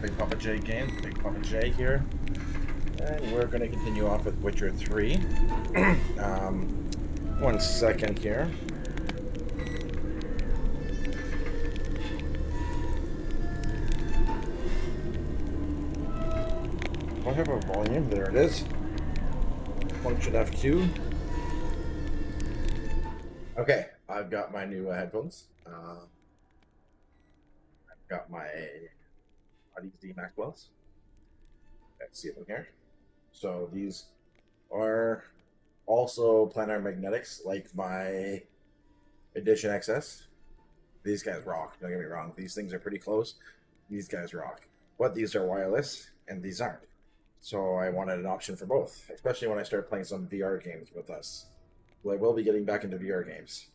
Big Papa J game, Big Papa J here. And we're going to continue off with Witcher 3. 1 second here. I have a volume, there it is. Function F2. Okay, I've got my new headphones. I've got my AUD Maxwells. Let's see them here. So these are also planar magnetics, like my Edition XS. These guys rock, don't get me wrong. These things are pretty close. These guys rock. But these are wireless, and these aren't. So I wanted an option for both, especially when I start playing some VR games with us. Well, I will be getting back into VR games.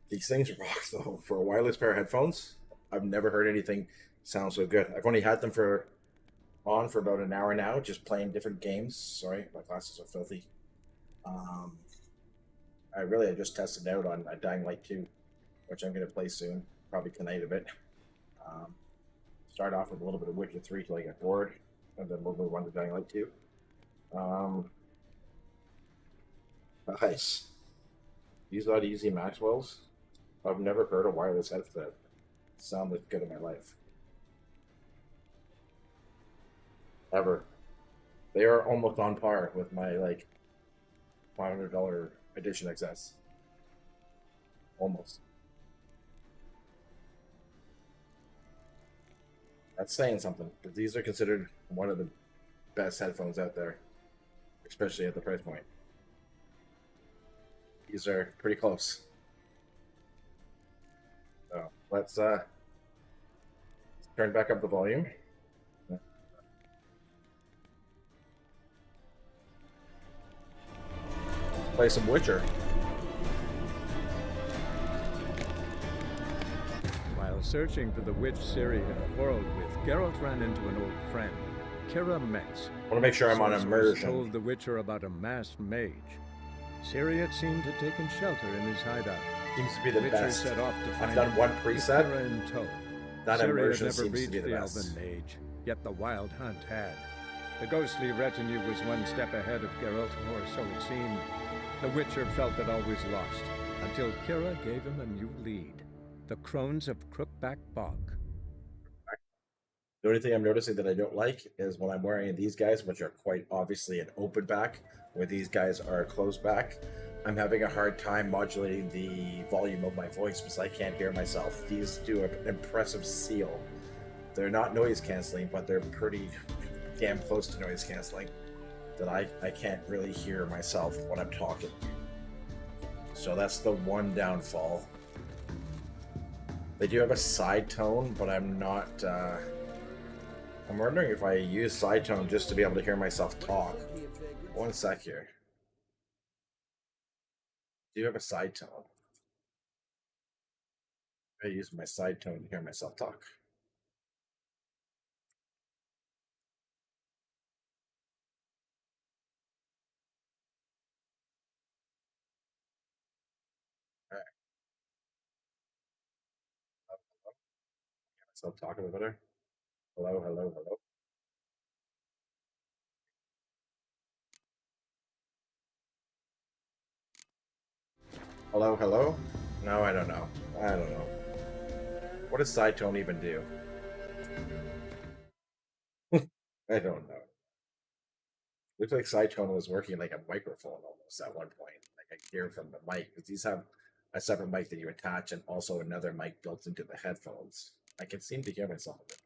These things rock, though. For a wireless pair of headphones, I've never heard anything sound so good. I've only had them on for about an hour now, just playing different games. Sorry, my glasses are filthy. I just tested out on Dying Light 2, which I'm going to play soon, probably tonight a bit. Start off with a little bit of Witcher 3 till I get bored, and then we'll move on to Dying Light 2. Nice. These are easy Maxwells. I've never heard a wireless headset sound this good in my life. Ever. They are almost on par with my like $500 Edition XS. Almost. That's saying something, because these are considered one of the best headphones out there, especially at the price point. These are pretty close. So let's turn back up the volume. Play some Witcher. While searching for the witch Ciri had quarreled with, Geralt ran into an old friend, Kira Metz. I want to make sure I'm on immersion. Told the Witcher about a masked mage. Ciri had seemed to take shelter in his hideout. Seems to be the best. Set off to find I've done one preset. Kira in tow. That Ciri immersion had never seems to reached be the the best. elven mage, yet the wild hunt had. The ghostly retinue was one step ahead of Geralt, or so it seemed. The Witcher felt that all was lost, until Kira gave him a new lead. The Crones of Crookback Bog. The only thing I'm noticing that I don't like is when I'm wearing these guys, which are quite obviously an open back, where these guys are closed back, I'm having a hard time modulating the volume of my voice because I can't hear myself. These do an impressive seal. They're not noise canceling, but they're pretty damn close to noise canceling that I can't really hear myself when I'm talking. So that's the one downfall. They do have a side tone, but I'm not, I'm wondering if I use side tone just to be able to hear myself talk. 1 sec here. Do you have a side tone? I use my side tone to hear myself talk. Alright. Hear myself talk a bit better. Hello, hello, hello. Hello, hello? No, I don't know. I don't know. What does side tone even do? I don't know. Looks like side tone was working like a microphone almost at one point. Like I hear from the mic, because these have a separate mic that you attach and also another mic built into the headphones. I can seem to hear myself a bit better.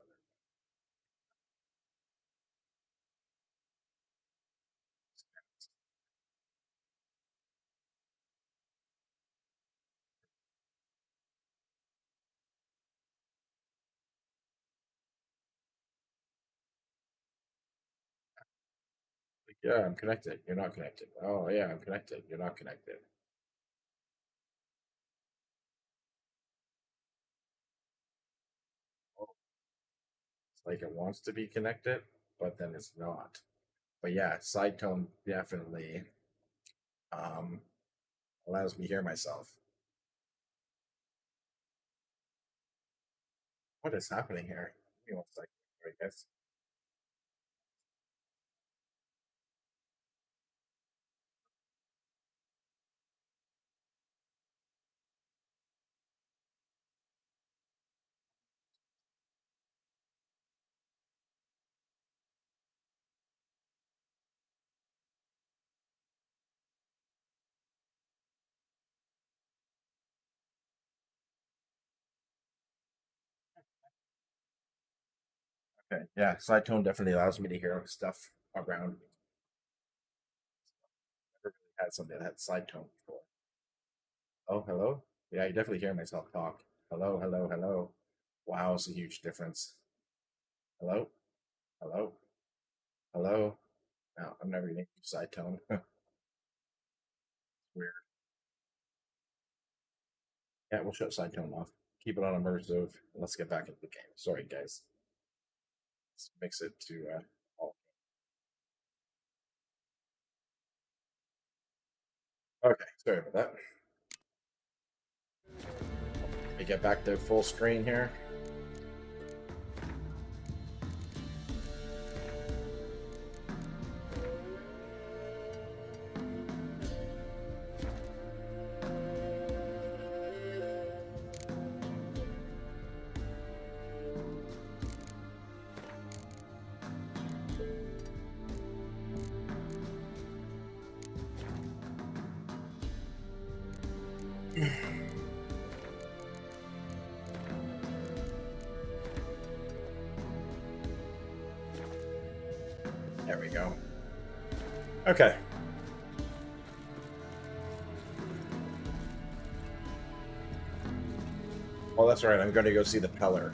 Like, yeah, I'm connected. You're not connected. Oh, yeah, I'm connected. You're not connected. Oh, it's like it wants to be connected, but then it's not. But yeah, side tone definitely um, allows me to hear myself. What is happening here? Give me 1 second. All right, guys. Okay, yeah, side tone definitely allows me to hear stuff around me. Never really had something that had side tone before. Oh, hello? Yeah, you definitely hear myself talk. Hello, hello, hello. Wow, it's a huge difference. Hello? Hello? Hello? No, I'm never gonna use side tone. Weird. Yeah, we'll shut side tone off. Keep it on immersive. Let's get back into the game. Sorry, guys. Let's mix it to all. Okay, sorry about that. Let me get back to full screen here. There we go. Okay. Oh, that's right. I'm going to go see the Peller.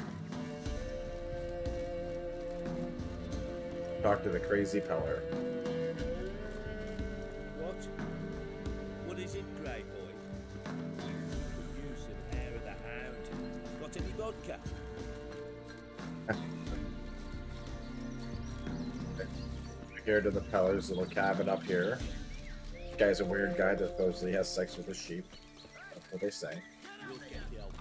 Talk to the crazy Peller. What? What is it, Grey Boy? You some hair of the hound. Got any vodka? Here to the Peller's little cabin up here. This guy's a weird guy that supposedly has sex with a sheep. That's what they say. You'll get the old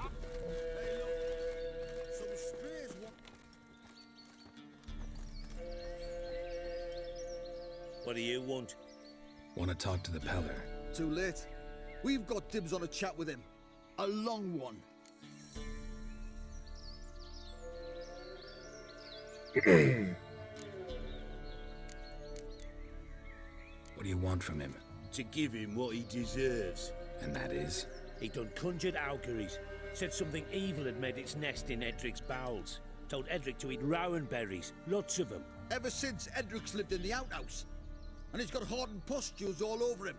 What do you want? Want to talk to the Peller? Too late. We've got dibs on a chat with him. A long one. What do you want from him? To give him what he deserves. And that is? He done conjured auguries. Said something evil had made its nest in Edric's bowels. Told Edric to eat rowan berries. Lots of them. Ever since Edric's lived in the outhouse. And he's got hardened pustules all over him.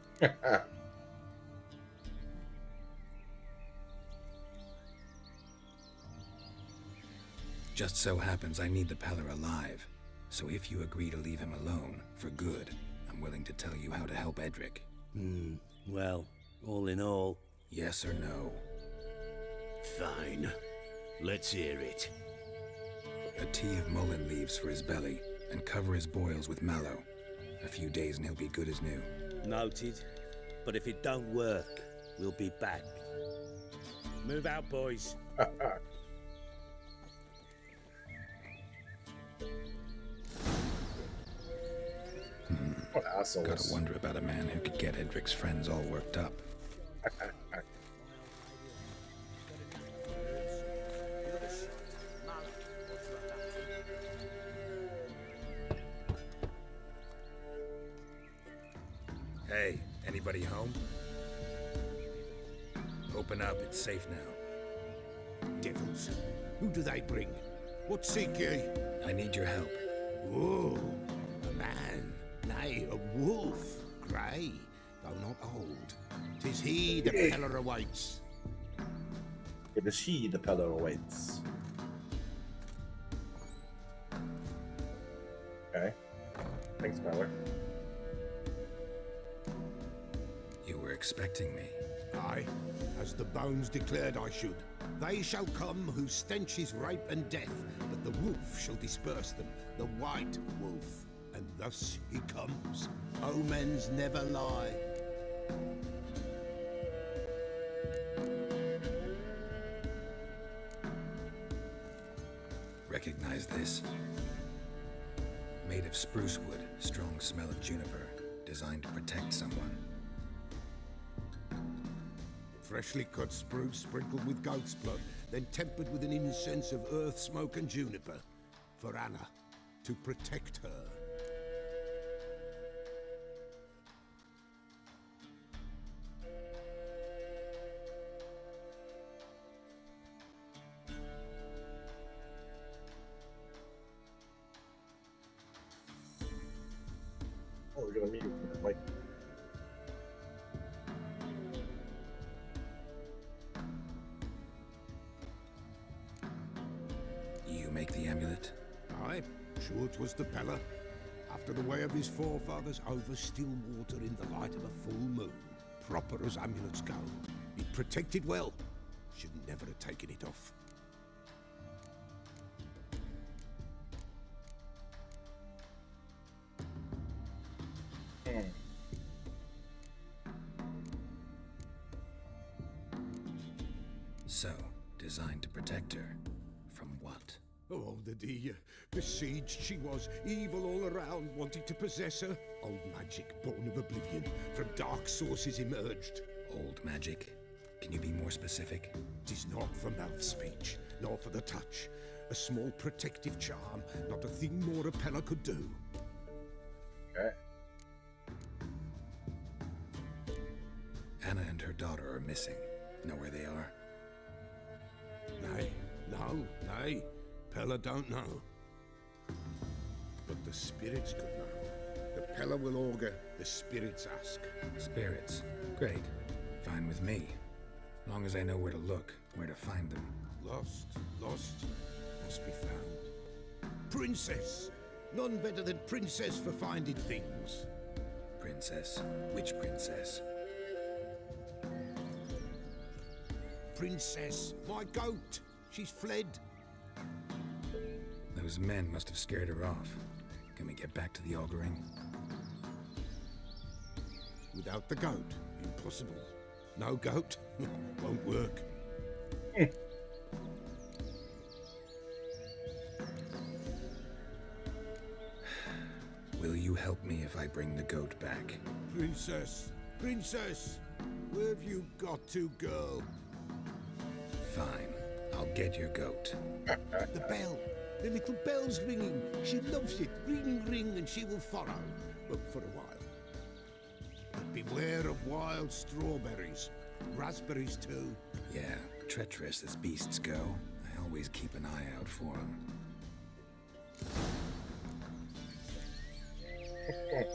Just so happens I need the Peller alive. So if you agree to leave him alone, for good, I'm willing to tell you how to help Edric. Well, all in all... Yes or no? Fine. Let's hear it. A tea of mullein leaves for his belly, and cover his boils with mallow. A few days and he'll be good as new. Noted. But if it don't work, we'll be back. Move out, boys. What assholes. Gotta wonder about a man who could get Edric's friends all worked up. Hey, anybody home? Open up, it's safe now. Devils. Who do they bring? What seek ye? I need your help. Oh, a man. Nay, a wolf. Grey, though not old. 'Tis he the Peller awaits. It is he the Peller awaits. Okay. Thanks, Peller. You were expecting me. Aye, as the bones declared I should. They shall come whose stench is rape and death, but the wolf shall disperse them, the white wolf. And thus he comes. Omens never lie. Recognize this? Made of spruce wood, strong smell of juniper, designed to protect someone. Freshly cut spruce sprinkled with goat's blood, then tempered with an incense of earth, smoke, and juniper. For Anna, to protect her. Oh, we're gonna meet you. Like, You make the amulet? Aye, sure 'twas the Pella. After the way of his forefathers, over still water in the light of a full moon. Proper as amulets go. It protected well. Should never have taken it off. So, designed to protect her. From what? Oh, the besieged she was, evil all around, wanting to possess her. Old magic, born of oblivion, from dark sources emerged. Old magic? Can you be more specific? 'Tis not for mouth speech, nor for the touch. A small protective charm, not a thing more a Pella could do. okay. Anna and her daughter are missing. Know where they are? Nay, no, nay. Pella don't know. But the spirits could know. The Pella will augur, the spirits ask. Spirits. Great. Fine with me. Long as I know where to look, where to find them. Lost, must be found. Princess! None better than Princess for finding things. Princess? Which princess? Princess, my goat! She's fled. Those men must have scared her off. Can we get back to the auguring? Without the goat, impossible. No goat, won't work. Will you help me if I bring the goat back? Princess, princess, where have you got to, girl? Fine. I'll get your goat. The bell. The little bell's ringing. She loves it. Ring, ring, and she will follow. But for a while. But beware of wild strawberries. Raspberries, too. Yeah, treacherous as beasts go. I always keep an eye out for them. Right.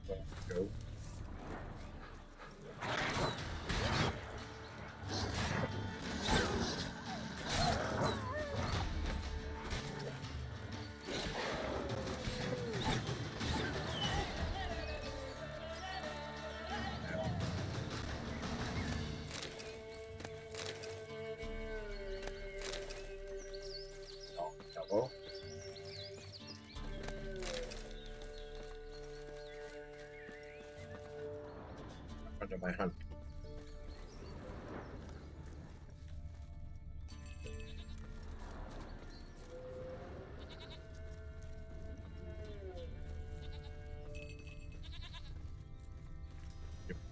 Let's go. Oh, hello. Under my hunt.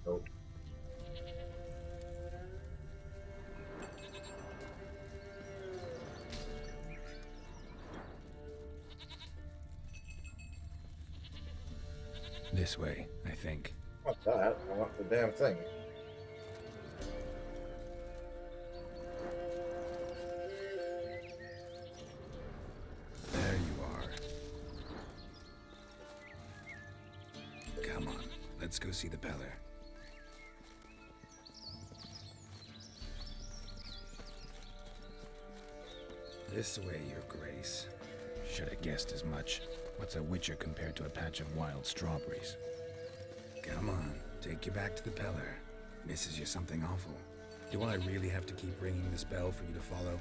Goat. This way, I think. What's that? I want the damn thing. There you are. Come on, let's go see the Peller. This way, Your Grace. Should have guessed as much. What's a witcher compared to a patch of wild strawberries? Come on, take you back to the Peller. Misses you something awful. Do I really have to keep ringing this bell for you to follow?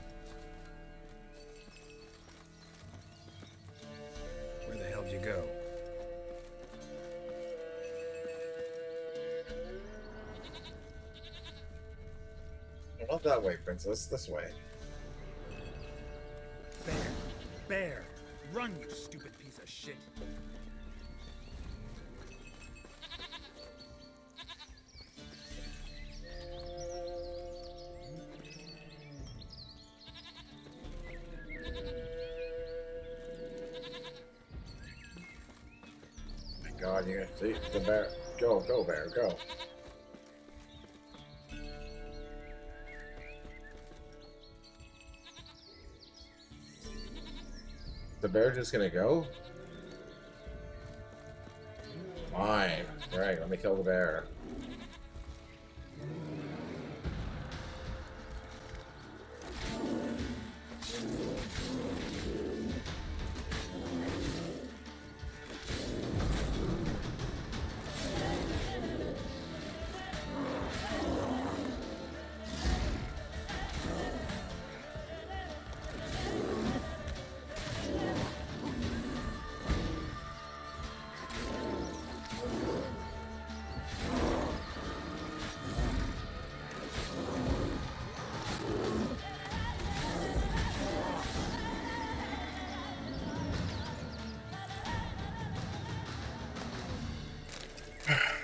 Where the hell did you go? Not that way, Princess. This way. Bear! Run, you stupid piece of shit! My God, you see the bear. Go, bear, go. The bear just gonna go? Fine. Alright, let me kill the bear.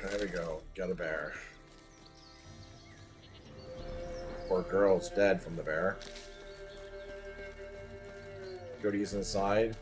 There we go. Got a bear. Poor girl's dead from the bear. Goodies inside.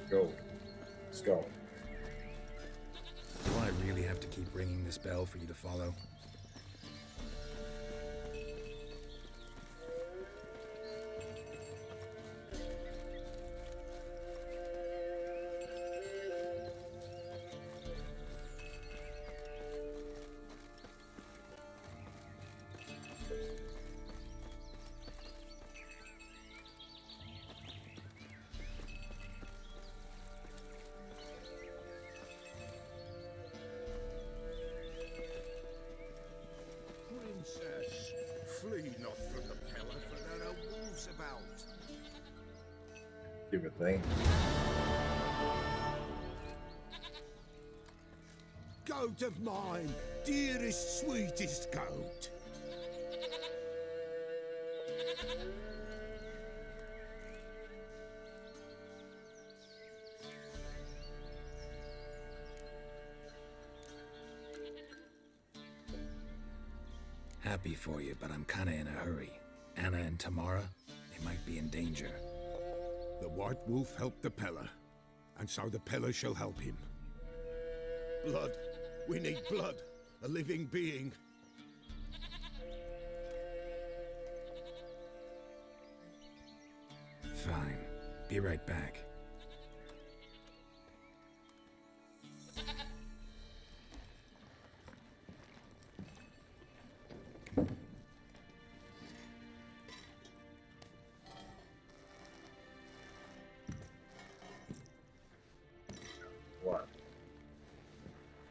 Go. Let's go. Do I really have to keep ringing this bell for you to follow? Princess, flee not from the Peller, for there are wolves about. Stupid thing. Goat of mine, dearest, sweetest goat. Happy for you, but I'm kinda in a hurry. Anna and Tamara, they might be in danger. The White Wolf helped the Peller, and so the Peller shall help him. Blood. We need blood. A living being. Fine. Be right back. What?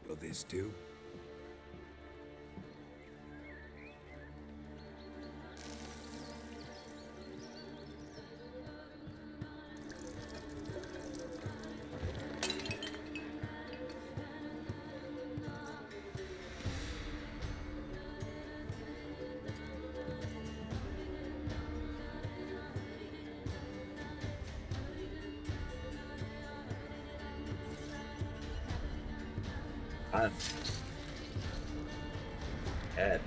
Will this do? on. Head.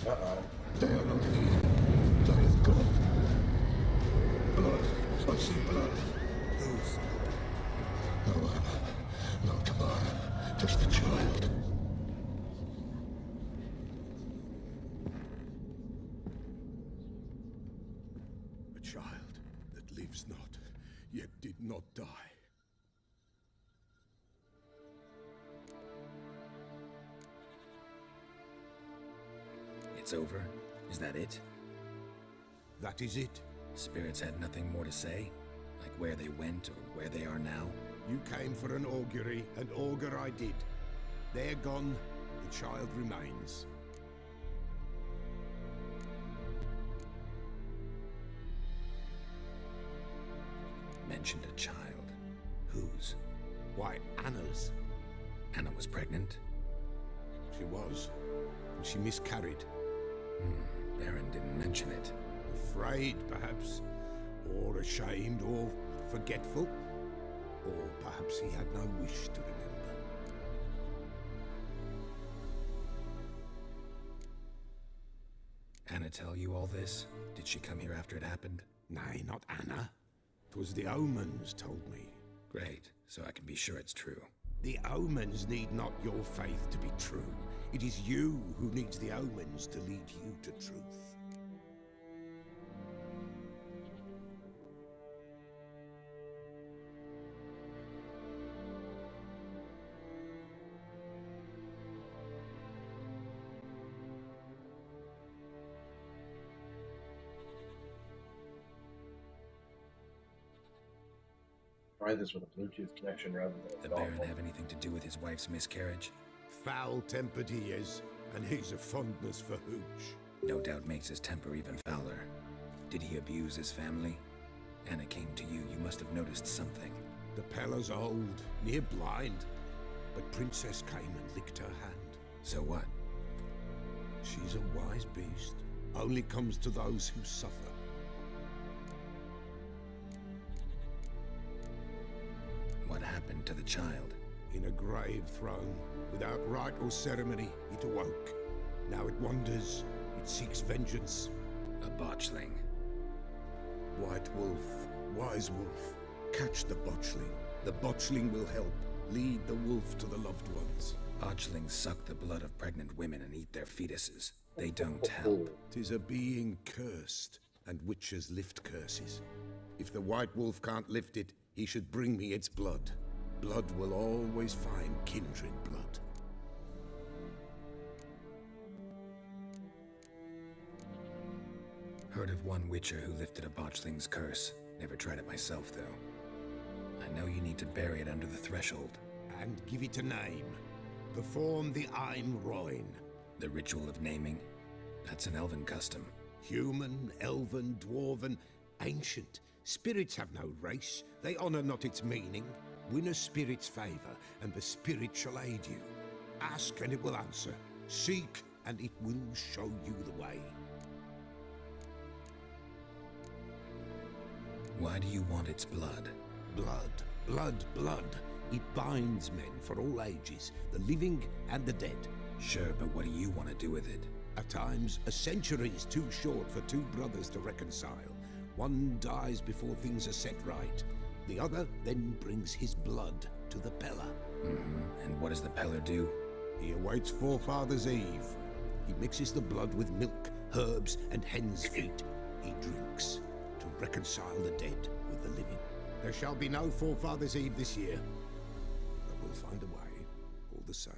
Uh-oh. They are not here. That is God. Blood. I see blood. Whose? No, come on. Just the child. A child that lives not, yet did not die. It's over? Is that it? That is it. Spirits had nothing more to say? Like where they went or where they are now? You came for an augury, and augur I did. They're gone, the child remains. Mentioned a child. Whose? Why, Anna's. Anna was pregnant? She was, and she miscarried. Baron didn't mention it. Afraid, perhaps, or ashamed, or forgetful. Or perhaps he had no wish to remember. Anna tell you all this? Did she come here after it happened? Nay, not Anna. 'Twas the omens told me. Great, so I can be sure it's true. The omens need not your faith to be true. It is you who needs the omens to lead you to truth. Try this with a Bluetooth connection rather than The Baron have anything to do with his wife's miscarriage? Foul-tempered he is, and he's a fondness for hooch. No doubt makes his temper even fouler. Did he abuse his family? Anna came to you, you must have noticed something. The Pella's old, near blind, but Princess came and licked her hand. So what? She's a wise beast, only comes to those who suffer. What happened to the child? In a grave thrown, without rite or ceremony, it awoke. Now it wanders, it seeks vengeance. A botchling. White wolf, wise wolf, catch the botchling. The botchling will help, lead the wolf to the loved ones. Botchlings suck the blood of pregnant women and eat their fetuses. They don't help. 'Tis a being cursed, and witches lift curses. If the white wolf can't lift it, he should bring me its blood. Blood will always find kindred blood. Heard of one witcher who lifted a botchling's curse. Never tried it myself, though. I know you need to bury it under the threshold. And give it a name. Perform the Ein Roin. The ritual of naming? That's an elven custom. Human, elven, dwarven, ancient. Spirits have no race. They honor not its meaning. Win a spirit's favor, and the spirit shall aid you. Ask, and it will answer. Seek, and it will show you the way. Why do you want its blood? Blood, blood, blood. It binds men for all ages, the living and the dead. Sure, but what do you want to do with it? At times, a century is too short for two brothers to reconcile. One dies before things are set right. The other then brings his blood to the Pella. And what does the Peller do? He awaits Forefathers' Eve. He mixes the blood with milk, herbs, and hen's feet. He drinks to reconcile the dead with the living. There shall be no Forefathers' Eve this year, but we'll find a way, all the same.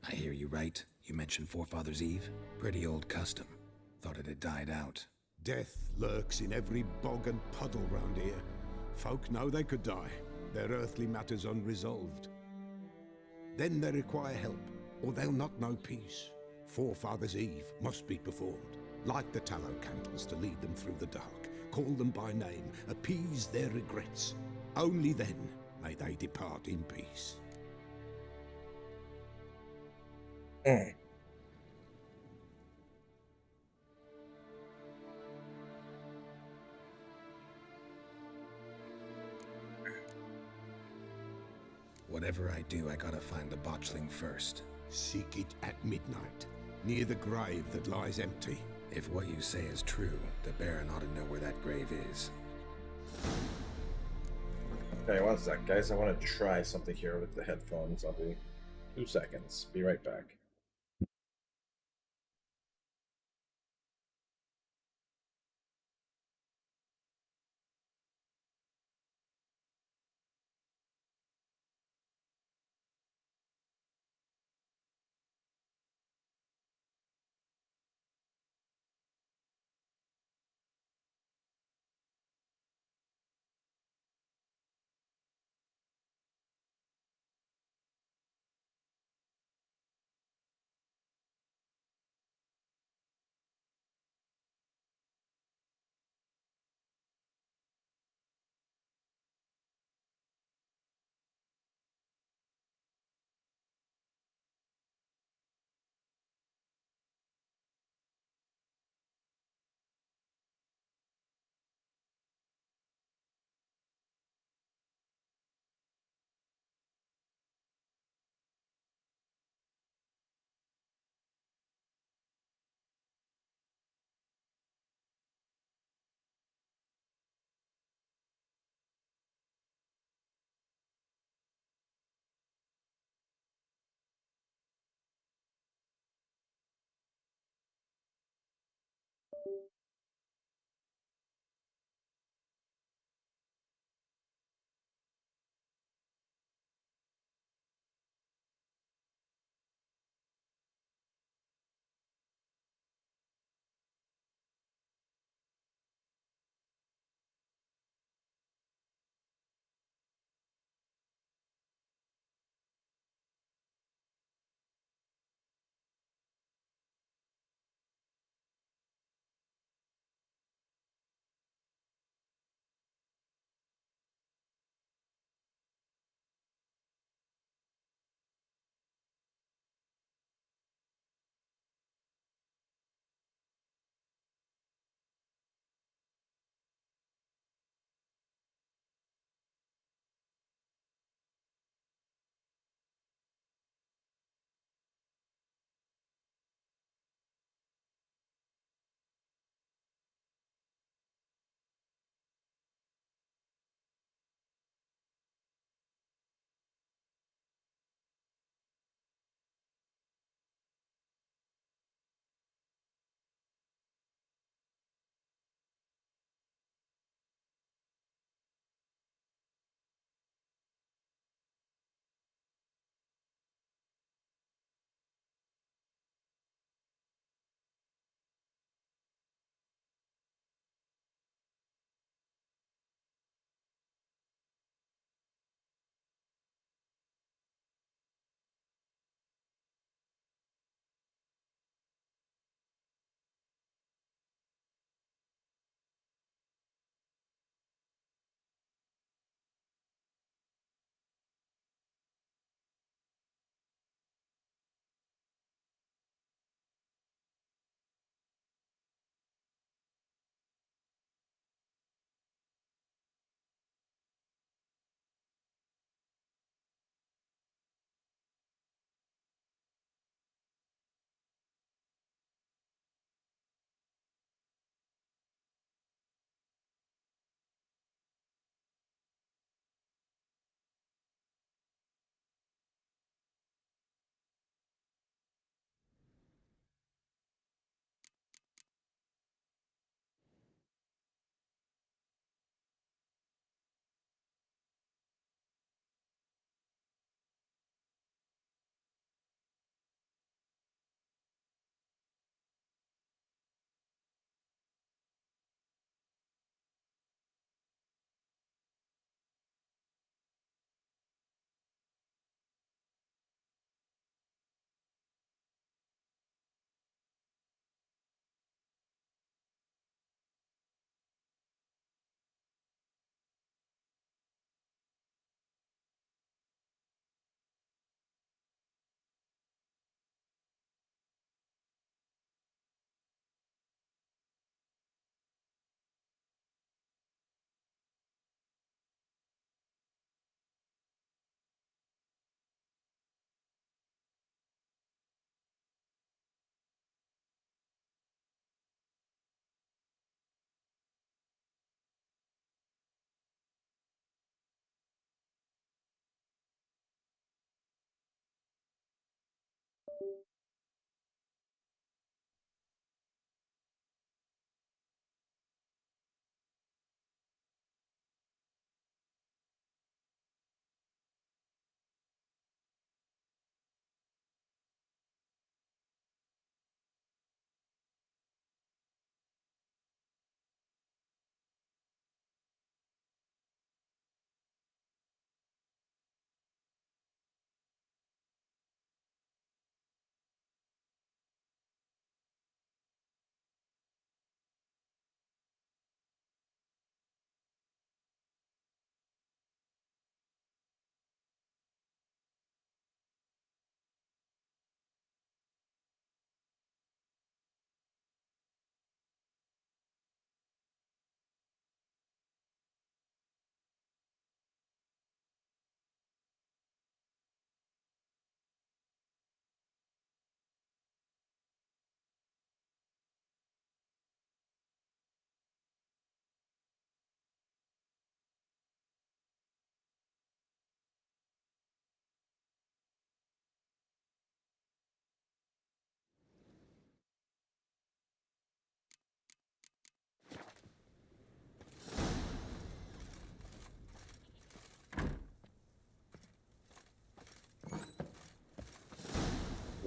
I hear you right. You mentioned Forefathers' Eve? Pretty old custom. Thought it had died out. Death lurks in every bog and puddle round here. Folk know they could die, their earthly matters unresolved. Then they require help, or they'll not know peace. Forefathers' Eve must be performed. Light the tallow candles to lead them through the dark. Call them by name, appease their regrets. Only then may they depart in peace. Whatever I do, I gotta find the botchling first. Seek it at midnight, near the grave that lies empty. If what you say is true, the Baron ought to know where that grave is. Okay, one sec, guys. I want to try something here with the headphones. I'll be 2 seconds. Be right back.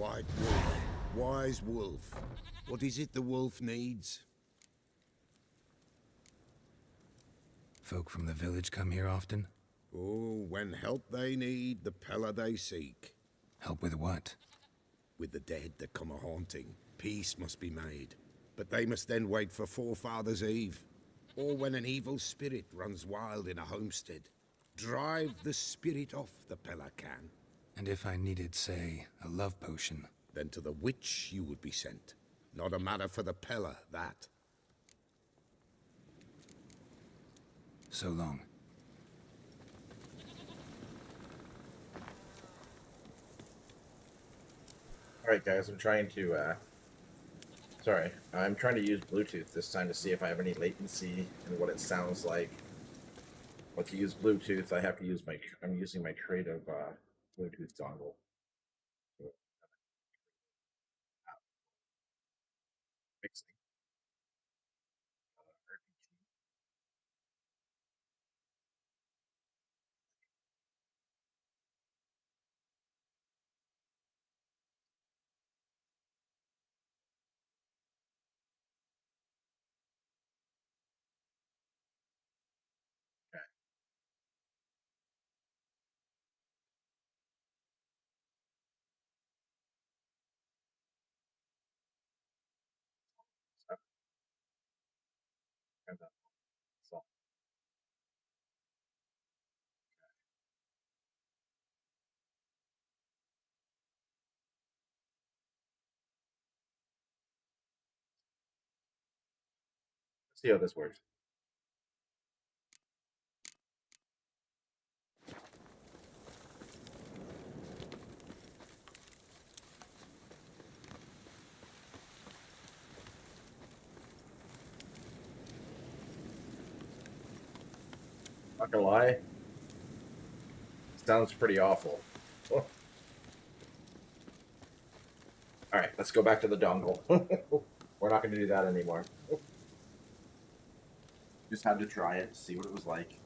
White wolf. Wise wolf. What is it the wolf needs? Folk from the village come here often? Oh, when help they need, the Pella they seek. Help with what? With the dead that come a-haunting, peace must be made. But they must then wait for Forefathers' Eve. Or when an evil spirit runs wild in a homestead. Drive the spirit off, the Pella can. And if I needed, say, a love potion? Then to the witch you would be sent. Not a matter for the Pella, that. So long. Alright guys, I'm trying to use Bluetooth this time to see if I have any latency and what it sounds like. But to use Bluetooth, I have to use I'm using my Creative Bluetooth dongle. So, mixing. So, let's see how this works. Not gonna lie, sounds pretty awful. Alright, let's go back to the dongle. We're not gonna do that anymore. Just had to try it, see what it was like.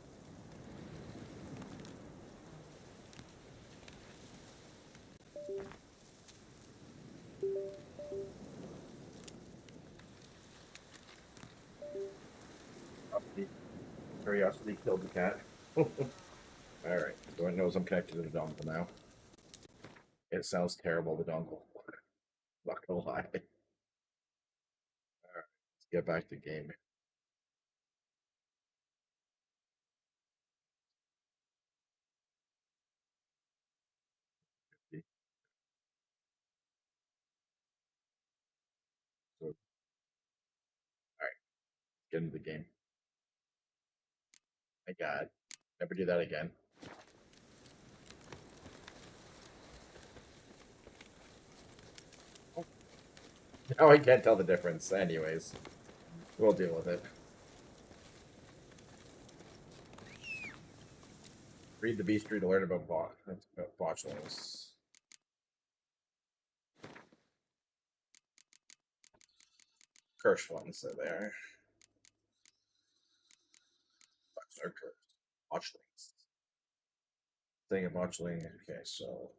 Curiosity killed the cat. Alright, everyone knows I'm connected to the dongle now. It sounds terrible, the dongle. Not gonna lie. Alright, let's get back to gaming. So, alright, get into the game. My god. Never do that again. Now I can't tell the difference. Anyways, we'll deal with it. Read the Beastry to learn about botchlings. Cursed ones are there. Are cursed. Botchlings. Thing of botchling. Okay, so.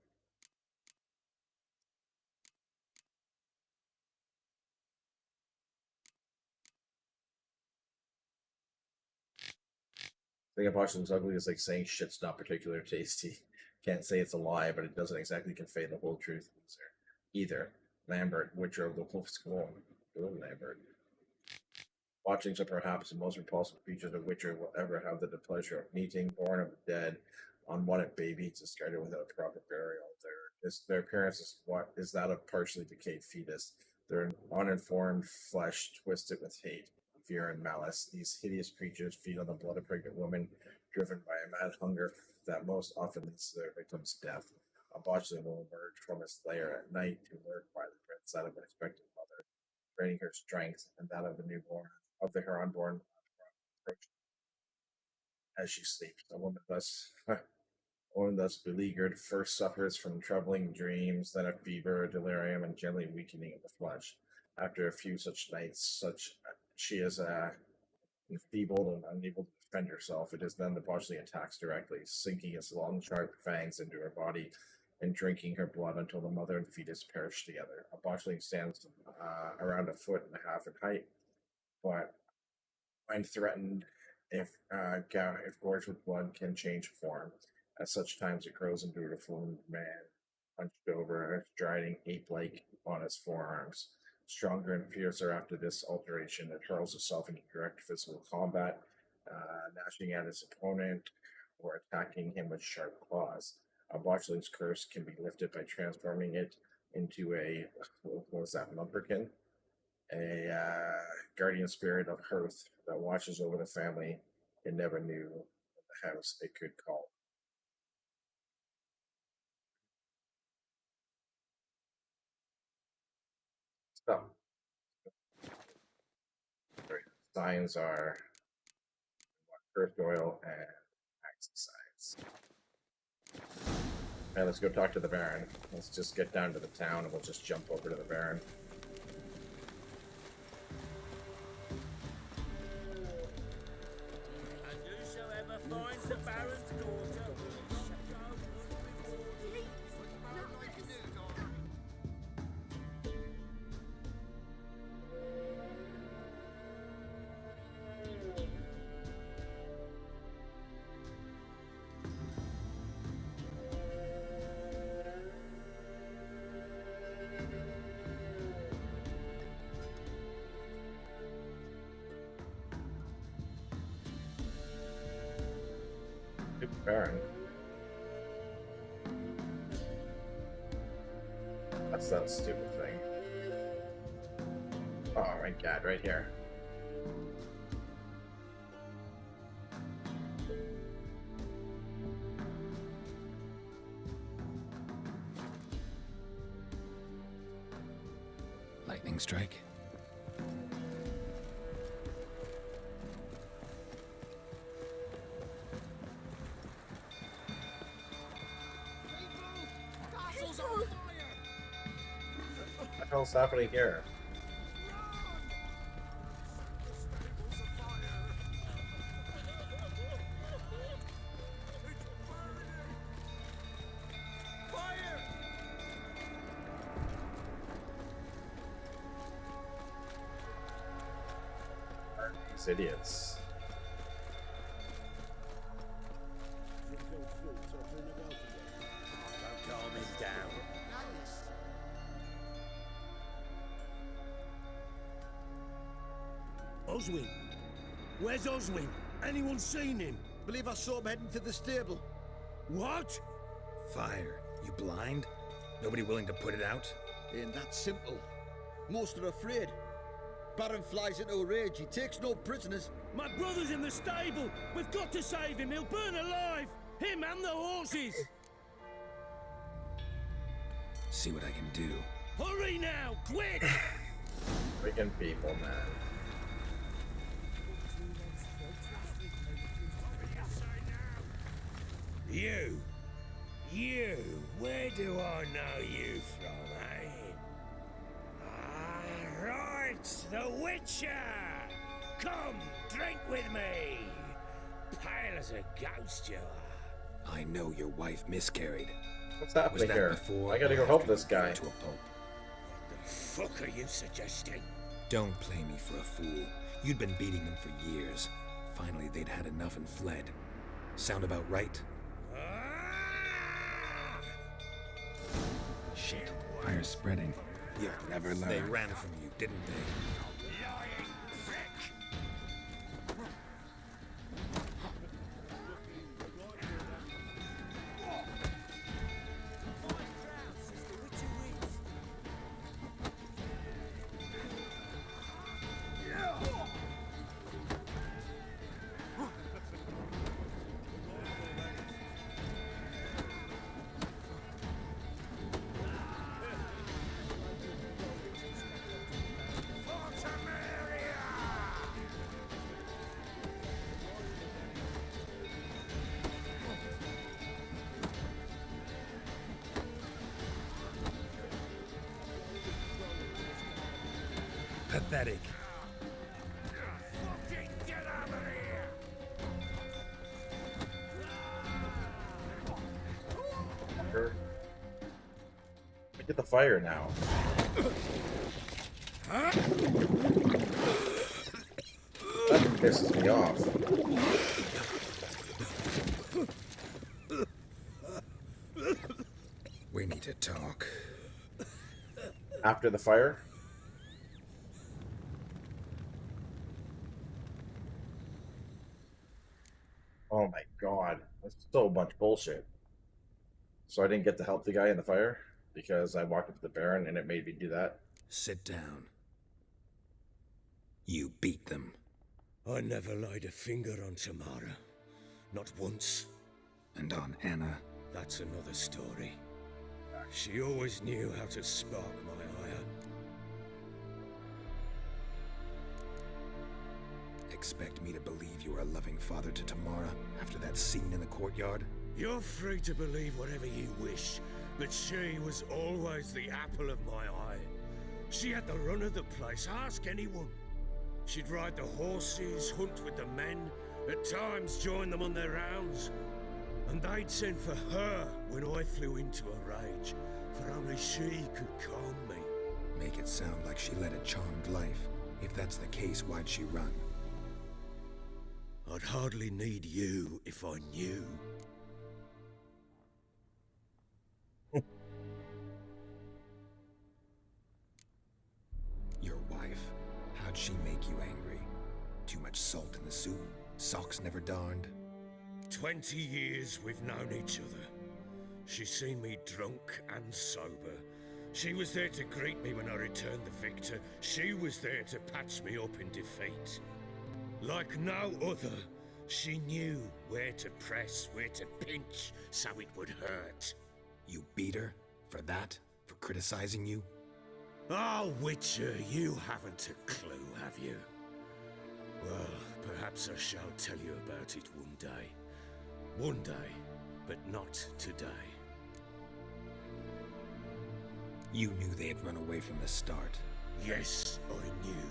Thing of botchling's ugly is like saying shit's not particularly tasty. Can't say it's a lie, but it doesn't exactly convey the whole truth either. Lambert, Witcher of the Wolf's Clone. Good Lambert. Watchings are perhaps the most repulsive creatures a Witcher will ever have the pleasure of meeting, born of the dead, unwanted baby discarded without a proper burial. Their appearance is that of partially decayed fetus. Their uninformed flesh twisted with hate, fear, and malice. These hideous creatures feed on the blood of pregnant women, driven by a mad hunger that most often leads to their victim's death. A botchling will emerge from its lair at night to lurk by the bedside of an expectant mother, draining her strength and that of the newborn, her unborn approach as she sleeps. A woman thus beleaguered first suffers from troubling dreams, then a fever, delirium, and gently weakening of the flesh. After a few such nights, she is enfeebled and unable to defend herself. It is then the botchling attacks directly, sinking its long, sharp fangs into her body and drinking her blood until the mother and fetus perish together. A botchling stands around 1.5 feet in height, but when threatened, if gorged with blood, can change form. At such times, it grows into a deformed man, hunched over, striding ape-like on its forearms. Stronger and fiercer after this alteration, it hurls itself into direct physical combat, gnashing at its opponent or attacking him with sharp claws. A botchling's curse can be lifted by transforming it into a, what was that, lumberkin? A guardian spirit of hearth that watches over the family it never knew the house it could call. So, signs are cursed oil and axis signs. Okay, let's go talk to the Baron. Let's just get down to the town and we'll just jump over to the Baron. And whosoever finds the Baron's daughter Baron. That's that stupid thing. Oh my god, right here. Lightning strike. What the hell's happening here? Are these idiots? don't calm him down. Oswin? Where's Oswin? Anyone seen him? Believe I saw him heading to the stable. What? Fire. You blind? Nobody willing to put it out? Ain't that simple. Most are afraid. Baron flies into a rage. He takes no prisoners. My brother's in the stable. We've got to save him. He'll burn alive. Him and the horses. See what I can do. Hurry now, quick! Freaking people, man. You, where do I know you from, eh? Ah, right, the Witcher! Come, drink with me! Pale as a ghost you are. I know your wife miscarried. What's Was happening that here? before I gotta or go help after this you guy. went to a pulp? What the fuck are you suggesting? Don't play me for a fool. You'd been beating them for years. Finally, they'd had enough and fled. Sound about right? Ah! Shit. Fire's spreading. You'll never learn. They ran from you, didn't they? Lying prick! Pathetic. Fucking get out of here! Fucker. Get the fire now. That pisses me off. We need to talk. After the fire? Oh my god. That's so much bullshit. So I didn't get to help the guy in the fire because I walked up to the Baron and it made me do that. Sit down. You beat them. I never laid a finger on Tamara. Not once. And on Anna? That's another story. She always knew how to spark my ire. Expect me to believe you are a loving father to Tamara after that scene in the courtyard? You're free to believe whatever you wish, but she was always the apple of my eye. She had the run of the place, ask anyone. She'd ride the horses, hunt with the men, at times join them on their rounds. And they'd send for her when I flew into a rage, for only she could calm me. Make it sound like she led a charmed life. If that's the case, why'd she run? I'd hardly need you if I knew. Your wife, how'd she make you angry? Too much salt in the soup? Socks never darned? 20 years we've known each other. She's seen me drunk and sober. She was there to greet me when I returned the victor. She was there to patch me up in defeat. Like no other, she knew where to press, where to pinch, so it would hurt. You beat her? For that? For criticizing you? Oh, Witcher, you haven't a clue, have you? Well, perhaps I shall tell you about it one day. One day, but not today. You knew they had run away from the start. Yes, I knew.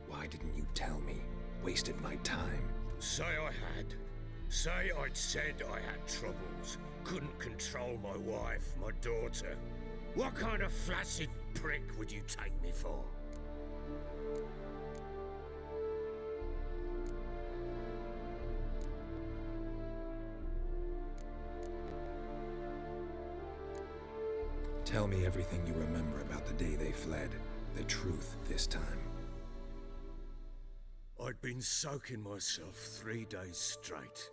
Why didn't you tell me? Wasted my time. Say I had. Say I'd said I had troubles. Couldn't control my wife, my daughter. What kind of flaccid prick would you take me for? Tell me everything you remember about the day they fled. The truth this time. I'd been soaking myself 3 days straight.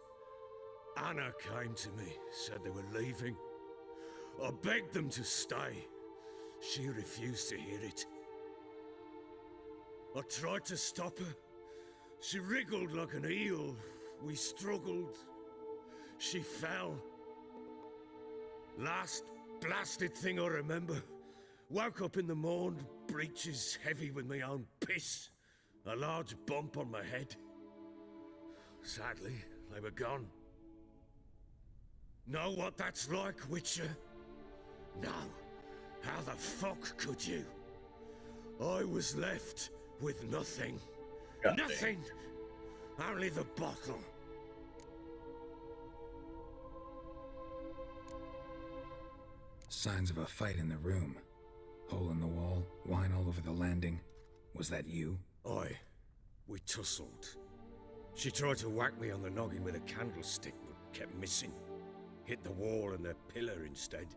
Anna came to me, said they were leaving. I begged them to stay. She refused to hear it. I tried to stop her. She wriggled like an eel. We struggled. She fell. Last blasted thing I remember. Woke up in the morn, breeches heavy with my own piss. A large bump on my head. Sadly, they were gone. Know what that's like, Witcher? No. How the fuck could you? I was left with nothing. Nothing! Only the bottle. Signs of a fight in the room. Hole in the wall, wine all over the landing. Was that you? Aye. We tussled. She tried to whack me on the noggin with a candlestick, but kept missing. Hit the wall and the pillar instead.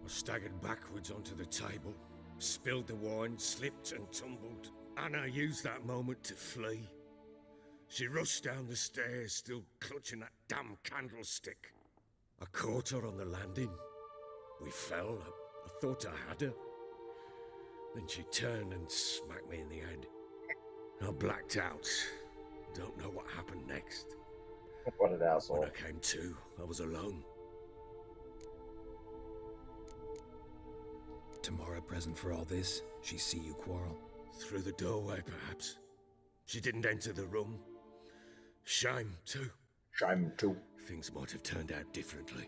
I staggered backwards onto the table, spilled the wine, slipped and tumbled. Anna used that moment to flee. She rushed down the stairs, still clutching that damn candlestick. I caught her on the landing. We fell. I thought I had her. Then she turned and smacked me in the head. I blacked out. Don't know what happened next. What an asshole. When I came to, I was alone. Tamara present for all this? She see you quarrel? Through the doorway, perhaps. She didn't enter the room. Shame, too. Shame, too. Things might have turned out differently.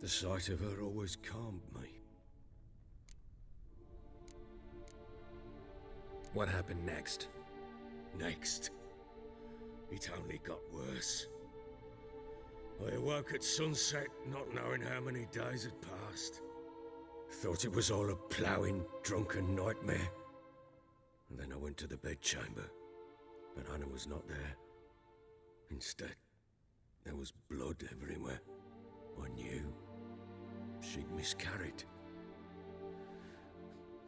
The sight of her always calmed me. What happened next? Next, it only got worse. I awoke at sunset, not knowing how many days had passed. Thought it was all a ploughing, drunken nightmare. And then I went to the bedchamber, but Anna was not there. Instead, there was blood everywhere. I knew she'd miscarried.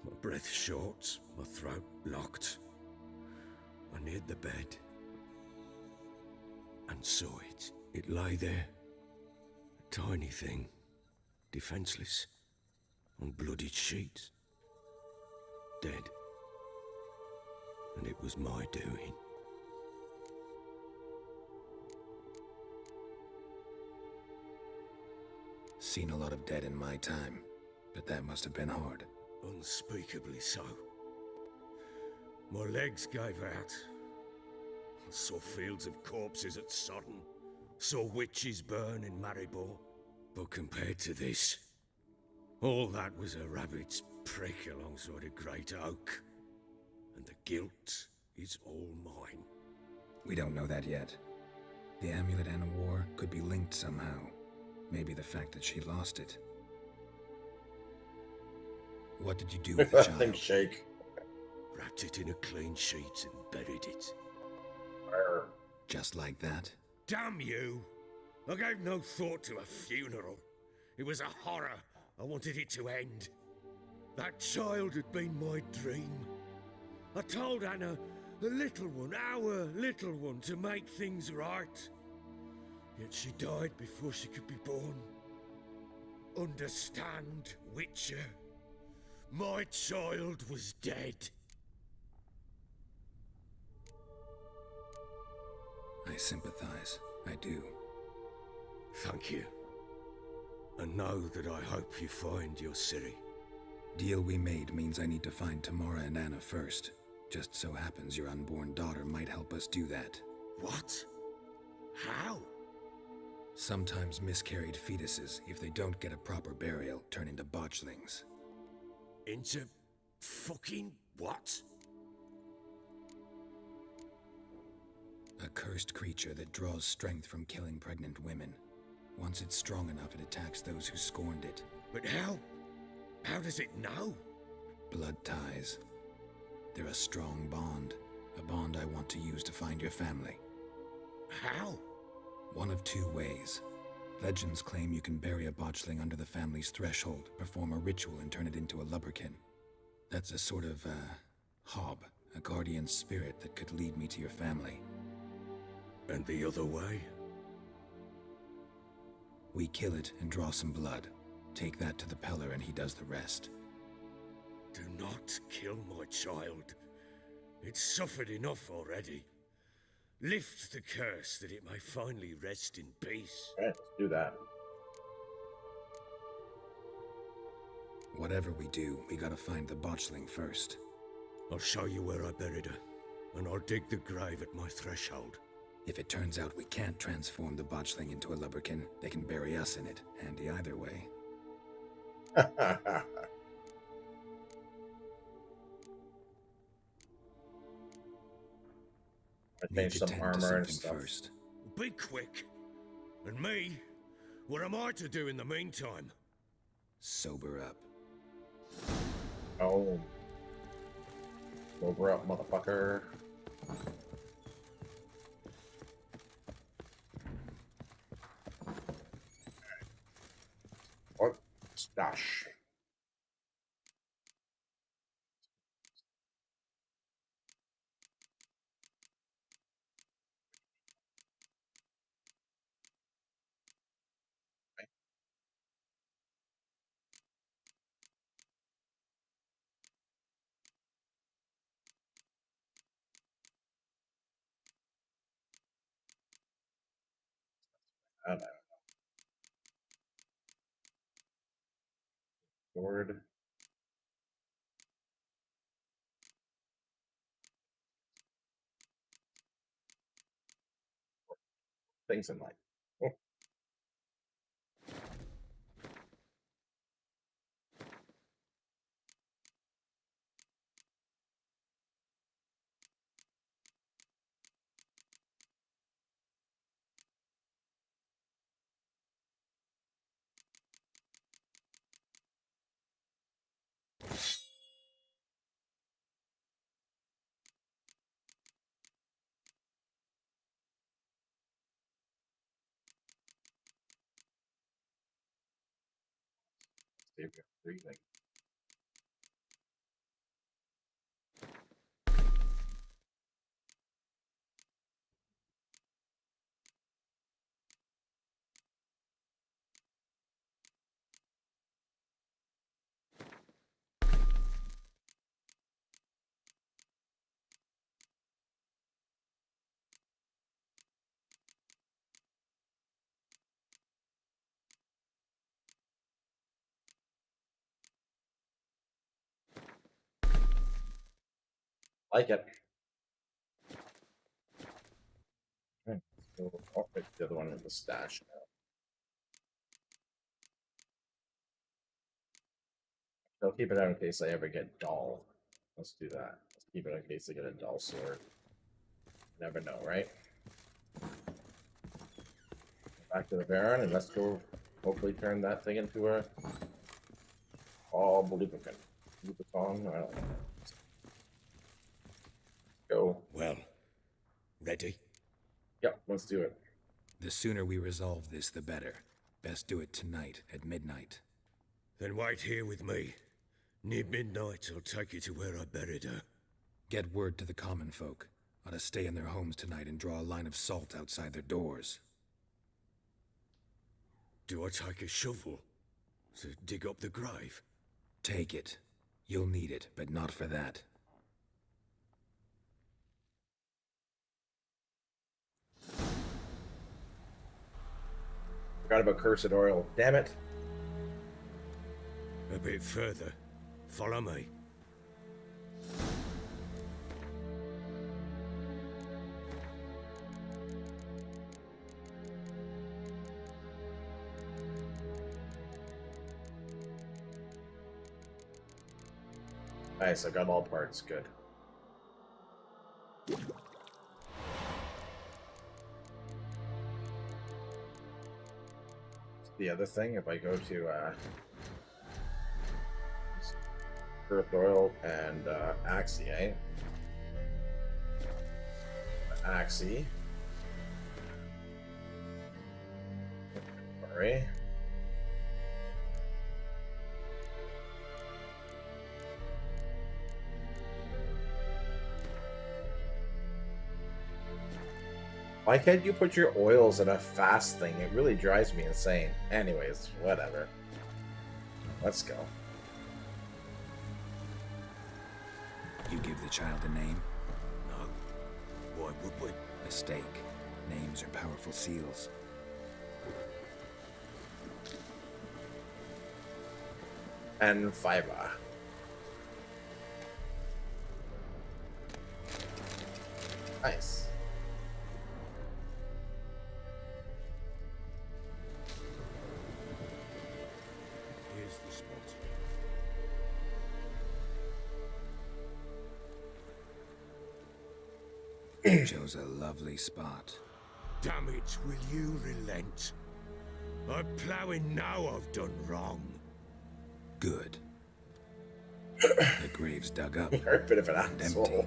My breath short, my throat locked. I neared the bed and saw it. It lay there, a tiny thing, defenseless, on bloodied sheets, dead. And it was my doing. Seen a lot of dead in my time, but that must have been hard. Unspeakably so. My legs gave out. I saw fields of corpses at Sodden. Saw witches burn in Maribor. But compared to this, all that was a rabbit's prick alongside a great oak. And the guilt is all mine. We don't know that yet. The amulet Anna wore could be linked somehow. Maybe the fact that she lost it. What did you do with the child? Things shake. Wrapped it in a clean sheet and buried it. Just like that? Damn you! I gave no thought to a funeral. It was a horror. I wanted it to end. That child had been my dream. I told Anna, the little one, our little one, to make things right. Yet she died before she could be born. Understand, Witcher? My child was dead. I sympathize. I do. Thank you. And know that I hope you find your Ciri. Deal we made means I need to find Tamara and Anna first. Just so happens your unborn daughter might help us do that. What? How? Sometimes miscarried fetuses, if they don't get a proper burial, turn into botchlings. Into fucking what? A cursed creature that draws strength from killing pregnant women. Once it's strong enough, it attacks those who scorned it. But how? How does it know? Blood ties. They're a strong bond. A bond I want to use to find your family. How? One of two ways. Legends claim you can bury a botchling under the family's threshold, perform a ritual, and turn it into a lubberkin. That's a sort of, hob, a guardian spirit that could lead me to your family. And the other way? We kill it and draw some blood. Take that to the Peller and he does the rest. Do not kill my child. It's suffered enough already. Lift the curse that it may finally rest in peace. Alright, let's do that. Whatever we do, we gotta find the botchling first. I'll show you where I buried her, and I'll dig the grave at my threshold. If it turns out we can't transform the botchling into a lubberkin, they can bury us in it. Handy either way. I Need changed to some tend to armor and something stuff. first. Be quick. And me? What am I to do in the meantime? Sober up. Oh. Sober up, motherfucker. What? Stash. I don't know. Sword. Things in life. Oh. Save your breathing. Like it. Okay, so I'll put the other one in the stash now. I'll keep it out in case I ever get dull. Let's do that. Let's keep it in case I get a dull sword. Never know, right? Back to the Baron, and let's go hopefully turn that thing into a Lupican. Lupicon, I don't know. Go. Well, ready? Yep, let's do it. The sooner we resolve this, the better. Best do it tonight, at midnight. Then wait here with me. Near midnight, I'll take you to where I buried her. Get word to the common folk. Ought to stay in their homes tonight and draw a line of salt outside their doors. Do I take a shovel to dig up the grave? Take it. You'll need it, but not for that. Forgot about cursed oil. Damn it. A bit further. Follow me. Nice, I got all parts. Good. The other thing, if I go to earth oil and Axie, Axie. Sorry. Why can't you put your oils in a fast thing? It really drives me insane. Anyways, whatever. Let's go. You give the child a name? No. Why would we? Mistake. Names are powerful seals. And fiber. Nice. Here's the spot. Chose a lovely spot. Damn it, will you relent? I'm ploughing now I've done wrong. Good. The grave's dug up. You're a bit of an and asshole. empty.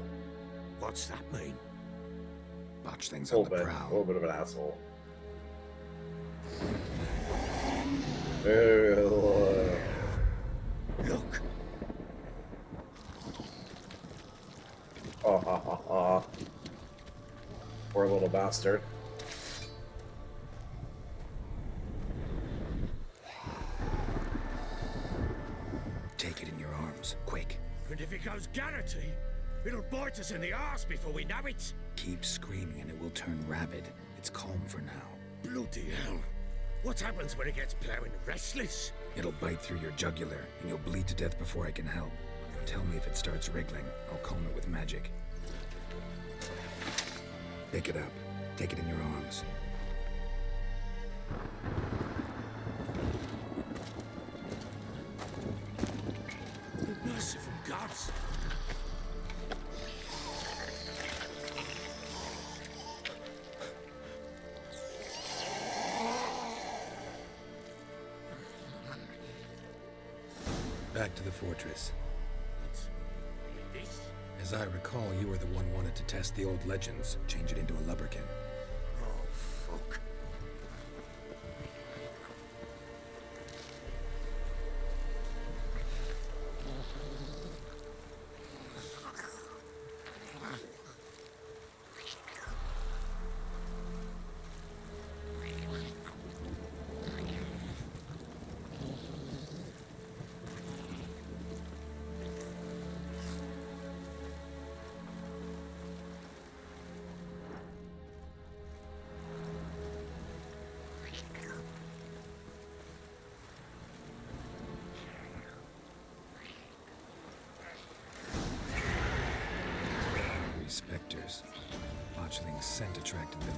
What's that mean? Botch things A on the little prowl. bit of an asshole. Look. Look, Oh, ha, ha, ha. Poor little bastard. Take it in your arms, quick. and if it goes Garrity, it'll bite us in the arse before we know it. Keep screaming and it will turn rabid. It's calm for now. Bloody hell. What happens when it gets plowing restless? It'll bite through your jugular, and you'll bleed to death before I can help. Tell me if it starts wriggling. I'll calm it with magic. Pick it up. Take it in your arms. Merciful gods. Back to the fortress. This? As I recall, you were the one wanted to test the old legends, change it into a lubberkin. Oh, fuck. Watching scent attracted them.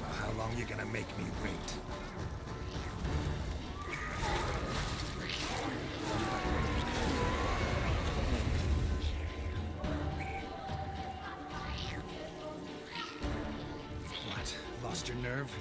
Well, how long you gonna make me wait? What? Lost your nerve?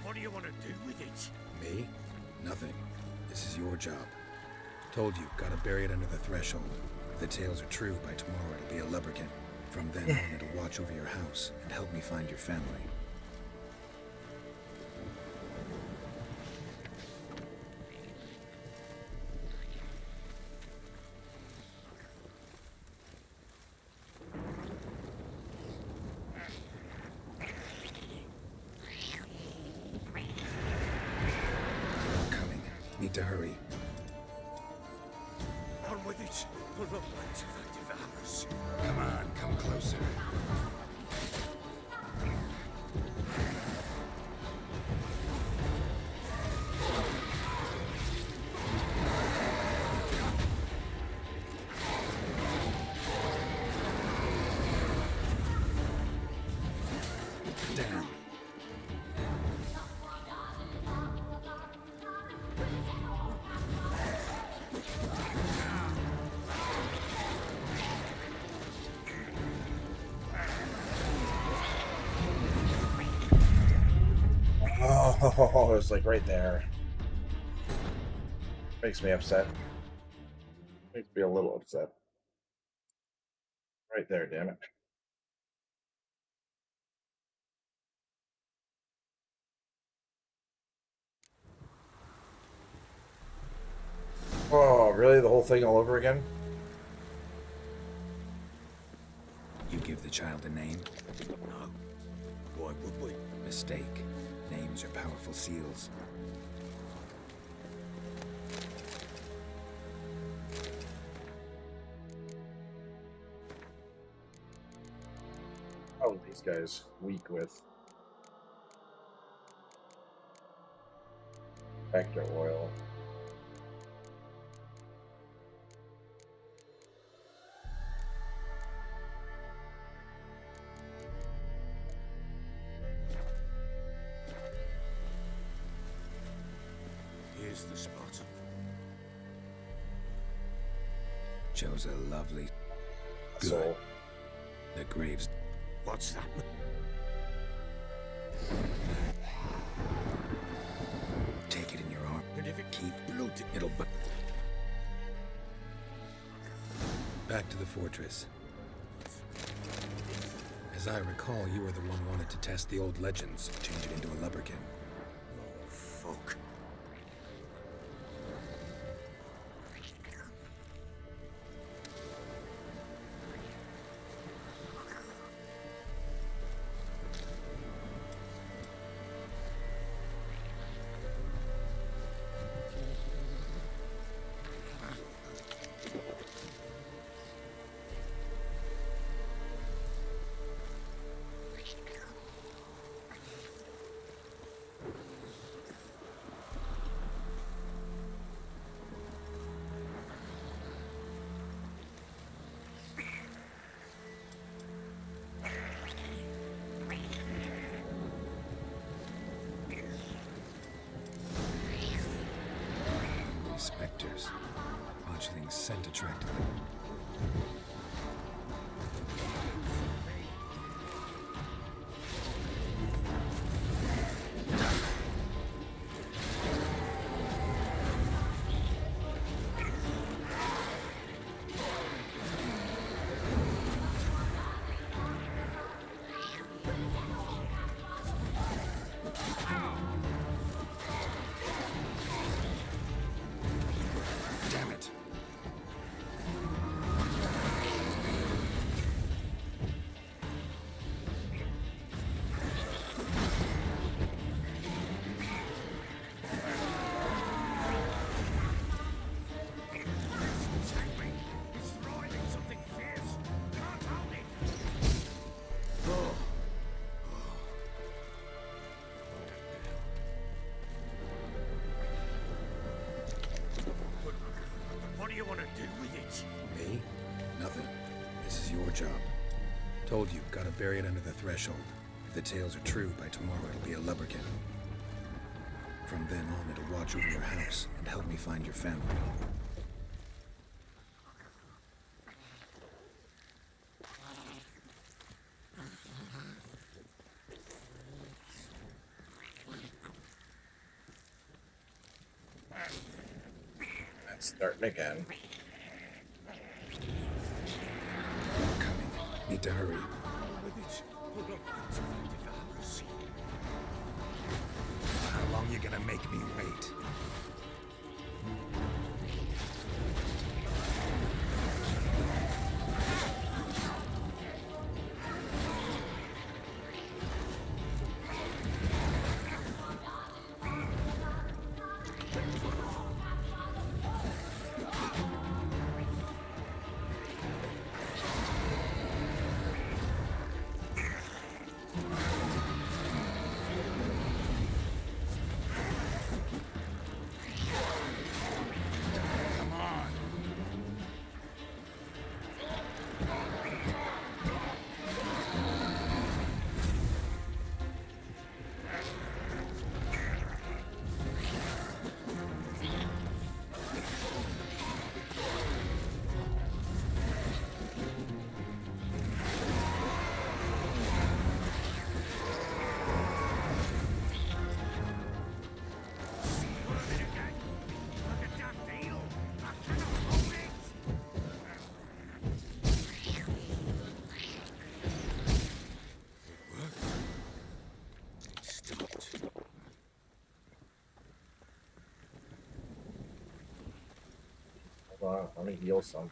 What do you want to do with it? Me? Nothing. This is your job. Told you, gotta bury it under the threshold. If the tales are true, by tomorrow it'll be a lubricant. From then on, it'll watch over your house and help me find your family. Need to hurry. On with it. Pull up right to the devours. Come on, come closer. Damn. Oh, it's like right there. Makes me upset. Makes me a little upset. Right there, damn it. Oh, really? The whole thing all over again? You give the child a name? No. Why would we? Mistake. Names are powerful seals. Oh, these guys weak with vector oil. Here's the spot. Chose a lovely... Good. So, The grave's... What's that? Take it in your arm. And if it Keep blood, it'll... Back to the fortress. As I recall, you were the one wanted to test the old legends, change it into a lubricant. oh fuck. Specters. Fledgling scent attracted them. job. Told you, gotta bury it under the threshold. If the tales are true, by tomorrow it'll be a lubberkin. From then on, it'll watch over your house and help me find your family. That's starting again. I'm coming. Need to hurry. How long you gonna make me wait? Hold on, let me heal some.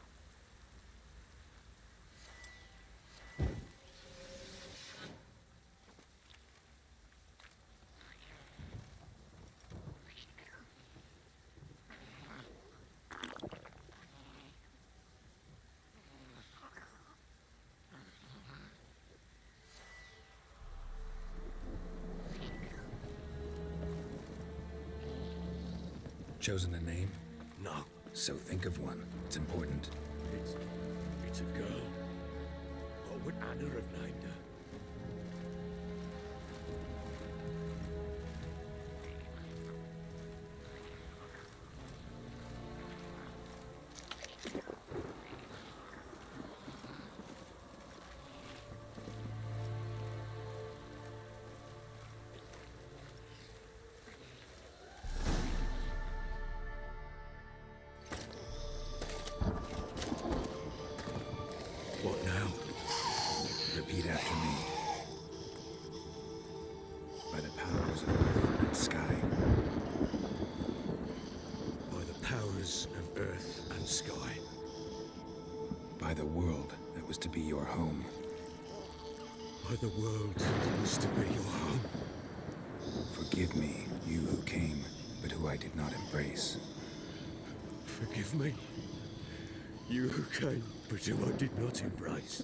Chosen a name? No, So think of one. It's important. it's a girl. What would Anna have named her? What now? Repeat after me. By the powers of earth and sky. By the powers of earth and sky. By the world that was to be your home. By the world that was to be your home. Forgive me, you who came, but who I did not embrace. Forgive me. You who came, but who I did not embrace.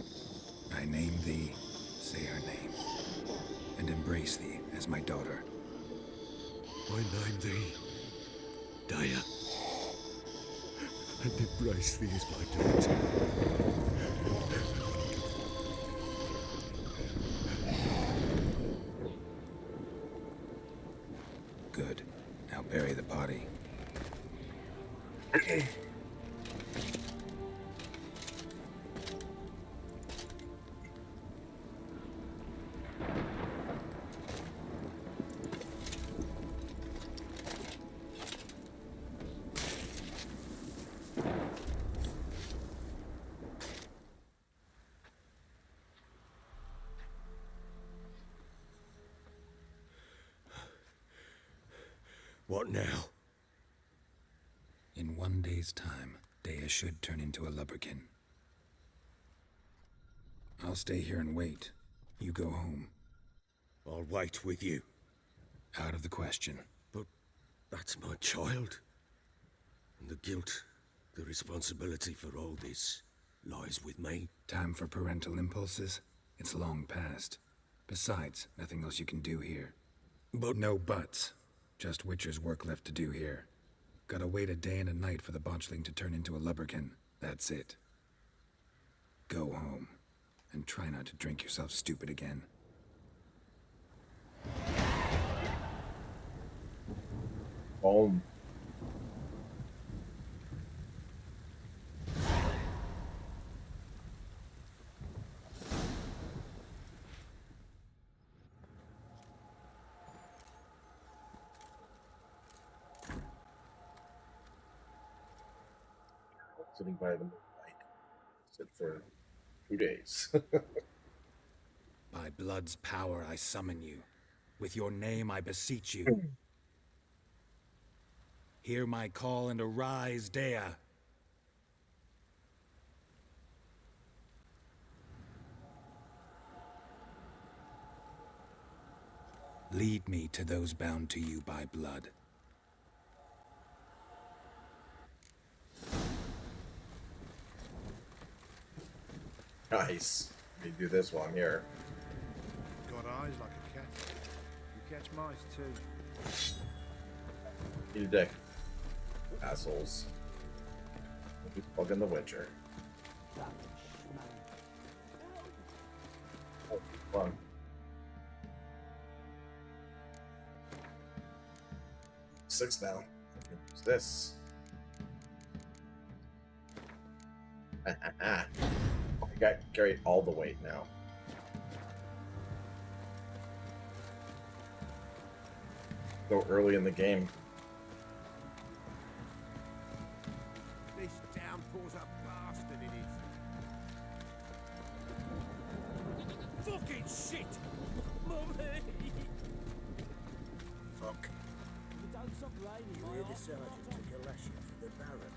I name thee, say her name, and embrace thee as my daughter. I name thee Daya, and embrace thee as my daughter. Good. Now bury the body. What now? In 1 day's time, Daya should turn into a lubberkin. I'll stay here and wait. You go home. I'll wait with you. Out of the question. But that's my child. And the guilt, the responsibility for all this lies with me. Time for parental impulses? It's long past. Besides, nothing else you can do here. But No buts. Just Witcher's work left to do here. Gotta wait a day and a night for the botchling to turn into a lubberkin. That's it. Go home. and try not to drink yourself stupid again. Boom. Sitting by the moonlight. Sit for 2 days. By blood's power I summon you. With your name I beseech you. Hear my call and arise, Dea. Lead me to those bound to you by blood. Nice. Let me do this one here. Got eyes like a cat. You catch mice too. Eat a dick. Assholes. He's bugging the Witcher. Oh, fun. Six now. I can use this. I got carry all the weight now. So early in the game. This downpour's a bastard, it is. Fucking shit! Mummy! Fuck. Don't stop raining, You're the sergeant took a lashing for the Baron.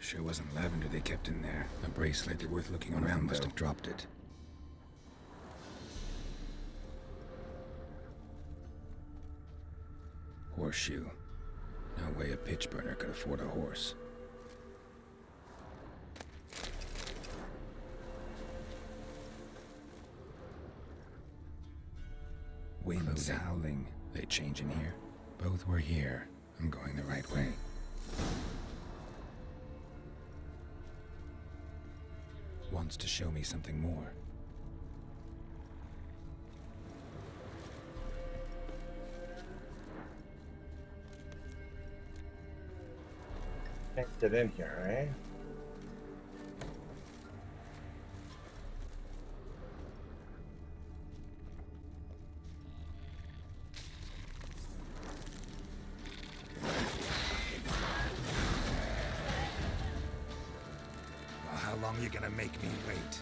Sure wasn't lavender they kept in there. A bracelet worth looking around, must have dropped it. Horseshoe. No way a pitch burner could afford a horse. Winds howling. They change in here? Both were here. I'm going the right way. Wants to show me something more. Can't get in here, eh? Well, how long are you gonna make me wait?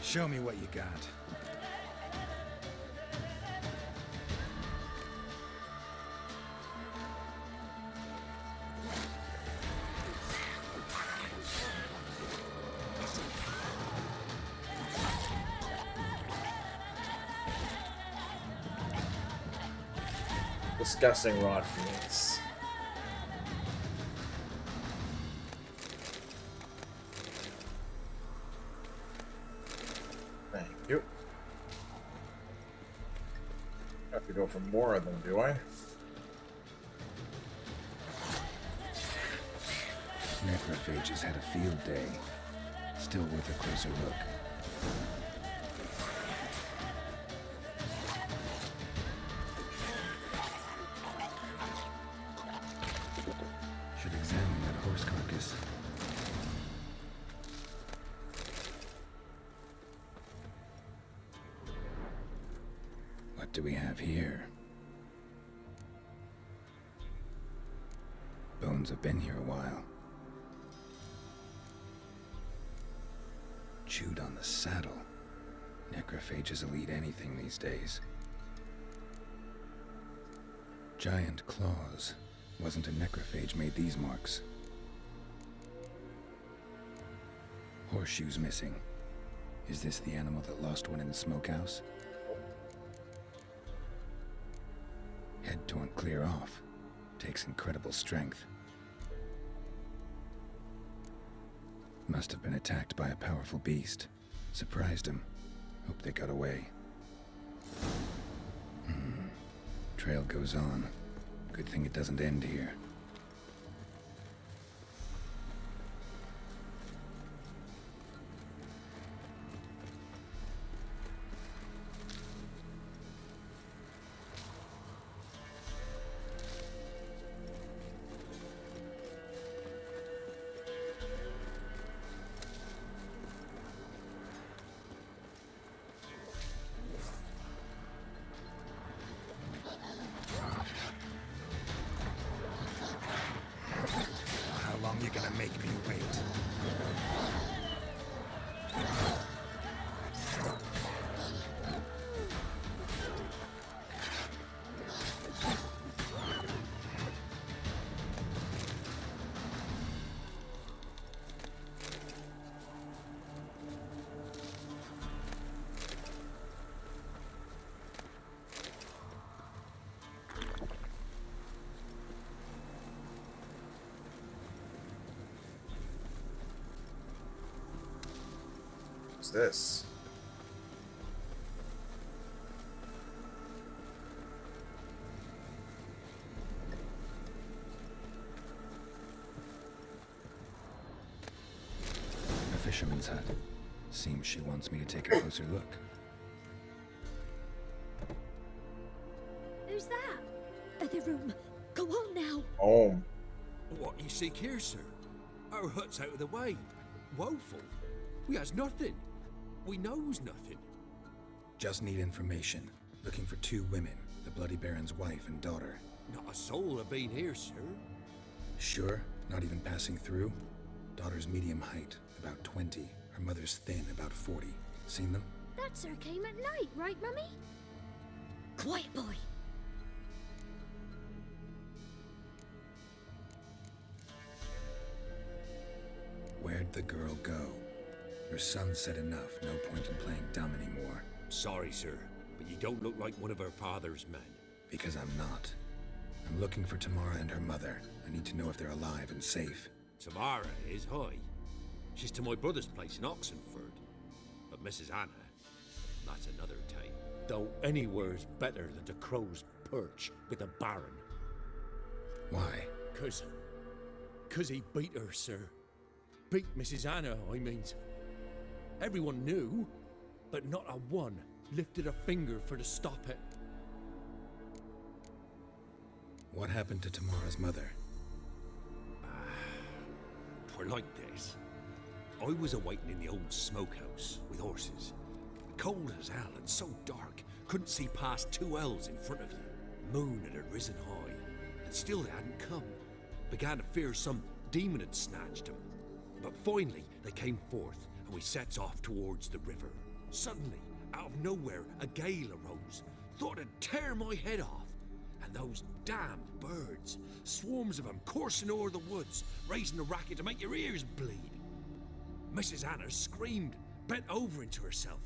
Show me what you got. Disgusting rot fiends. Thank you. I have to go for more of them, do I? Necrophages had a field day. Still worth a closer look. Should examine that horse carcass. What do we have here? Bones have been here a while. Chewed on the saddle. Necrophages will eat anything these days. Giant claws. Wasn't a necrophage made these marks. Horseshoes missing. Is this the animal that lost one in the smokehouse? Head torn clear off. Takes incredible strength. Must have been attacked by a powerful beast. Surprised him. Hope they got away. Trail goes on. Good thing it doesn't end here. You're gonna make me wait. What's this? A fisherman's hut. Seems she wants me to take a closer look. Who's that? Other room. Go on now. Oh. What you seek here, sir? Our hut's out of the way. Woeful. We has nothing. We knows nothing. Just need information. Looking for two women, the Bloody Baron's wife and daughter. Not a soul have been here, sir. Sure? Not even passing through? Daughter's medium height, about 20. Her mother's thin, about 40. Seen them? That sir came at night, right, Mummy? Quiet, boy. Where'd the girl go? Your son said enough. No point in playing dumb anymore. Sorry, sir, but you don't look like one of her father's men. Because I'm not. I'm looking for Tamara and her mother. I need to know if they're alive and safe. Tamara is, hi. She's to my brother's place in Oxenford. But Mrs. Anna, that's another tale. Though anywhere's better than the Crow's Perch with a baron. Why? Cause he beat her, sir. Beat Mrs. Anna, I mean. Everyone knew, but not a one lifted a finger for to stop it. What happened to Tamara's mother? For like this. I was awaiting in the old smokehouse with horses. Cold as hell and so dark, couldn't see past 2 ells in front of you. Moon had risen high, and still they hadn't come. Began to fear some demon had snatched them. But finally, they came forth, and we sets off towards the river. Suddenly, out of nowhere, a gale arose. Thought it'd tear my head off. And those damned birds, swarms of them coursing o'er the woods, raising a racket to make your ears bleed. Mrs. Anna screamed, bent over into herself.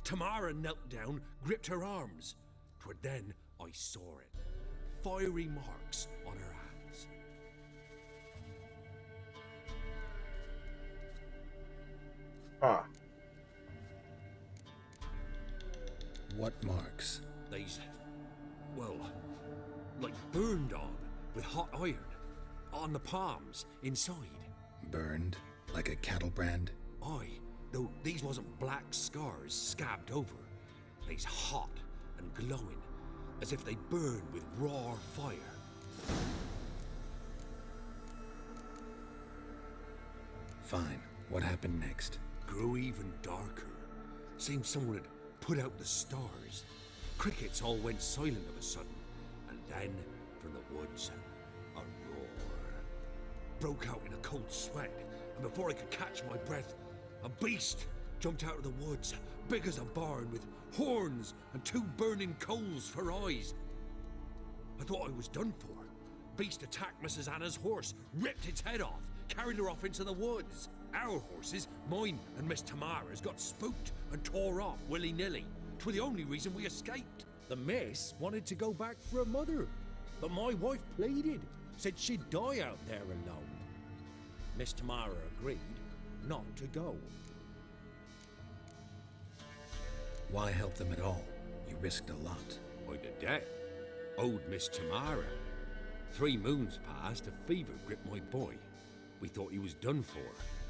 Tamara knelt down, gripped her arms. 'Twere then I saw it. fiery marks on her hands. Huh. What marks? These, well, like burned on with hot iron. On the palms, inside. Burned? Like a cattle brand? Aye, though these wasn't black scars scabbed over. They's hot and glowing, as if they burned with raw fire. Fine. What happened next? Grew even darker. Seemed someone had put out the stars. Crickets all went silent of a sudden, and then, from the woods, a roar. Broke out in a cold sweat, and before I could catch my breath, a beast jumped out of the woods, big as a barn, with horns and 2 burning coals for eyes. I thought I was done for. Beast attacked Mrs. Anna's horse, ripped its head off, carried her off into the woods. Our horses, mine and Miss Tamara's, got spooked and tore off willy-nilly. 'Twas the only reason we escaped. The miss wanted to go back for her mother, but my wife pleaded, said she'd die out there alone. Miss Tamara agreed not to go. Why help them at all? You risked a lot. I'd a debt. Owed Miss Tamara. 3 moons passed, a fever gripped my boy. We thought he was done for.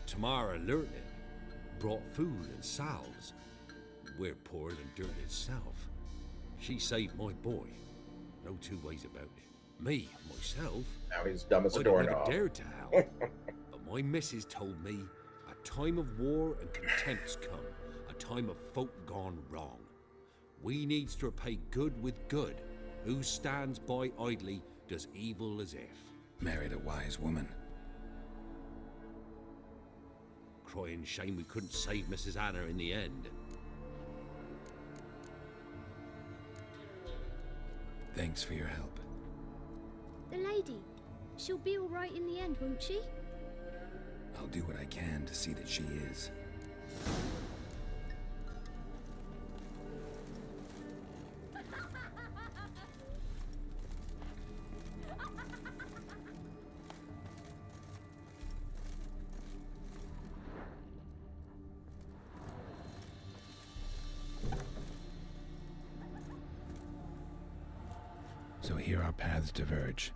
Tamara learnt it. Brought food and salves. We're poorer than dirt itself. She saved my boy. No 2 ways about it. Me, myself, Now he's dumb as a I'd have never doorknob. dared to help. But my missus told me a time of war and contempt's come. A time of folk gone wrong. We needs to repay good with good. Who stands by idly does evil as if. Married a wise woman. Crying shame we couldn't save Mrs. Anna in the end. Thanks for your help. The lady. She'll be all right in the end, won't she? I'll do what I can to see that she is. So here our paths diverge.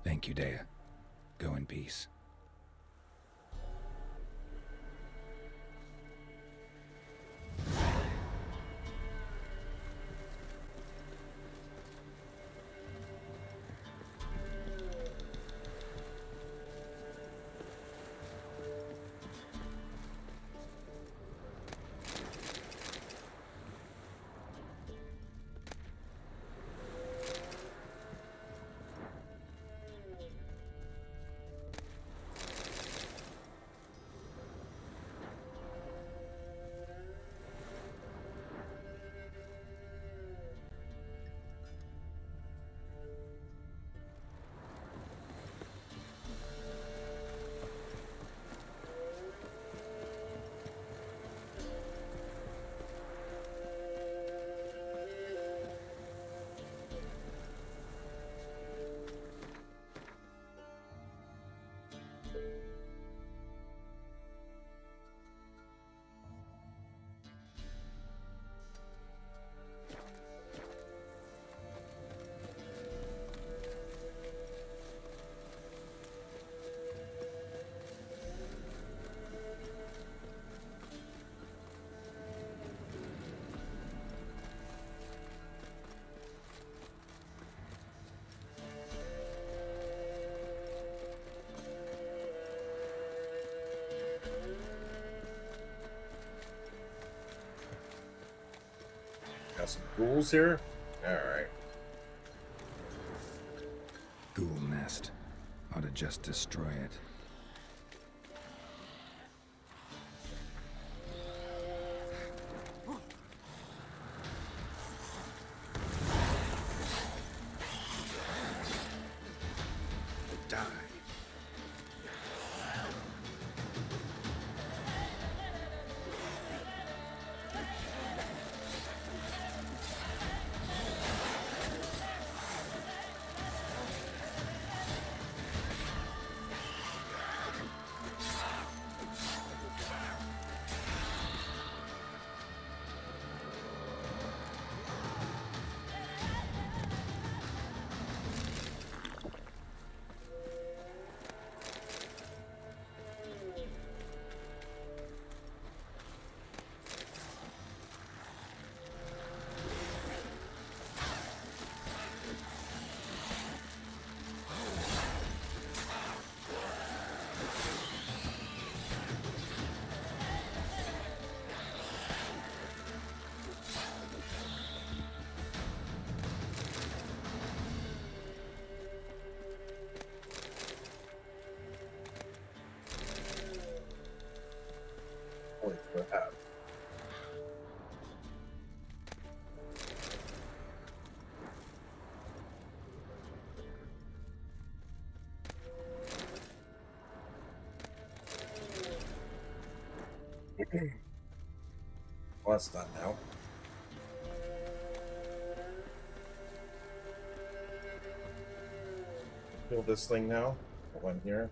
Thank you, Dea. Go in peace. Got some ghouls here? Alright. Ghoul nest. Ought to just destroy it. Die. Well, that's done now. Kill this thing now. One here.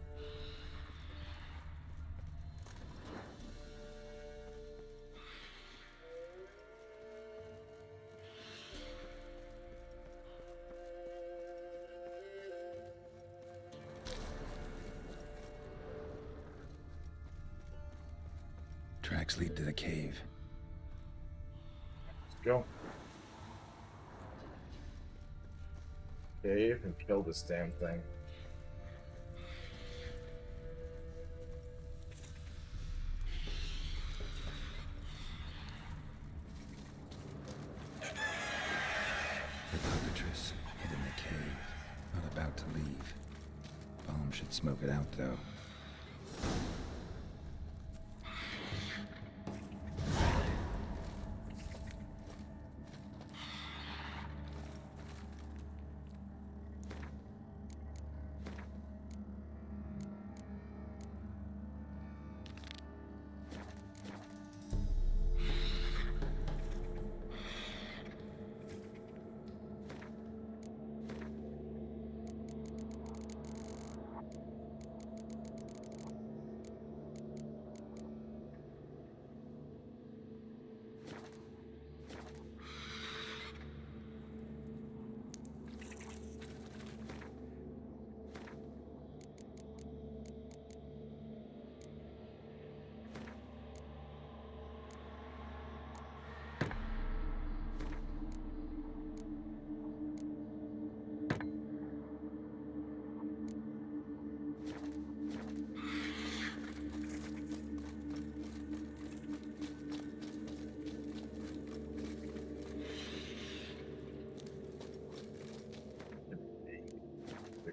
Tracks lead to the cave. Let's go. Cave and kill this damn thing. The cockatrice hid in the cave, not about to leave. Bomb should smoke it out, though.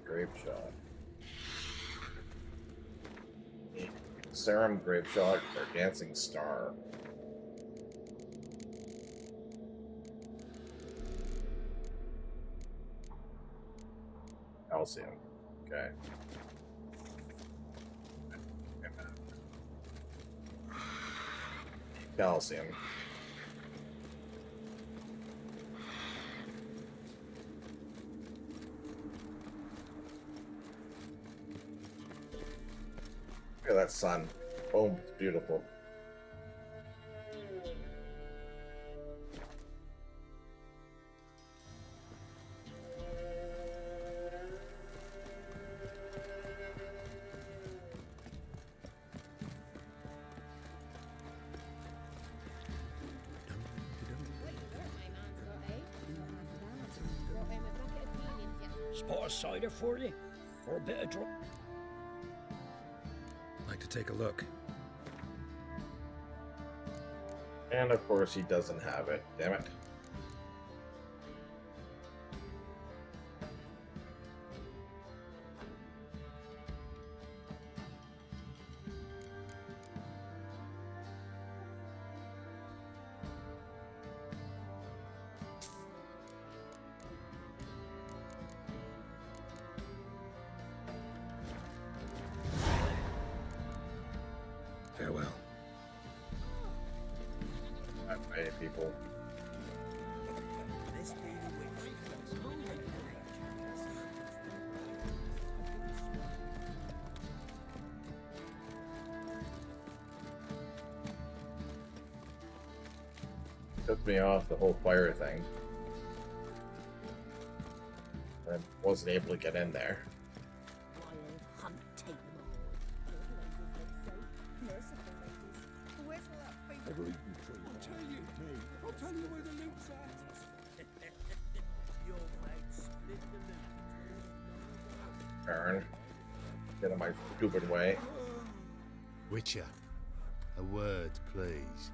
Grape shot. Serum grape shot or dancing star. Calcium. Okay. Calcium. Look at that sun. Boom, it's beautiful. Spot a cider for you? Or a bit of drop? Like to take a look. And of course he doesn't have it. Damn it. Farewell. Bye, people. Took me off the whole fire thing. I wasn't able to get in there. Turn. Get in my stupid way. Witcher, a word, please.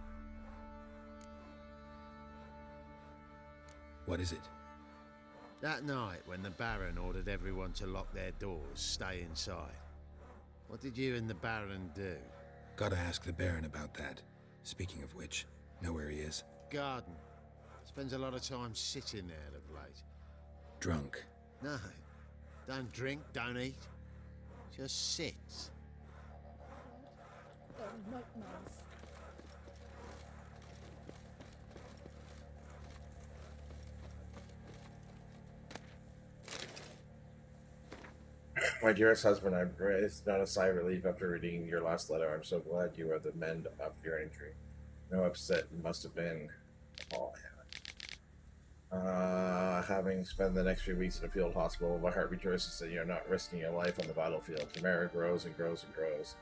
What is it? That night when the Baron ordered everyone to lock their doors, stay inside. What did you and the Baron do? Gotta ask the Baron about that. Speaking of which, know where he is? Garden. Spends a lot of time sitting there of late. Drunk. No. Don't drink, don't eat. Just sits. My dearest husband, I've raised not a sigh of relief after reading your last letter. I'm so glad you are the mend of your injury. No upset it must have been. Oh, having spent the next few weeks in a field hospital, my heart rejoices that you're not risking your life on the battlefield. Tamara grows and grows and grows.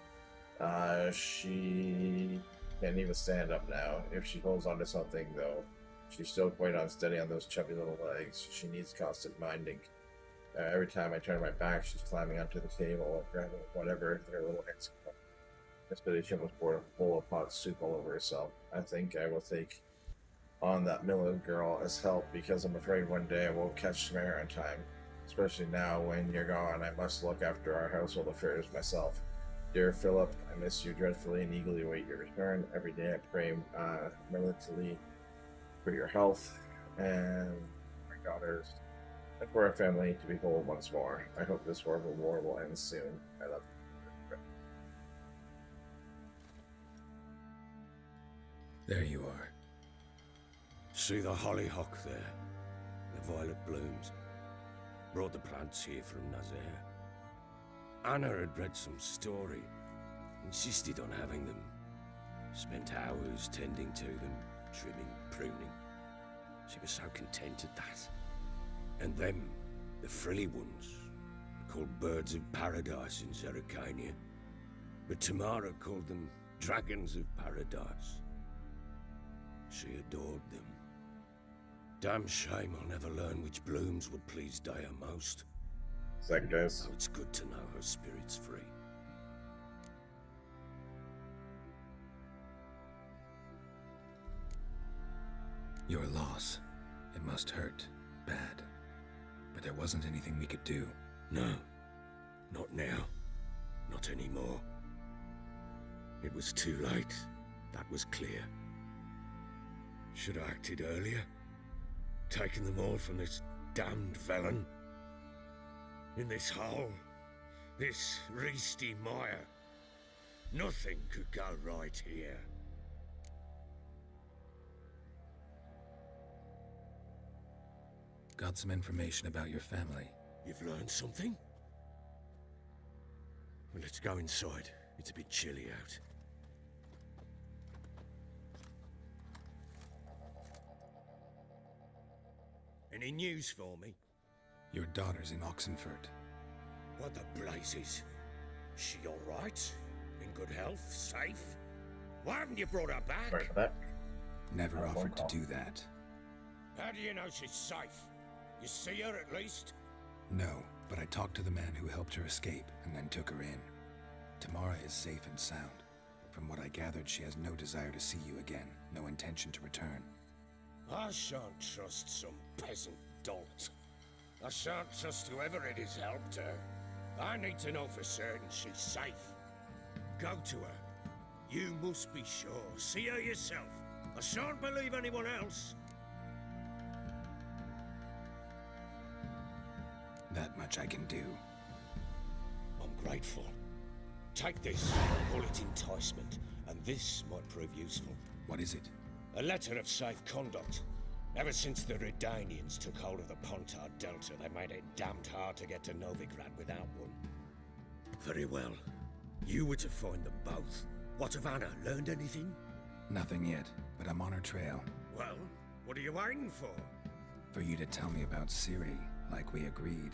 She can't even stand up now. If she holds on to something, though, she's still quite unsteady on those chubby little legs. She needs constant minding. Every time I turn my back, she's climbing onto the table or grabbing whatever their little hands come. Yesterday, she almost poured a bowl of hot soup all over herself. I think I will take on that Miller girl as help because I'm afraid one day I won't catch Tamara in time. Especially now when you're gone, I must look after our household affairs myself. Dear Philip, I miss you dreadfully and eagerly await your return. Every day I pray militantly for your health and my daughters and for our family to be whole once more. I hope this horrible war will end soon. I love you. There you are. See the hollyhock there? The violet blooms. Brought the plants here from Nazaire. Anna had read some story. Insisted on having them. Spent hours tending to them, trimming, pruning. She was so content at that. And them, the frilly ones, called birds of paradise in Zerrikania. But Tamara called them dragons of paradise. She adored them. Damn shame I'll never learn which blooms would please Daya most. Second guys. Oh, it's good to know her spirit's free. Your loss. It must hurt. Bad. But there wasn't anything we could do. No. Not now. Not anymore. It was too late. That was clear. Should have acted earlier. Taken them all from this damned felon. In this hole. This reesty mire. Nothing could go right here. Got some information about your family. You've learned something? Well, let's go inside. It's a bit chilly out. Any news for me? Your daughter's in Oxenfurt. What the blazes? She all right? In good health? Safe? Why haven't you brought her back? Sorry for that. Never offered to do that. How do you know she's safe? You see her at least? No, but I talked to the man who helped her escape and then took her in. Tamara is safe and sound. From what I gathered, she has no desire to see you again, no intention to return. I shan't trust some peasant dolt. I shan't trust whoever it is helped her. I need to know for certain she's safe. Go to her. You must be sure. See her yourself. I shan't believe anyone else. That much I can do. I'm grateful. Take this, call it enticement, and this might prove useful. What is it? A letter of safe conduct. Ever since the Redanians took hold of the Pontard Delta, they made it damned hard to get to Novigrad without one. Very well. You were to find them both. What of Anna? Learned anything? Nothing yet, but I'm on her trail. Well, what are you waiting for? For you to tell me about Ciri, like we agreed.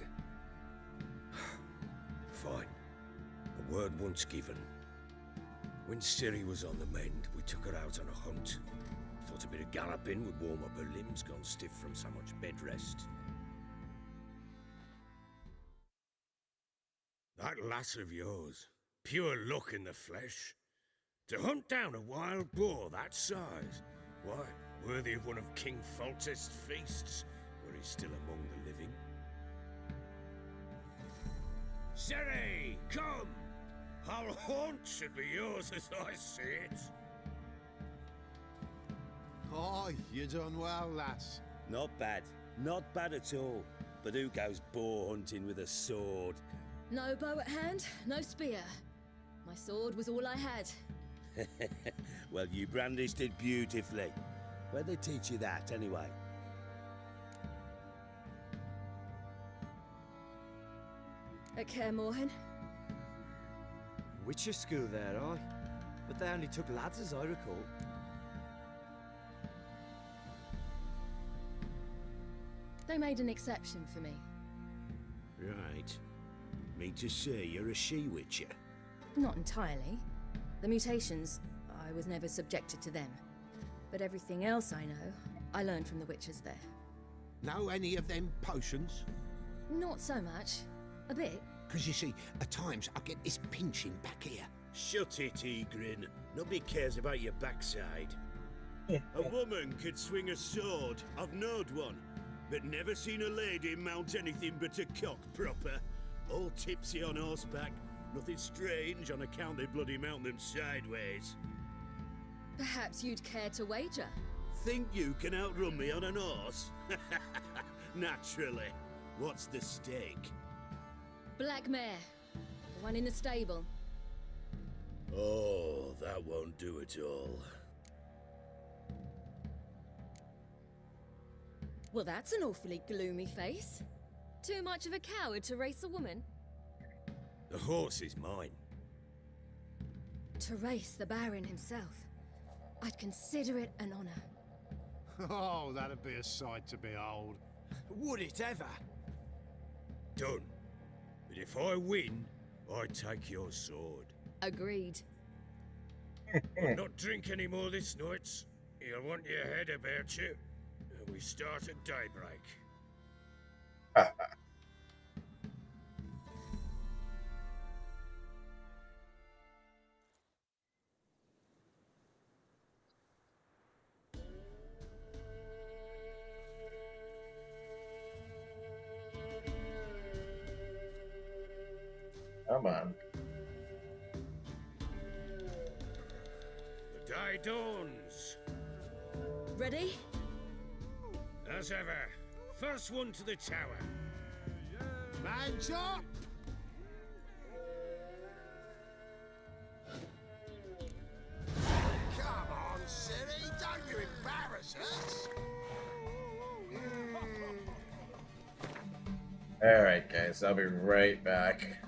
Fine. A word once given. When Ciri was on the mend, we took her out on a hunt. Thought a bit of galloping would warm up her limbs gone stiff from so much bed rest. That lass of yours, pure luck in the flesh. To hunt down a wild boar that size, why, worthy of one of King Foltest's feasts, were he still among the living. Ciri, come! Our haunt should be yours as I see it. Oh, you done well, lass. Not bad. Not bad at all. But who goes boar hunting with a sword? No bow at hand, no spear. My sword was all I had. Well, you brandished it beautifully. Where'd they teach you that, anyway? At Kaer Morhen. Witcher school there, aye? But they only took lads as I recall. They made an exception for me. Right. Mean to say you're a she-witcher? Not entirely. The mutations, I was never subjected to them. But everything else I know, I learned from the witches there. Know any of them potions? Not so much. A bit. Because you see, at times I get this pinching back here. Shut it, Egrin. Nobody cares about your backside. A woman could swing a sword. I've knowed one. But never seen a lady mount anything but a cock proper. All tipsy on horseback. Nothing strange on account they bloody mount them sideways. Perhaps you'd care to wager? Think you can outrun me on an horse? Naturally. What's the stake? Black mare. The one in the stable. Oh, that won't do it all. Well, that's an awfully gloomy face. Too much of a coward to race a woman? The horse is mine. To race the Baron himself. I'd consider it an honor. Oh, that'd be a sight to behold. Would it ever? Done. But if I win, I take your sword. Agreed. I'll not drink any more this night. You'll want your head about you. And we start at daybreak. Come on. The day dawns. Ready? As ever, first one to the tower. Man's up! Come on, silly, don't you embarrass us! Alright, guys, I'll be right back.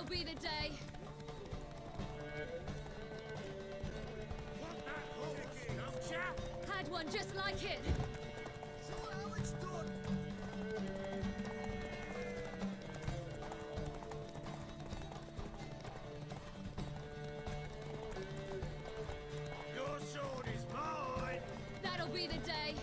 be the day. Had one just like it. Your sword is mine! That'll be the day.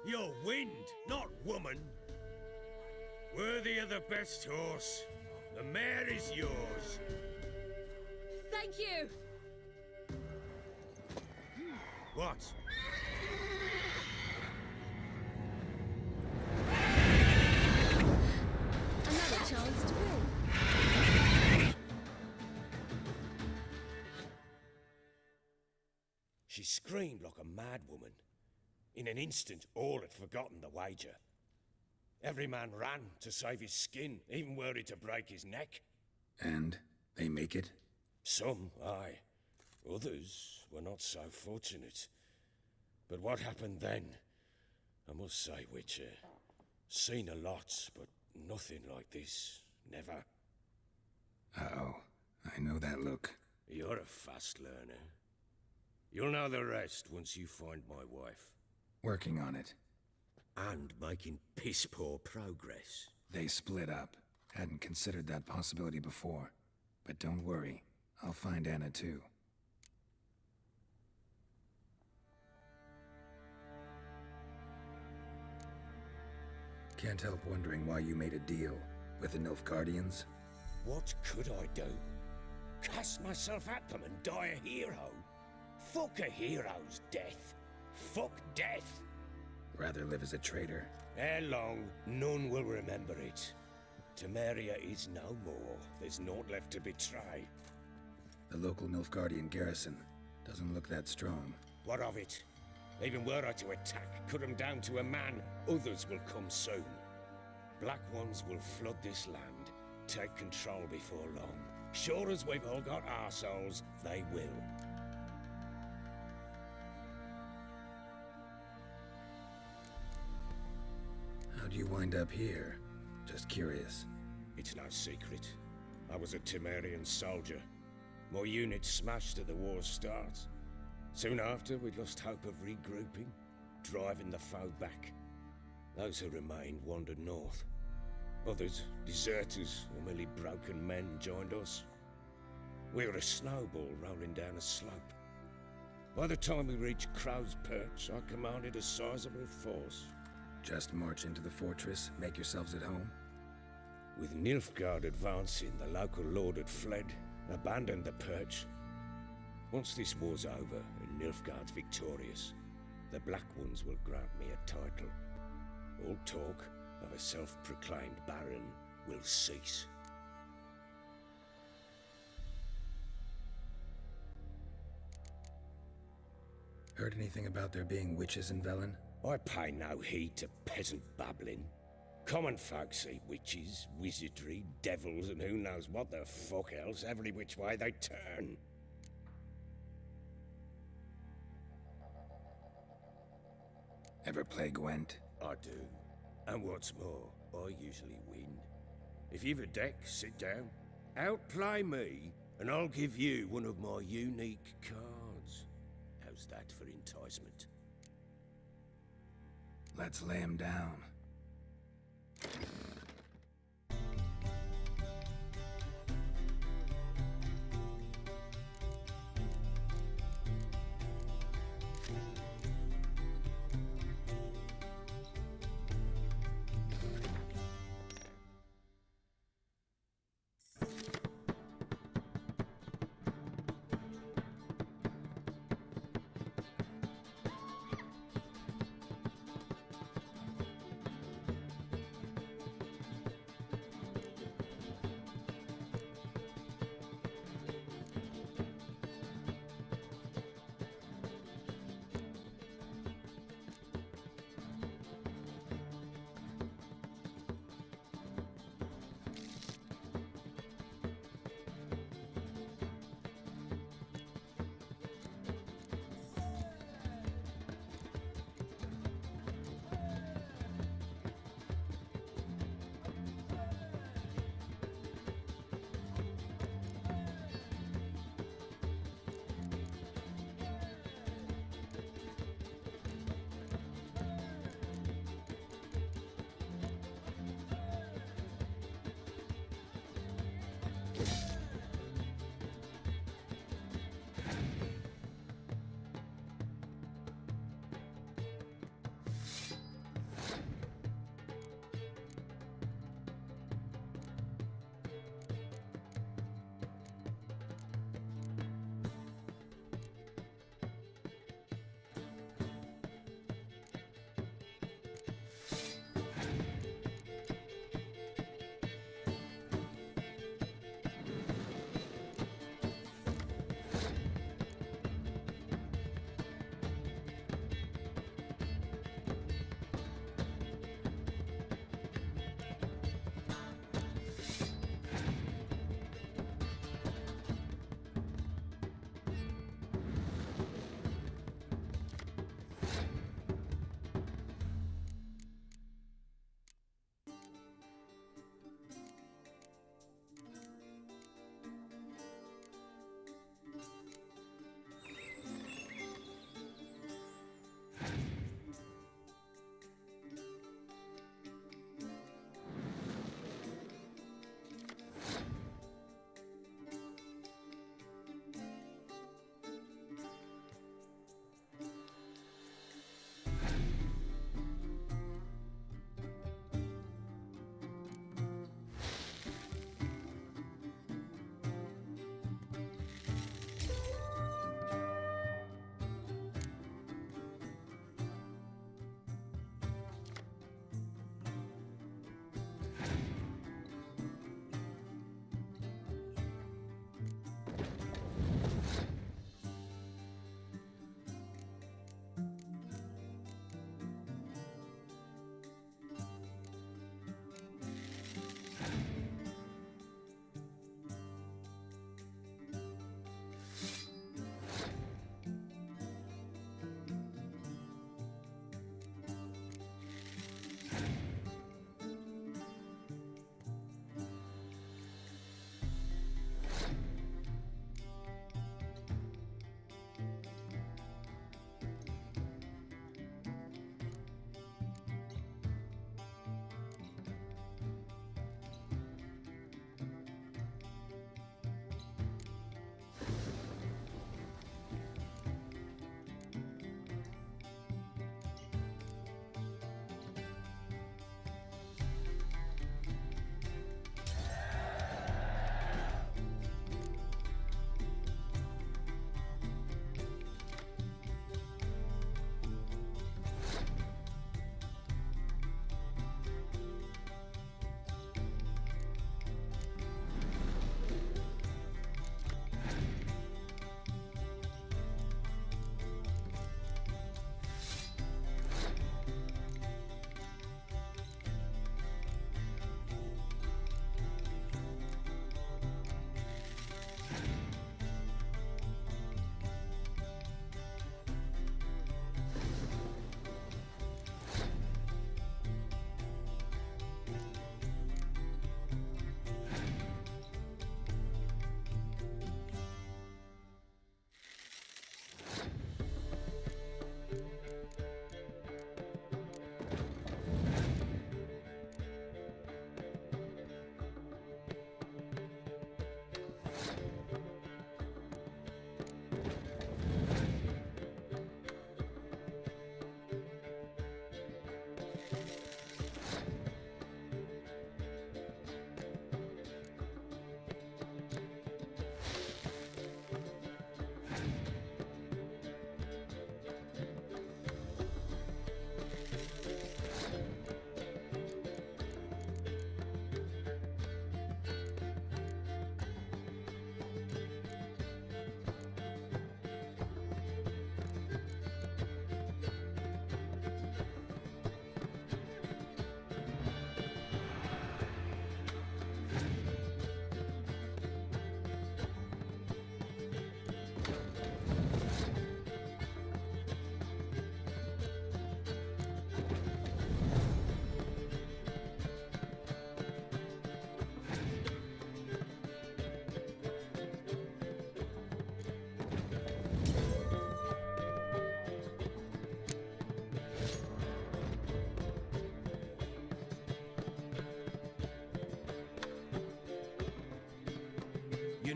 You're wind, not woman. Worthy of the best horse. The mare is yours. Thank you. What? Another chance to win. She screamed like a mad woman. In an instant, all had forgotten the wager. Every man ran to save his skin, even were it to break his neck. And they make it? Some, aye. Others were not so fortunate. But what happened then? I must say, Witcher, seen a lot, but nothing like this. Never. Uh-oh. I know that look. You're a fast learner. You'll know the rest once you find my wife. Working on it. And making piss-poor progress. They split up. Hadn't considered that possibility before. But don't worry. I'll find Anna too. Can't help wondering why you made a deal with the Nilfgaardians. What could I do? Cast myself at them and die a hero? Fuck a hero's death. Fuck death. Rather live as a traitor. Ere long, none will remember it. Temeria is no more. There's naught left to betray. The local Nilfgaardian garrison doesn't look that strong. What of it? Even were I to attack, cut them down to a man, others will come soon. Black ones will flood this land, take control before long. Sure as we've all got arseholes, they will. How'd you wind up here? Just curious. It's no secret. I was a Temerian soldier. My unit smashed at the war's start. Soon after, we lost hope of regrouping, driving the foe back. Those who remained wandered north. Others, deserters or merely broken men, joined us. We were a snowball rolling down a slope. By the time we reached Crow's Perch, I commanded a sizable force. Just march into the fortress, make yourselves at home? With Nilfgaard advancing, the local lord had fled, abandoned the perch. Once this war's over and Nilfgaard's victorious, the Black Ones will grant me a title. All talk of a self-proclaimed baron will cease. Heard anything about there being witches in Velen? I pay no heed to peasant babbling. Common folk see witches, wizardry, devils, and who knows what the fuck else every which way they turn. Ever play Gwent? I do. And what's more, I usually win. If you've a deck, sit down. Outplay me, and I'll give you one of my unique cards. How's that for enticement? Let's lay him down.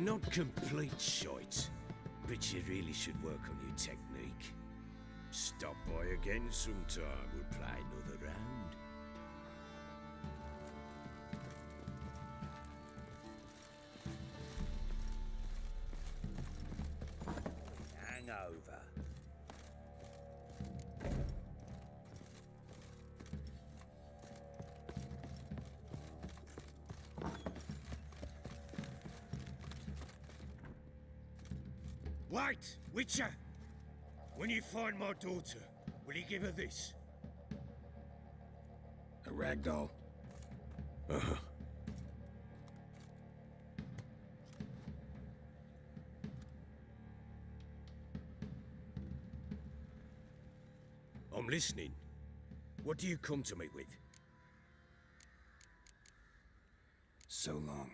not complete shite, but you really should work on your technique. Stop by again sometime, we'll play another round. Hangover. Wait, Witcher! When you find my daughter, will you give her this? A ragdoll. Uh-huh. I'm listening. What do you come to me with? So long.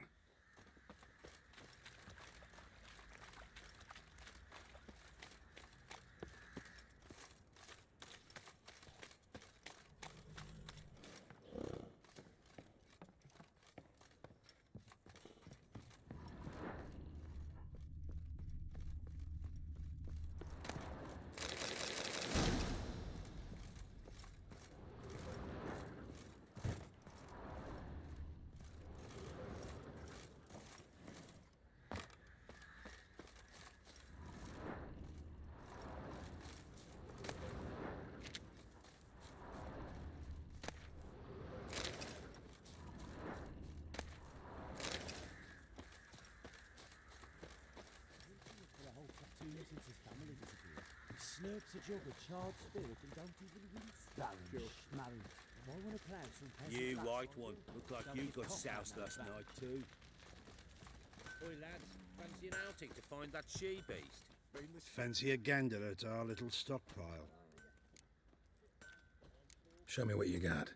Slurps a jug of charred spirit and don't even rinse. Barren schmarren. Why want to play some peasant You lass white like one. you? Look like Don't you get got cocked soused like last that. night too. Oi lads, fancy an outing to find that she-beast? Fancy a gander at our little stockpile. Show me what you got.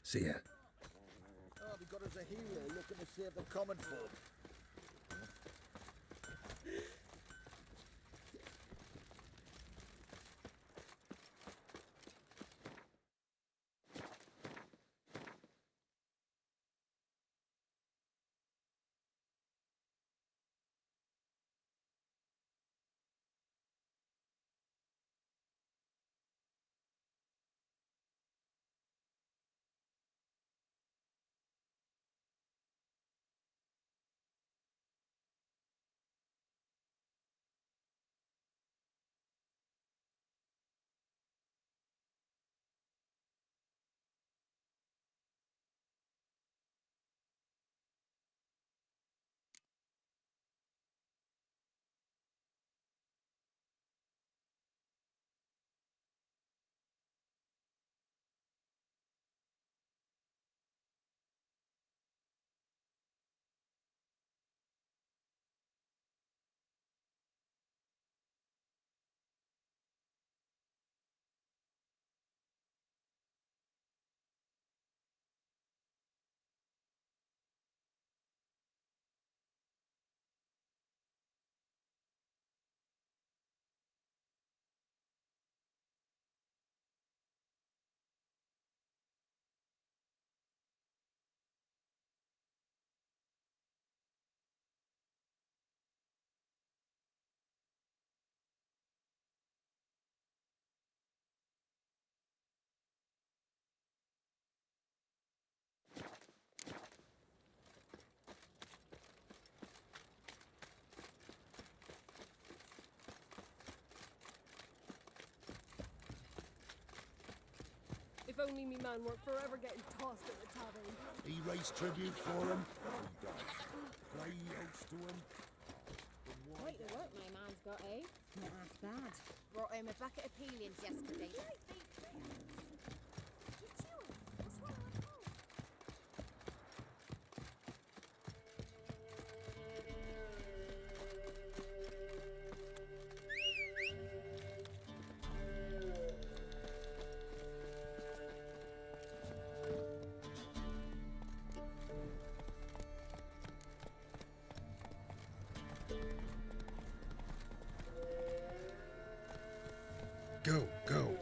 See ya. Oh, we got us a hero looking to save the common folk. If only me man weren't forever getting tossed at the tavern. He raised tribute for him. Play host to him. Quite the work my man's got, eh? Not half bad. Brought home a bucket of peelings yesterday. Go, go.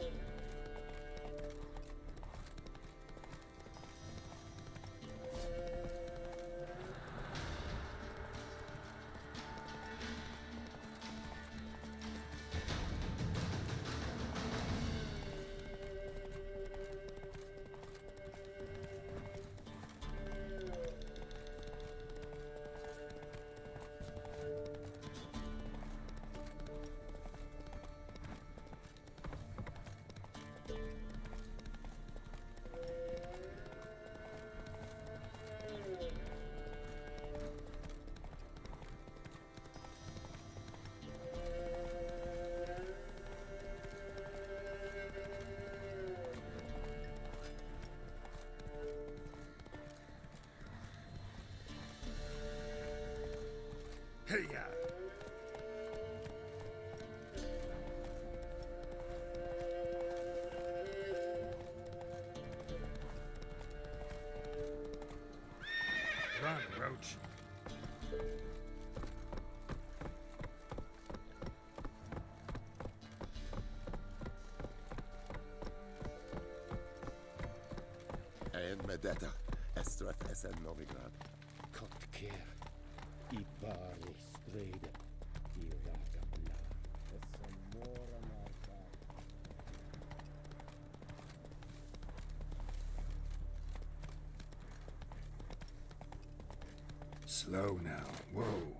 Hey, Run, Roach. En Medetta, Estreth Esen Novigrad. Kort keer. I bari strede. I raka bla. Essa mora narka. Slow now. Whoa.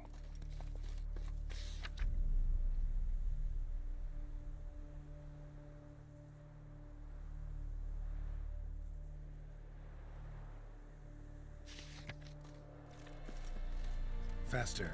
Faster.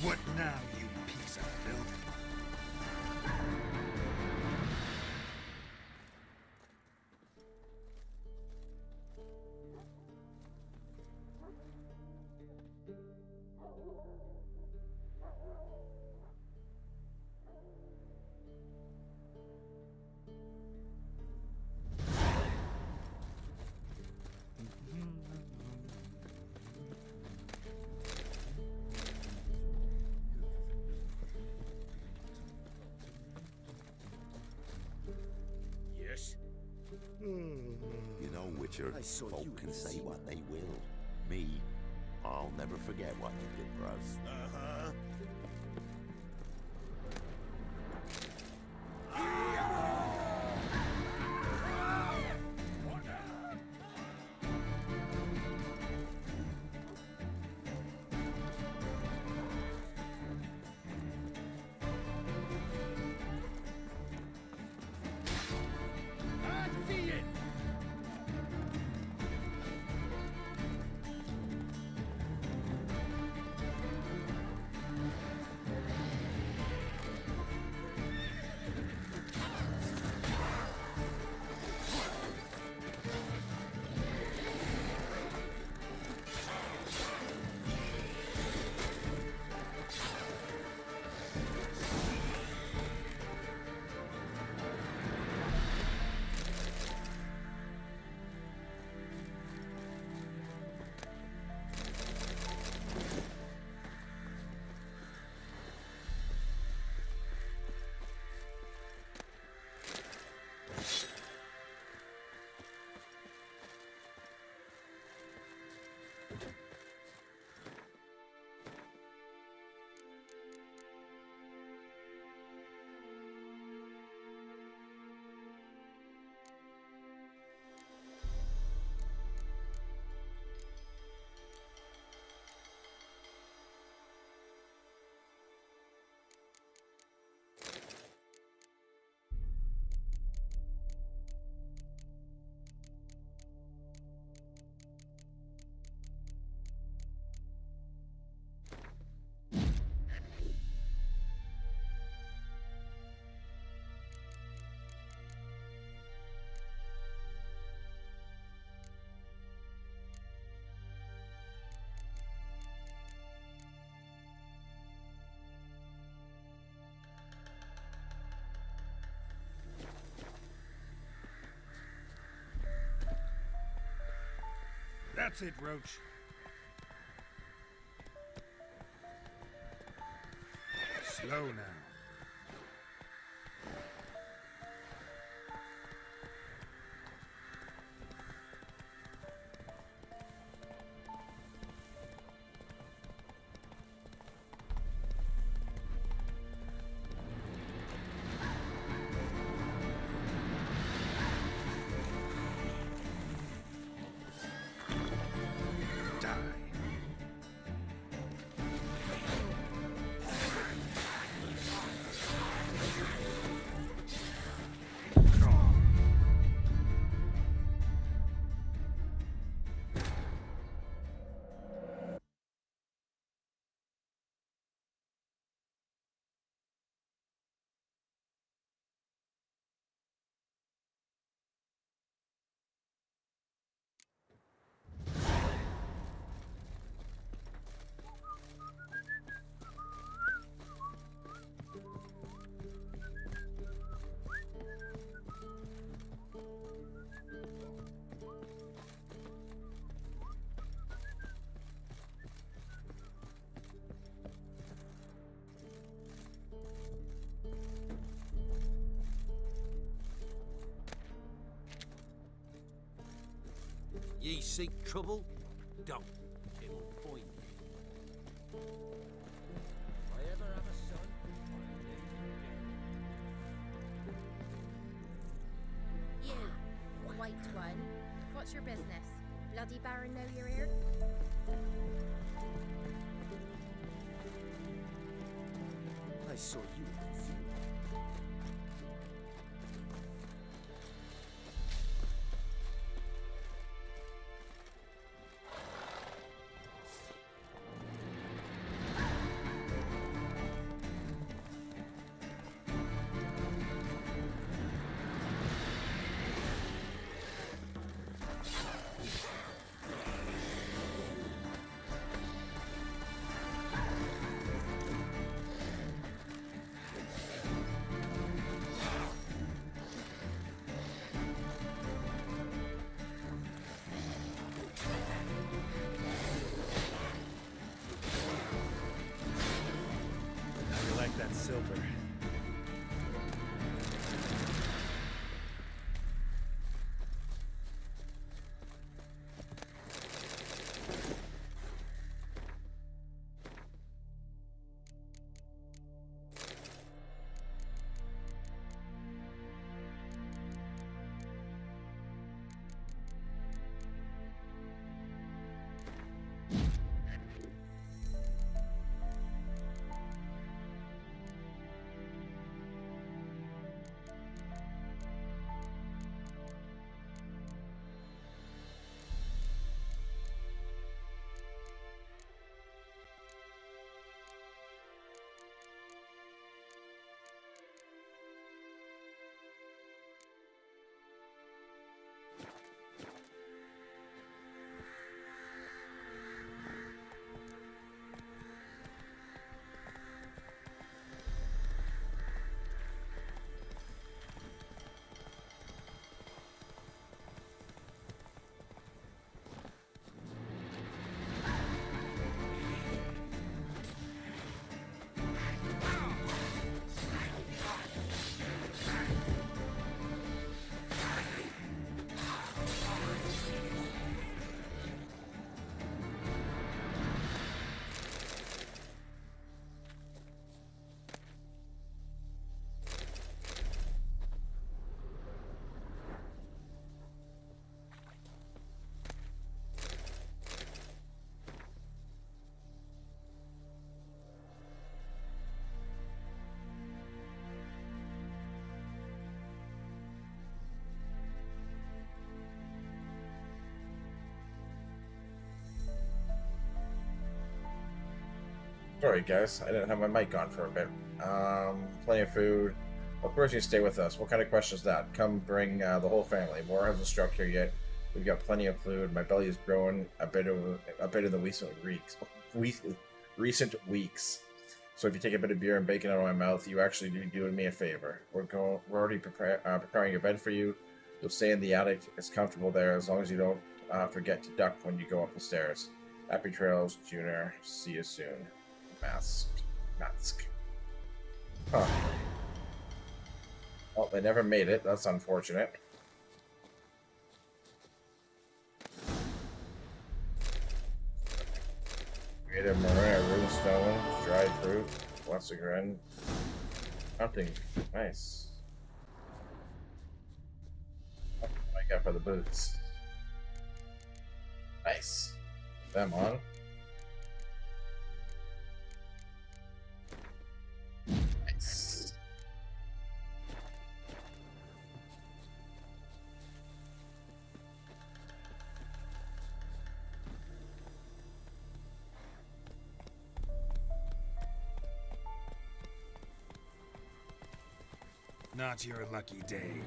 What now, you piece of filth? You know, Witcher, folk can say what they will. Me, I'll never forget what you did for us. Uh-huh. What That's it, Roach. Slow now. Ye seek trouble? Don't. It will find you. If I ever have a son, You, white one. What's your business? Bloody Baron know you're here? I saw you. That silver. Sorry, guys. I didn't have my mic on for a bit. Plenty of food. Of course, you stay with us. What kind of question is that? Come bring the whole family. War hasn't struck here yet. We've got plenty of food. My belly is growing a bit in the recent weeks. So if you take a bit of beer and bacon out of my mouth, you actually do doing me a favor. We're already preparing a bed for you. You'll stay in the attic. It's comfortable there as long as you don't forget to duck when you go up the stairs. Happy trails, Junior. See you soon. Mask. Huh. Well, they never made it. That's unfortunate. Creative Maria, Runestone, dried fruit, Wessigren. Something nice. What I got for the boots? Nice. Them on. Nice. Not your lucky day.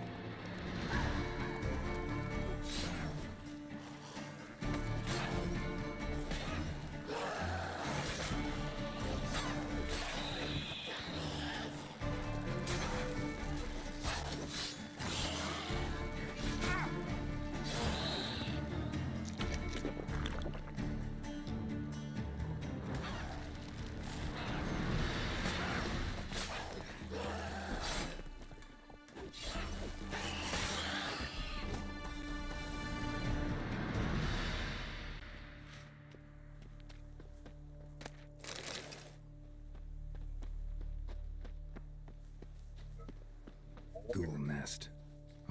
Ghoul nest.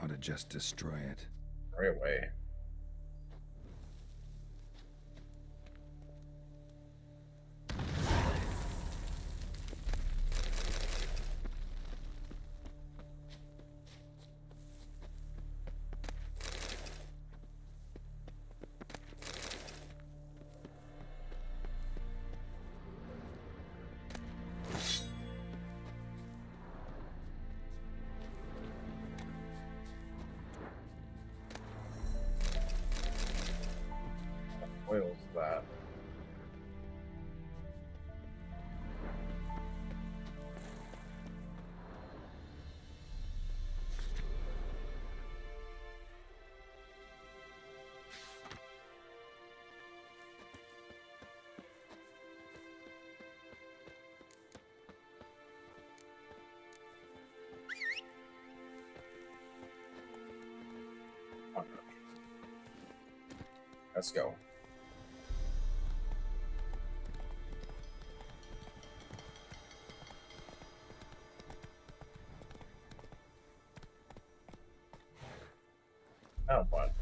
Ought to just destroy it. Right away. Oils that. Let's go. Oh, what?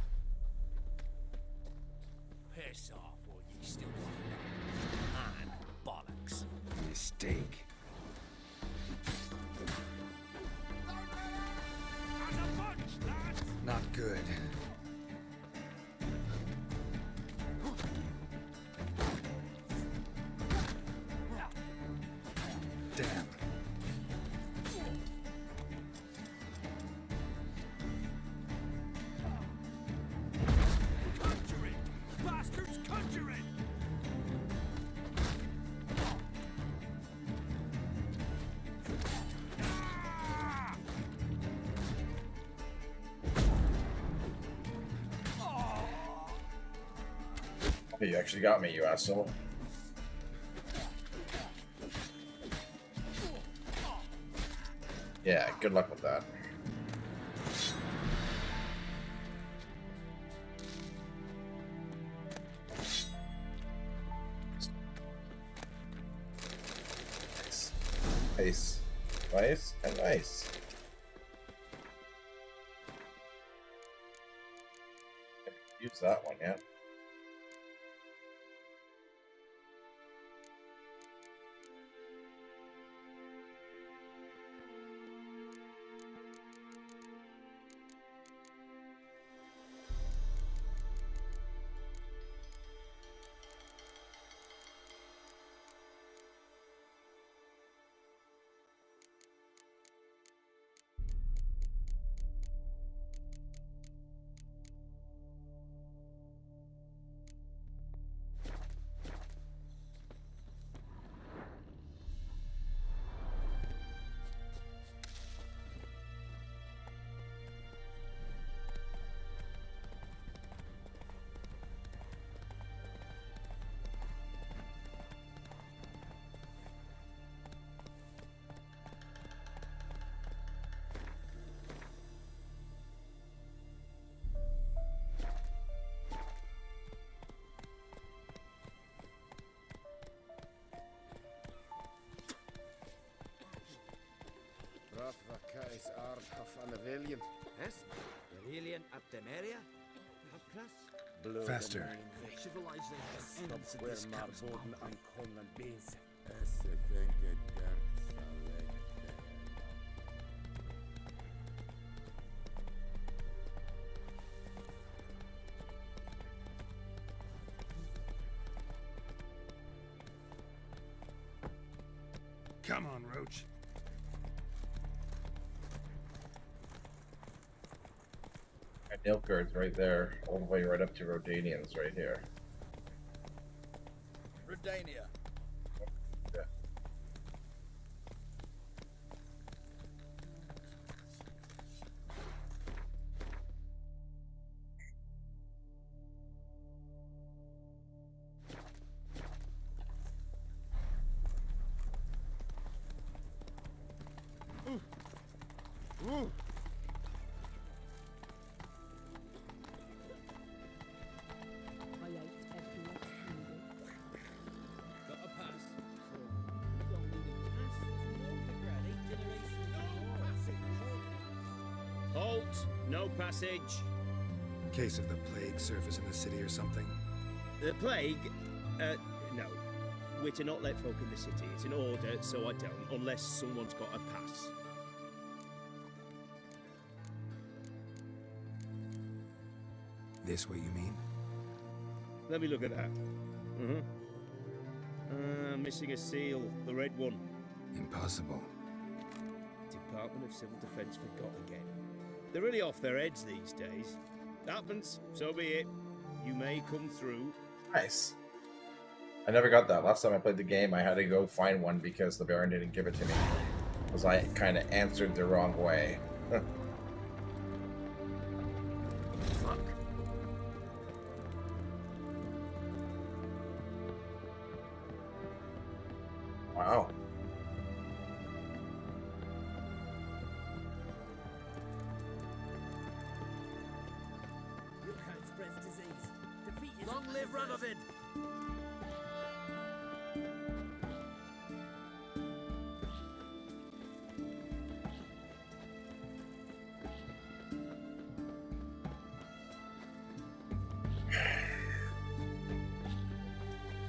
Piss off, or you still and bollocks. Mistake. Not good. Damn. Conjuring! Bastards conjuring! Hey, you actually got me, you asshole. Yeah, good luck with that. Nice. Nice and nice. Use that one, yeah. on the Valiant. Yes? The Valiant at the area? Class? Faster. Civilization ends Where this comes Marbodden ankommen bins. Come on, Roach. And Nilfgaard's right there, all the way right up to Rodanian's right here. Redania. Yeah. Ooh. Got a pass. You don't need a pass. Halt! No passage. Case of the plague surface in the city or something? The plague? No. We're to not let folk in the city. It's an order, so I don't, unless someone's got a pass. This what you mean? Let me look at that. Missing a seal, the red one. Impossible. Department of Civil Defense forgot again. They're really off their heads these days. Happens, so be it. You may come through. Nice. I never got that. Last time I played the game, I had to go find one because the Baron didn't give it to me. Because I kind of answered the wrong way. Fuck. Wow. You can't spread disease. Defeat is long live Radovid.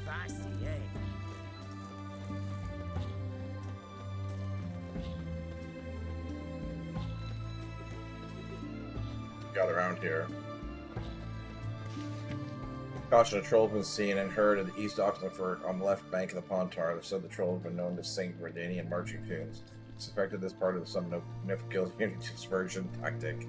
Fasty, eh? Got around here. Caution, a troll has been seen and heard at the East Oxenford on the left bank of the Pontar. They said the troll has been known to sing Redanian marching tunes. Suspected this part of some Nifgil unity dispersion tactic.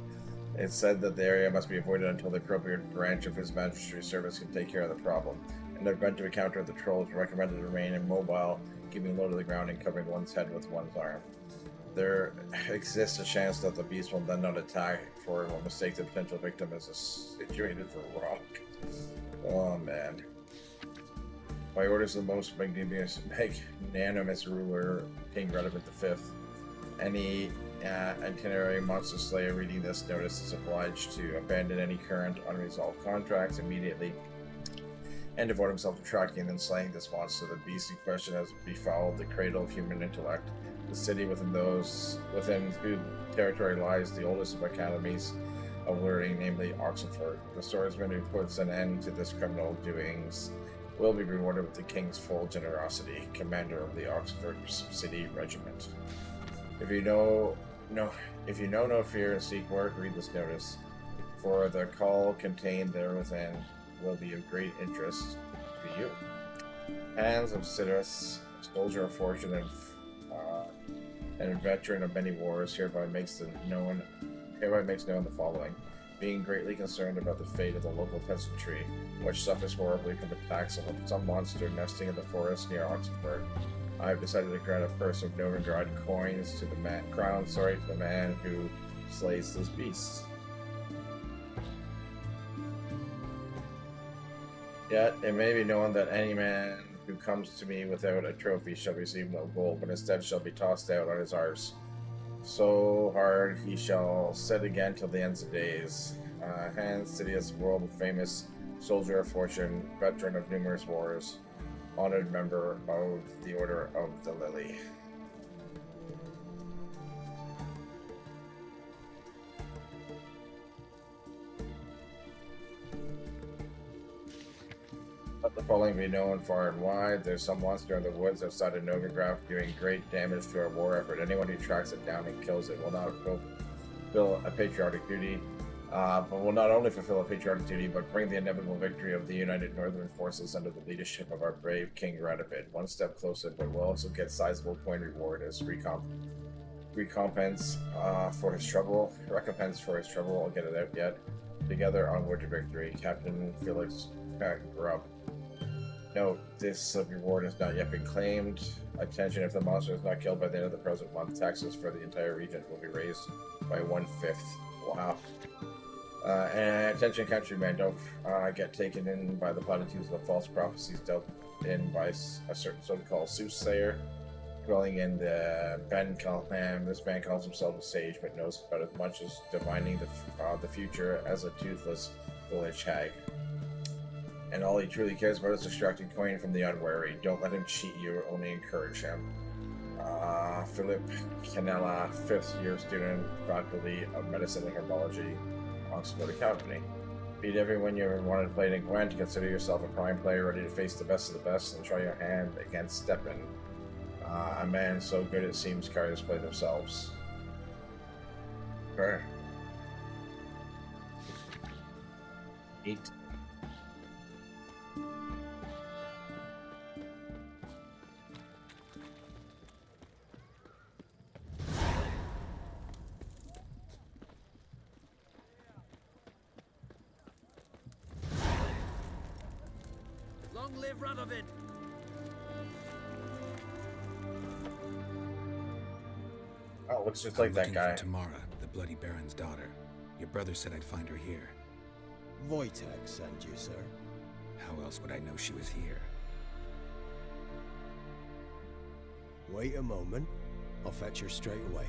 It said that the area must be avoided until the appropriate branch of His Majesty's service can take care of the problem. In the event to encounter the trolls, recommended to remain immobile, keeping low to the ground and covering one's head with one's arm. There exists a chance that the beast will then not attack, for it will mistake the potential victim as a situated for rock. Oh man. By orders of the most magnanimous ruler, King Radovid V, any itinerary monster slayer reading this notice is obliged to abandon any current unresolved contracts immediately and devote himself to tracking and then slaying this monster. The beast in question has befouled the cradle of human intellect. The city within whose territory lies the oldest of academies of learning, namely Oxenford. The swordsman who puts an end to this criminal doings will be rewarded with the king's full generosity. Commander of the Oxford City Regiment. If you know no fear and seek work, read this notice, for the call contained there within will be of great interest to you. Hans of Citrus, soldier of fortune and veteran of many wars, hereby makes known the following. Being greatly concerned about the fate of the local peasantry, which suffers horribly from attacks of some monster nesting in the forest near Oxenford, I have decided to grant a purse of Novigrad coins to the man who slays this beast. Yet it may be known that any man who comes to me without a trophy shall receive no gold, but instead shall be tossed out on his arse. So hard he shall sit again till the ends of days. Hans Sidious, world famous soldier of fortune, veteran of numerous wars, honored member of the Order of the Lily. The following be known far and wide. There's some monster in the woods outside of Novograph doing great damage to our war effort. Anyone who tracks it down and kills it will not fulfill a patriotic duty, but will not only fulfill a patriotic duty, but bring the inevitable victory of the United Northern Forces under the leadership of our brave King Radipid. One step closer, but will also get sizable coin reward as recompense for his trouble. Recompense for his trouble. I'll get it out yet. Together, onward to victory. Captain Felix Grub. Note, this reward has not yet been claimed. Attention, if the monster is not killed by the end of the present month, taxes for the entire region will be raised by 1/5. Wow. And attention, countrymen, don't get taken in by the platitudes of the false prophecies dealt in by a certain so-called soothsayer dwelling in the Ben Calham. This man calls himself a sage, but knows about as much as divining the future as a toothless village hag. And all he truly cares about is extracting coin from the unwary. Don't let him cheat you, only encourage him. Philip Canella, 5th year student, faculty of medicine and herbology, Oxford Academy. Beat everyone you ever wanted to play in Gwent. Consider yourself a prime player ready to face the best of the best and try your hand against Steppen. A man so good it seems carriers play themselves. Fair. 8. Long live Radovid! Oh, looks just like that guy. For Tamara, the Bloody Baron's daughter. Your brother said I'd find her here. Wojtek sent you, sir. How else would I know she was here? Wait a moment. I'll fetch her straight away.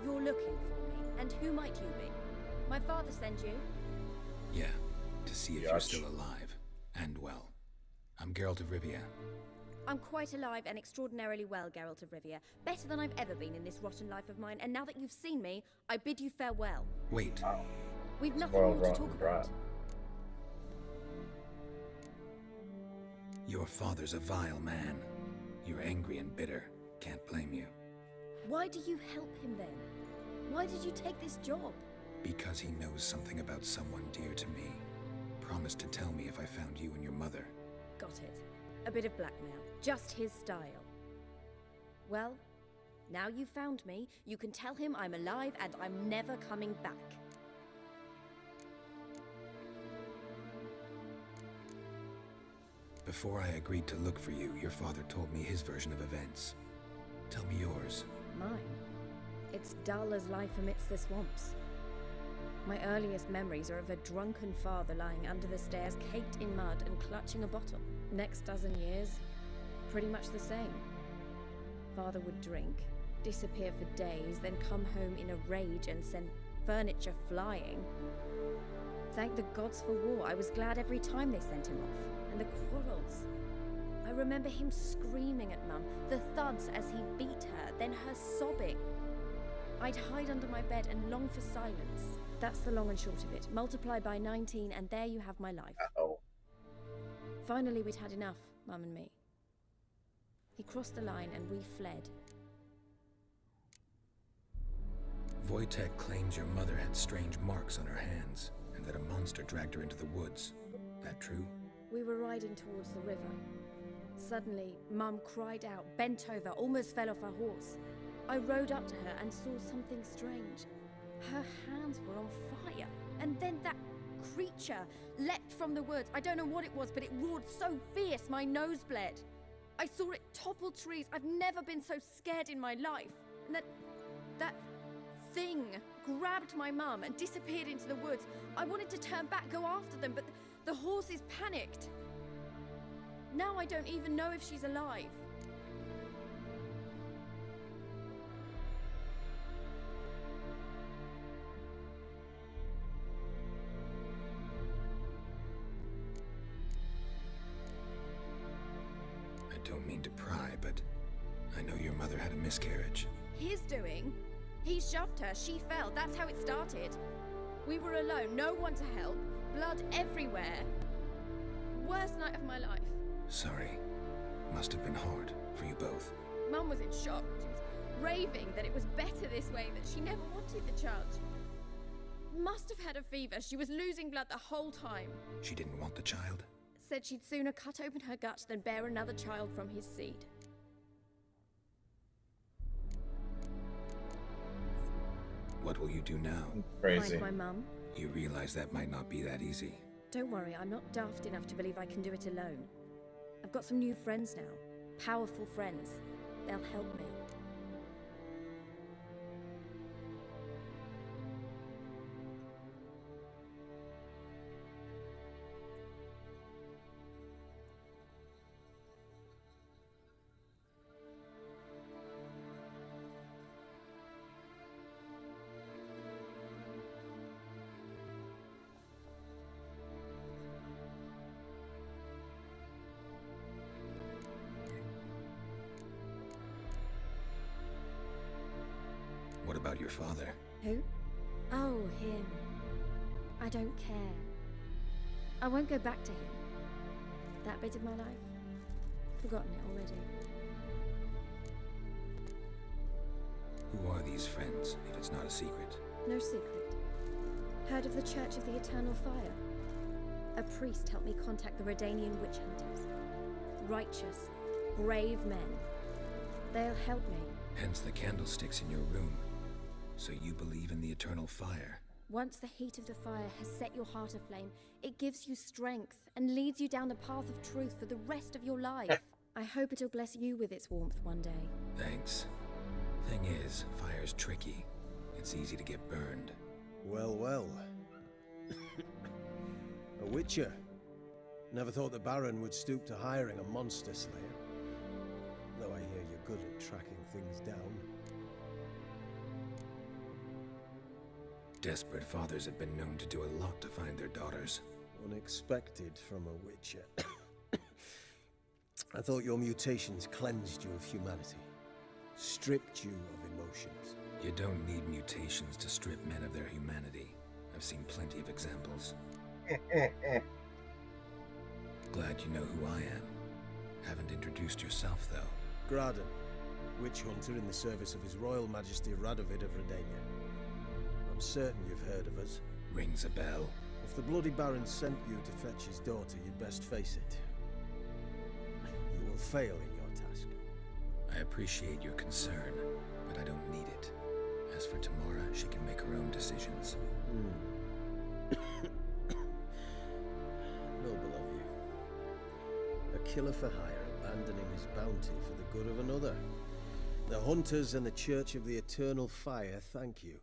You're looking for me, and who might you be? My father sent you? Yeah, to see if you're still alive. And well. I'm Geralt of Rivia. I'm quite alive and extraordinarily well, Geralt of Rivia. Better than I've ever been in this rotten life of mine, and now that you've seen me, I bid you farewell. Wait. We've nothing more to talk about. Your father's a vile man. You're angry and bitter. Can't blame you. Why do you help him then? Why did you take this job? Because he knows something about someone dear to me. Promised to tell me if I found you and your mother. Got it. A bit of blackmail. Just his style. Well, now you've found me, you can tell him I'm alive and I'm never coming back. Before I agreed to look for you, your father told me his version of events. Tell me yours. Mine? It's dull as life amidst the swamps. My earliest memories are of a drunken father lying under the stairs, caked in mud and clutching a bottle. Next dozen years, pretty much the same. Father would drink, disappear for days, then come home in a rage and send furniture flying. Thank the gods for war. I was glad every time they sent him off. And the quarrels. I remember him screaming at Mum, the thuds as he beat her, then her sobbing. I'd hide under my bed and long for silence. That's the long and short of it. Multiply by 19 and there you have my life. Uh-oh. Finally, we'd had enough, Mum and me. He crossed the line and we fled. Wojtek claims your mother had strange marks on her hands, and that a monster dragged her into the woods. That true? We were riding towards the river. Suddenly, Mum cried out, bent over, almost fell off her horse. I rode up to her and saw something strange. Her hands were on fire, and then that creature leapt from the woods. I don't know what it was, but it roared so fierce my nose bled. I saw it topple trees. I've never been so scared in my life. And that thing grabbed my mum and disappeared into the woods. I wanted to turn back, go after them, but the horses panicked. Now I don't even know if she's alive. Don't mean to pry, but I know your mother had a miscarriage. His doing? He shoved her, she fell, that's how it started. We were alone, no one to help, blood everywhere. Worst night of my life. Sorry. Must have been hard for you both. Mum was in shock. She was raving that it was better this way, that she never wanted the child. Must have had a fever. She was losing blood the whole time. She didn't want the child? Said she'd sooner cut open her gut than bear another child from his seed. What will you do now? Crazy. Find my mum. You realize that might not be that easy. Don't worry, I'm not daft enough to believe I can do it alone. I've got some new friends now. Powerful friends. They'll help me. What about your father? Who? Oh, him. I don't care. I won't go back to him. That bit of my life? Forgotten it already. Who are these friends, if it's not a secret? No secret. Heard of the Church of the Eternal Fire? A priest helped me contact the Redanian witch hunters. Righteous, brave men. They'll help me. Hence the candlesticks in your room. So you believe in the eternal fire? Once the heat of the fire has set your heart aflame, it gives you strength and leads you down the path of truth for the rest of your life. I hope it'll bless you with its warmth one day. Thanks. Thing is, fire's tricky. It's easy to get burned. Well, well. A witcher. Never thought the Baron would stoop to hiring a monster slayer. Though I hear you're good at tracking things down. Desperate fathers have been known to do a lot to find their daughters. Unexpected from a witcher. I thought your mutations cleansed you of humanity. Stripped you of emotions. You don't need mutations to strip men of their humanity. I've seen plenty of examples. Glad you know who I am. Haven't introduced yourself, though. Graden, witch hunter in the service of His Royal Majesty Radovid of Redania. I'm certain you've heard of us. Rings a bell. If the Bloody Baron sent you to fetch his daughter, you'd best face it. You will fail in your task. I appreciate your concern, but I don't need it. As for Tamara, she can make her own decisions. Noble of you. A killer for hire, abandoning his bounty for the good of another. The Hunters and the Church of the Eternal Fire thank you.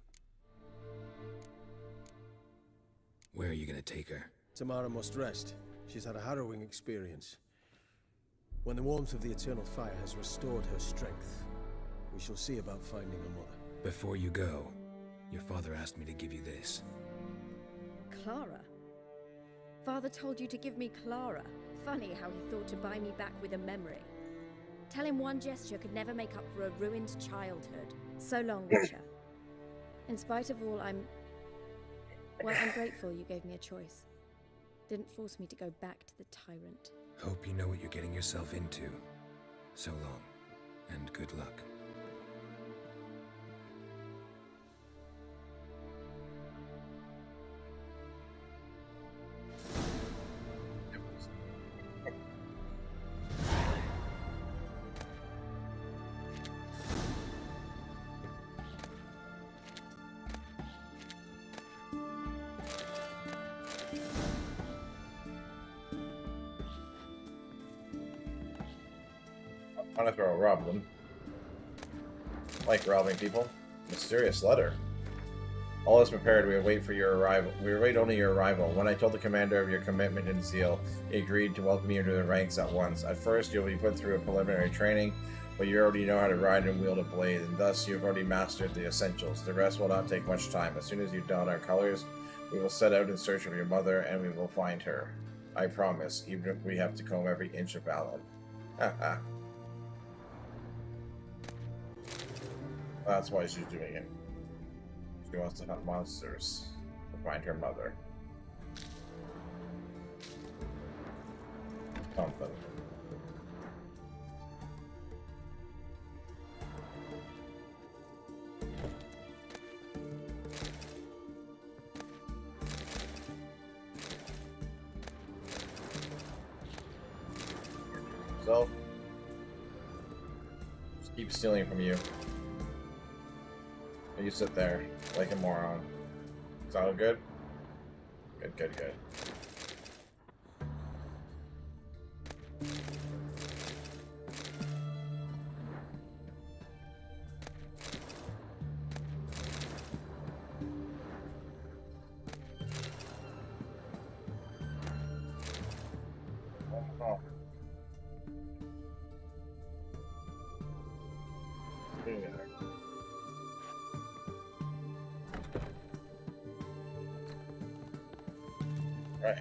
Where are you gonna take her? Tamara must rest. She's had a harrowing experience. When the warmth of the Eternal Fire has restored her strength, we shall see about finding her mother. Before you go, your father asked me to give you this. Clara? Father told you to give me Clara. Funny how he thought to buy me back with a memory. Tell him one gesture could never make up for a ruined childhood. So long, Witcher. In spite of all, I'm grateful you gave me a choice. Didn't force me to go back to the tyrant. Hope you know what you're getting yourself into. So long, and good luck. I'm gonna throw a rob them. Like robbing people. Mysterious letter. All is prepared. We await for your arrival. We await only your arrival. When I told the commander of your commitment and zeal, he agreed to welcome you to the ranks at once. At first, you'll be put through a preliminary training, but you already know how to ride and wield a blade, and thus you've already mastered the essentials. The rest will not take much time. As soon as you don our colors, we will set out in search of your mother, and we will find her. I promise, even if we have to comb every inch of Valen. That's why she's doing it. She wants to hunt monsters to find her mother. Something. So, just keep stealing from you. And you sit there like a moron. Is that all good? Good, good, good. Oh. Yeah. Right.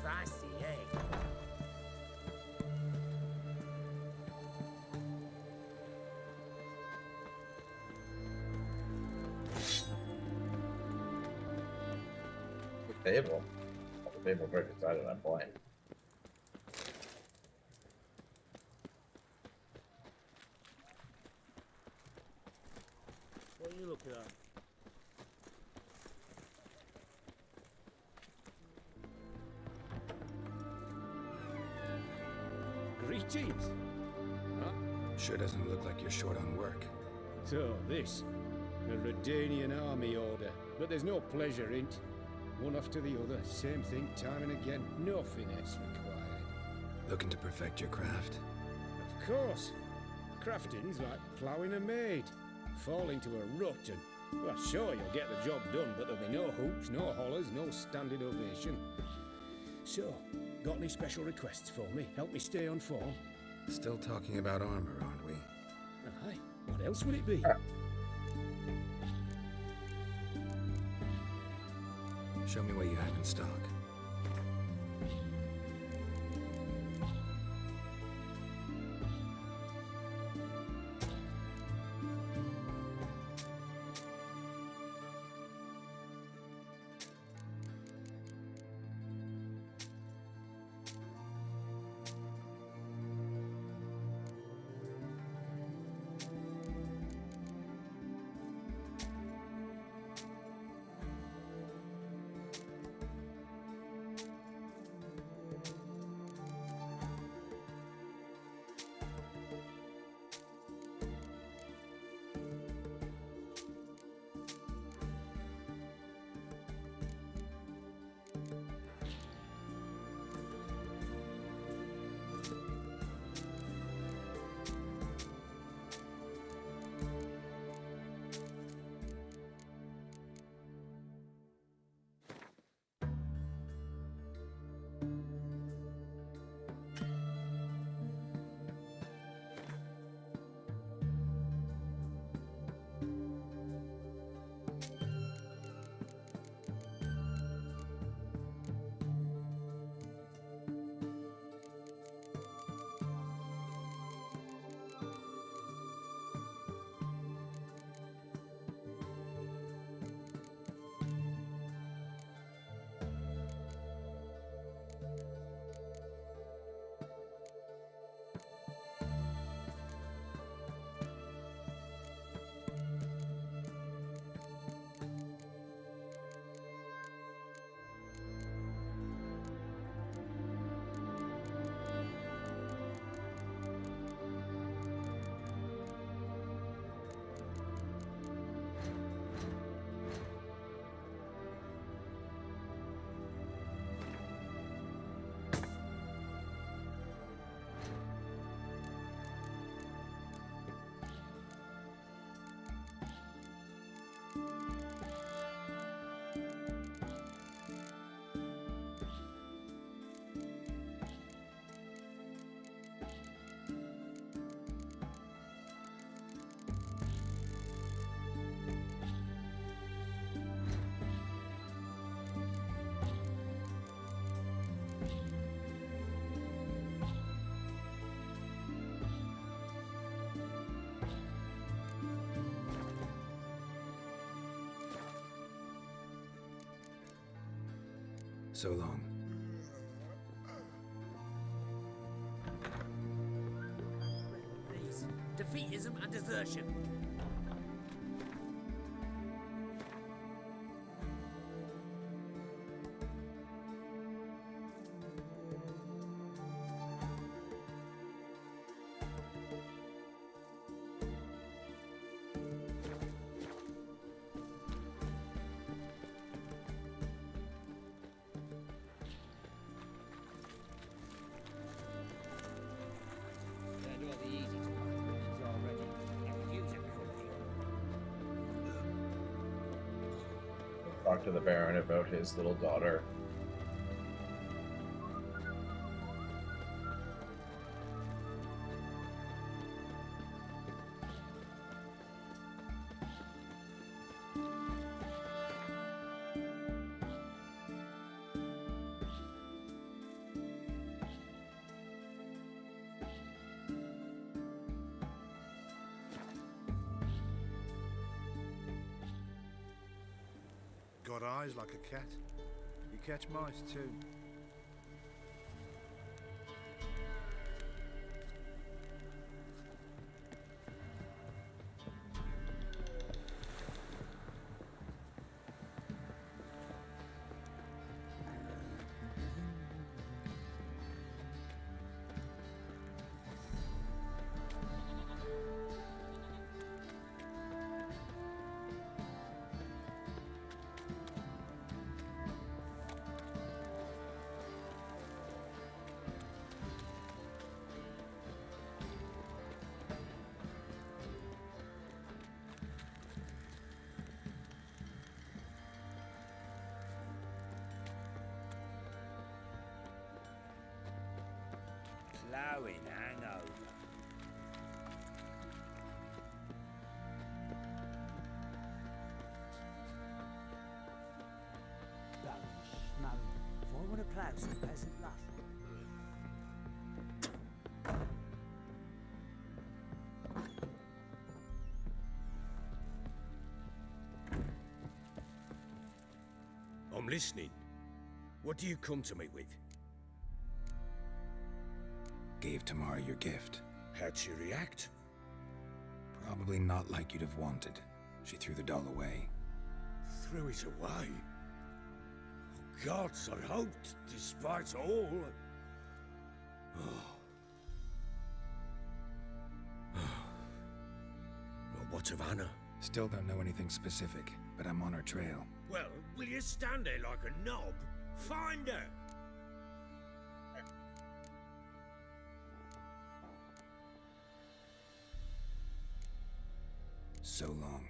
Fancy, eh? The table. The table very excited. I'm playing. What are you looking at? Greetings. Huh? Sure doesn't look like you're short on work. So, this. A Redanian army order. But there's no pleasure in it. One after the other, same thing time and again. No finesse required. Looking to perfect your craft? Of course. Crafting's like ploughing a maid. Fall into a rut and, well, sure, you'll get the job done, but there'll be no hoops, no hollers, no standing ovation. So, got any special requests for me? Help me stay on form? Still talking about armor, aren't we? Aye. What else would it be? Show me what you have in stock. So long. These defeatism and desertion. Talk to the Baron about his little daughter. Got eyes like a cat. You catch mice too. Flowing hangover. If I want to plough some peasant lass. I'm listening. What do you come to me with? Gave Tamara your gift. How'd she react? Probably not like you'd have wanted. She threw the doll away. Threw it away? Oh, gods, I hoped, despite all... Well, what of Anna? Still don't know anything specific, but I'm on her trail. Well, will you stand there like a knob? Find her! So long.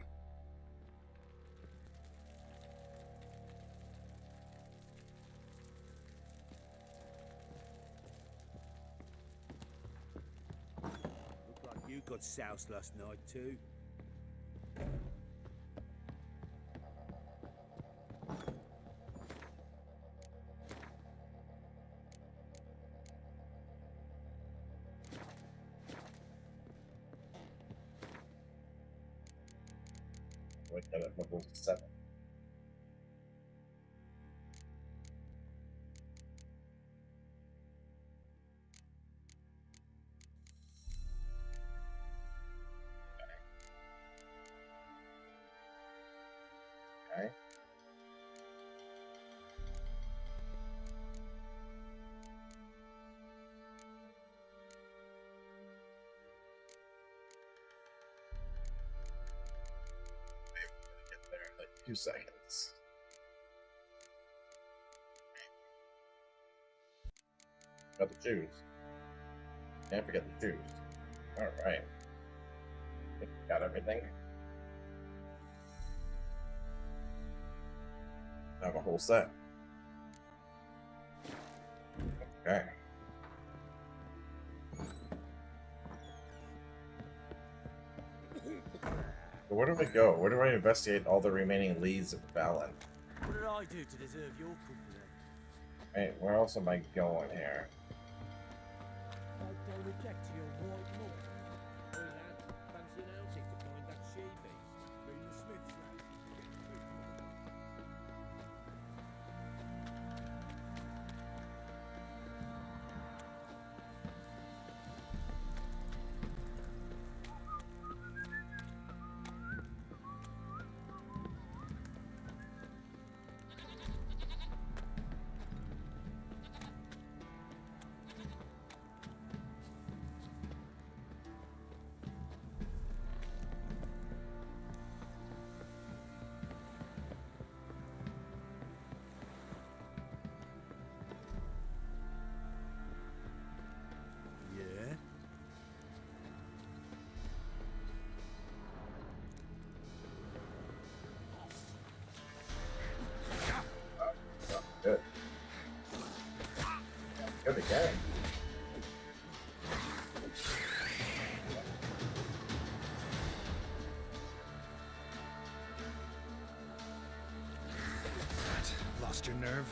Looked like you got soused last night too. Like that at level 7. Okay. There in like 2 seconds. Got the shoes. Can't forget the shoes. Alright. Got everything. Have a whole set. Okay. So where do we go? Where do I investigate all the remaining leads of Valen? What did I do to deserve your company? Hey, where else am I going here? They'll reject your white mug. Hey lad, fancy an outing to find that she-beast? Been the Smith's lad. Good again. Lost your nerve?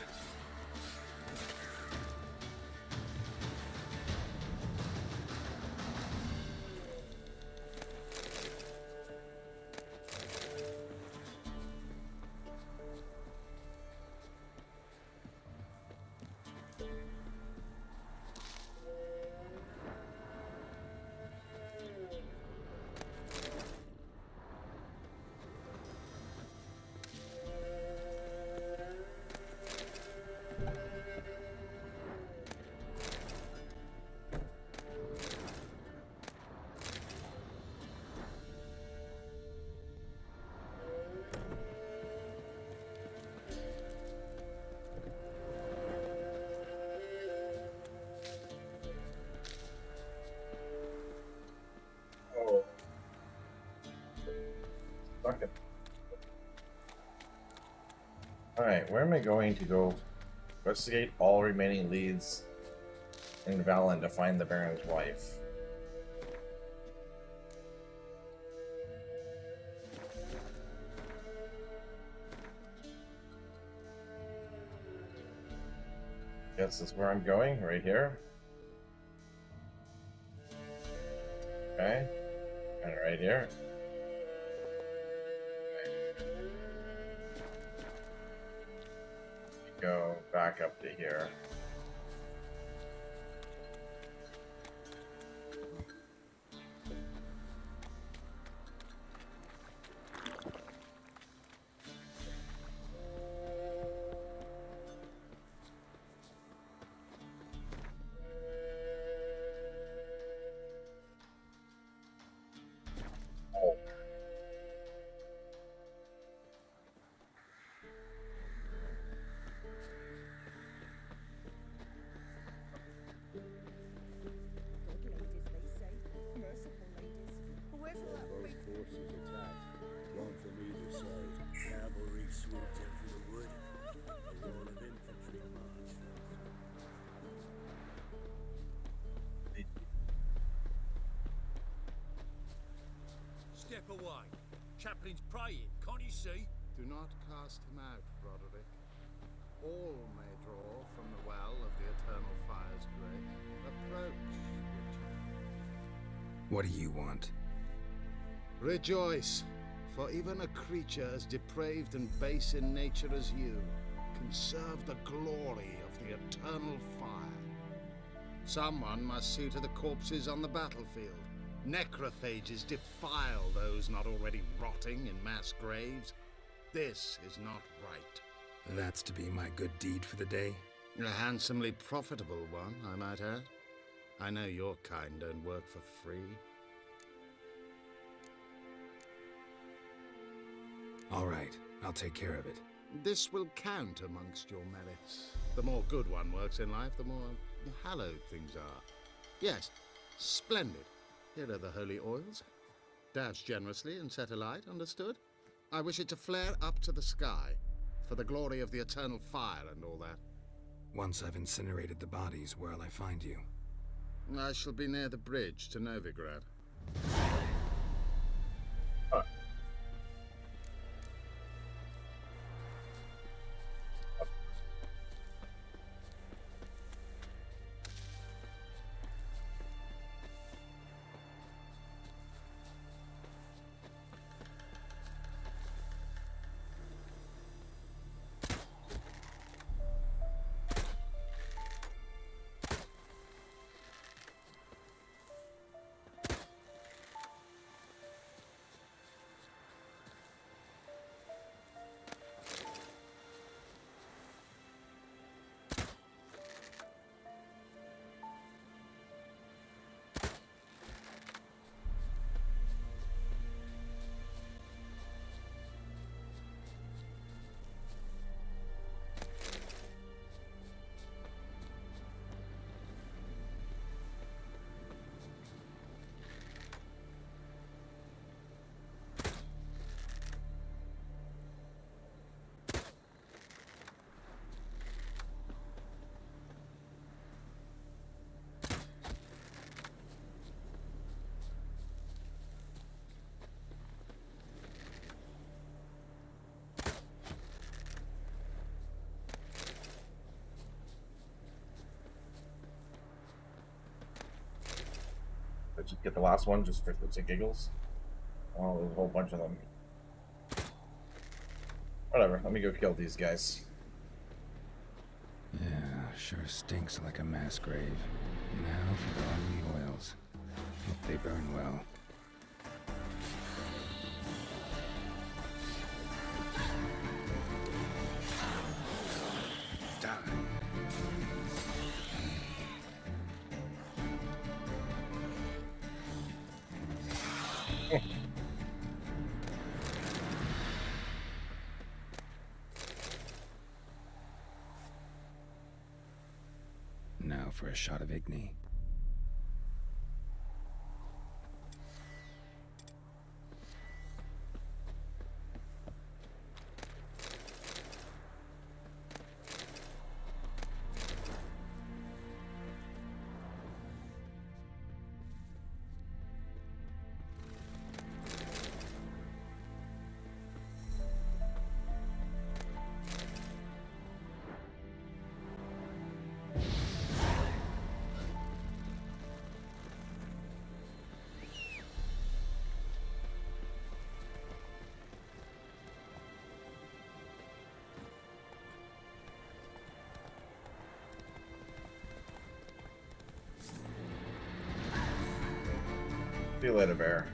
Alright, where am I going to go? Investigate all remaining leads in Valen to find the Baron's wife. Guess this is where I'm going, right here. Okay, and right here. Go back up to here. Step away. Chaplain's praying, can't you see? Do not cast him out, Broderick. All may draw from the well of the eternal fire's grace. Approach, Richard. What do you want? Rejoice, for even a creature as depraved and base in nature as you can serve the glory of the eternal fire. Someone must see to the corpses on the battlefield. Necrophages defile those not already rotting in mass graves. This is not right. That's to be my good deed for the day? A handsomely profitable one, I might add. I know your kind don't work for free. All right, I'll take care of it. This will count amongst your merits. The more good one works in life, the more hallowed things are. Yes, splendid. Here are the holy oils. Dash generously and set alight, understood? I wish it to flare up to the sky, for the glory of the eternal fire and all that. Once I've incinerated the bodies, where'll I find you? I shall be near the bridge to Novigrad. just get the last one just for shits and giggles. Oh, there's a whole bunch of them. Whatever, let me go kill these guys. Yeah, sure stinks like a mass grave. Now for the holy oils. Hope they burn well. Now for a shot of Igni. See you later, bear.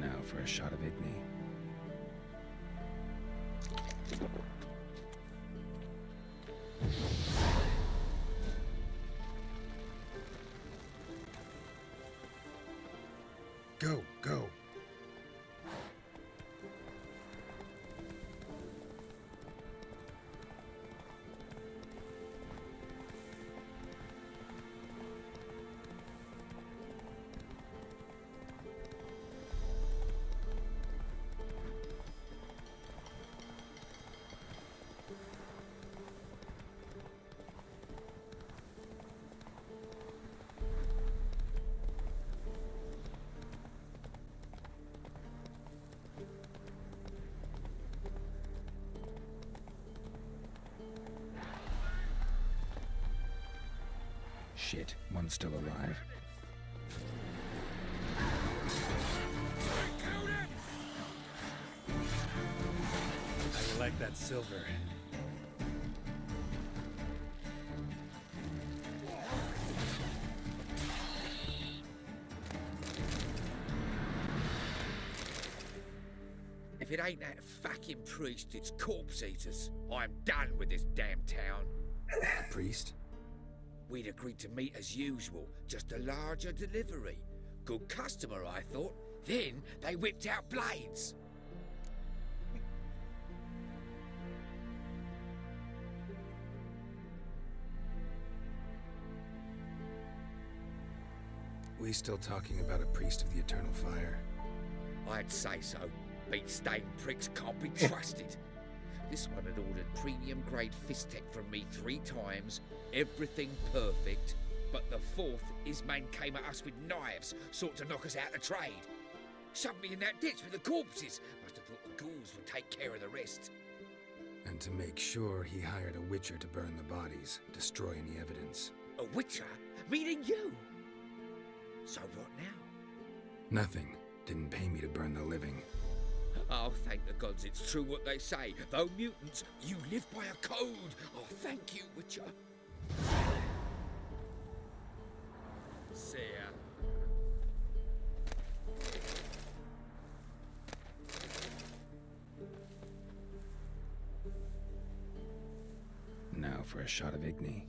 Now for a shot of Igni. Go, go. Shit, one's still alive. How you like that silver? If it ain't that fucking priest, it's corpse eaters. I'm done with this damn town. The priest? We'd agreed to meet as usual, just a larger delivery. Good customer, I thought. Then they whipped out blades. We still talking about a priest of the eternal fire? I'd say so. Beat-stained pricks can't be trusted. This one had ordered premium-grade fist tech from me 3 times, everything perfect, but the 4th, his man came at us with knives, sought to knock us out of trade. Shoved me in that ditch with the corpses. Must have thought the ghouls would take care of the rest. And to make sure, he hired a witcher to burn the bodies, destroy any evidence. A witcher? Meaning you? So what now? Nothing. Didn't pay me to burn the living. Oh, thank the gods it's true what they say. Though mutants, you live by a code. Oh, thank you, Witcher. See ya. Now for a shot of Igni.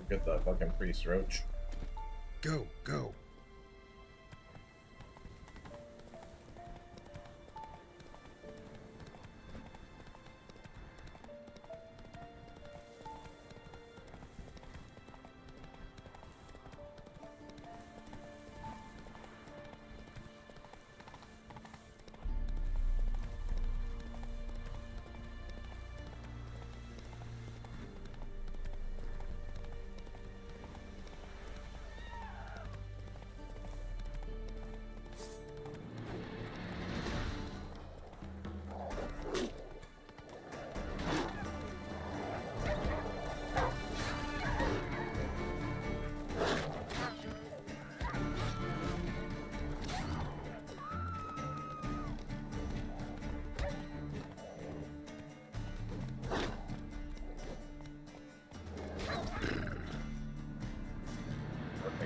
Get the fucking priest roach. Go, go.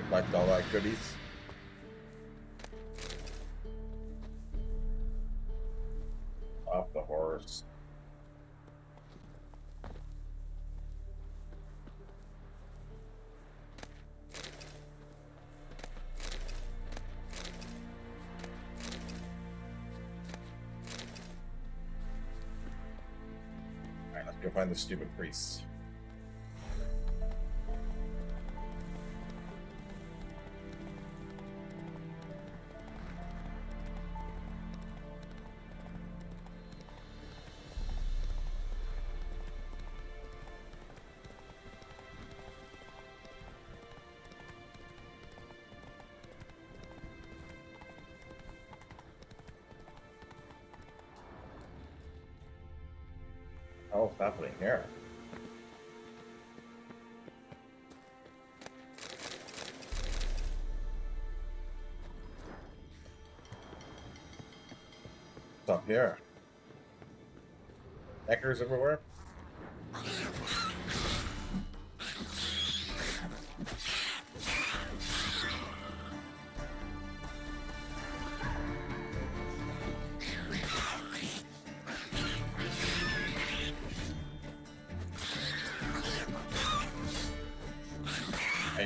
Collect all that goodies. Off the horse. Alright, let's go find the stupid priests. What's happening here? What's up here? Eckers everywhere?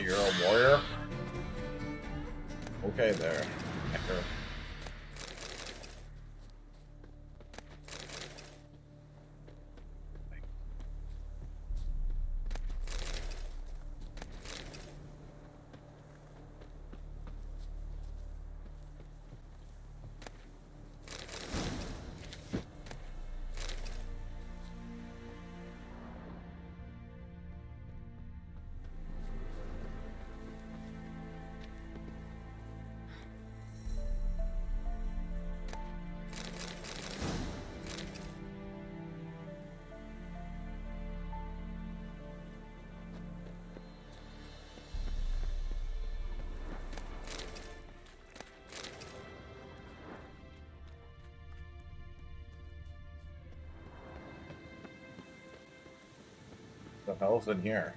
You're a warrior? Okay there, Ecker. What the hell's in here?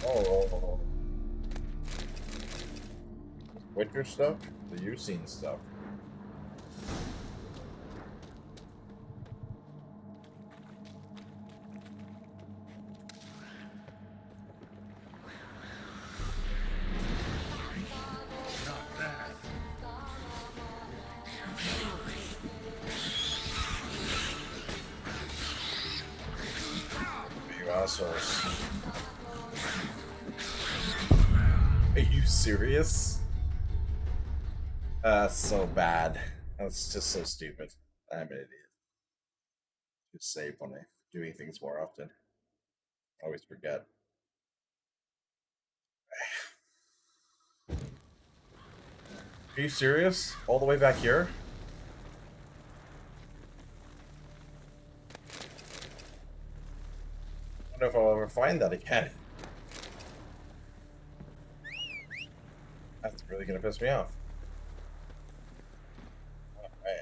Oh. Witcher stuff? The you've seen stuff. assholes. Are you serious? That's so bad. That's just so stupid. I'm an idiot. Just save when I'm doing things more often. I always forget. Are you serious? All the way back here? I don't know if I'll ever find that again. That's really gonna piss me off. Alright.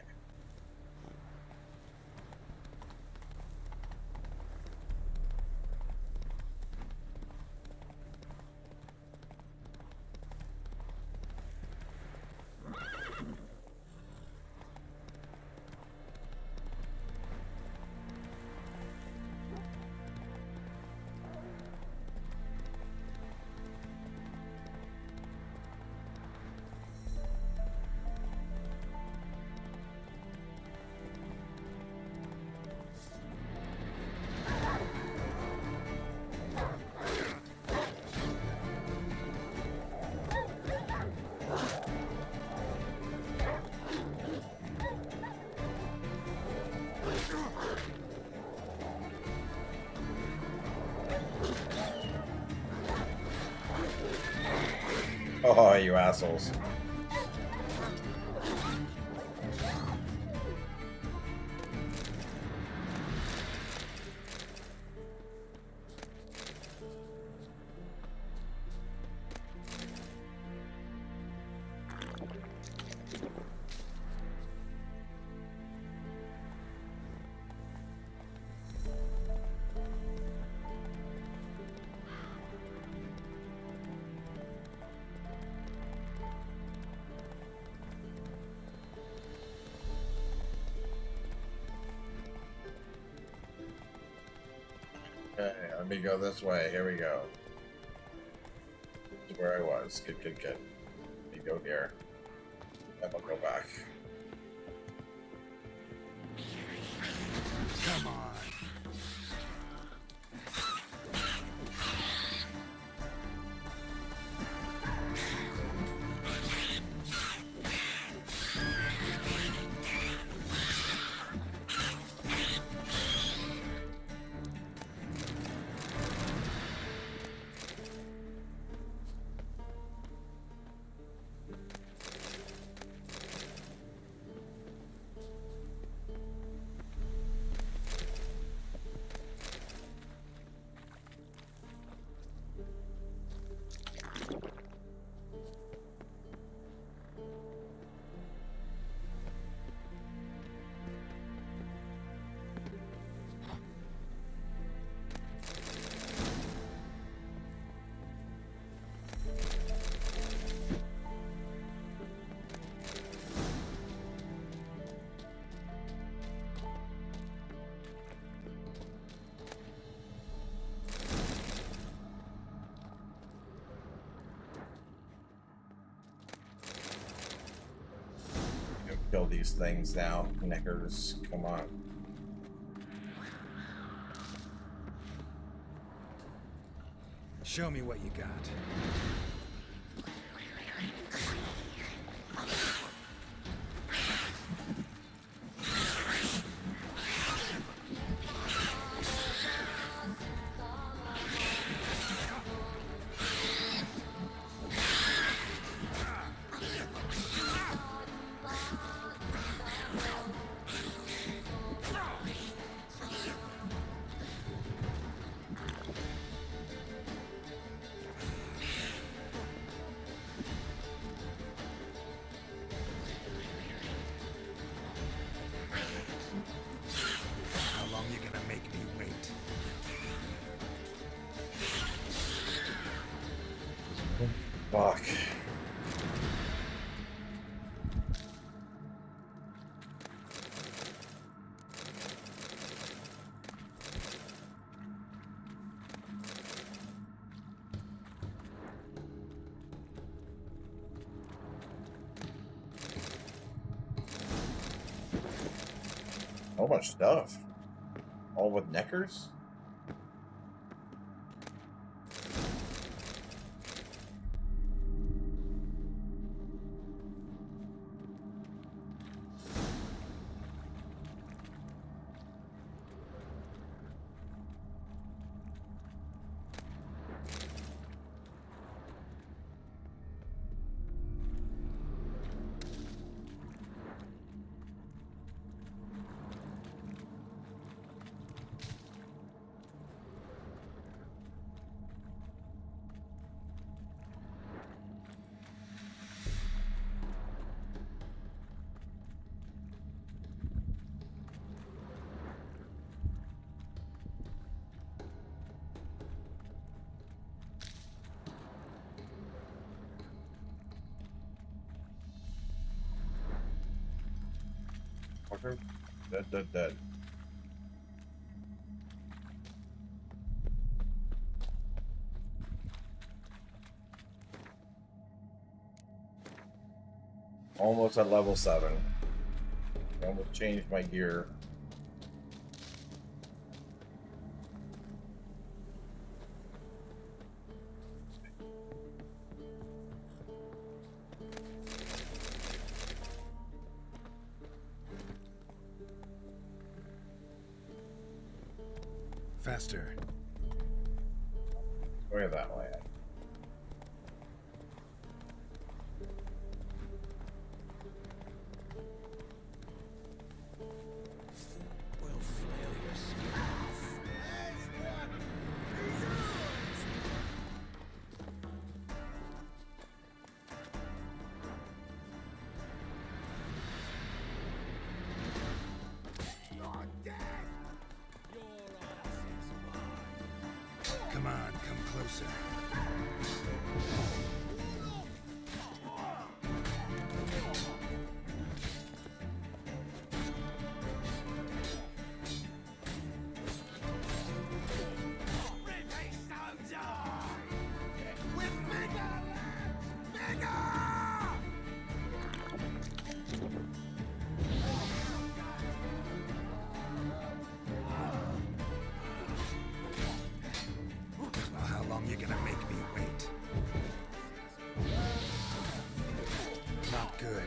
Oh, you assholes. Okay, let me go this way. Here we go. This is where I was. Good, good, good. Let me go here. Then we'll go back. Come on. Kill these things now. Knickers, come on. Show me what you got. Fuck. So much stuff. All with Neckers? Fucker. Dead. Almost at level 7. I almost changed my gear. Faster. Where that way at? Come on, come closer. Well, how long you gonna make me wait? Not good.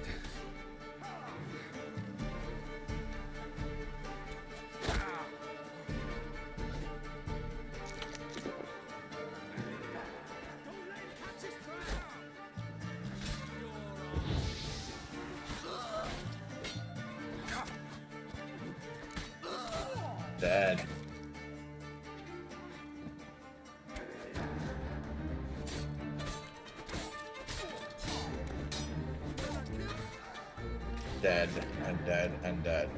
Dead. Dead and dead and dead.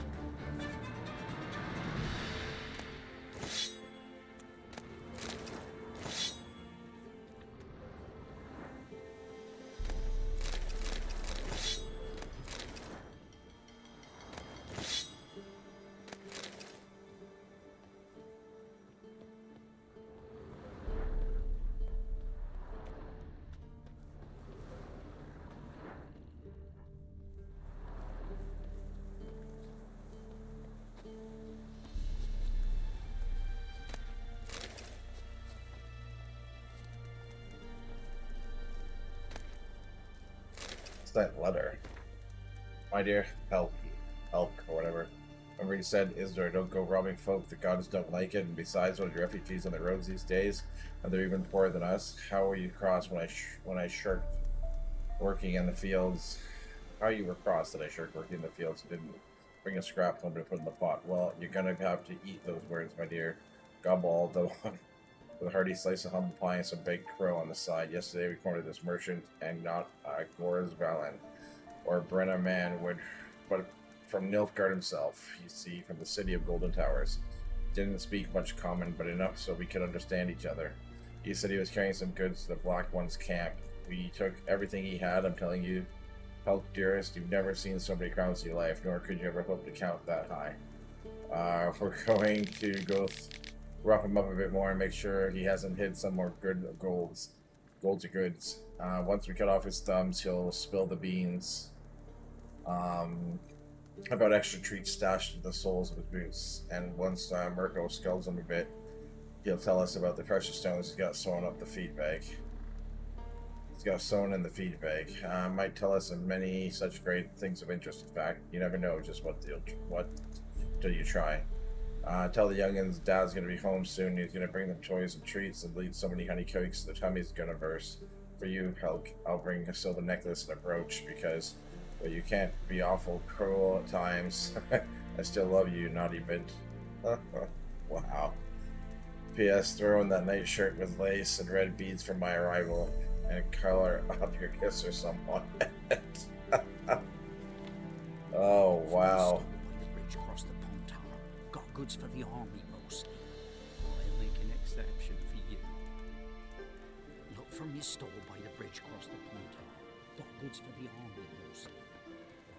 That letter. My dear Elk, or whatever. Remember he said, Isdor, don't go robbing folk, the gods don't like it, and besides, with refugees on the roads these days, and they're even poorer than us. How were you cross when I shirked working in the fields? How you were cross that I shirked working in the fields and didn't bring a scrap home to put in the pot? Well, you're gonna have to eat those words, my dear. Gobble the one with a hearty slice of humble pie and some baked crow on the side. Yesterday we cornered this merchant and not Gora's Valen or Brenna man would, but from Nilfgaard himself, you see, from the city of Golden Towers. Didn't speak much common, but enough so we could understand each other. He said he was carrying some goods to the Black One's camp. We took everything he had, I'm telling you. Help, dearest, you've never seen so many crowns in your life, nor could you ever hope to count that high. We're going to go rough him up a bit more and make sure he hasn't hid some more golds to goods. Once we cut off his thumbs, he'll spill the beans about extra treats stashed in the soles of his boots. And once Mirko scolds him a bit, he'll tell us about the precious stones he's got sewn up the feed bag. He's got sewn in the feed bag. Might tell us of many such great things of interest. In fact, you never know just what till you try. Tell the youngins Dad's gonna be home soon. He's gonna bring them toys and treats and leave so many honey cakes the tummy's gonna burst. For you, Helk, I'll bring a silver necklace and a brooch because, well, you can't be awful cruel at times. I still love you, naughty bint. Wow. P.S. Throw in that nice shirt with lace and red beads for my arrival and color up your kiss or someone. Oh, wow. Goods for the army mostly. I'll make an exception for you. Look from your store by the bridge across the pond. Got goods for the army mostly.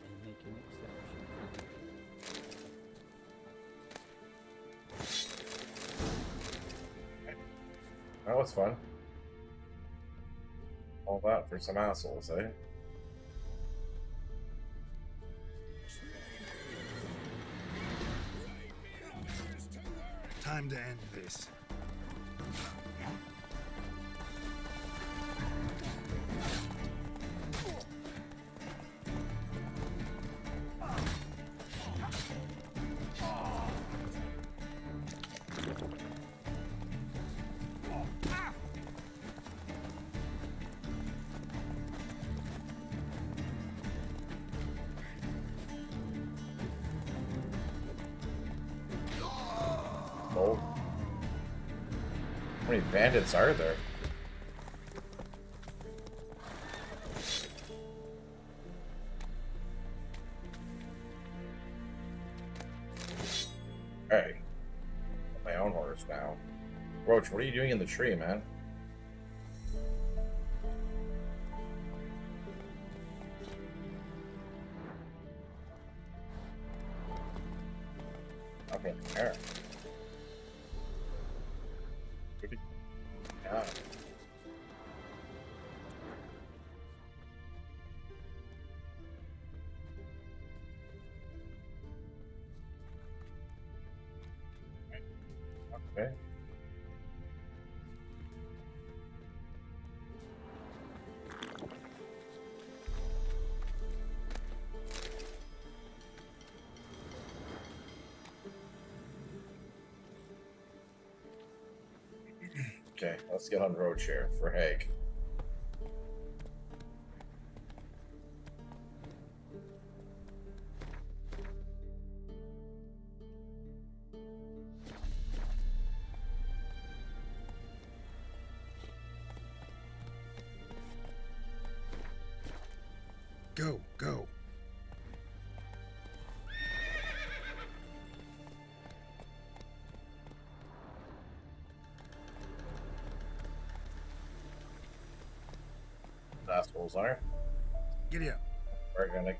I'll make an exception for you. That was fun. All that for some assholes, eh? Time to end this. Oh. How many bandits are there? Hey. My own horse now. Roach, what are you doing in the tree, man? Okay, there. Yeah. Okay. Okay, let's get on road share for Hague. Go, go. Assholes are. Giddy up. We're gonna.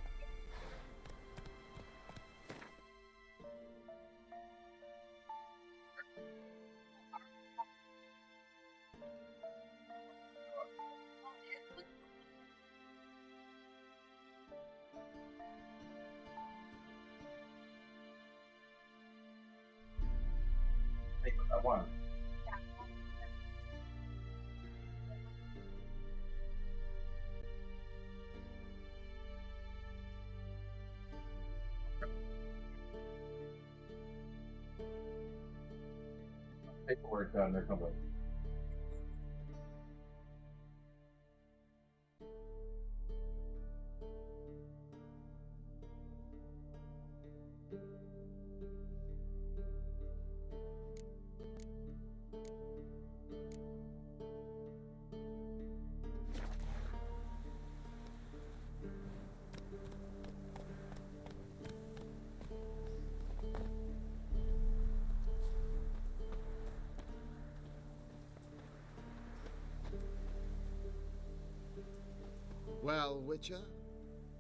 Take that one. Paperwork done, they're coming. Well, Witcher,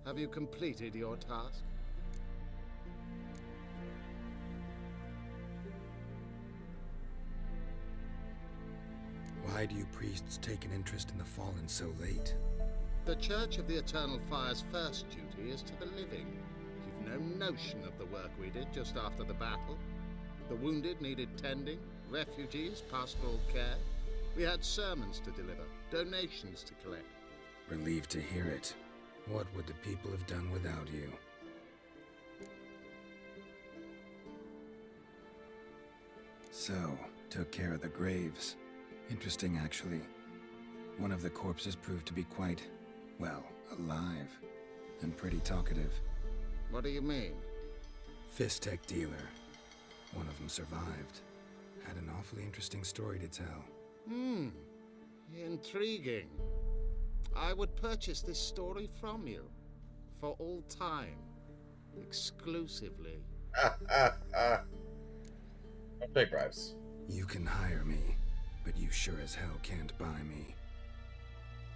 have you completed your task? Why do you priests take an interest in the fallen so late? The Church of the Eternal Fire's first duty is to the living. You've no notion of the work we did just after the battle. The wounded needed tending, refugees, pastoral care. We had sermons to deliver, donations to collect. Relieved to hear it. What would the people have done without you? So, took care of the graves. Interesting, actually. One of the corpses proved to be quite, well, alive. And pretty talkative. What do you mean? Fist tech dealer. One of them survived. Had an awfully interesting story to tell. Intriguing. I would purchase this story from you. For all time. Exclusively. Don't take bribes. You can hire me, but you sure as hell can't buy me.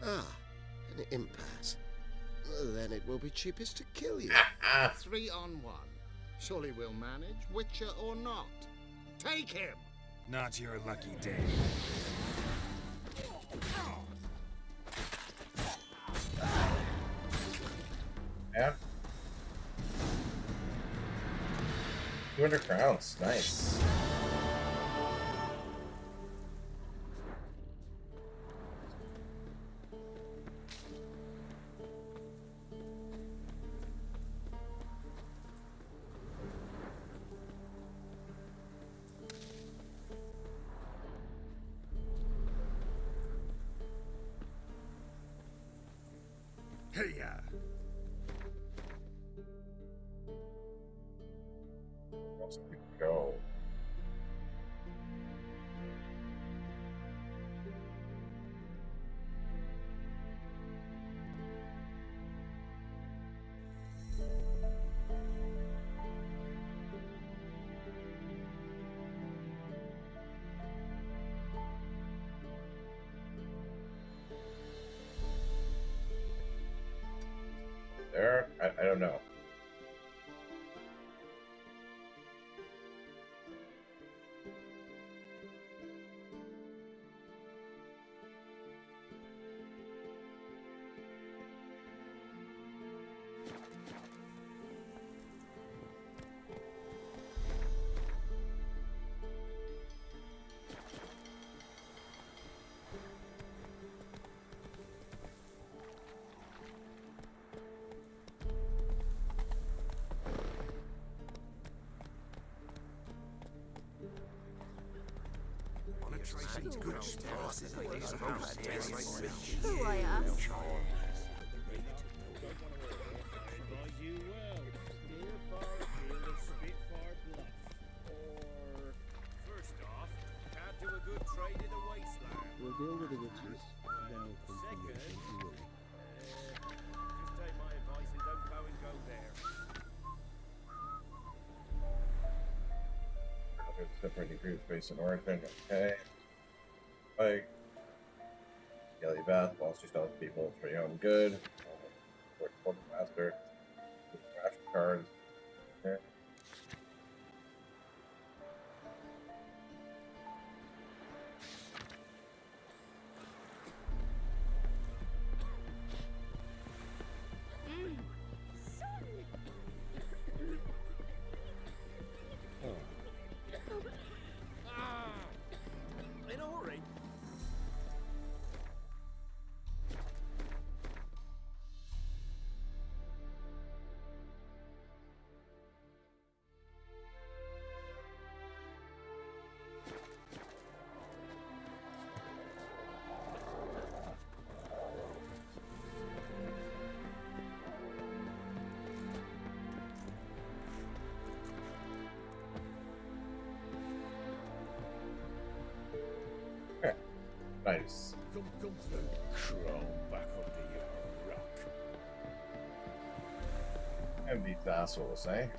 Ah, an impasse. Then it will be cheapest to kill you. 3 on 1. Surely we'll manage, Witcher or not. Take him! Not your lucky day. Yeah. 200 crowns. Nice. Hey, yeah. Let's go. There, I don't know. Who I am? We'll deal with the witches, then we'll come for you. Don't you worry. Just take my advice and don't go and go there. There's different degrees based on origin. Okay. Like Yelly Bath, lost yourself people for your own good. Quartermaster. Crash cards. Okay. In a hurry. Nice. Come through. Crawl back under your rock. And be fast, we'll say.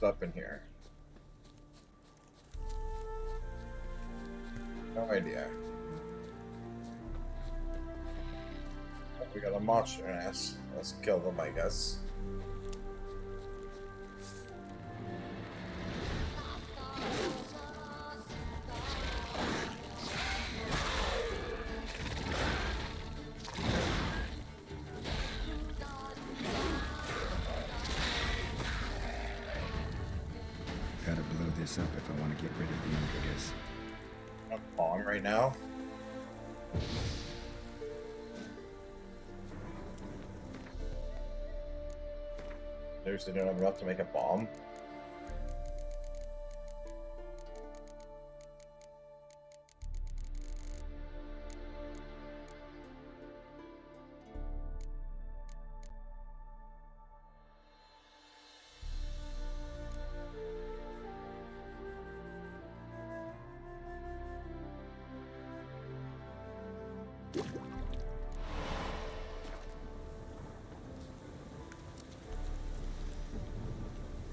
Up in here. No idea. Oh, we got a monster ass. Let's kill them, I guess. Gotta blow this up if I want to get rid of the Incubus. I'm bomb right now. Seriously, don't have enough to make a bomb.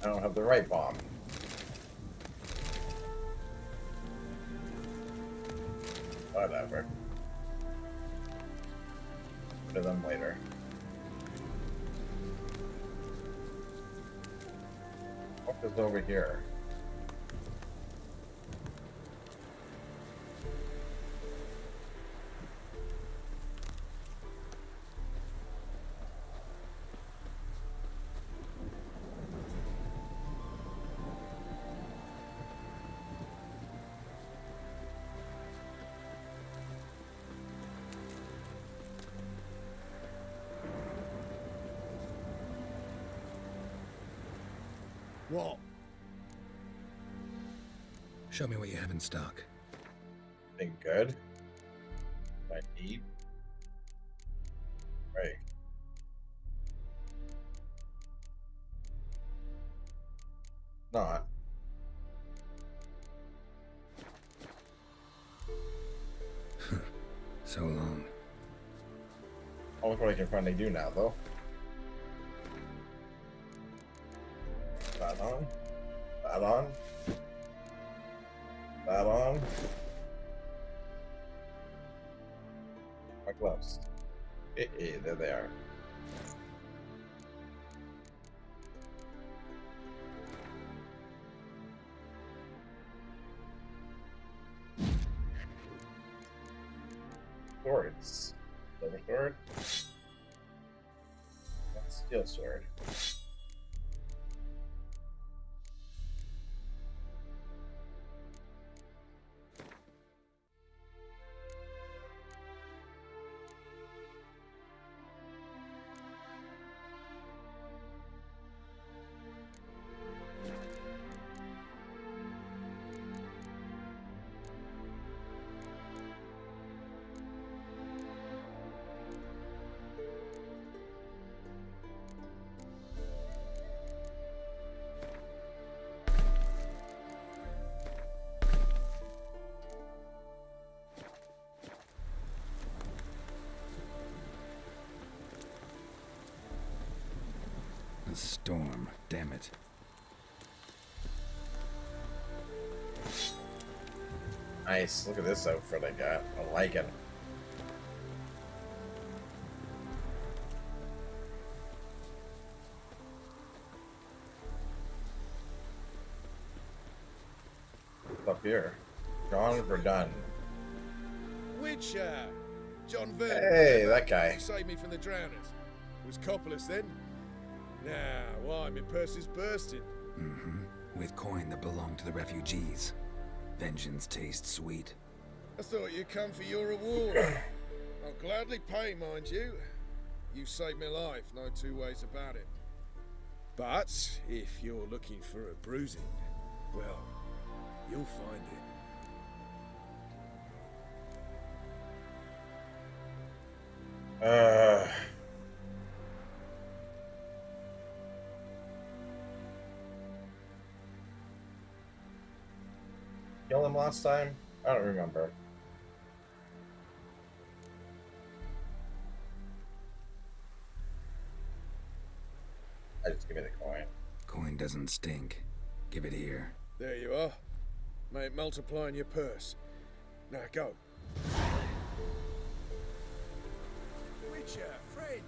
I don't have the right bomb. Whatever. Rid of them later. What is over here? What? Show me what you have in stock. Anything good? I need. Right. Not. So long. I'll look what I can finally do now, though. That on. That on. That on. My gloves. Hey, there they are. Swords. Silver sword. And steel sword. A storm, damn it. Nice. Look at this outfit I got. I like it. What's up here? Gone or done? Witcher! John Vernon. Hey, that guy. You saved me from the drowners. Was Coppolis then? Now, why, my purse is bursting. Mm-hmm. With coin that belonged to the refugees. Vengeance tastes sweet. I thought you'd come for your reward. I'll gladly pay, mind you. You saved my life, no two ways about it. But if you're looking for a bruising, well, you'll find it. Kill him last time? I don't remember. Just give me the coin. Coin doesn't stink. Give it here. There you are. May it multiply in your purse. Now go. Witcher, friend.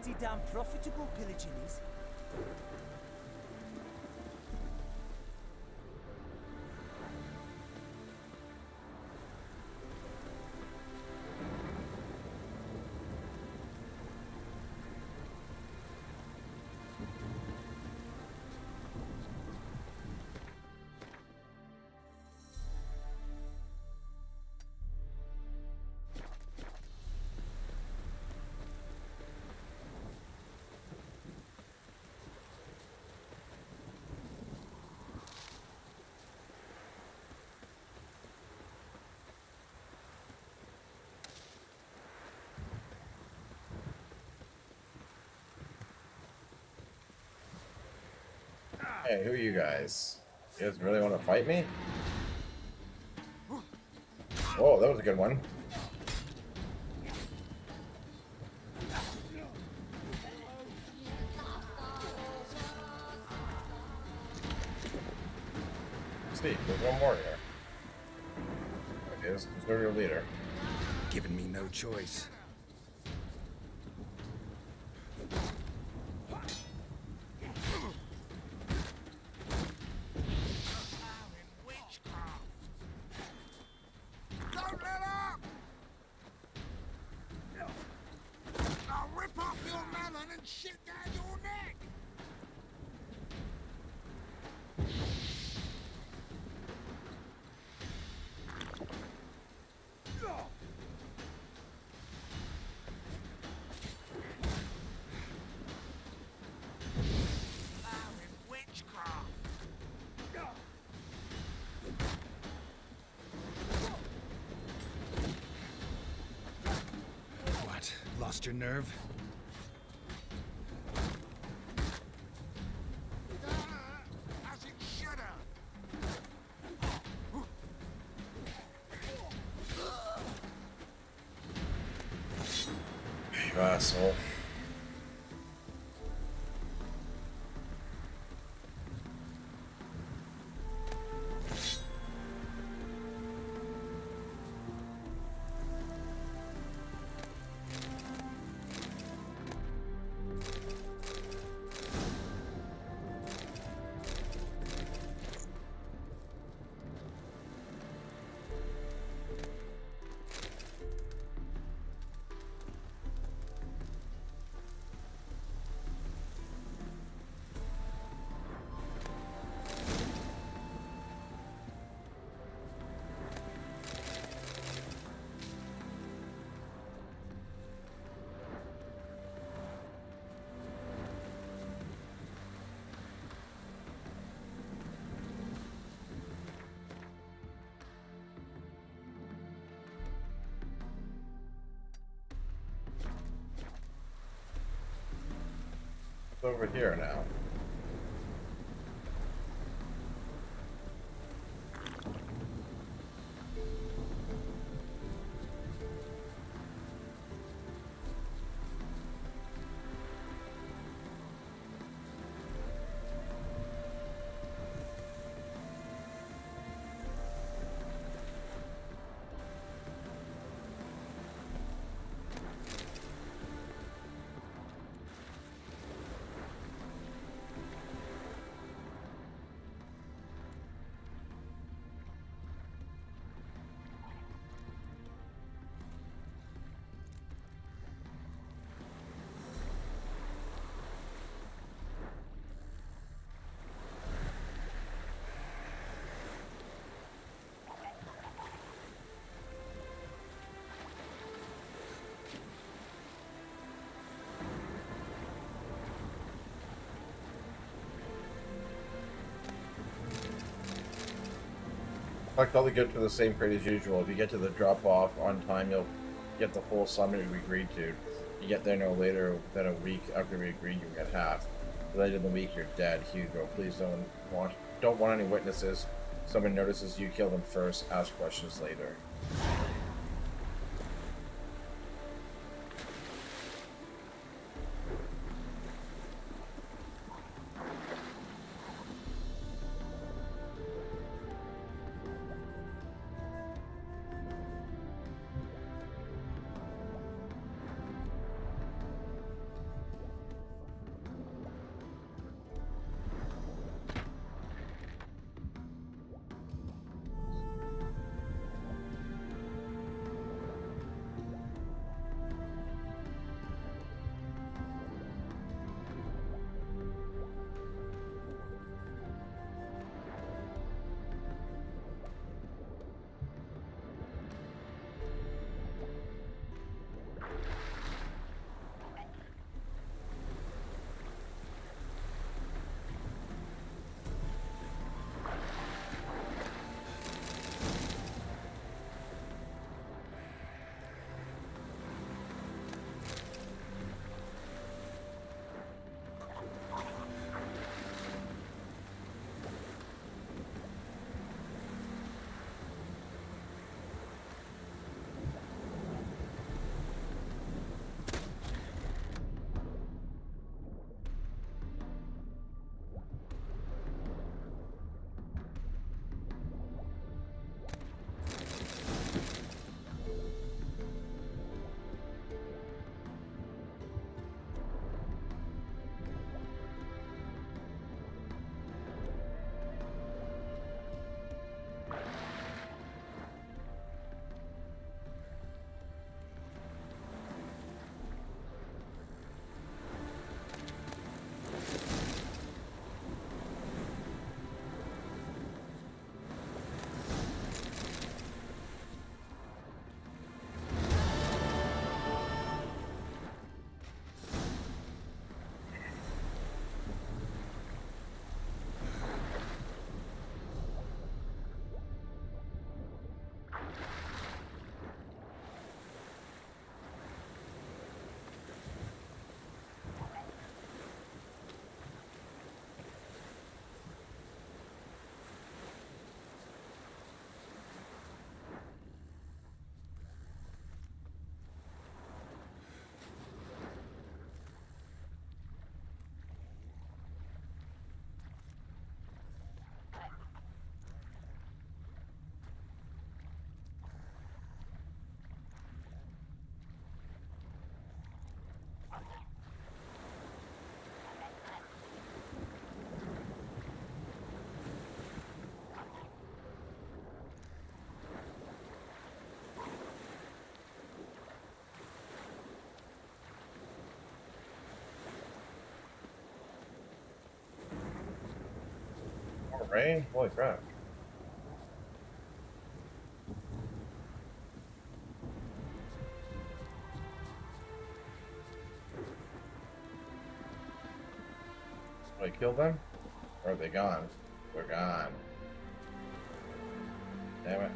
Pretty damn profitable pillaging is. Hey, who are you guys? You guys really want to fight me? Whoa, that was a good one. speak. There's one more here. Okay, this is your leader. Giving me no choice. Don't let up! I'll rip off your melon and shit down your neck! What? Lost your nerve? As it should have! You asshole. It's over here now. Collect all the goods for the same crate as usual. If you get to the drop-off on time, you'll get the full sum we agreed to. You get there no later than a week after we agreed, you get half. Later in the week, you're dead. Hugo, please don't want any witnesses. Someone notices you kill them first. Ask questions later. rain? Holy crap. Did I kill them? Or are they gone? They're gone. Damn it.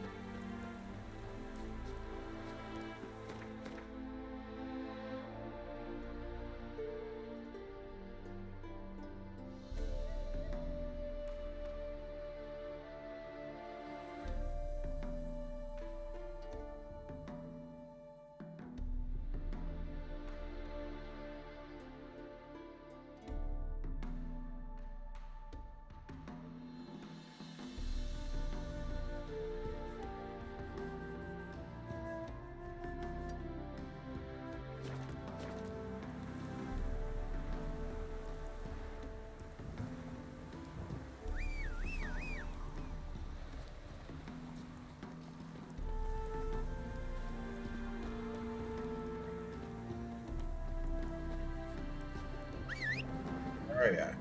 Oh yeah.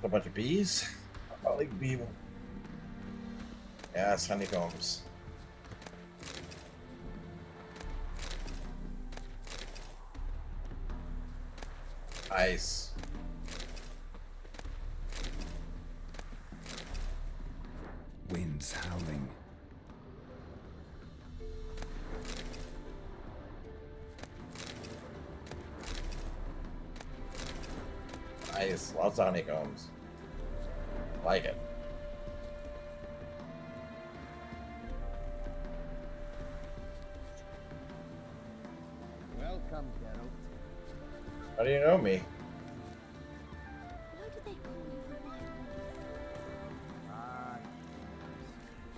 A bunch of bees? I like bee. Yeah, it's honeycombs. Ice. Winds howling. Nice, lots of honeycombs. Like it. Welcome, Geralt. How do you know me? Why do they call you the White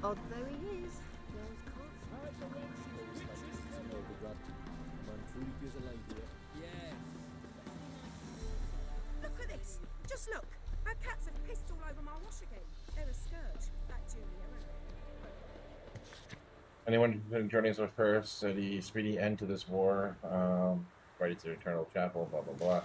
Wolf? Odd though he is, girls can't. Look at this! Just look! Our cats have pissed all over my wash again. They're a scourge, that Julia. Anyone who's joining us first, the speedy end to this war, ready to the eternal chapel, blah blah blah.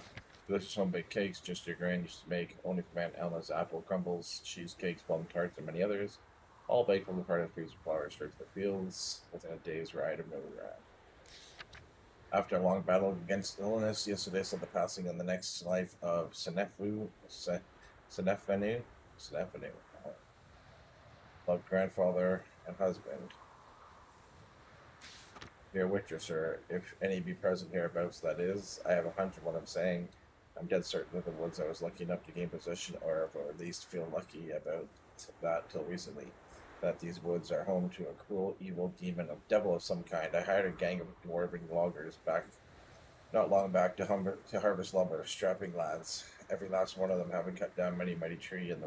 Delicious home baked cakes, just your grand used to make, only from Aunt Elma's apple crumbles, cheesecakes, plum tarts, and many others. All baked from the part of trees and flowers straight to the fields, within a day's ride of nowhere. After a long battle against illness, yesterday saw the passing in the next life of Senefenu, loved grandfather and husband. Dear Witcher, sir, if any be present hereabouts, that is, I have a hunch of what I'm saying. I'm dead certain that the woods I was lucky enough to gain possession, or at least feel lucky about that till recently, that these woods are home to a cruel, evil demon, a devil of some kind. I hired a gang of dwarven loggers not long back to harvest lumber, strapping lads, every last one of them having cut down many mighty tree in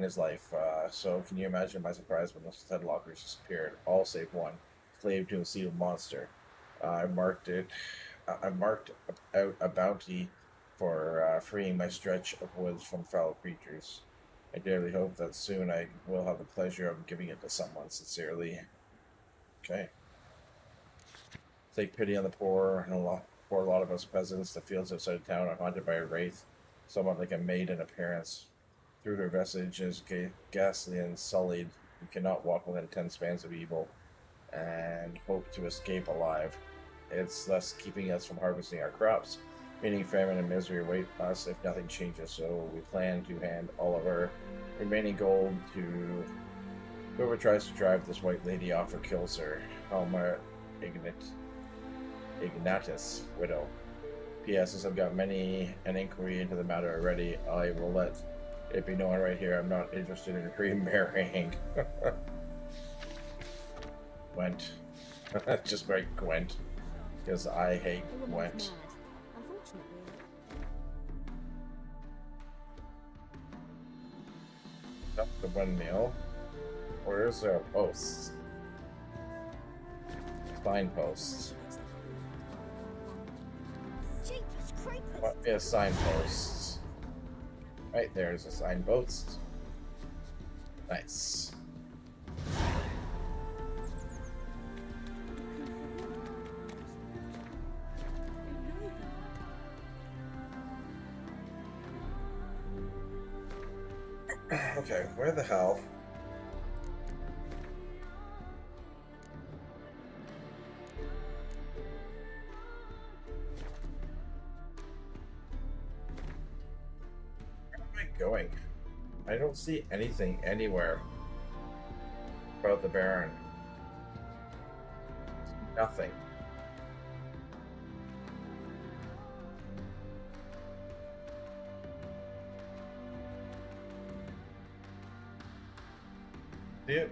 his life. So can you imagine my surprise when the said loggers disappeared, all save one, slave to a sealed monster. I marked out a bounty for freeing my stretch of woods from foul creatures. I dearly hope that soon I will have the pleasure of giving it to someone. Sincerely. Okay. Take pity on the poor lot of us peasants. The fields outside of town are haunted by a wraith, somewhat like a maid in appearance. Through her vestige is ghastly and sullied. We cannot walk within 10 spans of evil, and hope to escape alive. It's thus keeping us from harvesting our crops, meaning famine and misery await us if nothing changes. So we plan to hand all of our remaining gold to whoever tries to drive this white lady off or kills her. Alma Ignatus, widow. P.S. As I've got many an inquiry into the matter already, I will let it be known right here I'm not interested in remarrying. Gwent. Just write Gwent. Because I hate Gwent. the windmill. Where's there posts? Signposts. What is signposts? Right, there's a signpost. Nice. Okay, where the hell? Where am I going? I don't see anything anywhere about the Baron. Nothing. See it?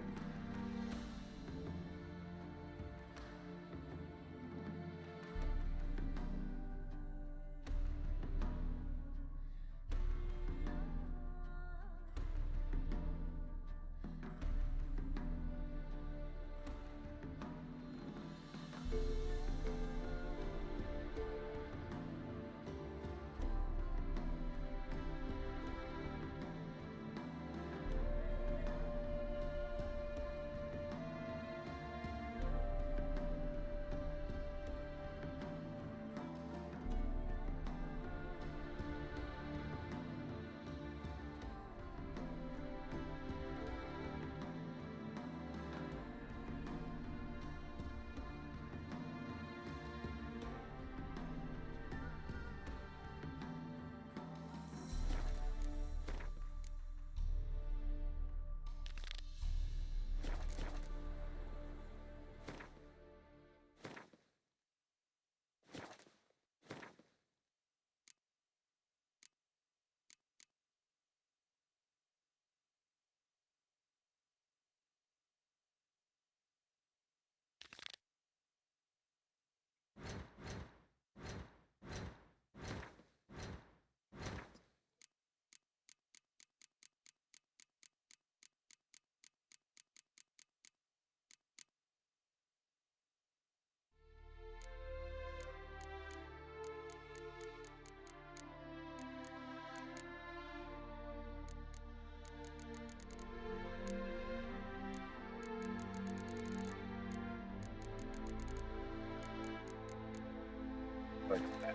Like that.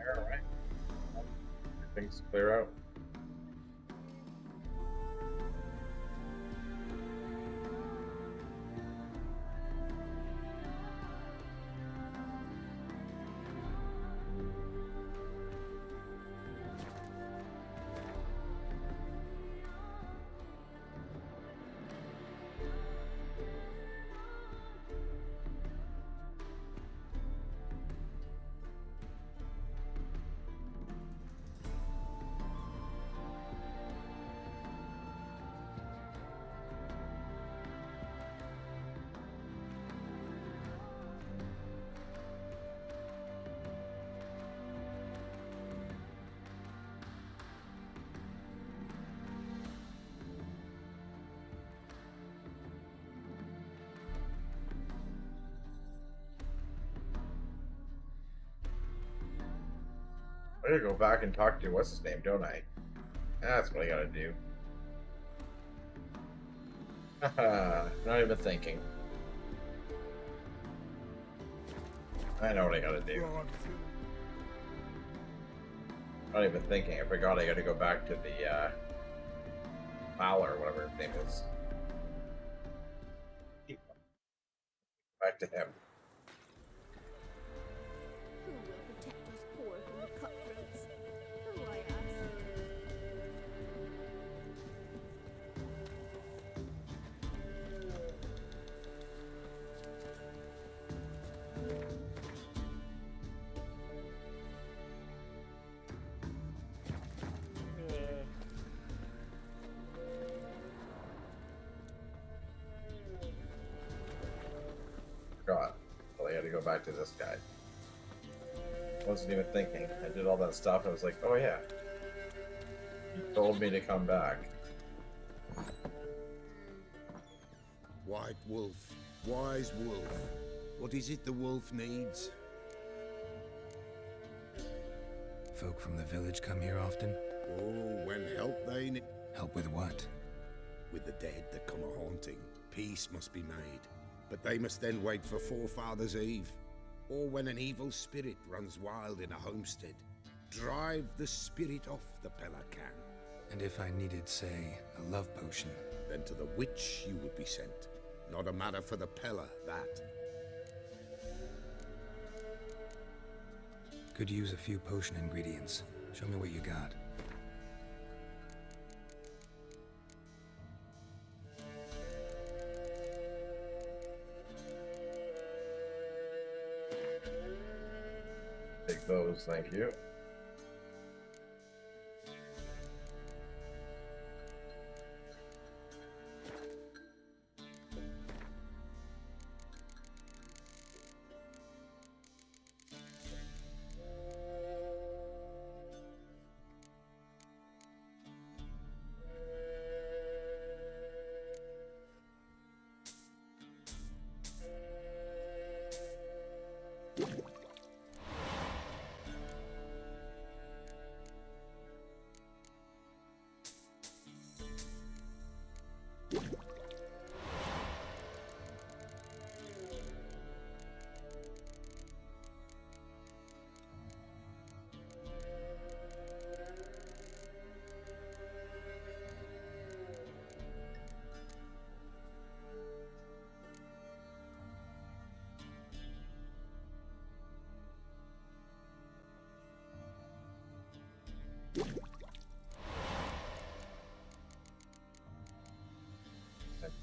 Alright. Things clear out. I gotta go back and talk to what's his name, don't I? That's what I gotta do. Haha, not even thinking. I know what I gotta do. Not even thinking. I forgot I gotta go back to the Fowler, whatever his name is. Back to him. Who will protect us poor from the cutthroat go back to this guy. Wasn't even thinking. I did all that stuff. I was like, oh yeah. He told me to come back. White wolf, wise wolf. What is it the wolf needs? Folk from the village come here often? Oh, when help they need. Help with what? With the dead that come a-haunting. Peace must be made. But they must then wait for Forefathers' Eve. Or when an evil spirit runs wild in a homestead. Drive the spirit off, the Pella can. And if I needed, say, a love potion? Then to the witch you would be sent. Not a matter for the Pella, that. Could use a few potion ingredients. Show me what you got. Take those, thank you.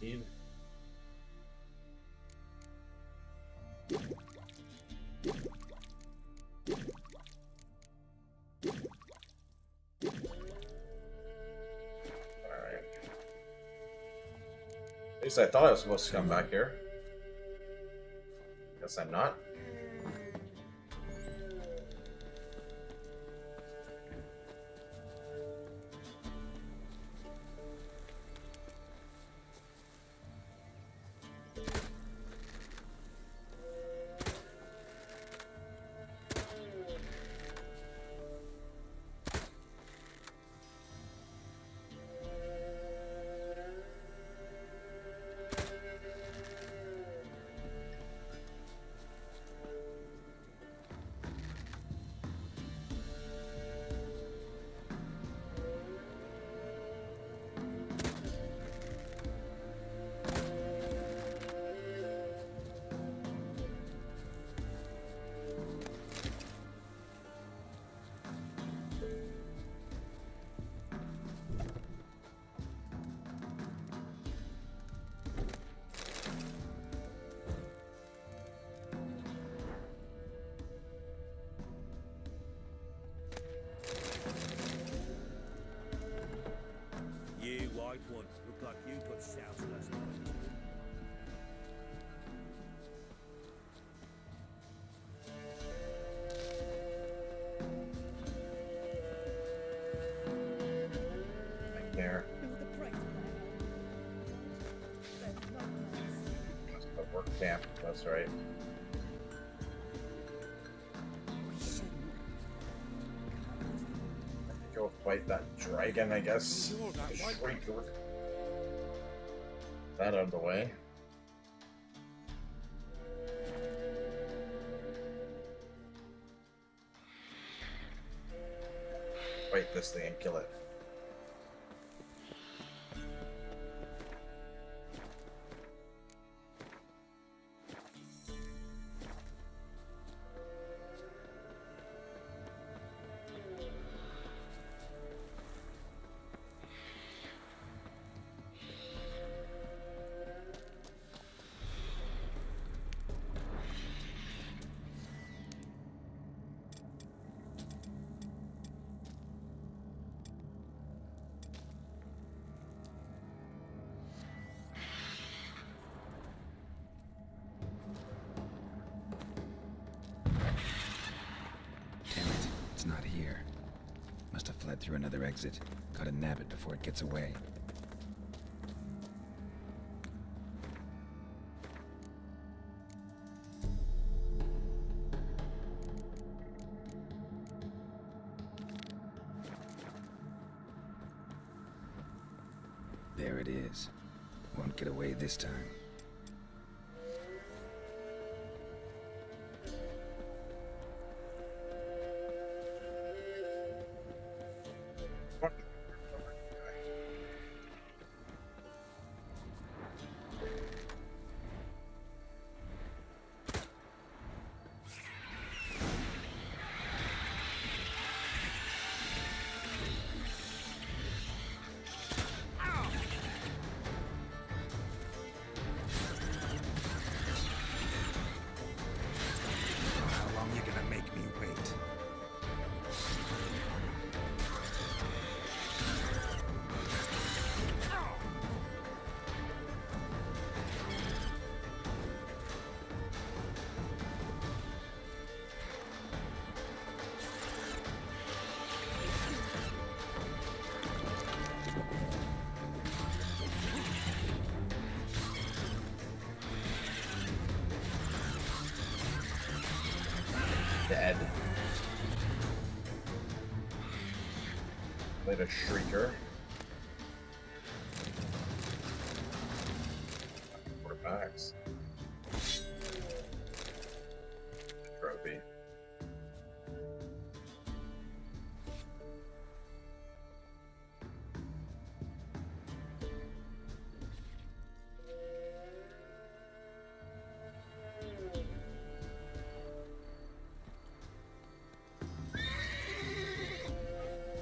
Indeed. Alright. At least I thought I was supposed to come back here. Guess I'm not. One. Looked like you got south last night. Right there. That's the work camp, that's right. Go fight that dragon, I guess. Shrieker. That out of the way. Fight this thing and kill it. through another exit. Gotta nab it before it gets away. There it is. Won't get away this time. Dead. Played a shrieker. Quarterbacks. Trophy.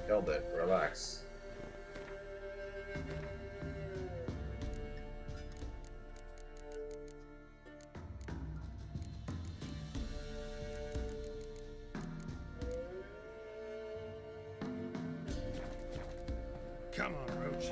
Killed it. Relax. Come on, Roach.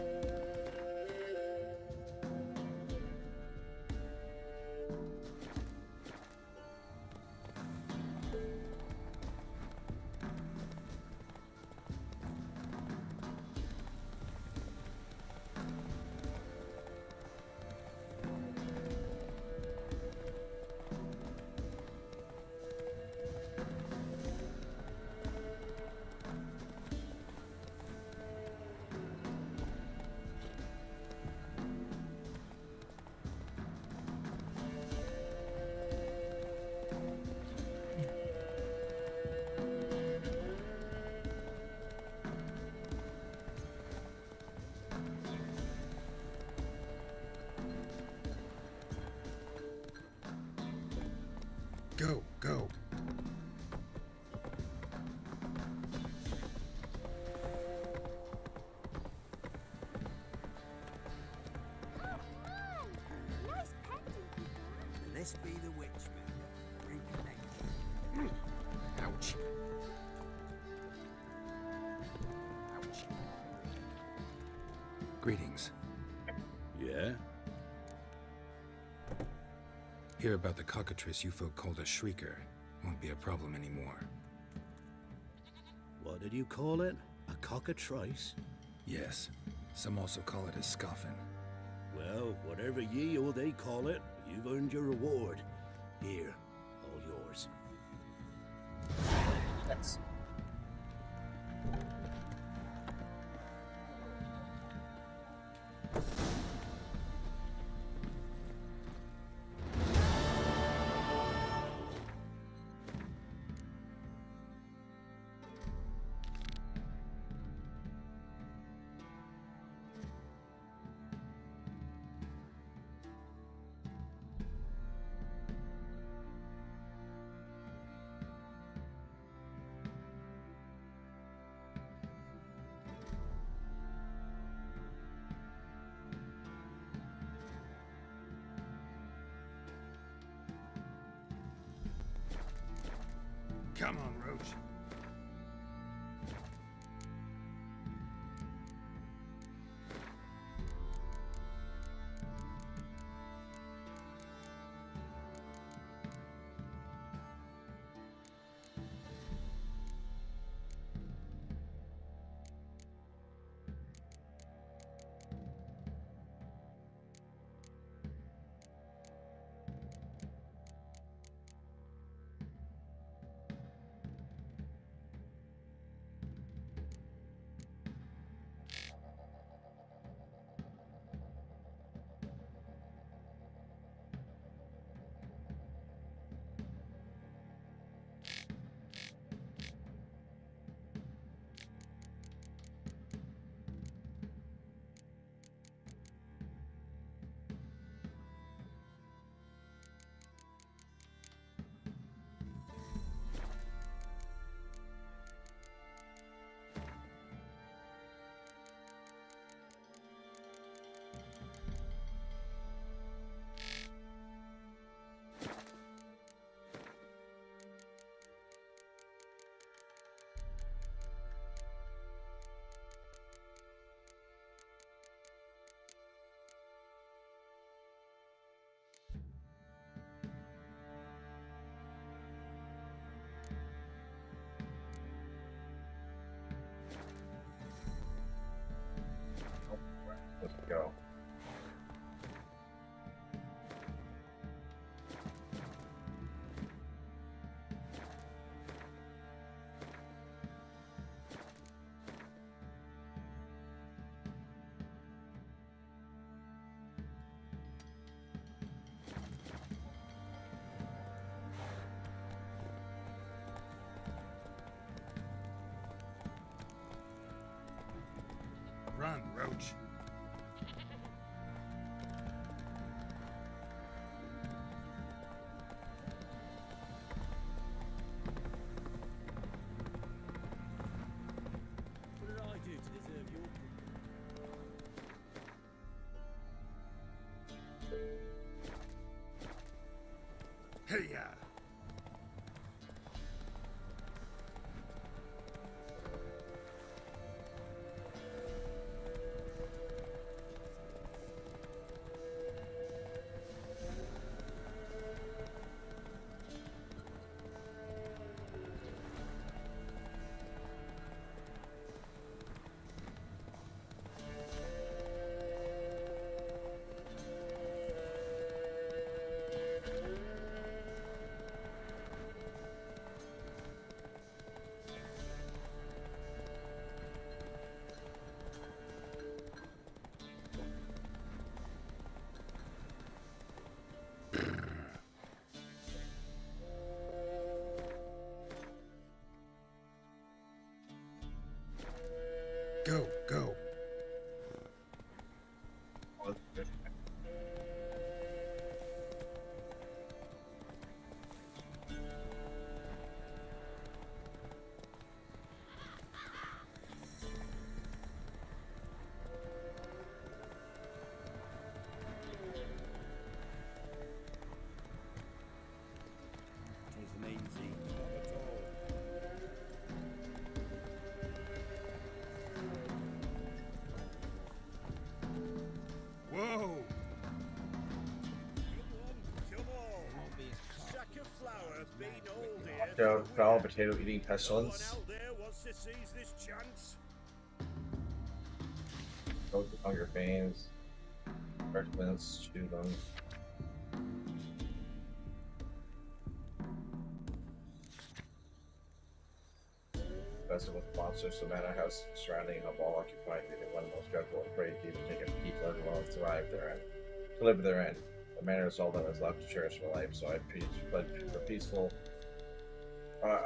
Go, go. Nice painting. This be the witch, man. Reconnect. Ouch. Ouch. Greetings. Yeah? Hear about the cockatrice you folk called a shrieker. Won't be a problem anymore. What did you call it? A cockatrice? Yes. Some also call it a scoffin. Well, whatever ye or they call it, you've earned your reward. Here, all yours. Thanks. Come on, Roach. Hey-ya! Go, go. Isn't easy. Not at all. Whoa! Come on! Sack of flour been old here. Watch out, foul potato eating pestilence. Out there wants to seize this chance. Go to hunger veins. Parchments, chew them. Festival sponsor Savannah House surrounding a ball occupied in one of the most dreadful and afraid to even take a peek, let alone survive therein. To live therein. The manor is all that was left to cherish for life, so I plead for peaceful.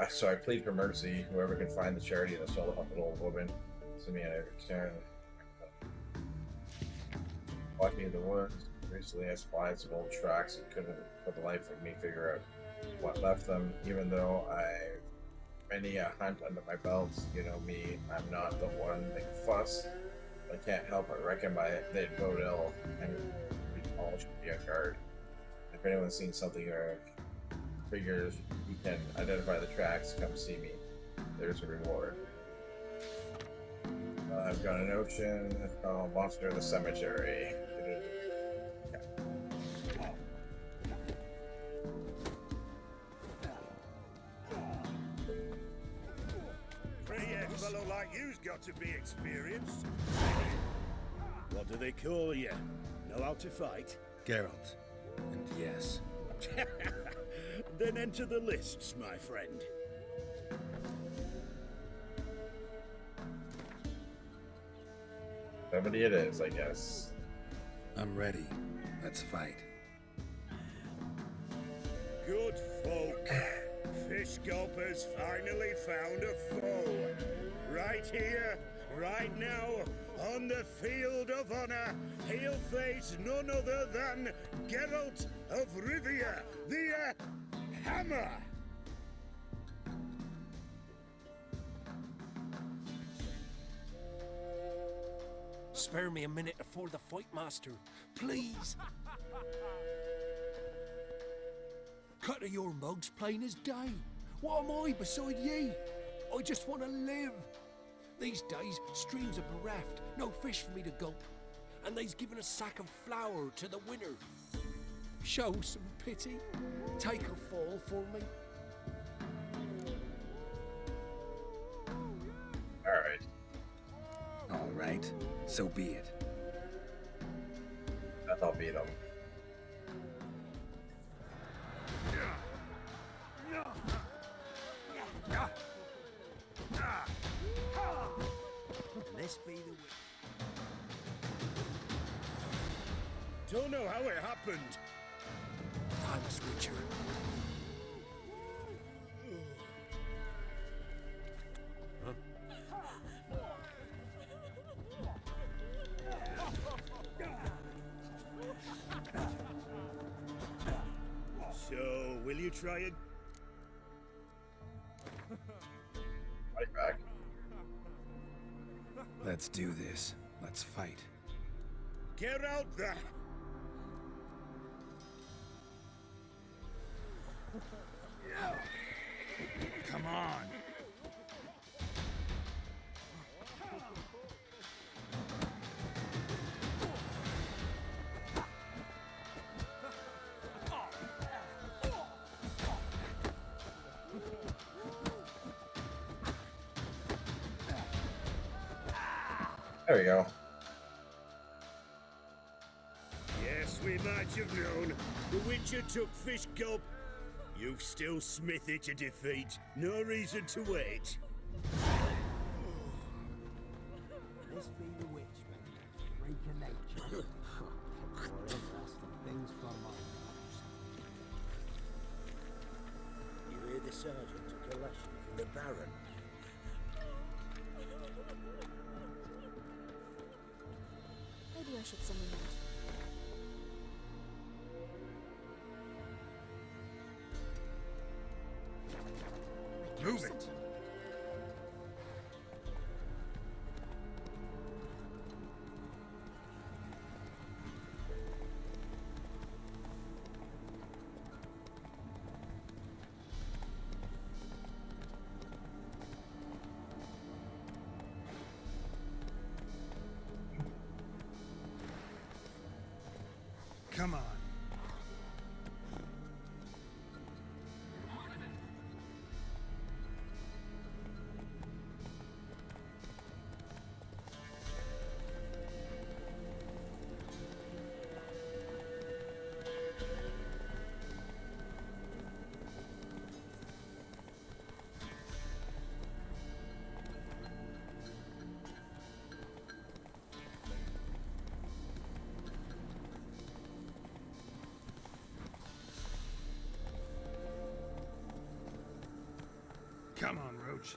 So I plead for mercy. Whoever can find the charity in the soul of an old woman. Send me a return. Walking in the woods. Recently I spied some old tracks and couldn't for the life of me figure out what left them, even though I many a hunt under my belt. You know me, I'm not the one that fuss. I can't help but reckon they'd bode ill, and we all should be on guard. If anyone's seen something or figures you can identify the tracks, come see me. There's a reward. I've got a notion. Monster in the Cemetery. A fellow like you's got to be experienced. What do they call you? Know how to fight? Geralt. And yes. Then enter the lists, my friend. Somebody it is, I guess. I'm ready. Let's fight. Good folk. Fish Gulper's finally found a foe. Right here, right now, on the field of honor, he'll face none other than Geralt of Rivia, the Hammer. Spare me a minute before the fight, Master. Please. Cut of your mugs plain as day. What am I beside ye? I just want to live. These days, streams are bereft, no fish for me to gulp. And they's given a sack of flour to the winner. Show some pity. Take a fall for me. All right, so be it. I'll beat him. This be the way. Don't know how it happened. Thanks, Witcher. So, will you try it? Right back. Let's do this. Let's fight. Get out there! Come on. There we go. Yes, we might have known. The Witcher took fish gulp. You've still Smithy to defeat. No reason to wait. This be the witch, baby. Freak of nature. More interesting things from my nose. You hear the sergeant took a lesson from the Baron. Maybe I should summon that. Move it. Come on. Come on, Roach.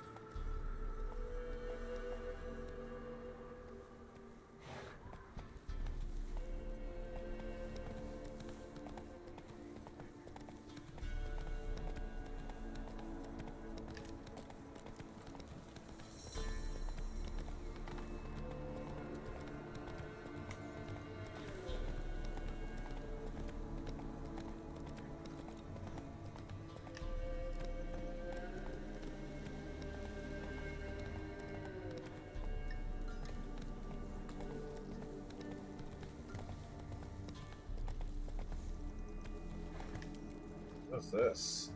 What's this?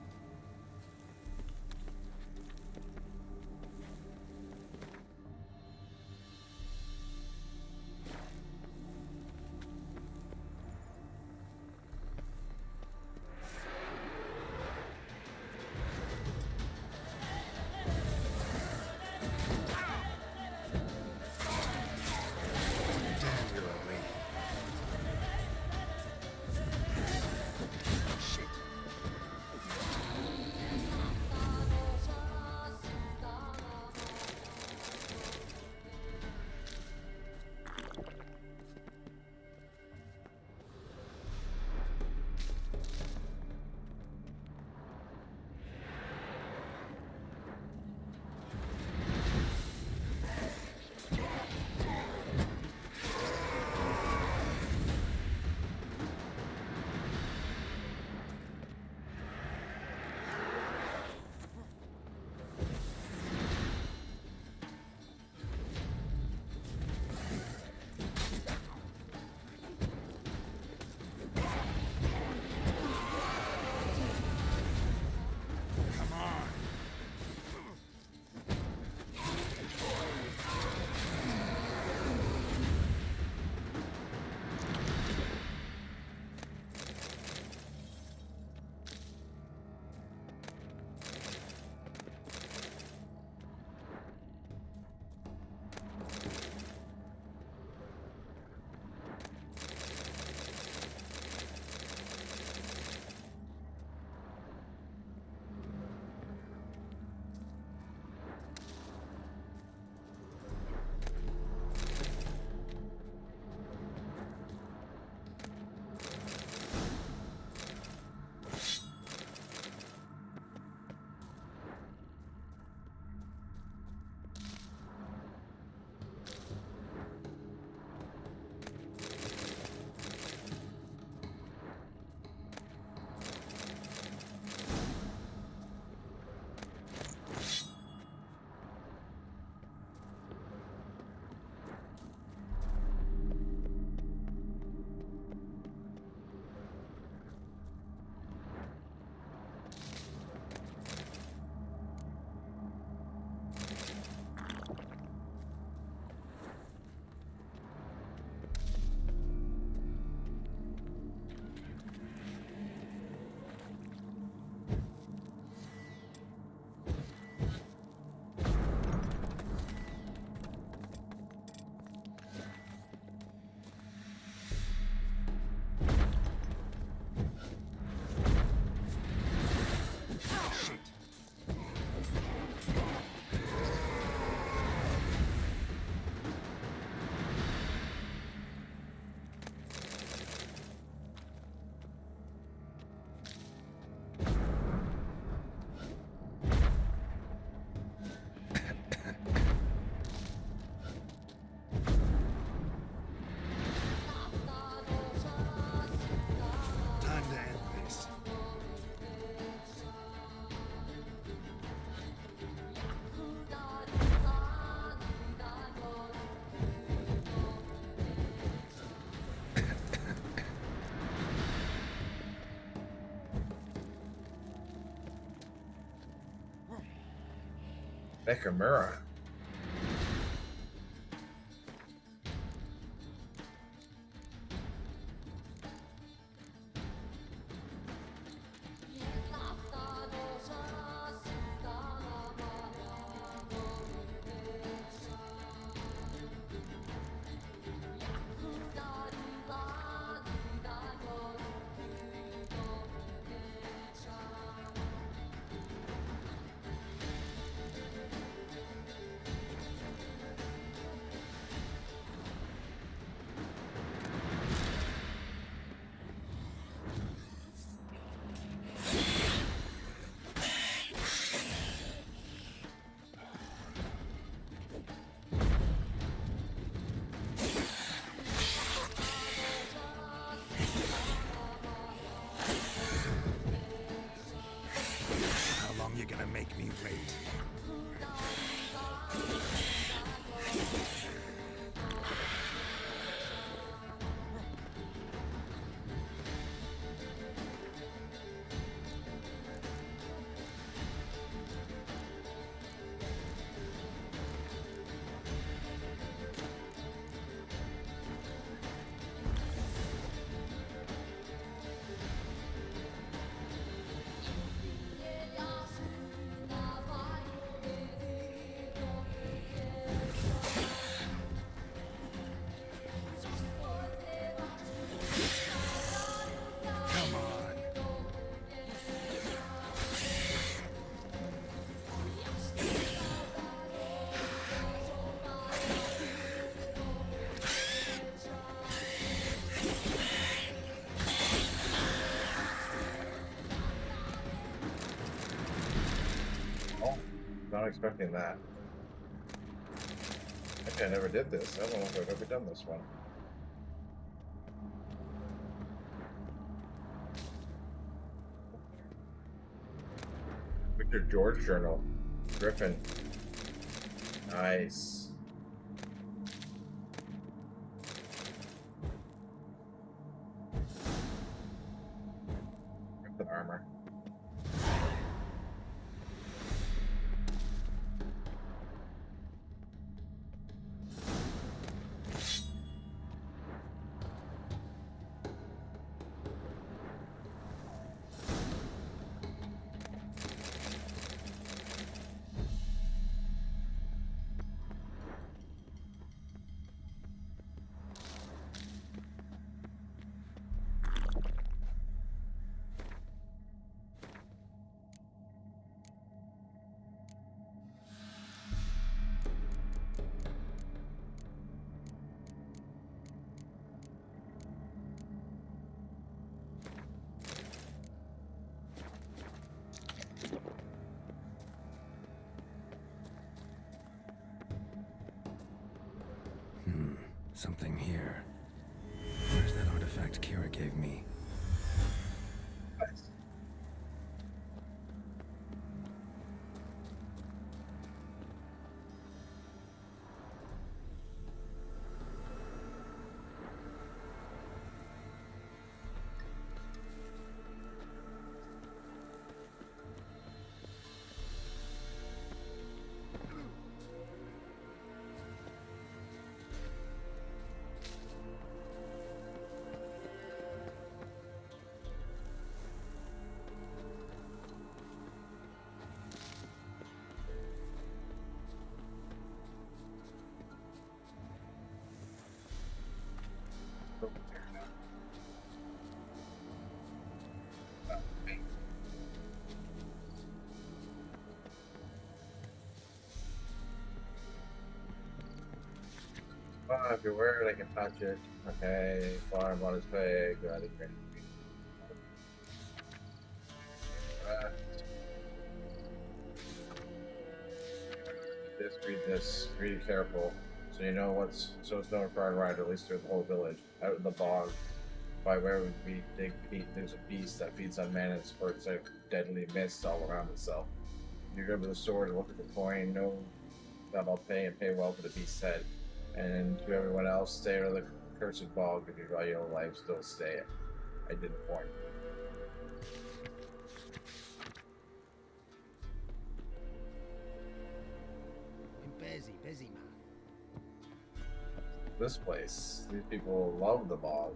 Bekamura. How long you gonna make me wait? Not expecting that. Actually, I never did this. I don't know if I've ever done this one. Victor George Journal. Griffin. Nice. Griffin armor. Something here. Where's that artifact Kira gave me? Oh, if you're weird, I can touch it. Okay, farm on his peg. Read this. Read it careful. So you know what's so it's known far and wide, at least through the whole village. Out in the bog, by where we dig peat, there's a beast that feeds on man and spurts out deadly mist all around itself. You go to the sword and look at the coin, know that I'll pay and pay well for the beast's head. And to everyone else, stay out of the cursed bog if you value your life, still stay. I didn't warn you. Busy, busy man. This place. These people love the bog.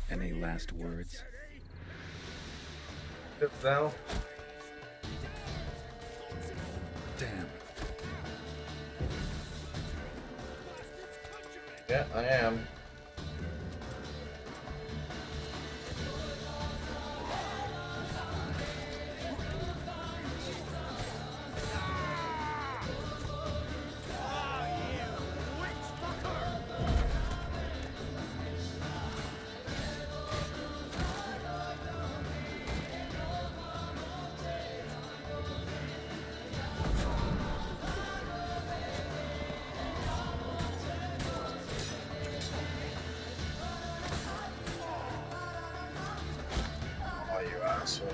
Any last words? Good now. Damn. Yeah, I am. Oh, you asshole.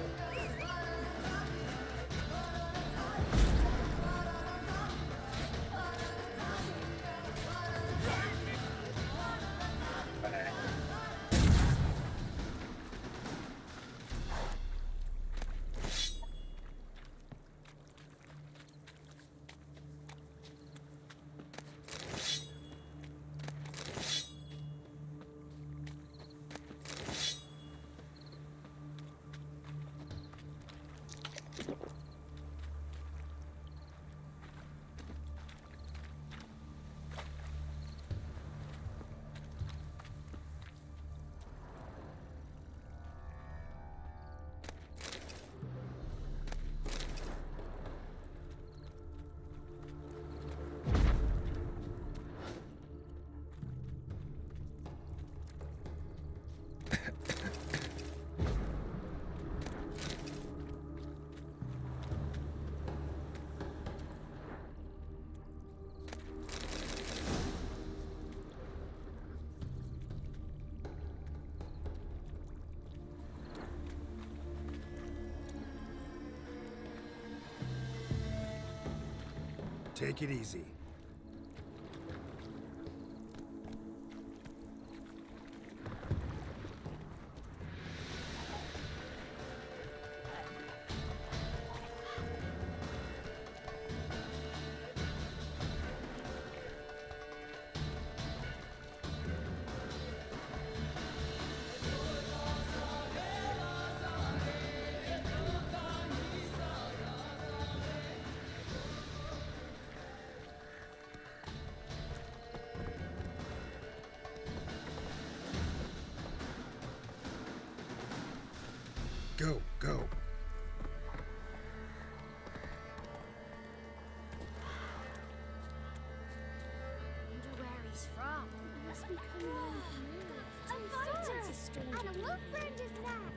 Take it easy. Go, go. Wonder where he's from. Must be coming a fighter! And a wolf round his neck!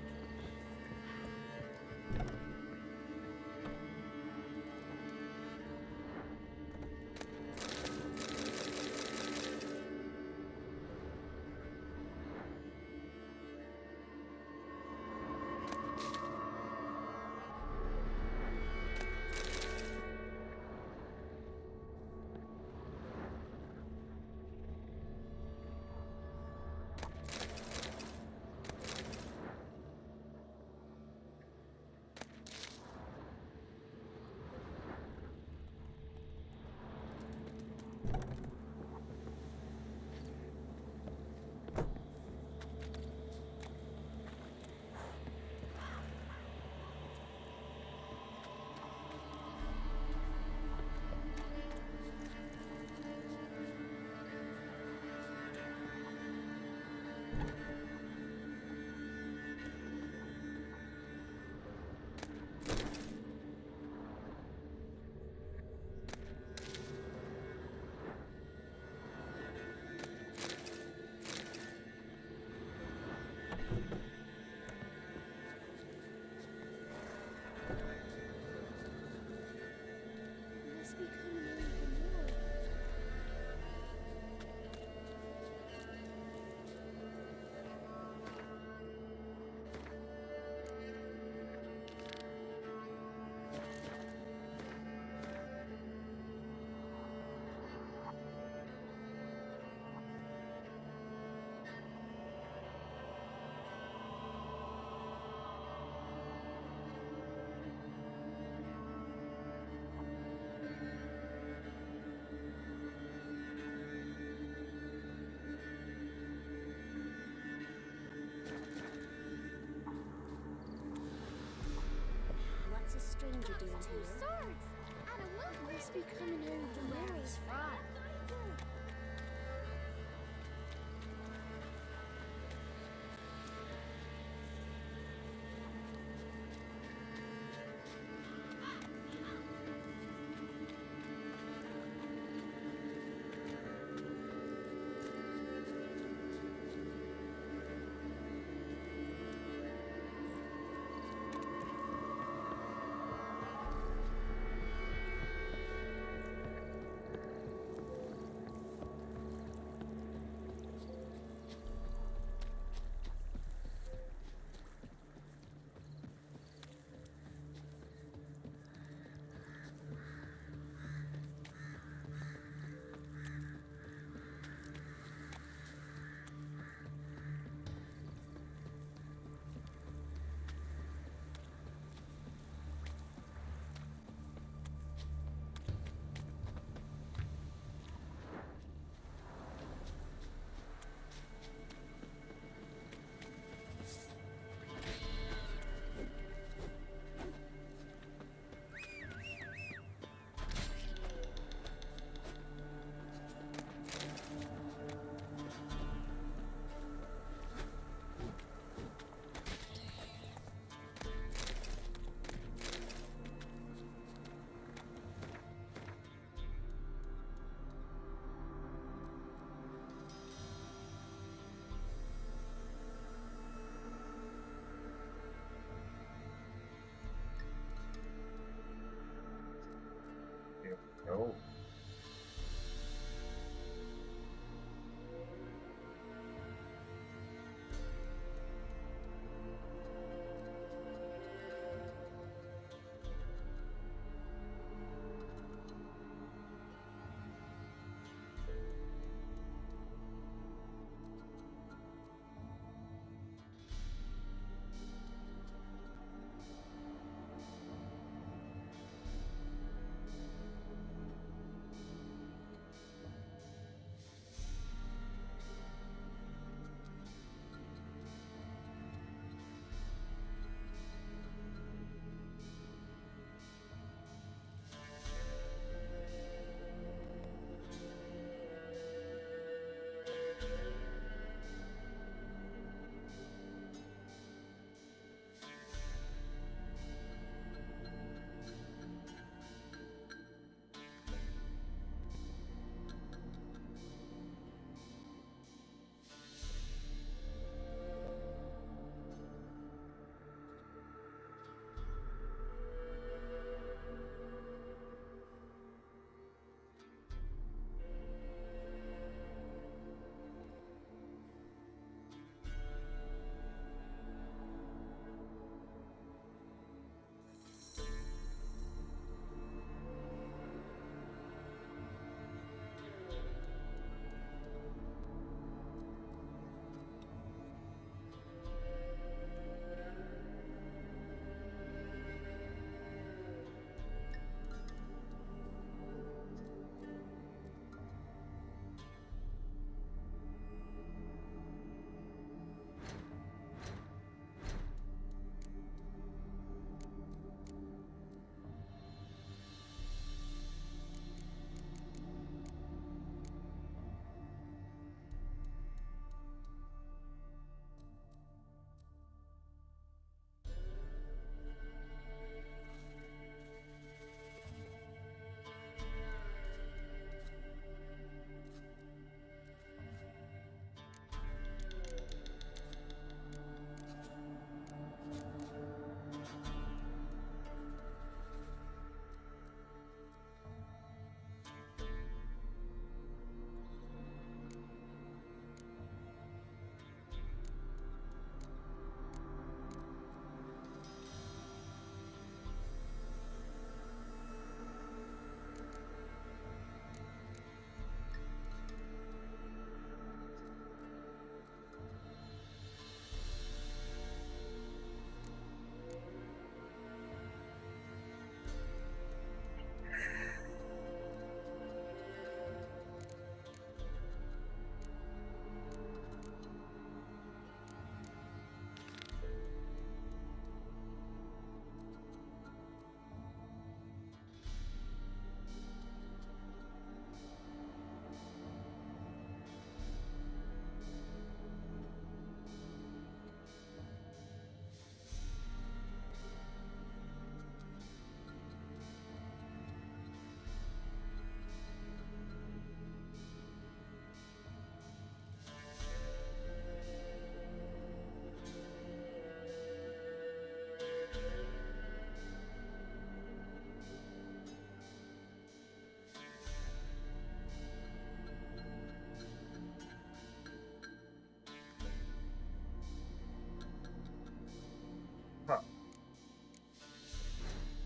two swords and a wolf must be coming over where he's from.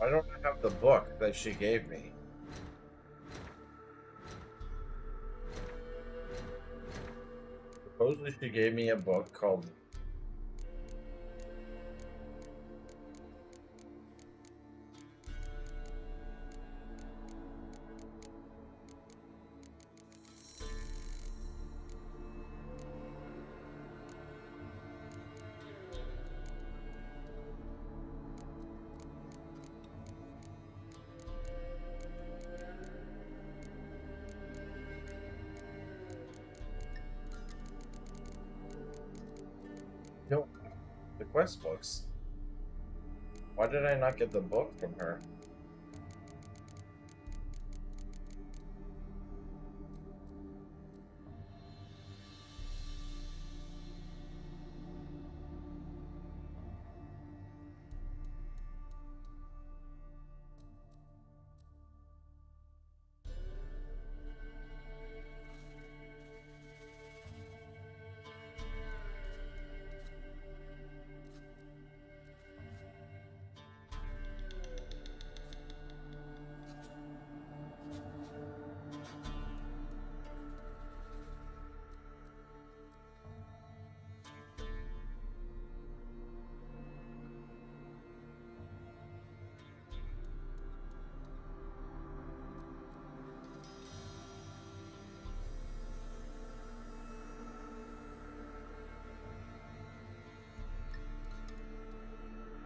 Why don't I have the book that she gave me? Supposedly she gave me a book called... No, the quest books. Why did I not get the book from her?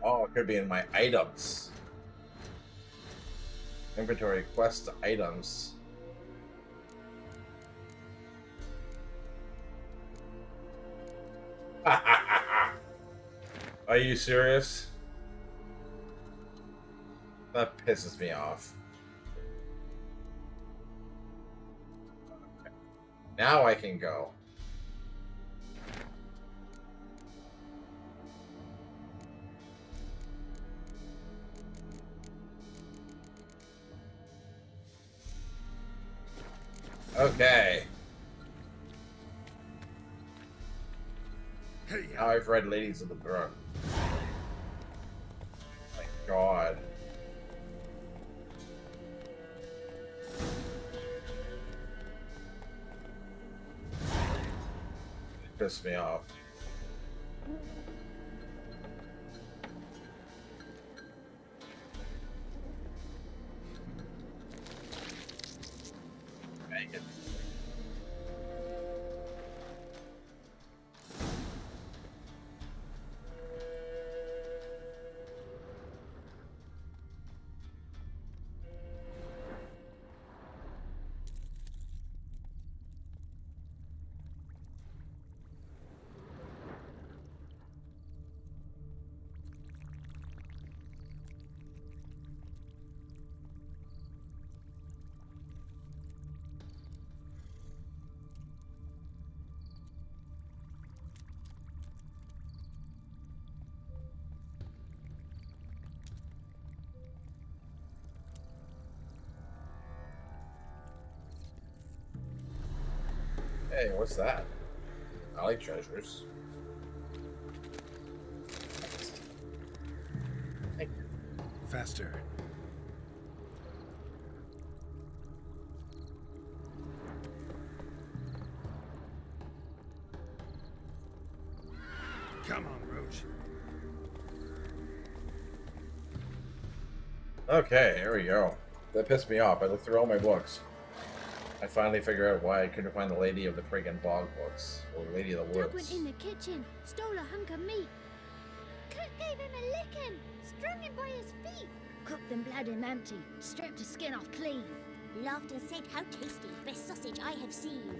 Oh, it could be in my items. Inventory quest items. Are you serious? That pisses me off. Now I can go. Okay. Now I've read Ladies of the Brook. My God. It pissed me off. Make it. Hey, what's that? I like treasures. Faster. Come on, Roach. Okay, here we go. That pissed me off. I looked through all my books. I finally figured out why I couldn't find the Lady of the friggin' Bog books. Or Lady of the Doug Woods. went in the kitchen, stole a hunk of meat. Cook gave him a licking, strung him by his feet. Cooked them blood him empty, stripped his skin off clean. Laughed and said, "How tasty, best sausage I have seen."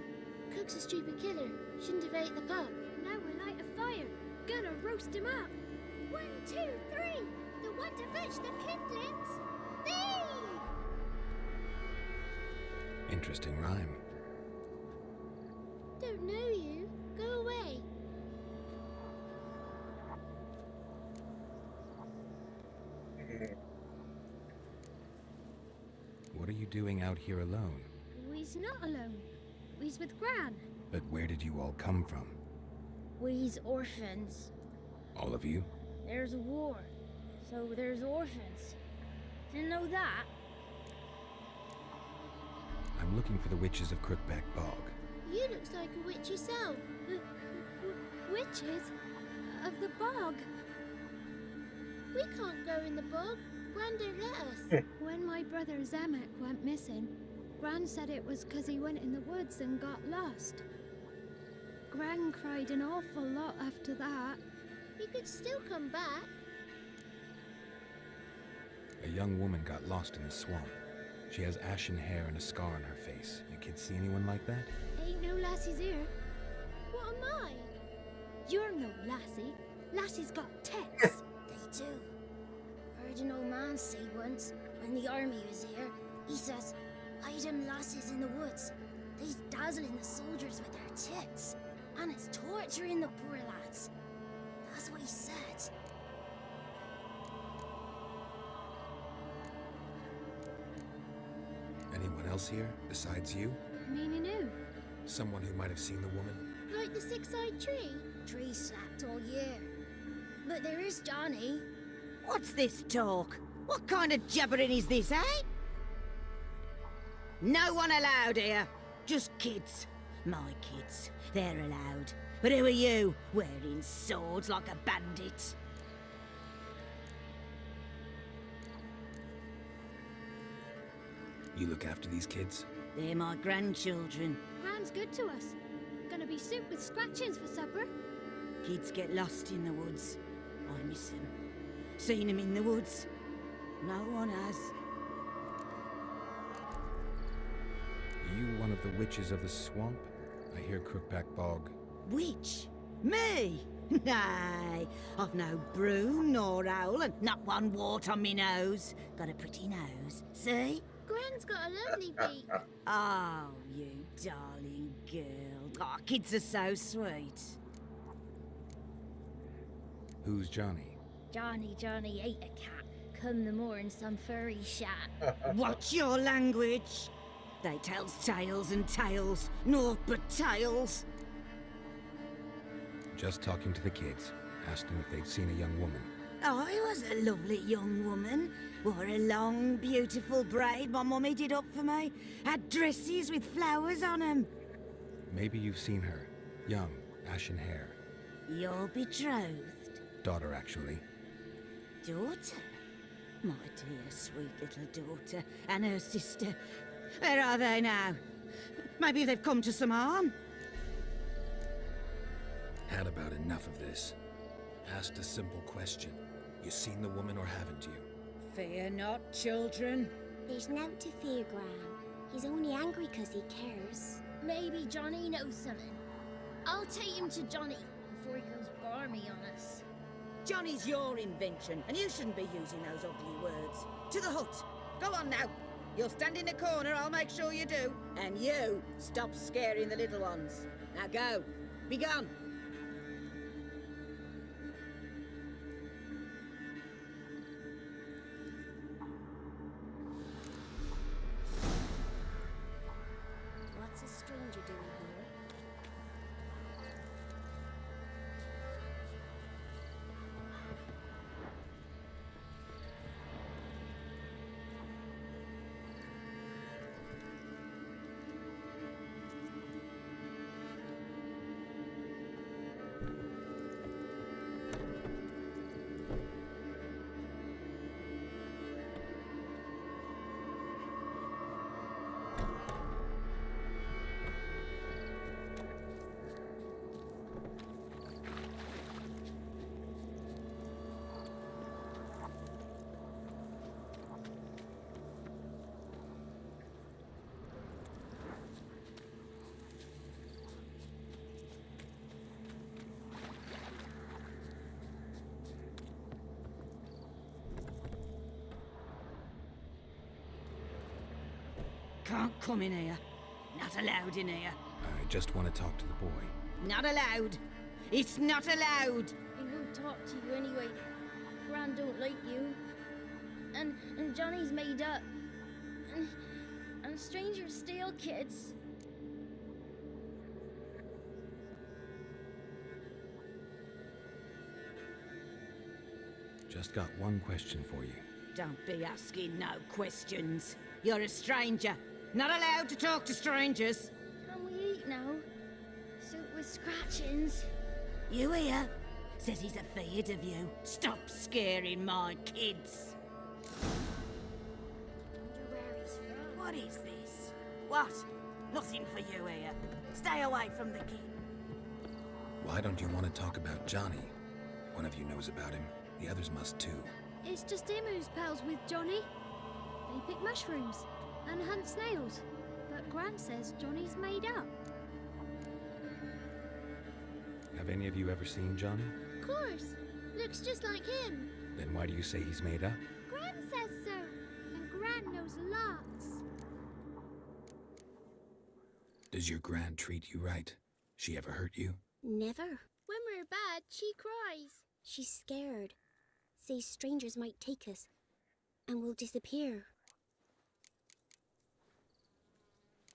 Cook's a stupid killer, shouldn't have ate the pup. Now we'll light a fire, gonna roast him up. 1, 2, 3, the one to fetch the kindlings. Thee! Interesting rhyme. Don't know you. Go away. What are you doing out here alone? We's not alone. We's with Gran. But where did you all come from? We's orphans. All of you? There's a war, so there's orphans. Didn't know that. I'm looking for the witches of Crookback Bog. You looks like a witch yourself. Witches? Of the bog? We can't go in the bog. Gran don't let us. When my brother Zemek went missing, Gran said it was 'cause he went in the woods and got lost. Gran cried an awful lot after that. He could still come back. A young woman got lost in the swamp. She has ashen hair and a scar on her face. You kids see anyone like that? Ain't no lassies here. What am I? You're no lassie. Lassie's got tits. They do. Heard an old man say once, when the army was here, he says, hide them lasses in the woods. They's dazzling the soldiers with their tits. And it's torturing the poor lads. That's what he said. Anyone else here besides you? Meaning who? Someone who might have seen the woman? Like the six-eyed tree? Tree slapped all year. But there is Johnny. What's this talk? What kind of jabbering is this, eh? No one allowed here. Just kids. My kids. They're allowed. But who are you, wearing swords like a bandit? You look after these kids? They're my grandchildren. Gran's good to us. Gonna be soup with scratchings for supper. Kids get lost in the woods. I miss them. Seen them in the woods. No one has. Are you one of the witches of the swamp? I hear Crookback Bog. Witch? Me? Nay, I've no broom nor owl and not one wart on me nose. Got a pretty nose, see? Gran's got a lovely beak. Oh, you darling girl. Oh, kids are so sweet. Who's Johnny? Johnny ate a cat. Come the more in some furry shat. Watch your language. They tells tales and tales, naught but tales. Just talking to the kids. Asked them if they'd seen a young woman. I was a lovely young woman. Wore a long, beautiful braid my mummy did up for me. Had dresses with flowers on them. Maybe you've seen her. Young, ashen hair. Your betrothed? Daughter, actually. Daughter? My dear, sweet little daughter. And her sister. Where are they now? Maybe they've come to some harm? Had about enough of this. Asked a simple question. You seen the woman or haven't you? Fear not, children. There's nought to fear, Gran. He's only angry 'cause he cares. Maybe Johnny knows something. I'll take him to Johnny before he goes barmy on us. Johnny's your invention, and you shouldn't be using those ugly words. To the hut. Go on now. You'll stand in the corner, I'll make sure you do. And you, stop scaring the little ones. Now go. Be gone. What's a stranger doing here? Can't come in here. Not allowed in here. I just want to talk to the boy. Not allowed. It's not allowed. He won't talk to you anyway. Gran don't like you. And Johnny's made up. And strangers steal kids. Just got one question for you. Don't be asking no questions. You're a stranger. Not allowed to talk to strangers. Can we eat now? Soup with scratchings. You hear? Says he's afeard of you. Stop scaring my kids. Wonder where he's from. What is this? What? Nothing for you here. Stay away from the kid. Why don't you want to talk about Johnny? One of you knows about him. The others must too. It's just him who's pals with Johnny. They pick mushrooms and hunt snails. But Gran says Johnny's made up. Have any of you ever seen Johnny? Of course. Looks just like him. Then why do you say he's made up? Gran says so. And Gran knows lots. Does your Gran treat you right? She ever hurt you? Never. When we're bad, she cries. She's scared. Says strangers might take us. And we'll disappear.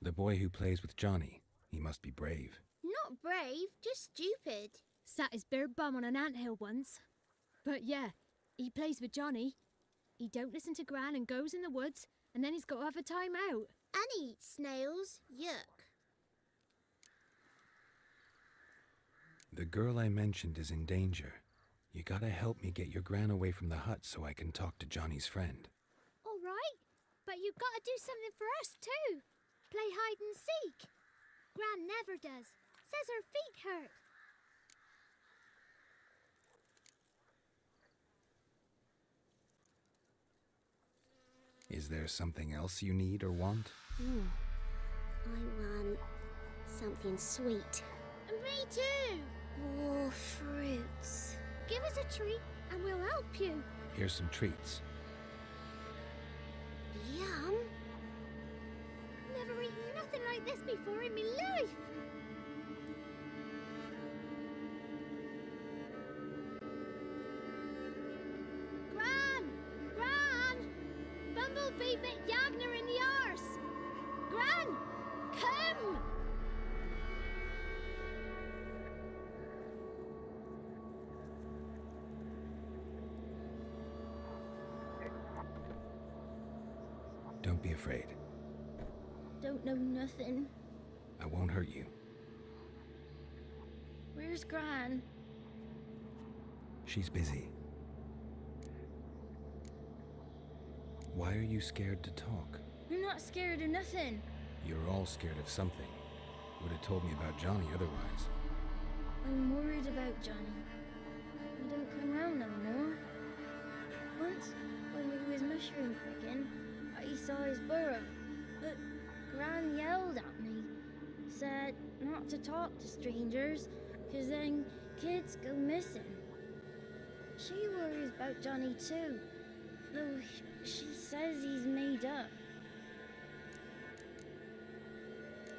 The boy who plays with Johnny, he must be brave. Not brave, just stupid. Sat his bare bum on an anthill once. But yeah, he plays with Johnny. He don't listen to Gran and goes in the woods, and then he's got to have a time out. And he eats snails. Yuck. The girl I mentioned is in danger. You gotta help me get your Gran away from the hut so I can talk to Johnny's friend. All right, but you gotta do something for us too. Play hide and seek. Gran never does. Says her feet hurt. Is there something else you need or want? I want something sweet. Me too. Oh, fruits. Give us a treat and we'll help you. Here's some treats. Yum. Never eaten nothing like this before in my life. Gran! Gran! Bumblebee bit Yagner in the arse. Gran! Come! Don't be afraid. Don't know nothing. I won't hurt you. Where's Gran? She's busy. Why are you scared to talk? I'm not scared of nothing. You're all scared of something. Would have told me about Johnny otherwise. I'm worried about Johnny. He don't come round no more. Once, when we was mushroom picking, I saw his burrow. But Gran yelled at me. Said not to talk to strangers, 'cause then kids go missing. She worries about Johnny too, though she says he's made up.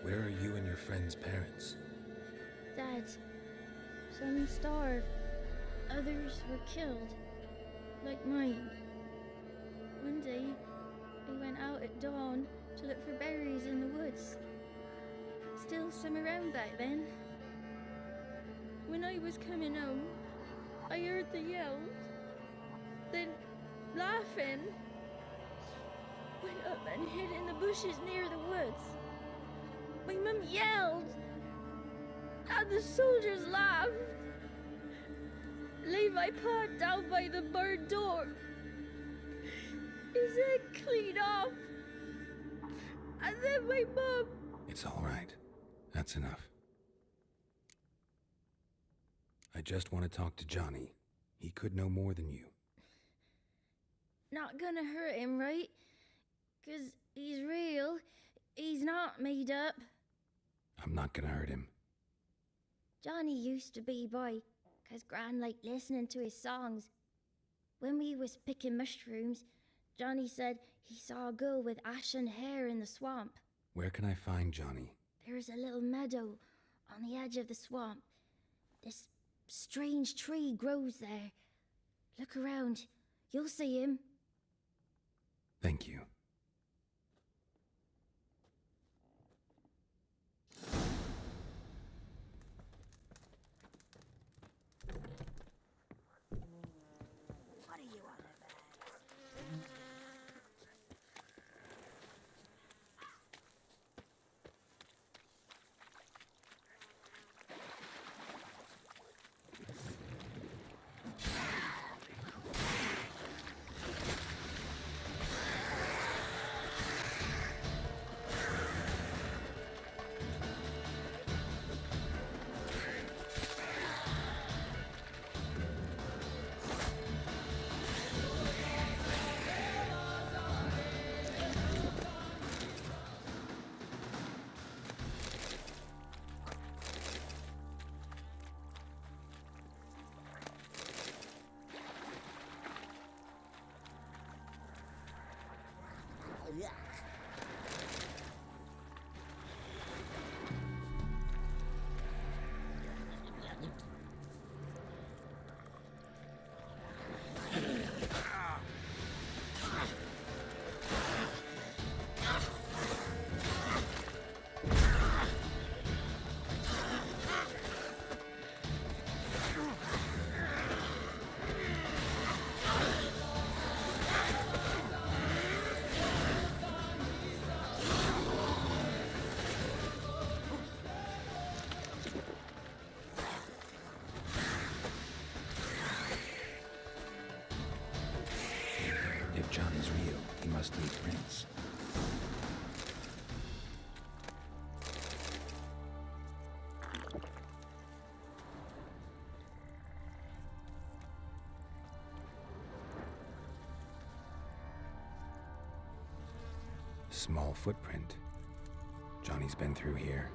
Where are you and your friend's parents? Dad, some starved, others were killed, like mine. One day, we went out at dawn to look for berries in the woods. Still some around back then. When I was coming home, I heard the yells. Then, laughing, went up and hid in the bushes near the woods. My mum yelled, and the soldiers laughed. Laid my pa down by the barn door. His head clean off. And then my mum... It's all right. That's enough. I just want to talk to Johnny. He could know more than you. Not gonna hurt him, right? 'Cause he's real. He's not made up. I'm not gonna hurt him. Johnny used to be boy, 'cause Gran liked listening to his songs. When we was picking mushrooms, Johnny said he saw a girl with ashen hair in the swamp. Where can I find Johnny? There's a little meadow on the edge of the swamp. This strange tree grows there. Look around. You'll see him. Thank you. What are you on about? If Johnny's real, he must need prints. Small footprint. Johnny's been through here.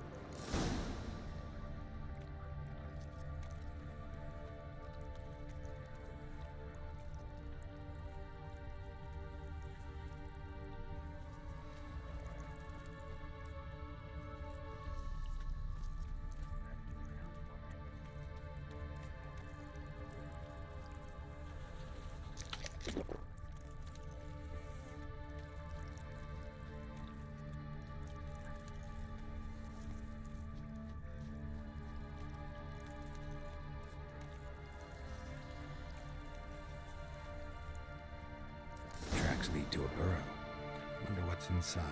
Tracks lead to a burrow. Wonder what's inside.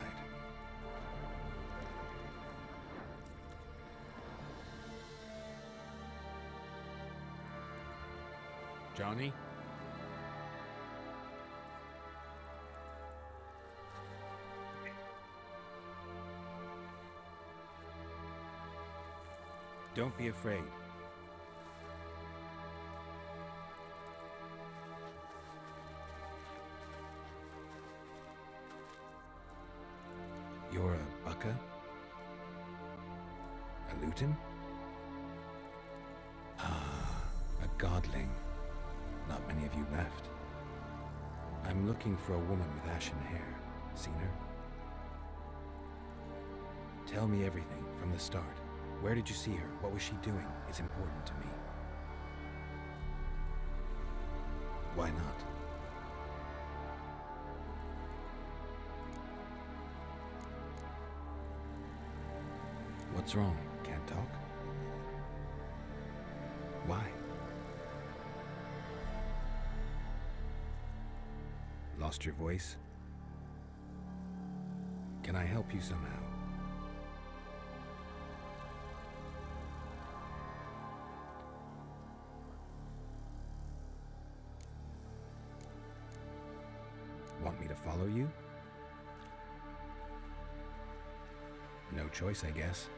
Johnny? Don't be afraid. You're a Bucka? A Luton? Ah, a godling. Not many of you left. I'm looking for a woman with ashen hair. Seen her? Tell me everything from the start. Where did you see her? What was she doing? It's important to me. Why not? What's wrong? Can't talk? Why? Lost your voice? Can I help you somehow? Want me to follow you? No choice, I guess.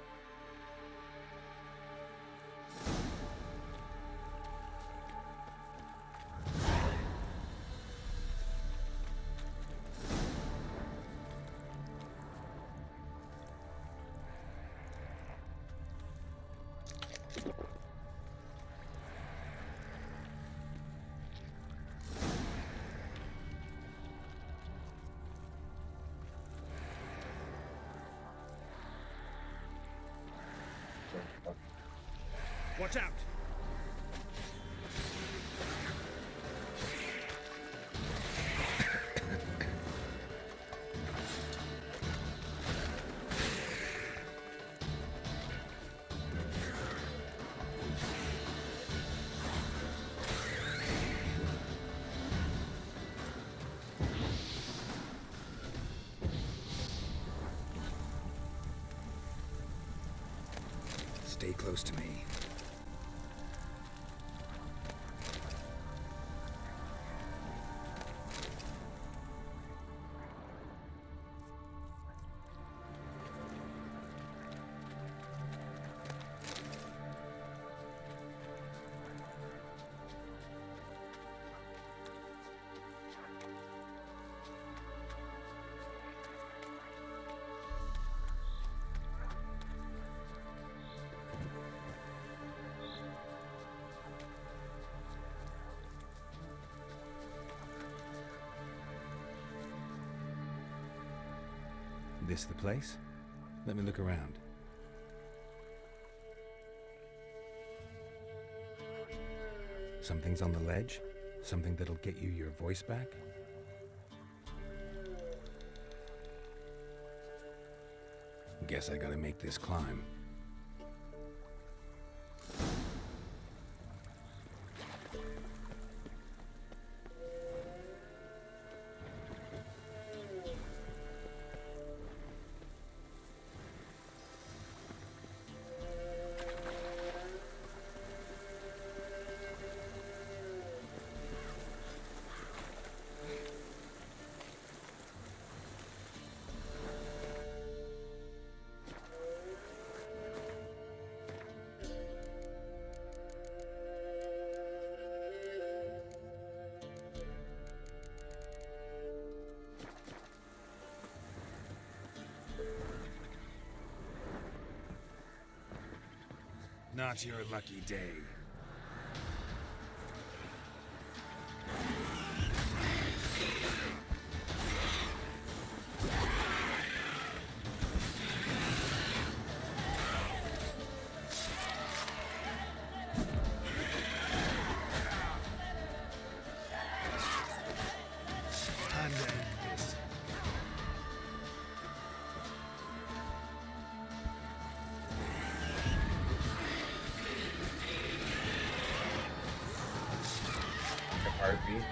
Watch out! Stay close to me. This the place? Let me look around. Something's on the ledge? Something that'll get you your voice back? Guess I gotta make this climb. Not your lucky day. Time to end this. Heartbeat.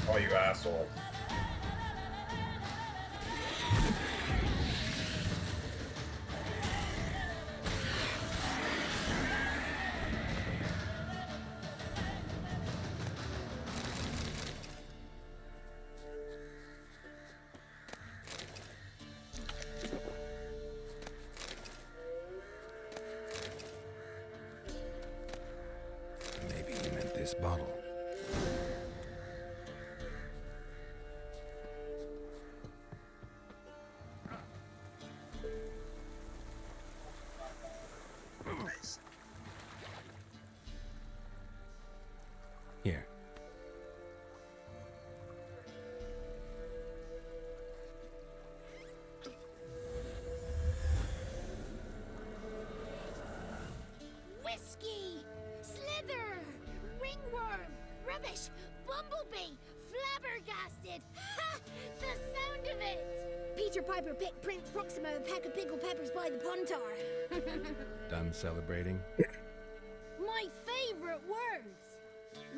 Oh, you asshole. Maybe he meant this bottle. Here. Whiskey! Slither! Ringworm! Rubbish! Bumblebee! Flabbergasted! Ha! The sound of it! Peter Piper picked Prince Proxima a pack of pickled peppers by the Pontar. Done celebrating? My favorite words!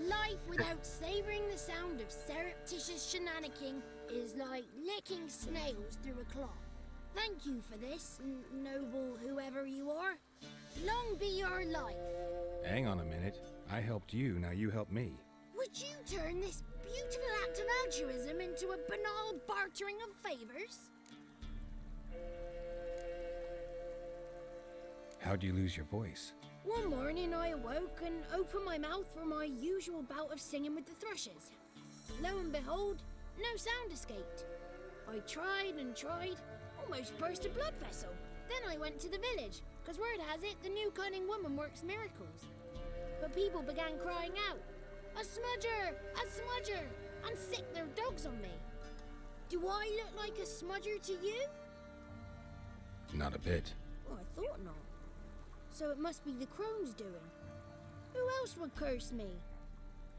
Life without savoring the sound of surreptitious shenanigans is like licking snails through a cloth. Thank you for this, noble whoever you are. Long be your life. Hang on a minute. I helped you, now you help me. Would you turn this beautiful act of altruism into a banal bartering of favors? How'd you lose your voice? One morning I awoke and opened my mouth for my usual bout of singing with the thrushes. Lo and behold, no sound escaped. I tried and tried, almost burst a blood vessel. Then I went to the village, because word has it the new cunning woman works miracles. But people began crying out, "A smudger! A smudger!" and sick their dogs on me. Do I look like a smudger to you? Not a bit. Oh, I thought not. So it must be the crone's doing. Who else would curse me?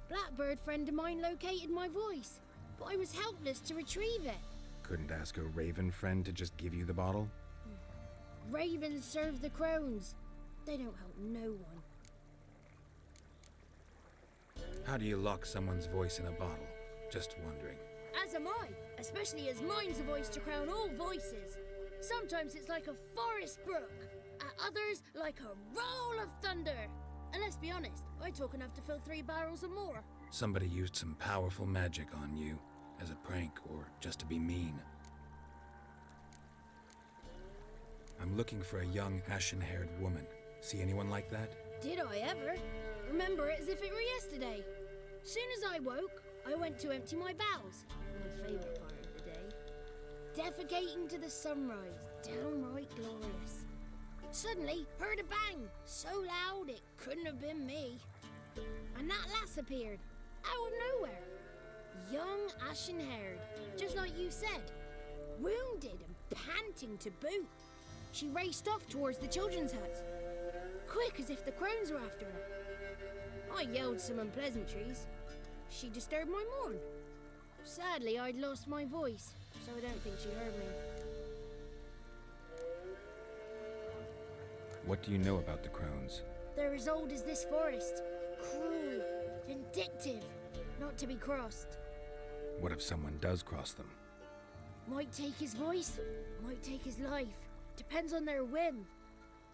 Blackbird friend of mine located my voice, but I was helpless to retrieve it. Couldn't ask a raven friend to just give you the bottle? Ravens serve the crones. They don't help no one. How do you lock someone's voice in a bottle? Just wondering. As am I, especially as mine's a voice to crown all voices. Sometimes it's like a forest brook, at others like a roll of thunder. And let's be honest, I talk enough to fill 3 barrels or more. Somebody used some powerful magic on you, as a prank or just to be mean. I'm looking for a young, ashen-haired woman. See anyone like that? Did I ever? Remember it as if it were yesterday. Soon as I woke, I went to empty my bowels. My favorite part of the day. Defecating to the sunrise, downright glorious. Suddenly, heard a bang, so loud it couldn't have been me. And that lass appeared, out of nowhere. Young, ashen-haired, just like you said. Wounded and panting to boot. She raced off towards the children's hut. Quick as if the crones were after her. I yelled some unpleasantries. She disturbed my morn. Sadly, I'd lost my voice, so I don't think she heard me. What do you know about the crones? They're as old as this forest. Cruel, vindictive, not to be crossed. What if someone does cross them? Might take his voice, might take his life. Depends on their whim.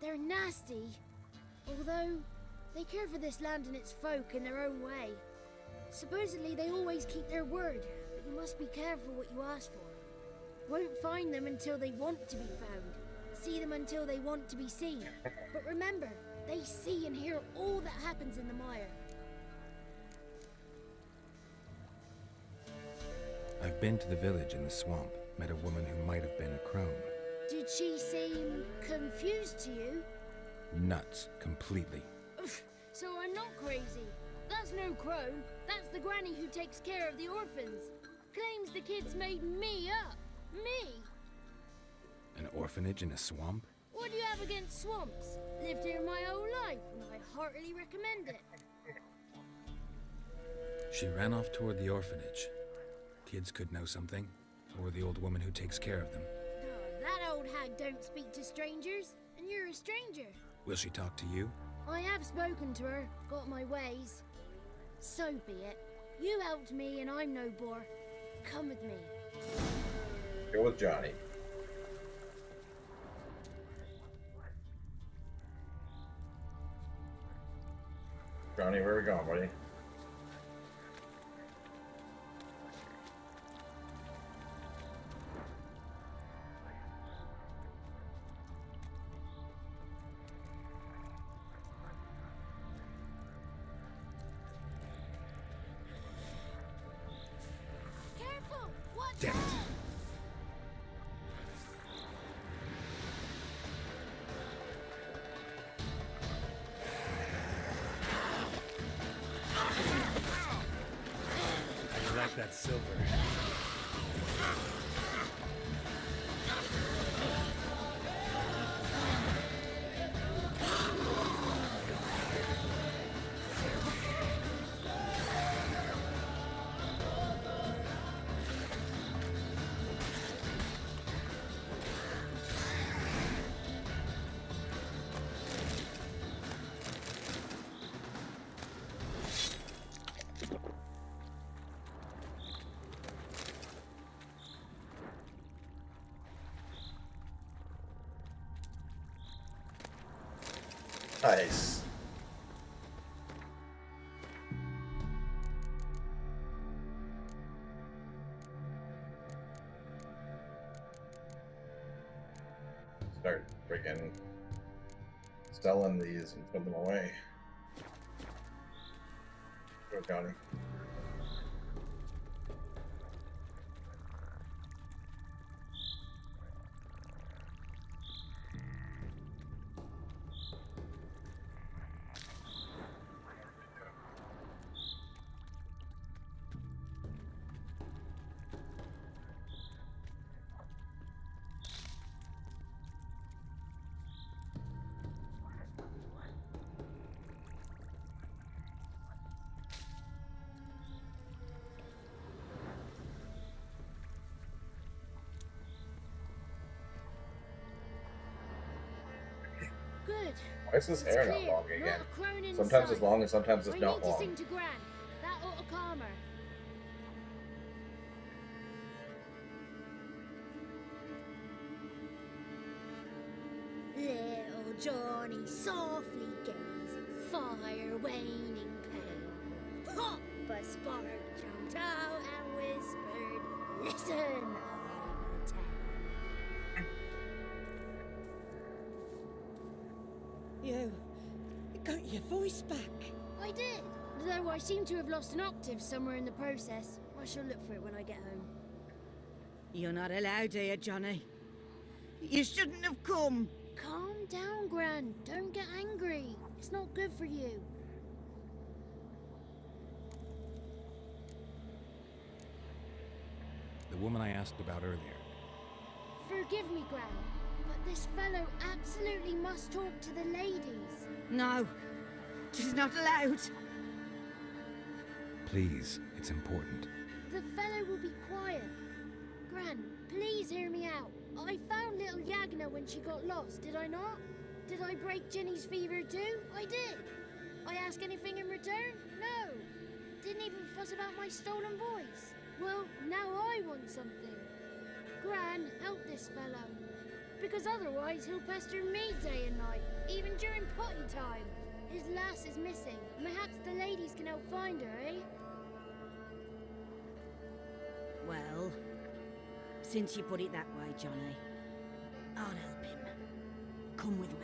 They're nasty, although they care for this land and its folk in their own way. Supposedly they always keep their word, but you must be careful what you ask for. Won't find them until they want to be found. See them until they want to be seen. But remember, they see and hear all that happens in the mire. I've been to the village in the swamp, met a woman who might have been a crone. Did she seem confused to you? Nuts, completely. So I'm not crazy. That's no crone. That's the granny who takes care of the orphans. Claims the kids made me up. Me! An orphanage in a swamp? What do you have against swamps? Lived here my whole life, and I heartily recommend it. She ran off toward the orphanage. Kids could know something, or the old woman who takes care of them. Oh, that old hag don't speak to strangers, and you're a stranger. Will she talk to you? I have spoken to her, got my ways. So be it. You helped me, and I'm no bore. Come with me. Go with Johnny. Johnny, where are we going, buddy? Careful! Watch Damn it. I like that silver. Nice. Start freaking selling these and put them away. Go, Johnny. Good. Why is this It's hair not clear. long again? Not a crone in Sometimes it's sight. long and sometimes it's I not need to long. sing to Gran. That ought to calm her. Little Johnny softly gazing, fire waning pale. Pop! A spark jumped out and whispered, "Listen, I'm a tale." You got your voice back. I did, though I seem to have lost an octave somewhere in the process. I shall look for it when I get home. You're not allowed here, Johnny. You shouldn't have come. Calm down, Gran. Don't get angry. It's not good for you. the woman I asked about earlier. Forgive me, Gran, but this fellow absolutely must talk to the ladies. No, she's not allowed. Please, it's important. The fellow will be quiet. Gran, please hear me out. I found little Yagna when she got lost, did I not? Did I break Ginny's fever too? I did. I ask anything in return? No. Didn't even fuss about my stolen voice. Well, now I want something. Gran, help this fellow. Because otherwise he'll pester me day and night, even during potty time. His lass is missing. Perhaps the ladies can help find her, eh? Well, since you put it that way, Johnny, I'll help him. Come with me.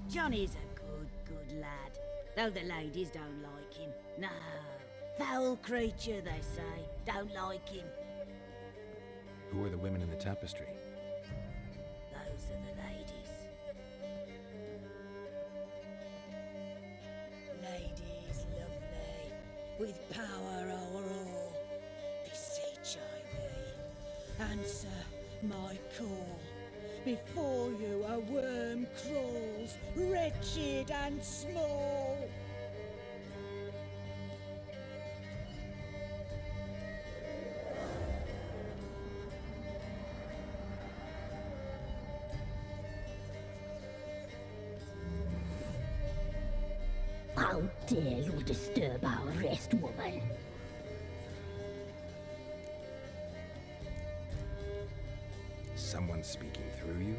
Johnny's a good lad, though the ladies don't like him. No, foul creature, they say. Don't like him. Who are the women in the tapestry? Those are the ladies. Ladies lovely, with power over all. Beseech I thee, answer my call. Before you a worm crawls, wretched and small. How dare you disturb our rest, woman? Someone speaking through you?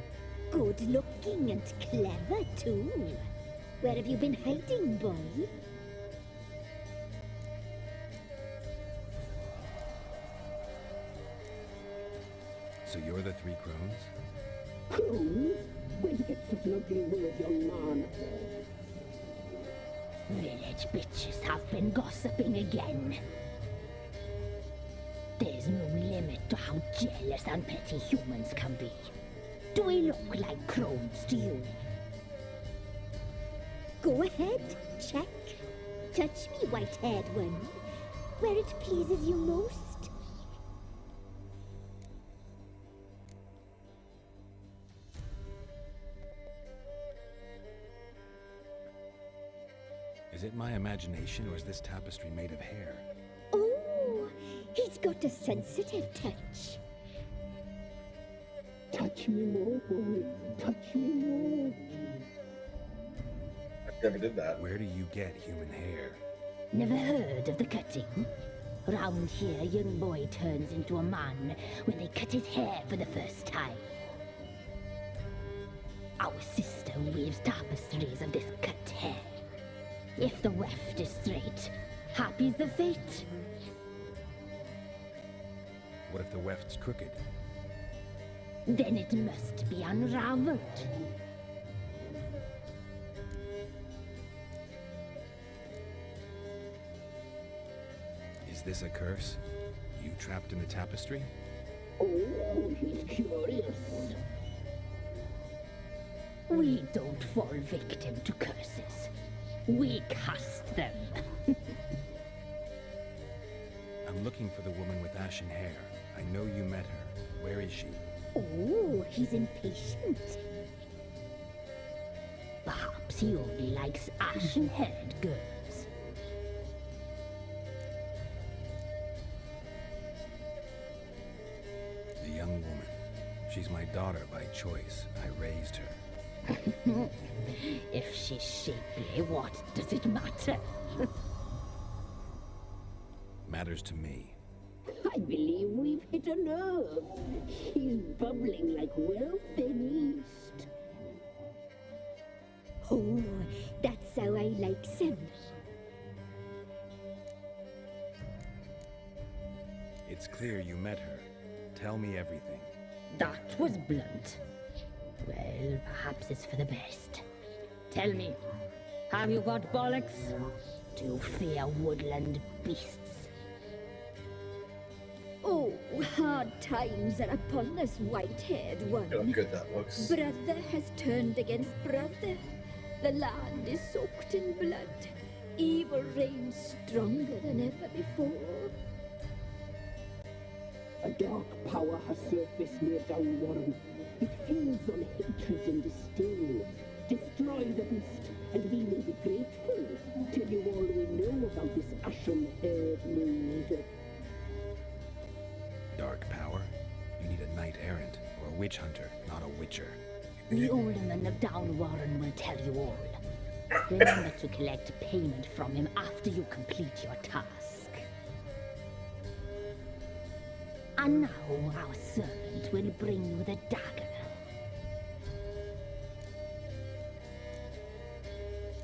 Good looking and clever, too. Where have you been hiding, boy? So you're the three crones? Crones? Where'd you get such an ugly word, young man? Village bitches have been gossiping again. There's no limit to how jealous and petty humans can be. Do we look like crones to you? Go ahead, check. Touch me, white-haired one, where it pleases you most. Is it my imagination, or is this tapestry made of hair? Oh, he's got a sensitive touch. Touch me more, boy. Touch me more. I never did that. Where do you get human hair? Never heard of the cutting? Round here, young boy turns into a man when they cut his hair for the first time. Our sister weaves tapestries of this cut hair. If the weft is straight, happy's the fate. What if the weft's crooked? Then it must be unraveled. Is this a curse? You trapped in the tapestry? Oh, he's curious. We don't fall victim to curses. We cast them. I'm looking for the woman with ashen hair. I know you met her. Where is she? Oh, he's impatient. Perhaps he only likes ashen-haired girls. The young woman. She's my daughter by choice. I raised her. If she's shapely, what does it matter? Matters to me. I believe we've hit a nerve. He's bubbling like well-fed yeast. Oh, that's how I like him. It's clear you met her. Tell me everything. That was blunt. Well, perhaps it's for the best. Tell me, have you got bollocks? you fair woodland beasts. Oh, hard times are upon this white-haired one. Look how good that looks. Brother has turned against brother. The land is soaked in blood. Evil reigns stronger than ever before. A dark power has surfaced near Downwarren. It feeds on hatred and disdain. Destroy the beast, and we will be grateful. Tell you all we know about this ashen-haired new leader. Dark power? You need a knight errant or a witch hunter, not a witcher. The alderman of Downwarren will tell you all. Remember to collect payment from him after you complete your task. And now our servant will bring you the dagger.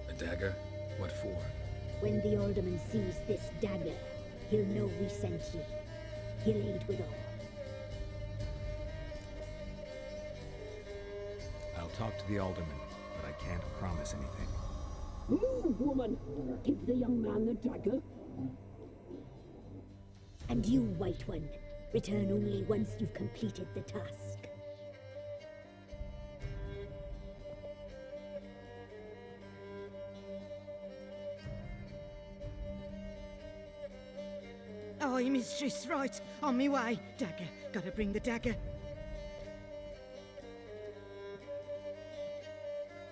A dagger? What for? When the alderman sees this dagger, he'll know we sent ye. He'll aid with all. I'll talk to the alderman, but I can't promise anything. Move, woman! Give the young man the dagger. And you, White One, return only once you've completed the task. Aye, mistress, right. On me way. Dagger. Gotta bring the dagger.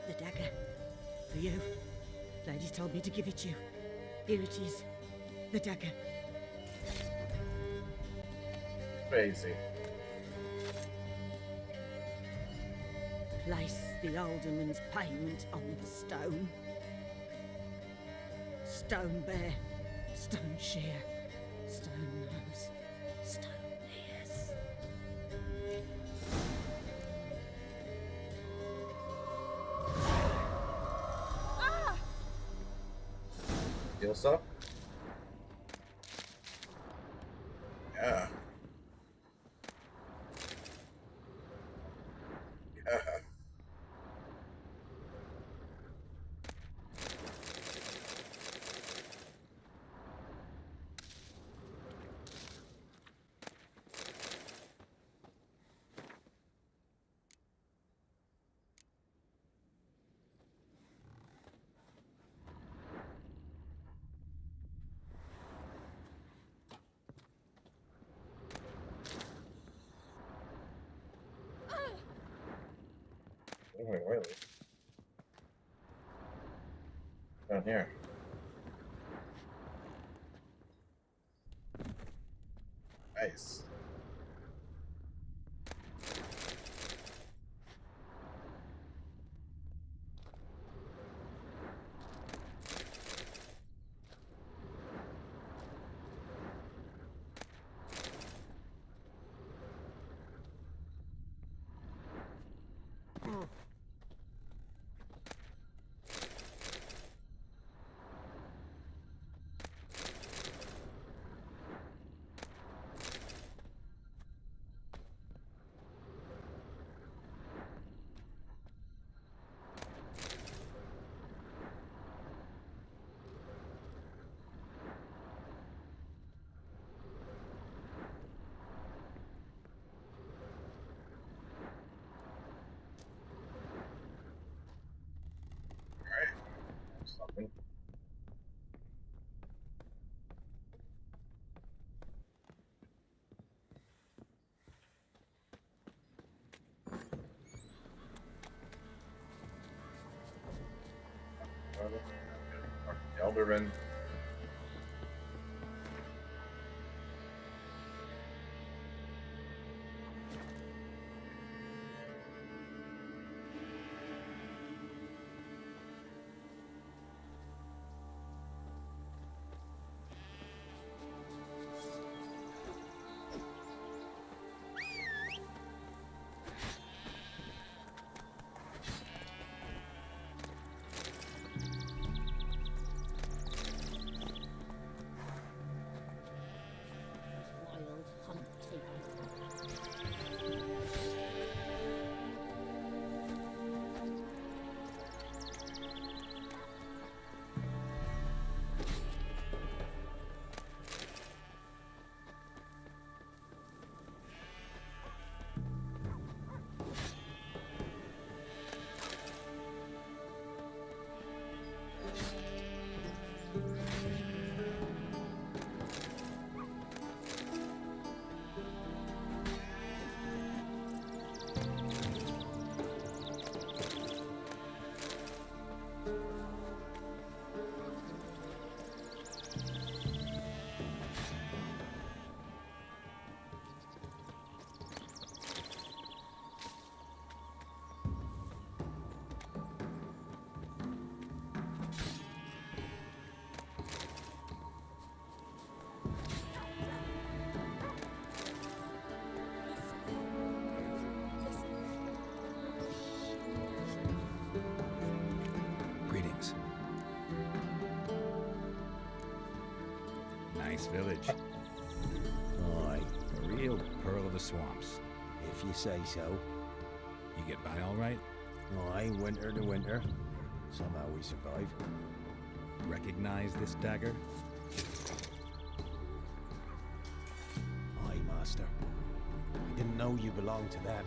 The dagger. For you. Lady told me to give it you. Here it is. The dagger. Crazy. Place the alderman's payment on the stone. Stone bear. Stone shear. Stone nose. Stone ears. Deal stuff? Yeah. Yeah. Oh, really? Down here. Nice. Something. Elderman. Nice village. Aye, A real pearl of the swamps. if you say so. You get by all right? Aye, winter to winter. Somehow we survive. Recognize this dagger? Aye, master. I didn't know you belonged to them.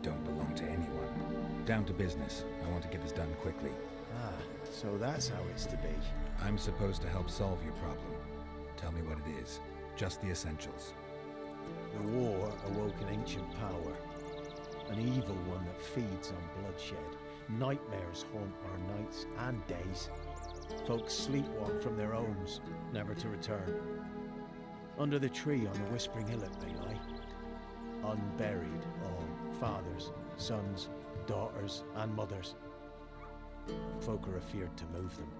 Don't belong to anyone. Down to business. I want to get this done quickly. Ah, so that's how it's to be. I'm supposed to help solve your problem. Tell me what it is. Just the essentials. The war awoke an ancient power. An evil one that feeds on bloodshed. Nightmares haunt our nights and days. Folks sleepwalk from their homes, never to return. Under the tree on the Whispering Hillock they lie. Unburied, all fathers, sons, daughters, and mothers. Folk are afeared to move them.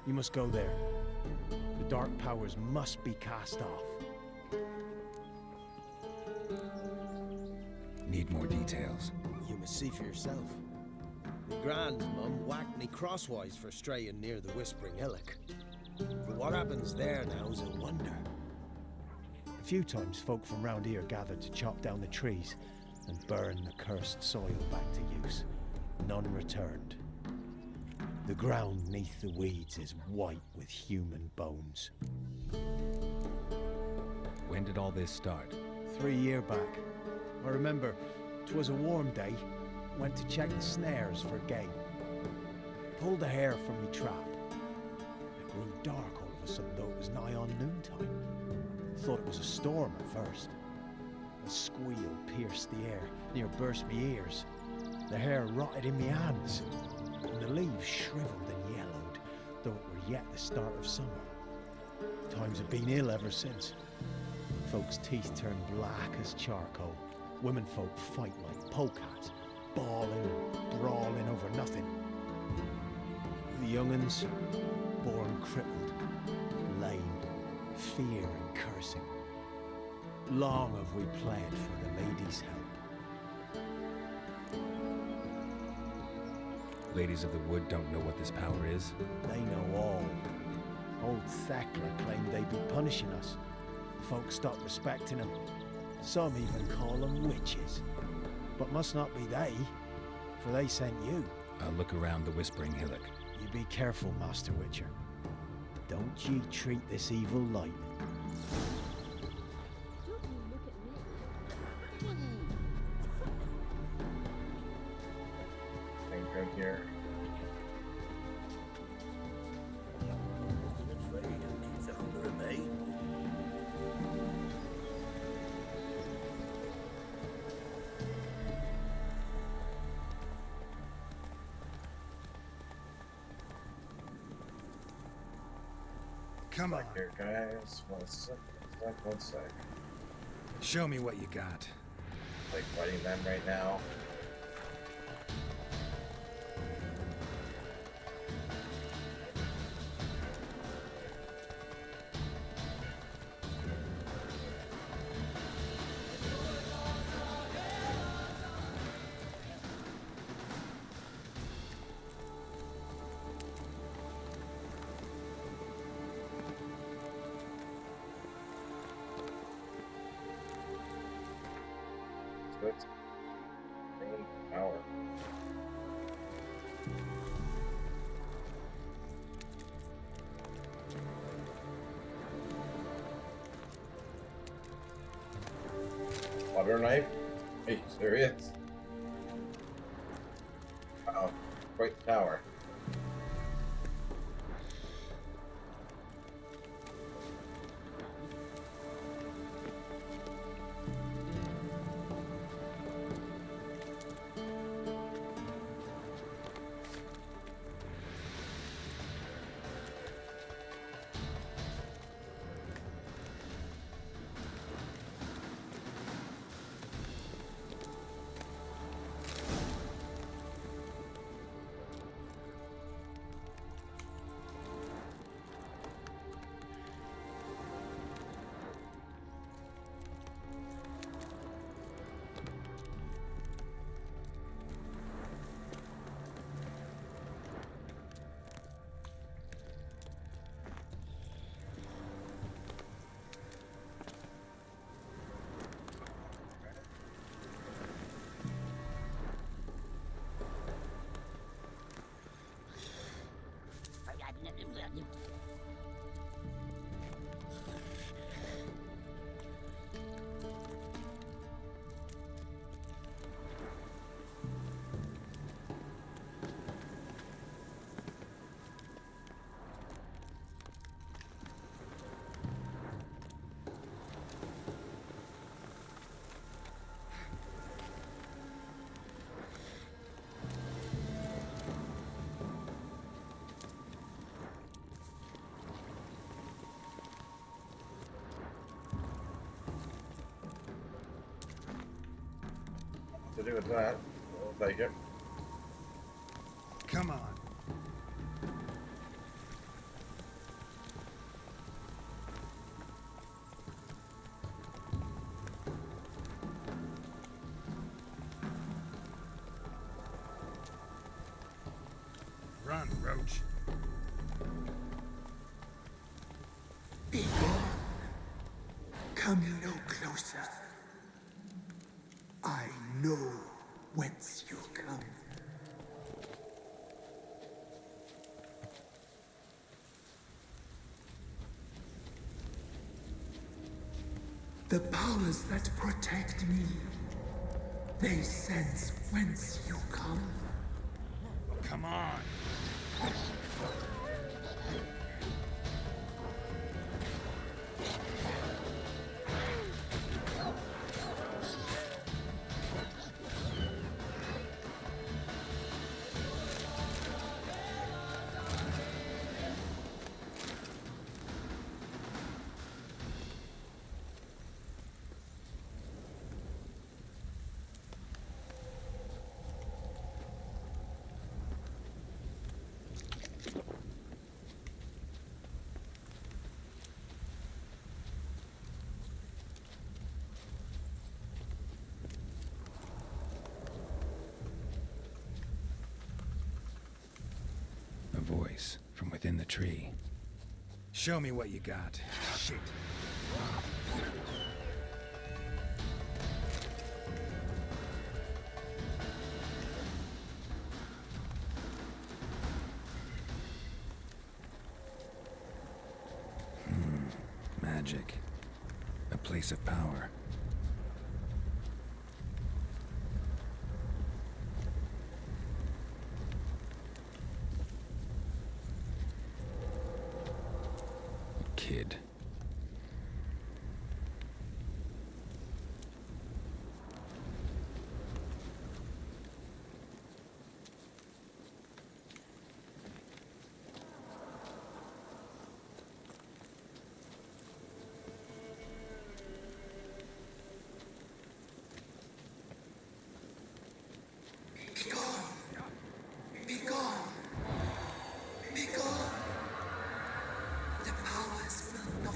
You must go there. The dark powers must be cast off. Need more details. You must see for yourself. The grandmum whacked me crosswise for straying near the Whispering Hillock. But what happens there now is a wonder. A few times folk from round here gathered to chop down the trees and burn the cursed soil back to use. None returned. The ground neath the weeds is white with human bones. When did all this start? 3 years back. I remember 'twas a warm day. Went to check the snares for game. Pulled the hare from me trap. It grew dark all of a sudden, though it was nigh on noontime. Thought it was a storm at first. A squeal pierced the air, near burst me ears. The hair rotted in me hands, and the leaves shriveled and yellowed, though it were yet the start of summer. Times have been ill ever since. Folks' teeth turned black as charcoal. Women folk fight like polecats, bawling and brawling over nothing. The young'uns, born crippled, lame, fear and cursing. Long have we pled for the lady's help. Ladies of the Wood don't know what this power is? They know all. Old Thekla claimed they'd be punishing us. Folks stopped respecting them. Some even call them witches. But must not be they, for they sent you. I'll look around the Whispering Hillock. You be careful, Master Witcher. Don't ye treat this evil light. Thing right here. Come on. Here, guys. One sec. Show me what you got. Like fighting them right now. Let's main power. Water knife? Are you serious? Wow, quite the tower. To do with that, we'll take it. Come on. Run, Roach. Be gone. Come no closer. I know whence you come. The powers that protect me, they sense whence you come. Come on. A voice from within the tree. Show me what you got. Shit. Magic. A place of power. Kid. Be gone. Be gone. Be gone. The powers will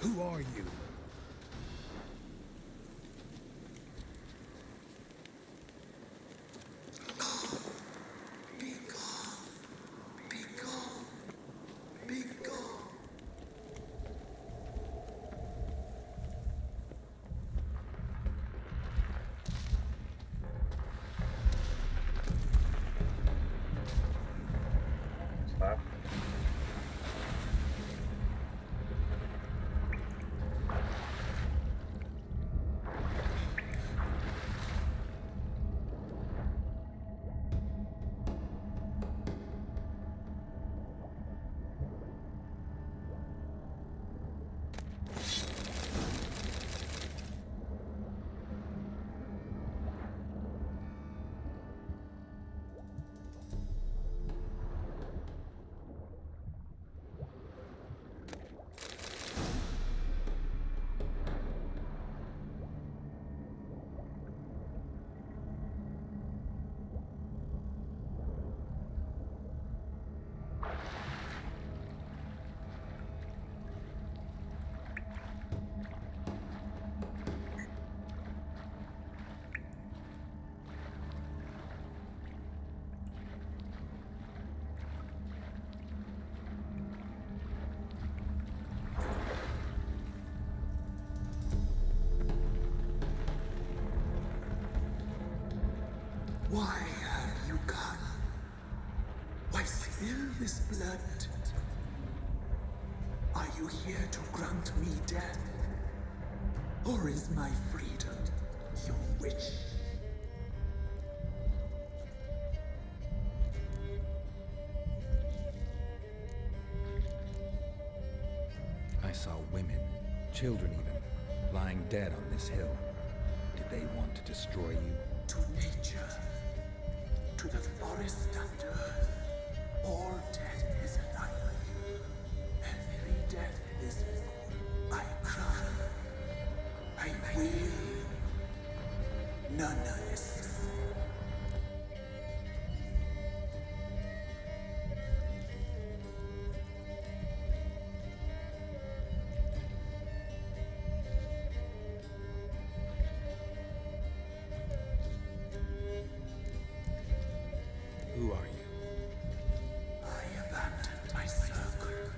Who are you? Stop. Why have you come? Why spill this blood? Are you here to grant me death? Or is my freedom your wish? I saw women, children even, lying dead on this hill. Did they want to destroy you? To nature, to the forest and earth, all death is life. Every death is I cry, I wail, none listens. Who are you? I abandoned my circle,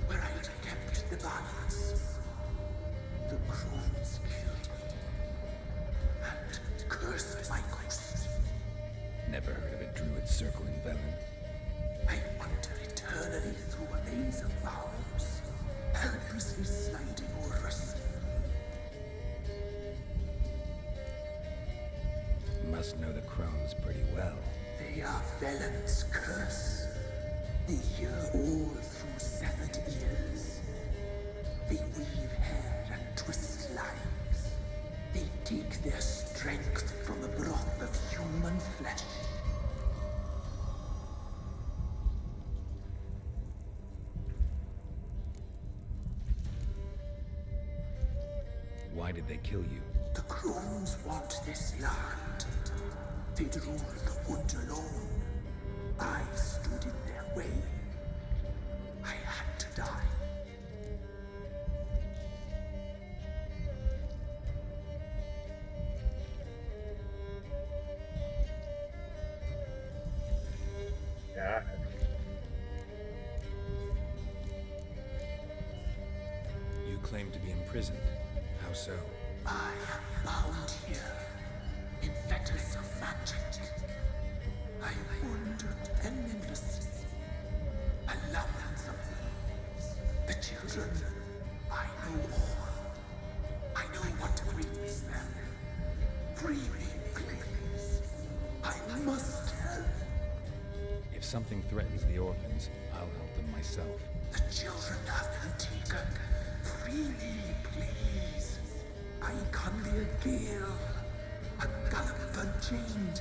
where I had kept the balance. The crones killed me, and cursed my ghost. Never heard of a druid circle in Velen. I wander eternally through a maze of vows, helplessly sliding over us. Must know the crones pretty well. They are Velen's curse. They hear all through severed ears. They weave hair and twist lives. They take their strength from the broth of human flesh. Why did they kill you? The crones want this land. They'd rule the wood alone. I stood in their way. I had to die. Yeah. You claim to be imprisoned. How so? I am bound here, in fetters of magic. I wandered endlessly, a labyrinth of thieves. The children, I know all. I know what awaits them. Free me, please. I must help. If something threatens the orphans, I'll help them myself. The children have been taken. Free me, please. I can be a gale, a gallop unchained.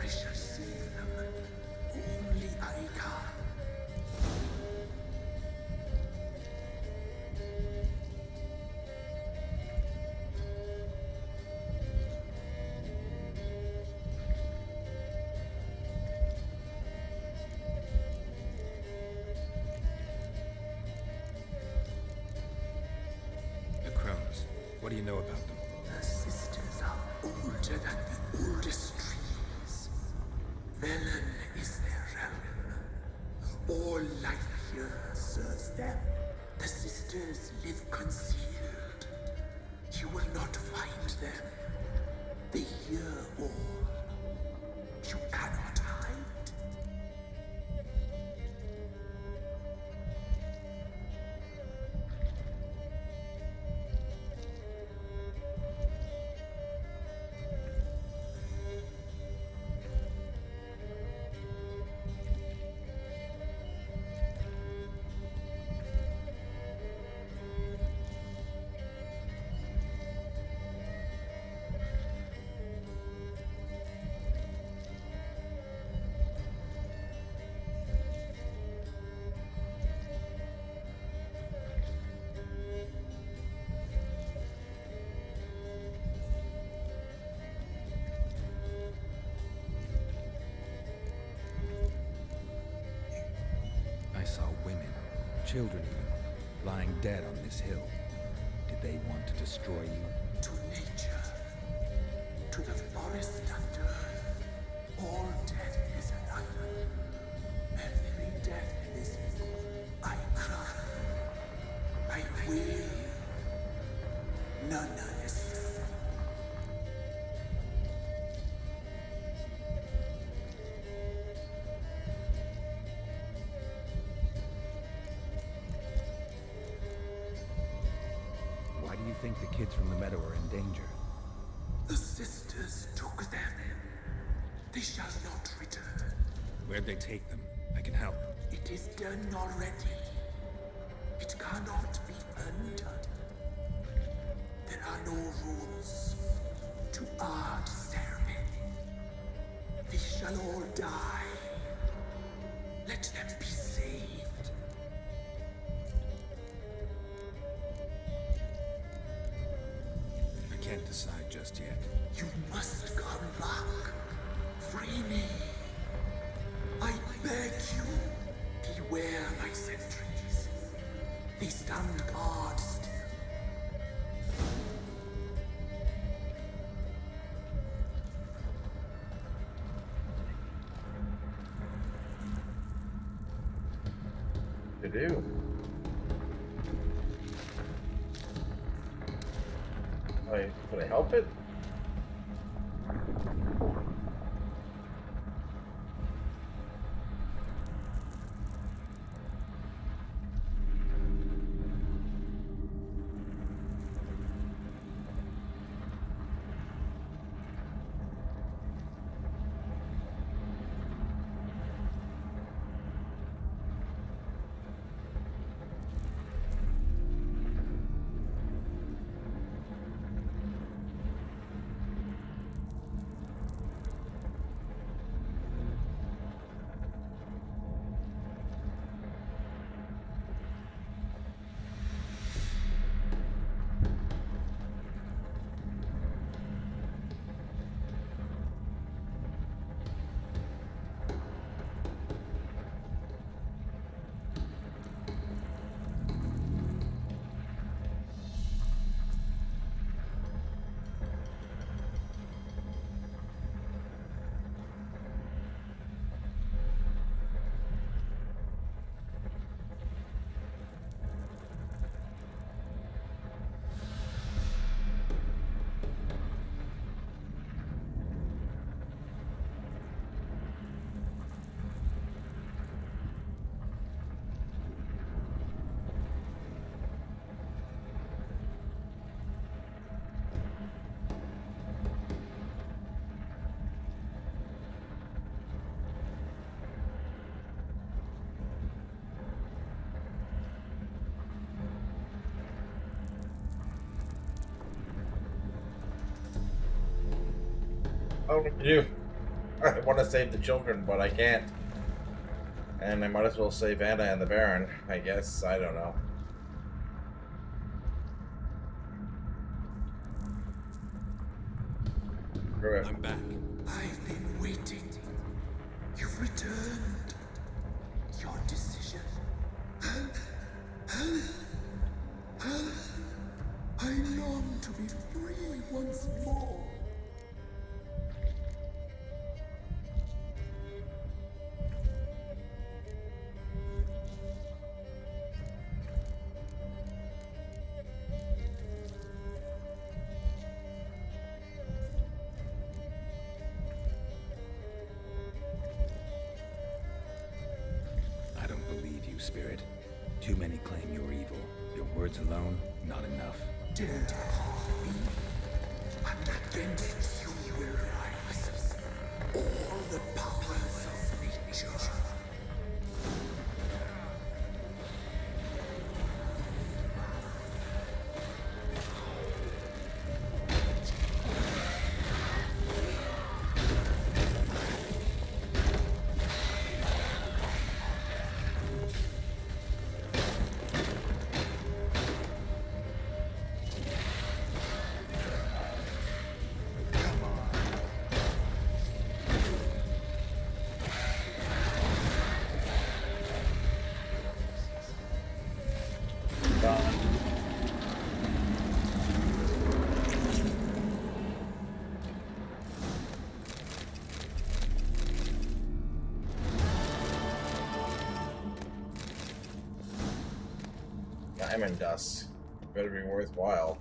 I shall save them. Only I can. What do you know about them? The sisters are older than the oldest trees. Velen is their realm. All life here serves them. The sisters live concealed. You will not find them. They hear all. You cannot hide. I saw women, children even, lying dead on this hill. Did they want to destroy you? To nature, to the forest and earth, all death is another. Every death is I cry, I wail, none listen. Why do you think the kids from the meadow are in danger? The sisters took them. They shall not return. Where'd they take them? I can help. It is done already. It cannot be undone. There are no rules to our ceremony. They shall all die. Let them be saved. I can't decide just yet. You must come back. Free me. I beg you. Beware my sentries. They stand guard still. To do. Could I help it? I don't know what to do. I want to save the children, but I can't. And I might as well save Anna and the Baron, I guess. I don't know. I'm back. I've been waiting. You've returned. Your decision. I long to be Too many claim you're evil. Your words alone, not enough. Dare harm me, and against you will rise all the powers of nature. Diamond dust. Better be worthwhile.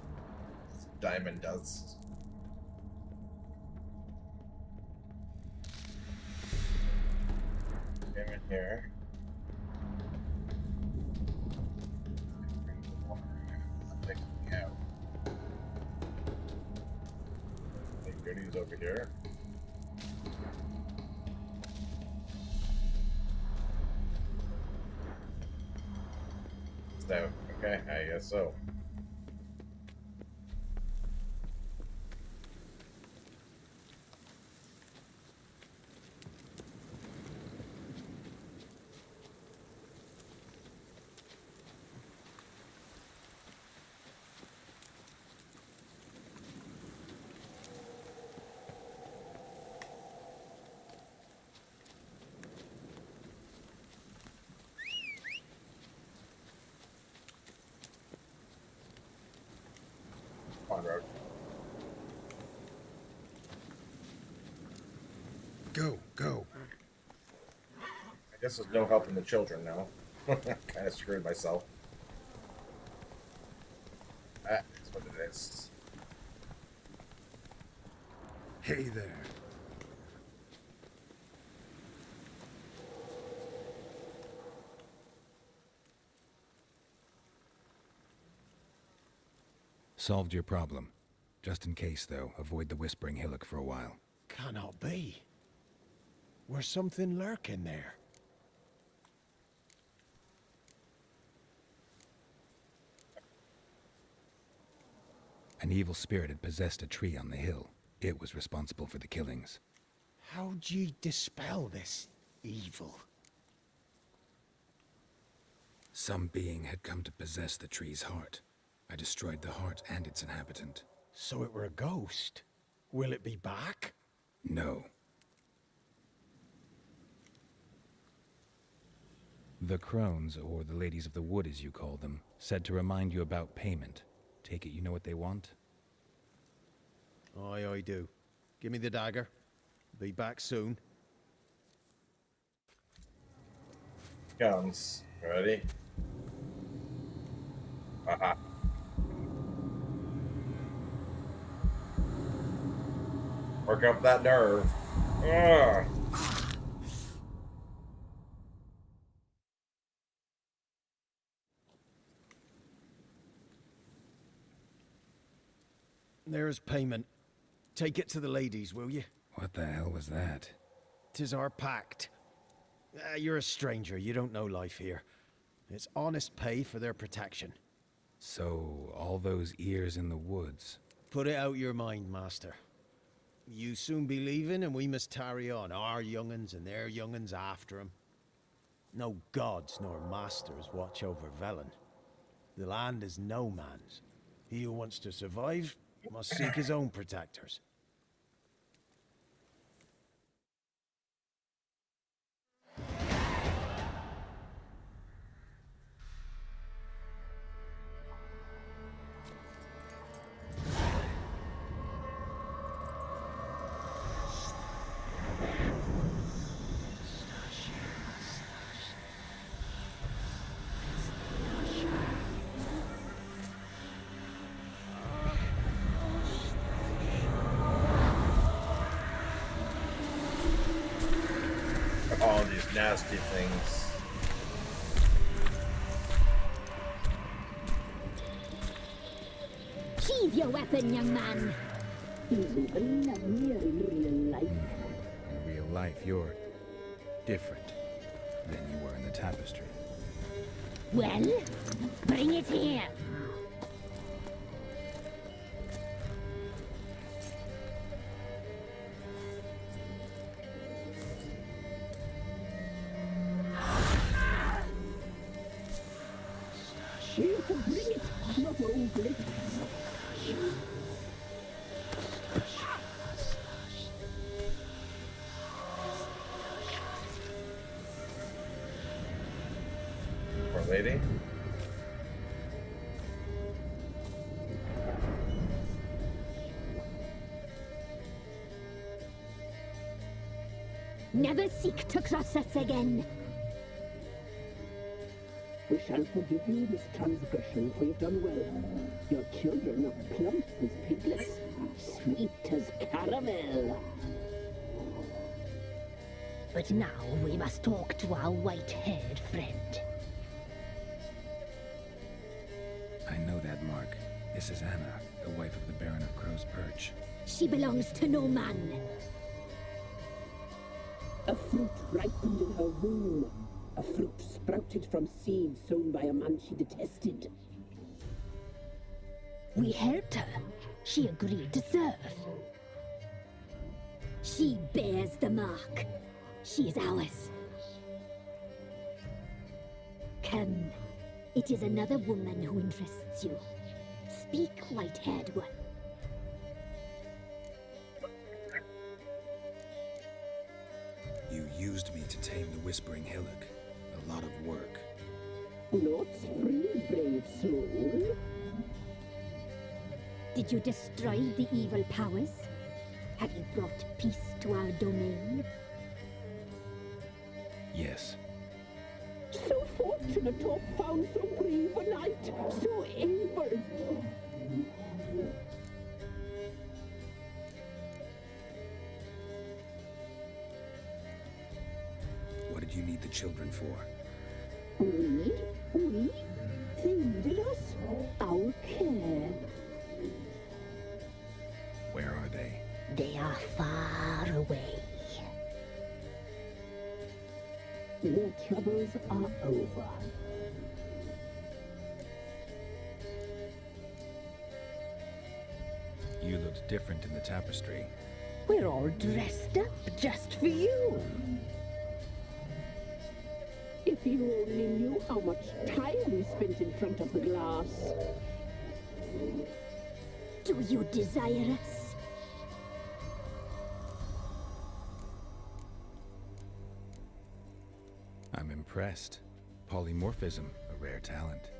Diamond dust. Come in here. Out. Take goodies over here. So, okay, I guess so. Road. Go. I guess there's no helping the children now. Kind of screwed myself. That is what it is. Hey there. Solved your problem. Just in case, though, avoid the Whispering Hillock for a while. Cannot be. Where's something lurking there? An evil spirit had possessed a tree on the hill. It was responsible for the killings. How'd ye dispel this evil? Some being had come to possess the tree's heart. I destroyed the heart and its inhabitant. So it were a ghost. Will it be back? No. The crones, or the ladies of the wood as you call them, said to remind you about payment. Take it you know what they want? Aye, I do. Give me the dagger. Be back soon. Guns. Ready? Haha. Work up that nerve. Ugh. There's payment. Take it to the ladies, will you? What the hell was that? 'Tis our pact. You're a stranger. You don't know life here. It's honest pay for their protection. So, all those ears in the woods. Put it out your mind, master. You soon be leaving, and we must tarry on, our young'uns and their young'uns after 'em. No gods nor masters watch over Velen. The land is no man's. He who wants to survive must seek his own protectors. All these nasty things. Sheathe your weapon, young man. Isn't it lovelier in real life? In real life, you're different than you were in the tapestry. Well, bring it here. She can bring it, not over it. Poor lady. Never seek to cross us again. We shall forgive you this transgression, for you've done well. Your children are plump as piglets, sweet as caramel. But now we must talk to our white-haired friend. I know that mark. This is Anna, the wife of the Baron of Crow's Perch. She belongs to no man. A fruit ripened in her womb. A fruit sprouted from seeds sown by a man she detested. We helped her. She agreed to serve. She bears the mark. She is ours. Come. It is another woman who interests you. Speak, white-haired one. You used me to tame the Whispering Hillock. A lot of work. Not free, brave soul. Did you destroy the evil powers? Have you brought peace to our domain? Yes. So fortunate to have found so brave a knight, so able. What did you need the children for? We? They needed us. Our care. Where are they? They are far away. Their troubles are over. You looked different in the tapestry. We're all dressed up just for you. If you only knew how much time we spent in front of the glass. Do you desire us? I'm impressed. Polymorphism, a rare talent.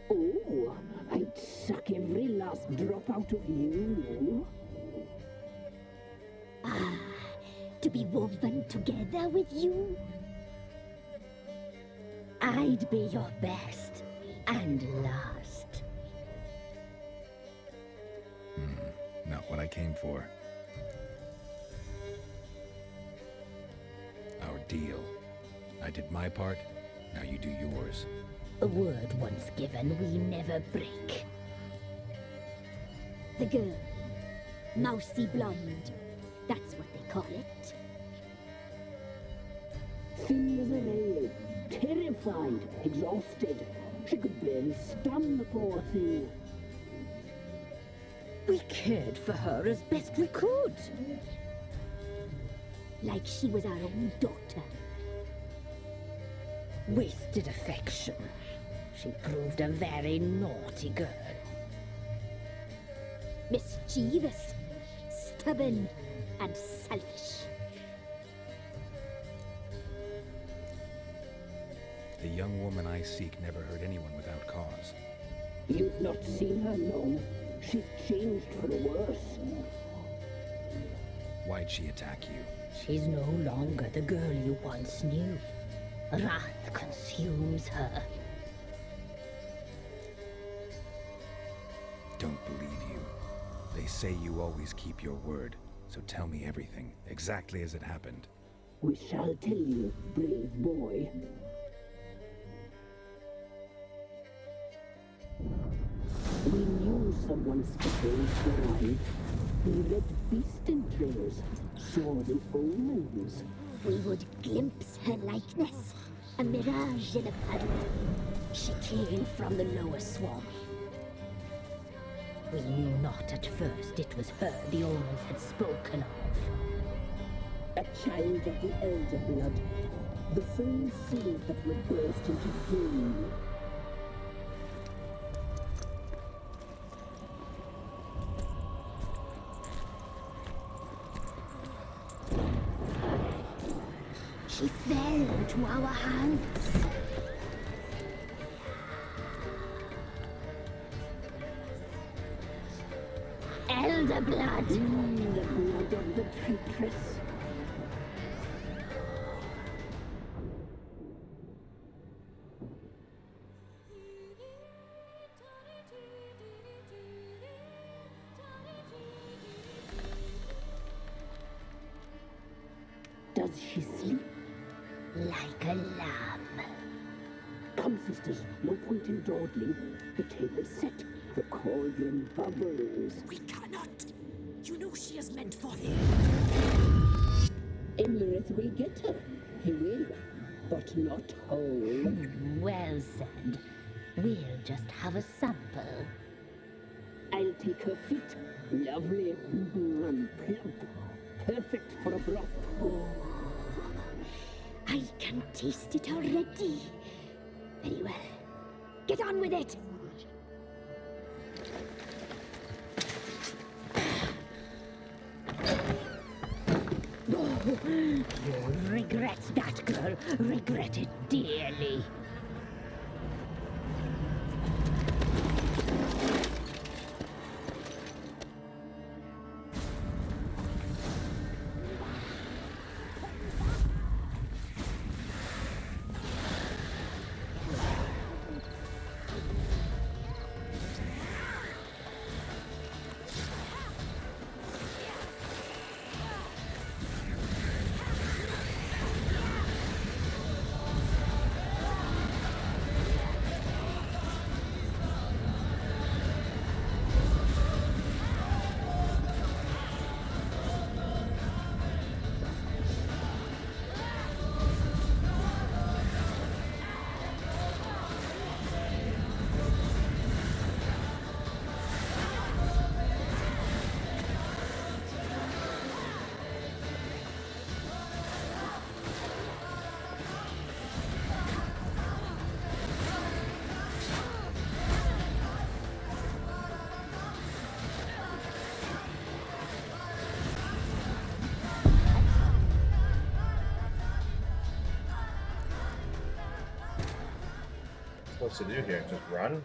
Oh, I'd suck every last drop out of you. Ah, to be woven together with you? I'd be your best and last. Not what I came for. Our deal. I did my part, now you do yours. A word once given, we never break. The girl. Mousy blonde. That's what they call it. Thin as a rail, terrified, exhausted. She could barely stand, the poor thing. We cared for her as best we could. Like she was our own daughter. Wasted affection. She proved a very naughty girl. Mischievous, stubborn, and selfish. The young woman I seek never hurt anyone without cause. You've not seen her, no. She's changed for the worse. Why'd she attack you? She's no longer the girl you once knew. Wrath consumes her. Don't believe you. They say you always keep your word, so tell me everything, exactly as it happened. We shall tell you, brave boy. We knew someone special to arrive. The red beast entrails saw the omens. We would glimpse her likeness, a mirage in a puddle. She came from the lower swarm. We knew not at first it was her the omens had spoken of. A child of the elder blood, the same seed that would burst into flame. She fell into our hands. Elder blood. The blood of the traitress. Does she sleep? Like a lamb. Come, sisters, no point in dawdling. The table's set, the cauldron bubbles. We cannot! You know she is meant for him. Imlerith will get her. He will, but not whole. Well said. We'll just have a sample. I'll take her feet. Lovely and plump. Perfect for a broth. Oh, I can taste it already. Very well. Get on with it! Oh, you'll regret that, girl. Regret it dearly. What's to do here? Just run?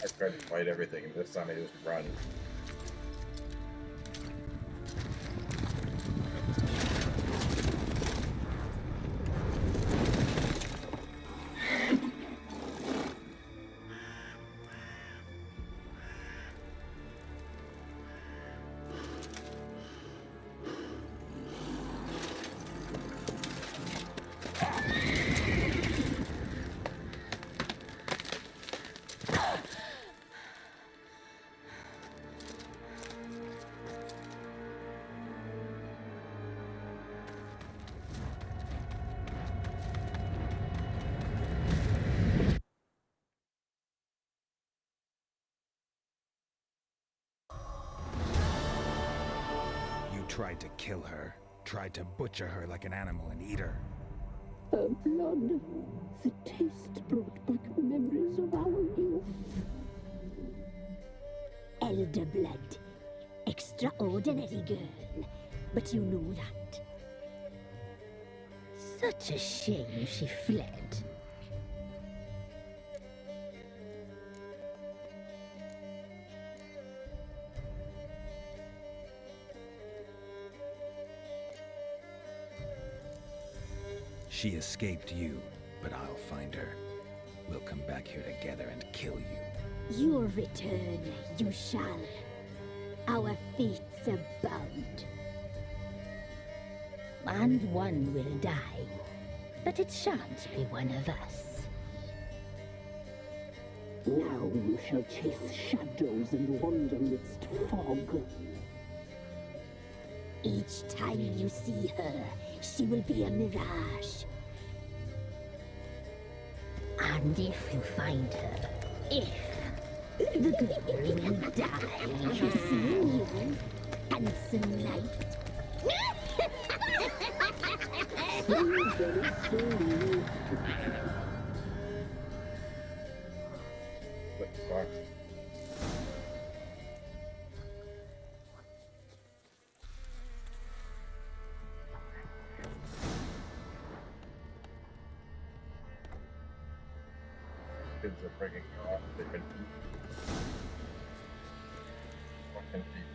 I tried to fight everything, and this time I just run. Tried to kill her. Tried to butcher her like an animal and eat her. Her blood. The taste brought back memories of our youth. Elder blood. Extraordinary girl. but you know that. Such a shame she fled. She escaped you, but I'll find her. We'll come back here together and kill you. You'll return, you shall. Our fates are bound. And one will die, but it shan't be one of us. Now you shall chase shadows and wander midst fog. Each time you see her, she will be a mirage. And if you find her, the girl will die seeing you, handsome knight. What the fuck? Kids are breaking off different feet. Fucking feet.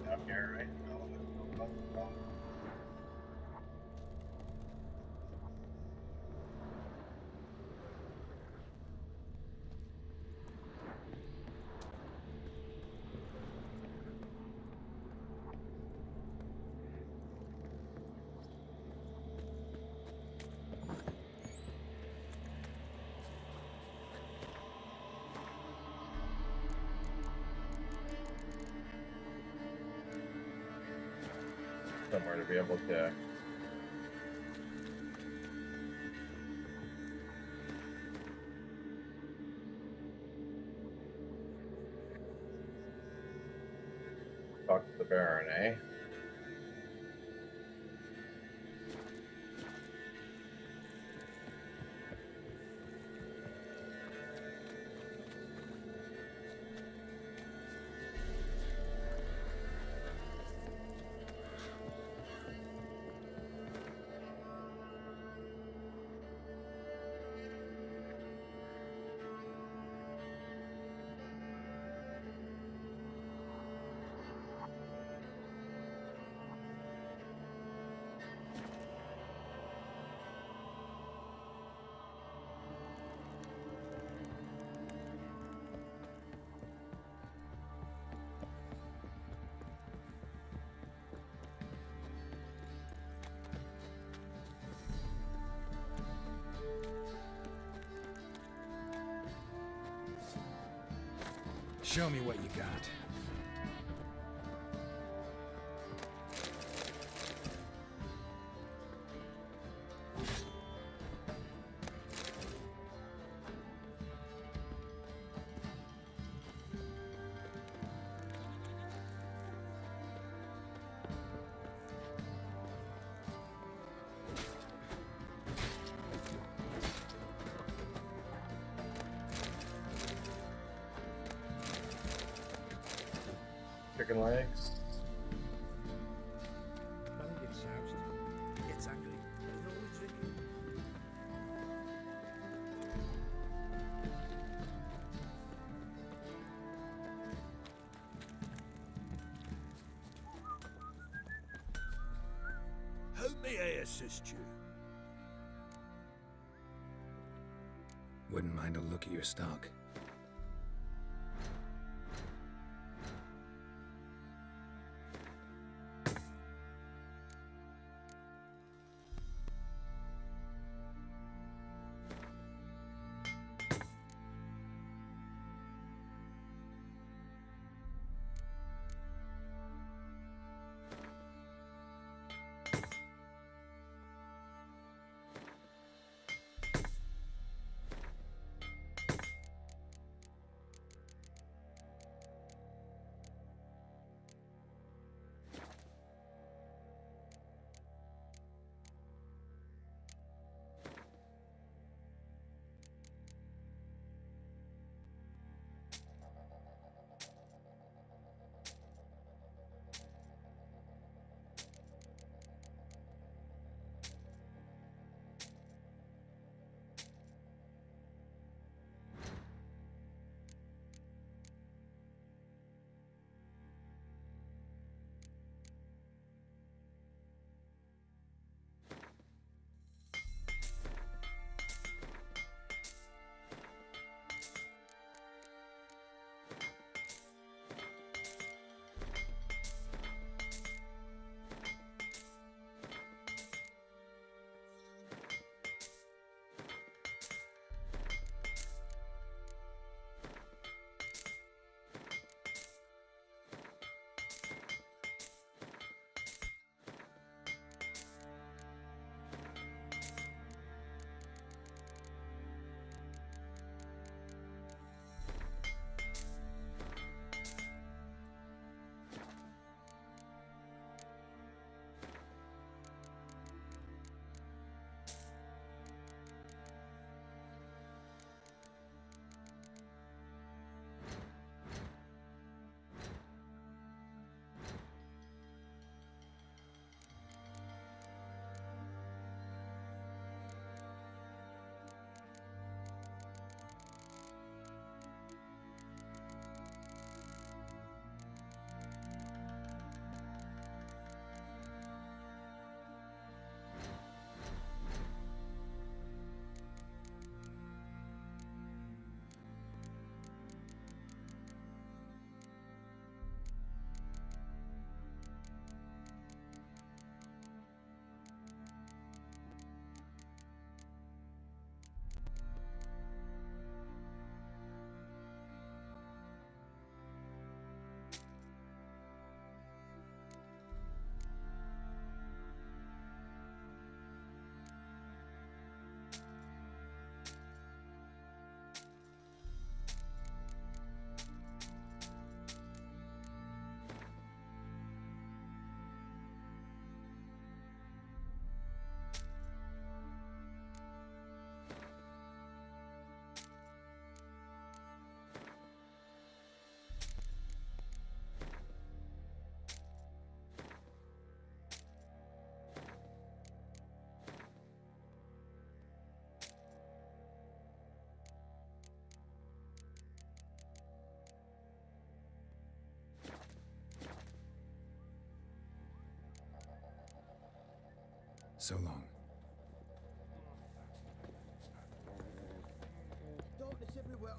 Down here, right? Somewhere to be able to talk to the Baron, eh? Show me what you got. Chicken legs. Man gets soused, gets angry, and always drinking. How may I assist you? Wouldn't mind a look at your stock. So long.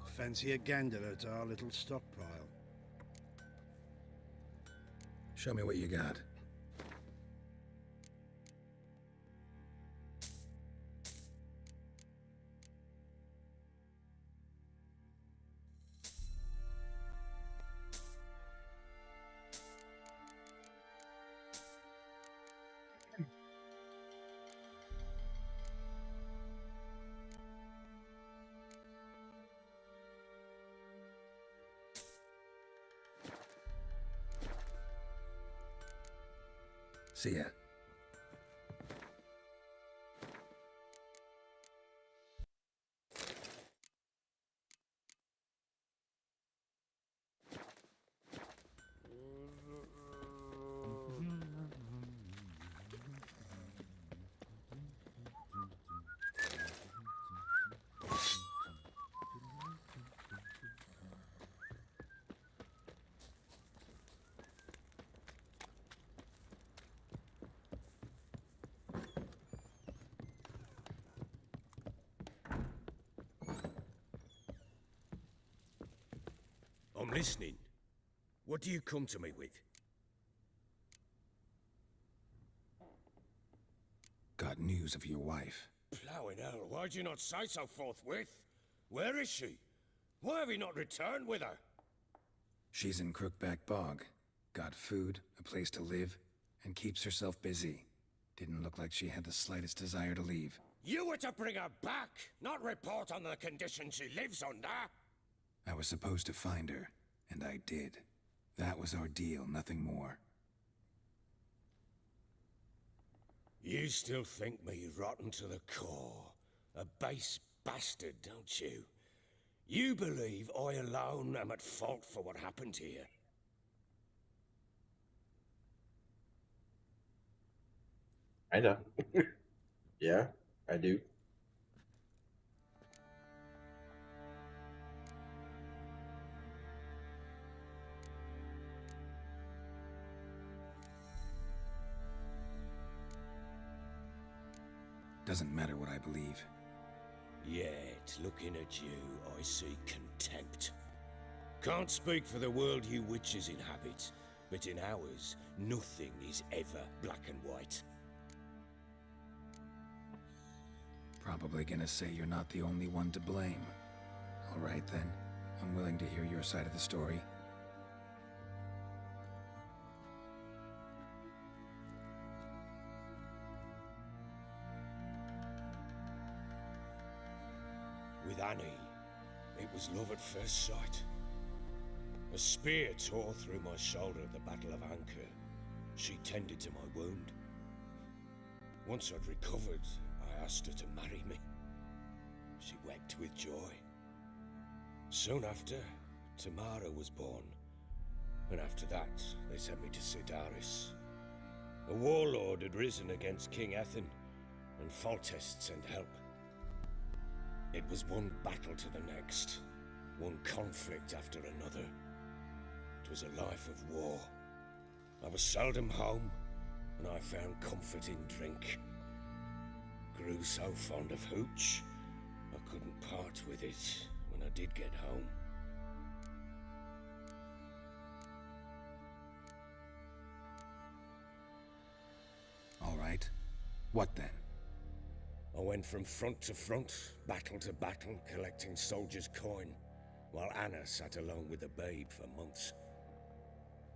Fancy a gander at our little stockpile? Show me what you got. See ya. I'm listening. What do you come to me with? Got news of your wife. Plowing hell, why'd you not say so forthwith? Where is she? Why have you not returned with her? She's in Crookback Bog. Got food, a place to live, and keeps herself busy. Didn't look like she had the slightest desire to leave. You were to bring her back, not report on the condition she lives under. I was supposed to find her, and I did. That was our deal, nothing more. You still think me rotten to the core. A base bastard, don't you? You believe I alone am at fault for what happened here. I know. Yeah, I do. Doesn't matter what I believe. Yet, looking at you, I see contempt. Can't speak for the world you witches inhabit, but in ours, nothing is ever black and white. Probably gonna say you're not the only one to blame. All right then, I'm willing to hear your side of the story. With Annie, it was love at first sight. A spear tore through my shoulder at the Battle of Anchor. She tended to my wound. Once I'd recovered, I asked her to marry me. She wept with joy. Soon after, Tamara was born. And after that, they sent me to Sidaris. A warlord had risen against King Ethan, and Foltest sent help. It was one battle to the next, one conflict after another. It was a life of war. I was seldom home, and I found comfort in drink. Grew so fond of hooch, I couldn't part with it when I did get home. All right. What then? I went from front to front, battle to battle, collecting soldiers' coin, while Anna sat alone with the babe for months.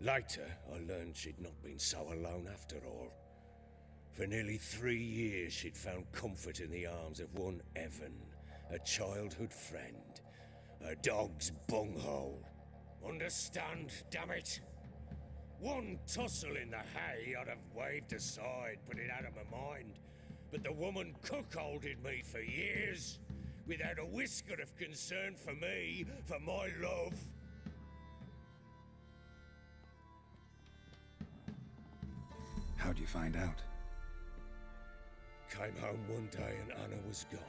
Later, I learned she'd not been so alone after all. For nearly 3 years, she'd found comfort in the arms of one Evan, a childhood friend, a dog's bunghole. Understand, damn it? One tussle in the hay I'd have waved aside, put it out of my mind. But the woman cuckolded me for years, without a whisker of concern for me, for my love. How'd you find out? Came home one day and Anna was gone.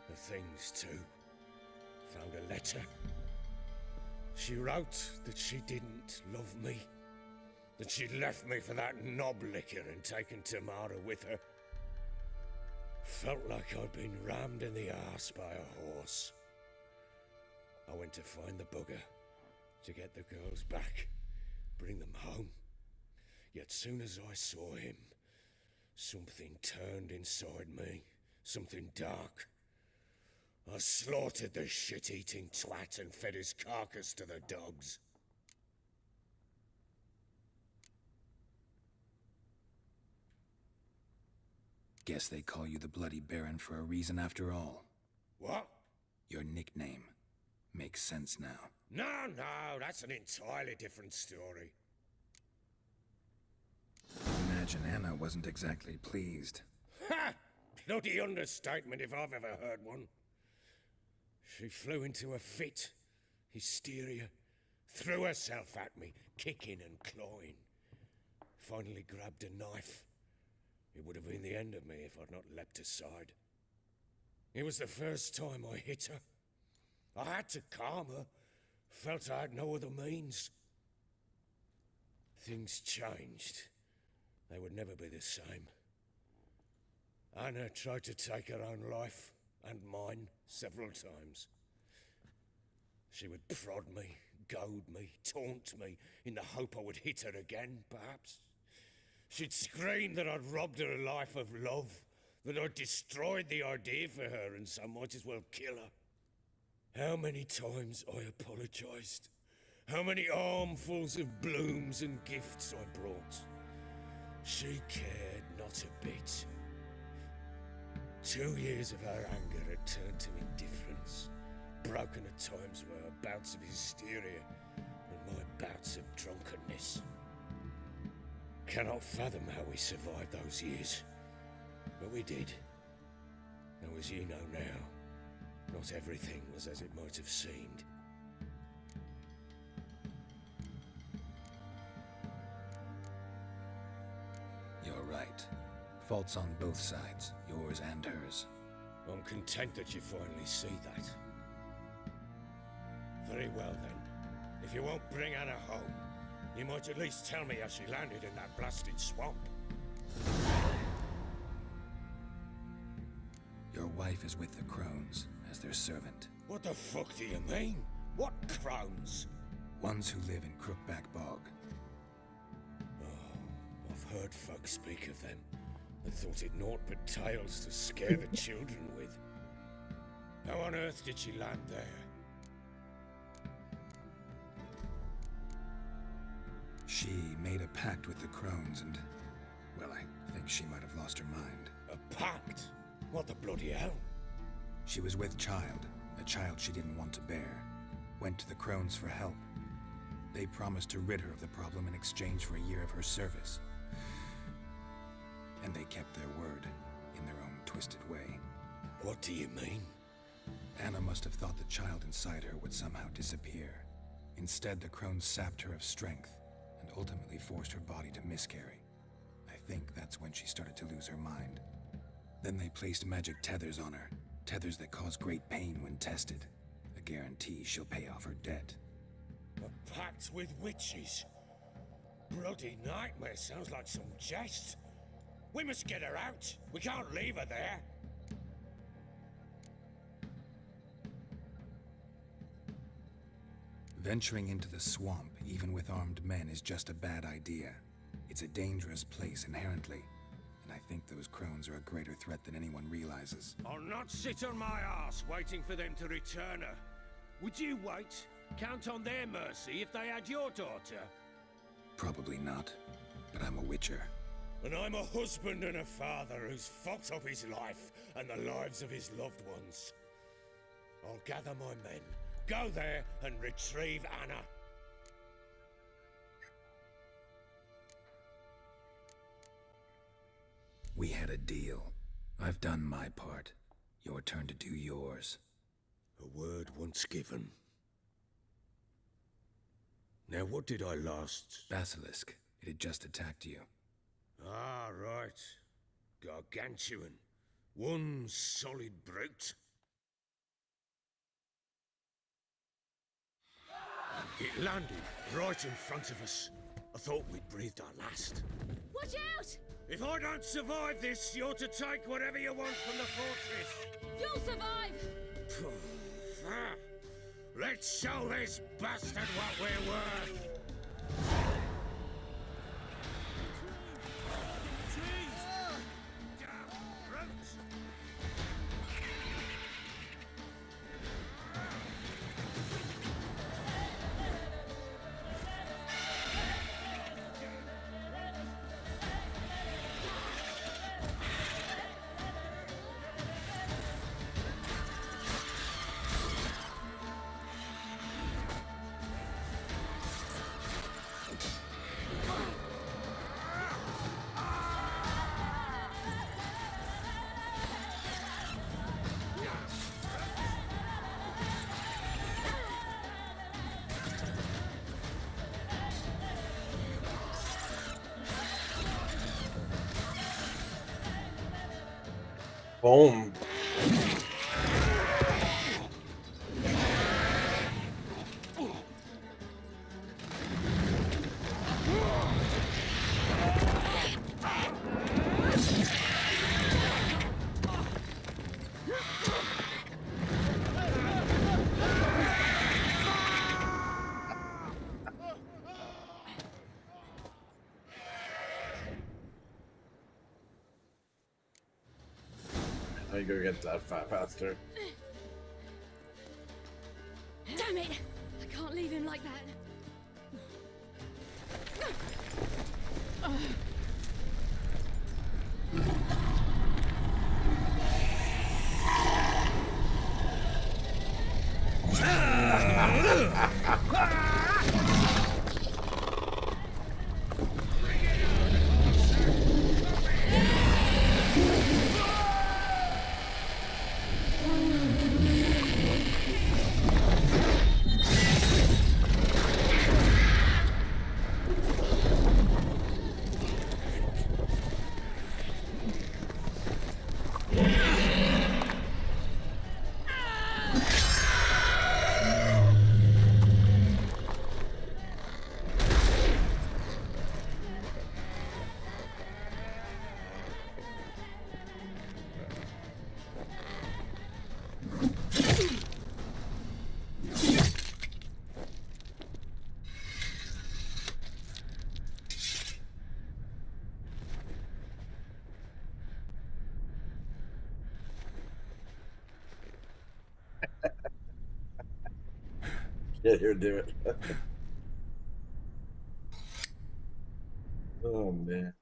The things too. Found a letter. She wrote that she didn't love me. That she'd left me for that knob licker and taken Tamara with her. Felt like I'd been rammed in the arse by a horse. I went to find the bugger, to get the girls back, bring them home. Yet soon as I saw him, something turned inside me, something dark. I slaughtered the shit-eating twat and fed his carcass to the dogs. Guess they call you the Bloody Baron for a reason after all. What? Your nickname. Makes sense now. No, that's an entirely different story. Imagine Anna wasn't exactly pleased. Ha! Bloody understatement if I've ever heard one. She flew into a fit, hysteria, threw herself at me, kicking and clawing. Finally grabbed a knife. It would have been the end of me if I'd not leapt aside. It was the first time I hit her. I had to calm her. Felt I had no other means. Things changed. They would never be the same. Anna tried to take her own life, and mine, several times. She would prod me, goad me, taunt me, in the hope I would hit her again, perhaps. She'd scream that I'd robbed her life of love, that I'd destroyed the idea for her, and so might as well kill her. How many times I apologized. How many armfuls of blooms and gifts I brought. She cared not a bit. 2 years of her anger had turned to indifference, broken at times by her bouts of hysteria and my bouts of drunkenness. Cannot fathom how we survived those years, but we did. Though as you know now, not everything was as it might have seemed. You're right. Faults on both sides, yours and hers. I'm content that you finally see that. Very well then. If you won't bring Anna home, you might at least tell me how she landed in that blasted swamp. Your wife is with the Crones, as their servant. What the fuck do you mean? What Crones? Ones who live in Crookback Bog. Oh, I've heard folk speak of them, and thought it naught but tales to scare the children with. How on earth did she land there? She made a pact with the Crones and, well, I think she might have lost her mind. A pact? What the bloody hell? She was with child, a child she didn't want to bear. Went to the Crones for help. They promised to rid her of the problem in exchange for a year of her service. And they kept their word, in their own twisted way. What do you mean? Anna must have thought the child inside her would somehow disappear. Instead, the Crones sapped her of strength, and ultimately forced her body to miscarry. I think that's when she started to lose her mind. Then they placed magic tethers on her, tethers that cause great pain when tested. A guarantee she'll pay off her debt. A pact with witches? Bloody nightmare, sounds like some jest. We must get her out. We can't leave her there. Venturing into the swamp, even with armed men, is just a bad idea. It's a dangerous place inherently, and I think those Crones are a greater threat than anyone realizes. I'll not sit on my arse waiting for them to return her. Would you wait? Count on their mercy if they had your daughter? Probably not, but I'm a witcher. And I'm a husband and a father who's fucked up his life and the lives of his loved ones. I'll gather my men, go there and retrieve Anna. We had a deal. I've done my part. Your turn to do yours. A word once given. Now what did I last... Basilisk. It had just attacked you. Ah, right. Gargantuan. One solid brute. It landed right in front of us. I thought we'd breathed our last. Watch out! If I don't survive this, you're to take whatever you want from the fortress. You'll survive! Let's show this bastard what we're worth. Boom. I go get that fat bastard. Damn it! I can't leave him like that. Yeah, here, do it. Oh man.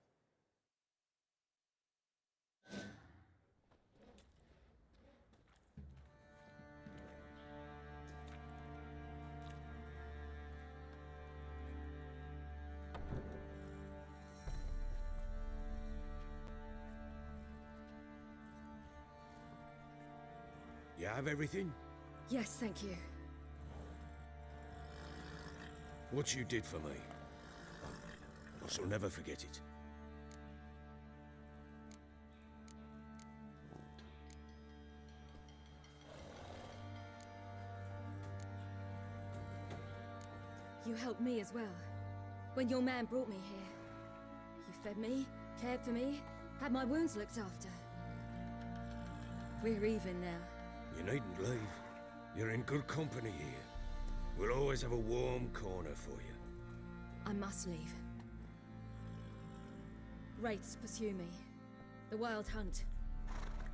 You have everything? Yes, thank you. What you did for me, I shall never forget it. You helped me as well. When your man brought me here. You fed me, cared for me, had my wounds looked after. We're even now. You needn't leave. You're in good company here. We'll always have a warm corner for you. I must leave. Wraiths pursue me. The Wild Hunt.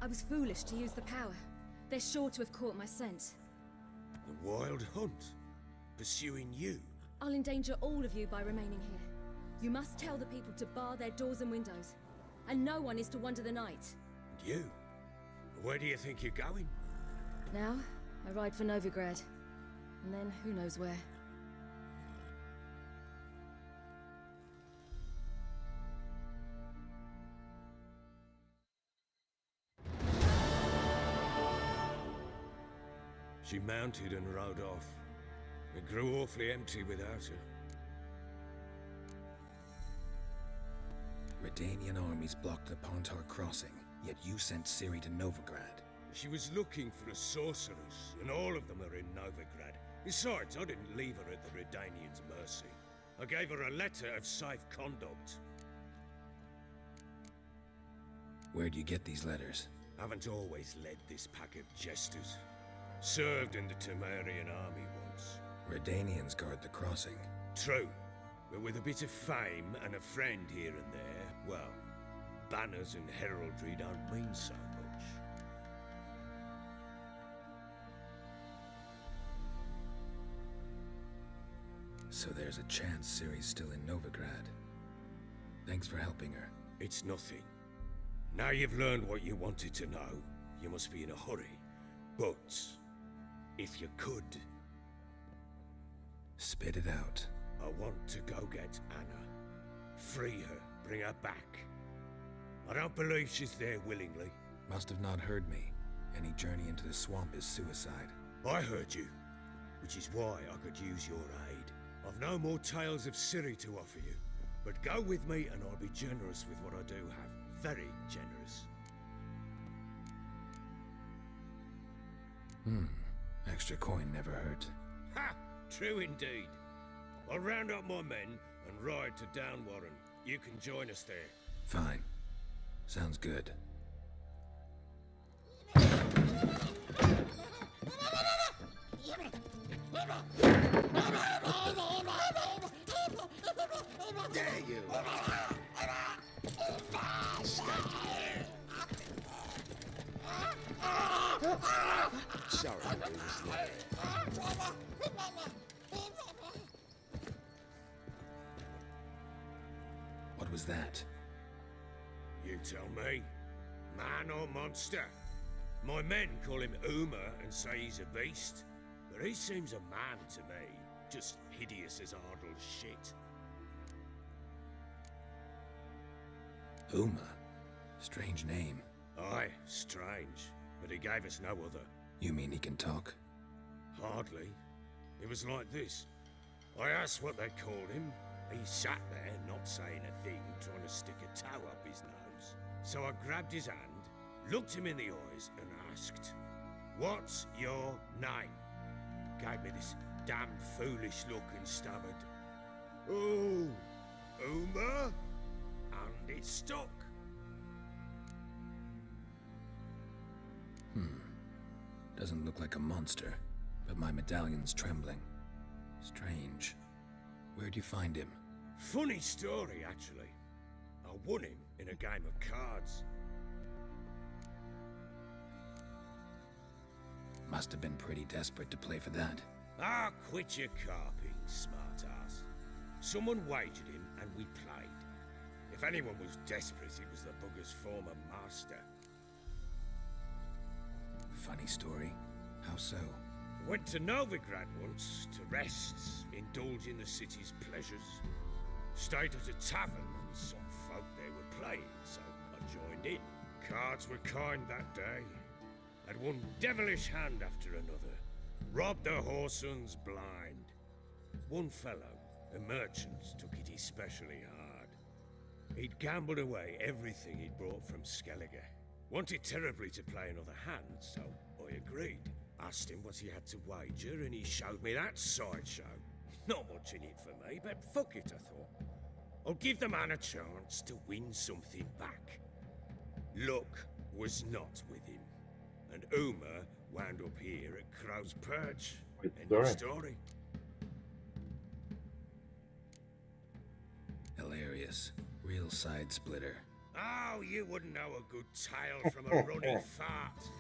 I was foolish to use the power. They're sure to have caught my scent. The Wild Hunt? Pursuing you? I'll endanger all of you by remaining here. You must tell the people to bar their doors and windows. And no one is to wander the night. And you? Where do you think you're going? Now, I ride for Novigrad. And then, who knows where. She mounted and rode off. It grew awfully empty without her. Redanian armies blocked the Pontar crossing, yet you sent Ciri to Novigrad. She was looking for a sorceress, and all of them are in Novigrad. Besides, I didn't leave her at the Redanians' mercy. I gave her a letter of safe conduct. Where'd you get these letters? Haven't always led this pack of jesters. Served in the Temerian army once. Redanians guard the crossing. True, but with a bit of fame and a friend here and there, well, banners and heraldry don't mean so much. So there's a chance Ciri's still in Novigrad. Thanks for helping her. It's nothing. Now you've learned what you wanted to know, you must be in a hurry. But, if you could... Spit it out. I want to go get Anna. Free her, bring her back. I don't believe she's there willingly. Must have not heard me. Any journey into the swamp is suicide. I heard you, which is why I could use your aid. I've no more tales of Ciri to offer you, but go with me and I'll be generous with what I do have. Very generous. Extra coin never hurt. Ha! True indeed. I'll round up my men and ride to Downwarren. You can join us there. Fine. Sounds good. Dare you! Sorry, What was that? You tell me. Man or monster? My men call him Uma and say he's a beast, but he seems a man to me. Just hideous as Ardle's shit. Uma? Strange name. Aye, strange. But he gave us no other. You mean he can talk? Hardly. It was like this. I asked what they called him. He sat there, not saying a thing, trying to stick a toe up his nose. So I grabbed his hand, looked him in the eyes, and asked, "What's your name?" Gave me this damned foolish look and stammered, "Oh, Uma?" And it stuck. Doesn't look like a monster, but my medallion's trembling. Strange. Where'd you find him? Funny story, actually. I won him in a game of cards. Must have been pretty desperate to play for that. Ah, quit your carping, smart-ass. Someone wagered him, and we played. If anyone was desperate, it was the bugger's former master. Funny story. How so? Went to Novigrad once to rest, indulge in the city's pleasures. Stayed at a tavern, and some folk there were playing, so I joined in. Cards were kind that day. Had one devilish hand after another. Robbed the whoresons blind. One fellow, a merchant, took it especially hard. He'd gambled away everything he'd brought from Skellige. Wanted terribly to play another hand, so I agreed. Asked him what he had to wager, and he showed me that sideshow. Not much in it for me, but fuck it, I thought. I'll give the man a chance to win something back. Luck was not with him, and Uma wound up here at Crow's Perch. End of story. Hilarious. Real side splitter. Oh, you wouldn't know a good tale from a runny fart.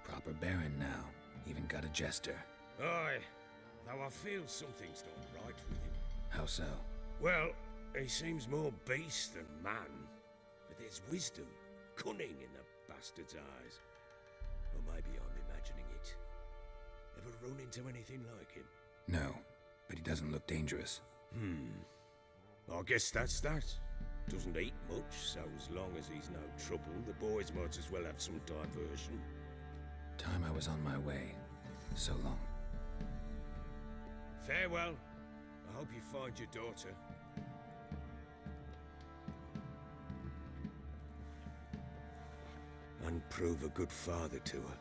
Proper baron now. Even got a jester. Aye, though I feel something's not right with him. How so? Well, he seems more beast than man. But there's wisdom, cunning in the bastard's eyes. Or maybe I'm imagining it. Ever run into anything like him? No, but he doesn't look dangerous. I guess that's that. Doesn't eat much, so as long as he's no trouble, the boys might as well have some diversion. Time I was on my way. So long. Farewell. I hope you find your daughter. And prove a good father to her.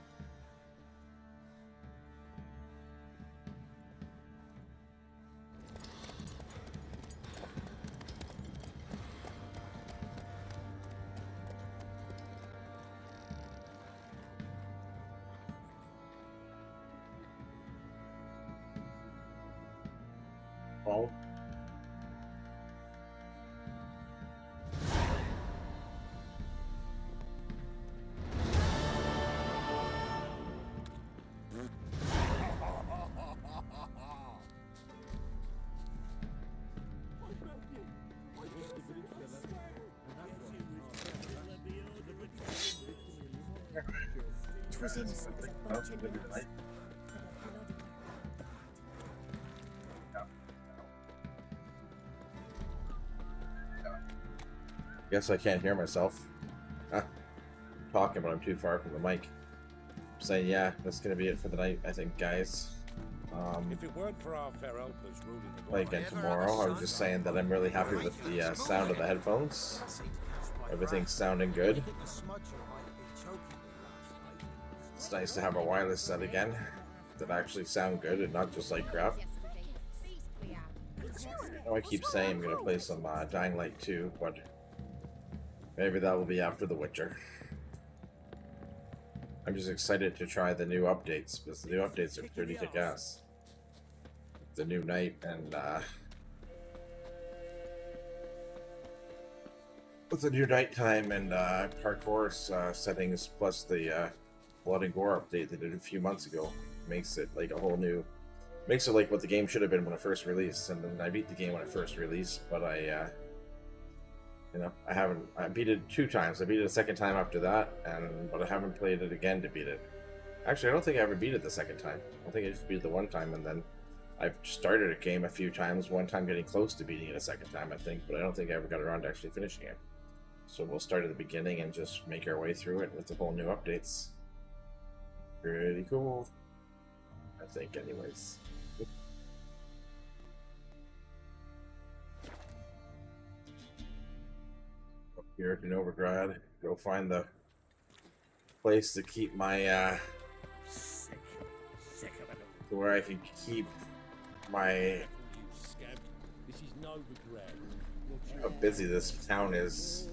phone. Twas innocent as a bunch of nuts. Guess I can't hear myself. I'm talking, but I'm too far from the mic. I'm saying, yeah, that's gonna be it for the night, I think, guys. If it weren't for our fair helpers ruling the Play again tomorrow. I was just saying that I'm really happy with the sound of the headphones. Everything's sounding good. It's nice to have a wireless set again that actually sound good and not just like crap. I know I keep saying I'm gonna play some Dying Light 2, but maybe that will be after The Witcher. I'm just excited to try the new updates because the new updates are pretty kick-ass. The new night and with the new nighttime and parkour settings plus the blood and gore update they did a few months ago makes it like a whole new, makes it like what the game should have been when it first released. And then I beat the game when it first released, but I you know, I beat it 2 times. I beat it a second time after that, but I haven't played it again to beat it. Actually, I don't think I ever beat it the second time. I think I just beat it the one time, and then I've started a game a few times, one time getting close to beating it a second time, I think, but I don't think I ever got around to actually finishing it. So we'll start at the beginning and just make our way through it with the whole new updates. Pretty cool, I think, anyways. Up here to Novigrad, go find the place to keep my where I can keep my how busy this town is.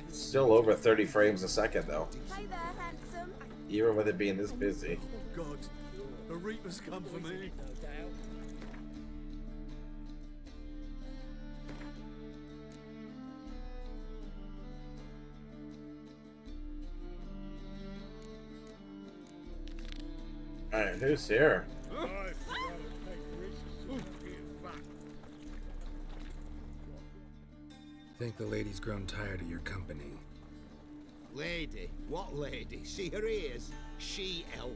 Still over 30 frames a second though. Hey there, handsome. Even with it being this busy. Oh God, the Reaper's come for me. Alright, who's here? Think the lady's grown tired of your company. Lady? What lady? See her ears? She-elf.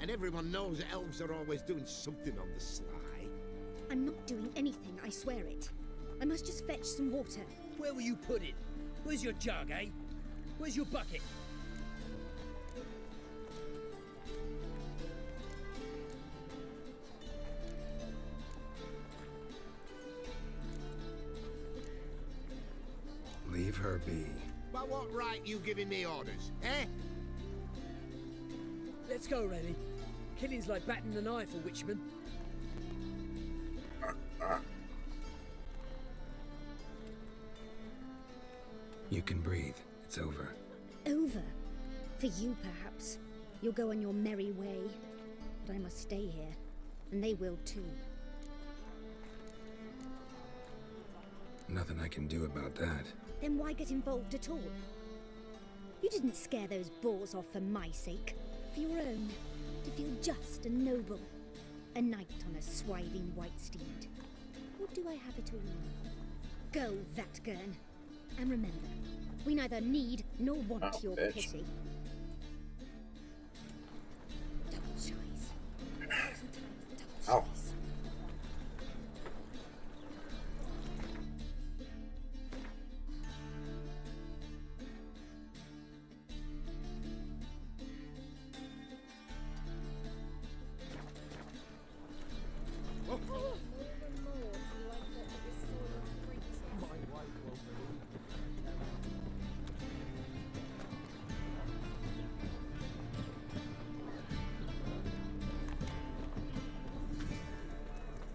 And everyone knows elves are always doing something on the sly. I'm not doing anything, I swear it. I must just fetch some water. Where will you put it? Where's your jug, eh? Where's your bucket? Leave her be. By what right you giving me orders, eh? Let's go, Rennie. Killing's like batting an eye for Witchman. You can breathe. It's over. Over? For you, perhaps. You'll go on your merry way. But I must stay here. And they will too. Nothing I can do about that. Then why get involved at all? You didn't scare those boars off for my sake. For your own. To feel just and noble. A knight on a swiving white steed. Or do I have it all? Go, Vatgern. And remember, we neither need nor want your pity. Double shies. Ow.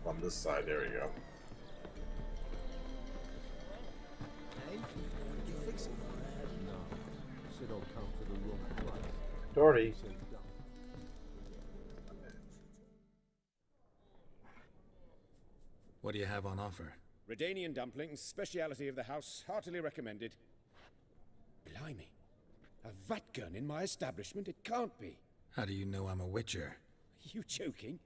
On this side, there we go. Dory. What do you have on offer? Redanian dumplings, speciality of the house, heartily recommended. Blimey. A vat gun in my establishment? It can't be. How do you know I'm a witcher? Are you joking?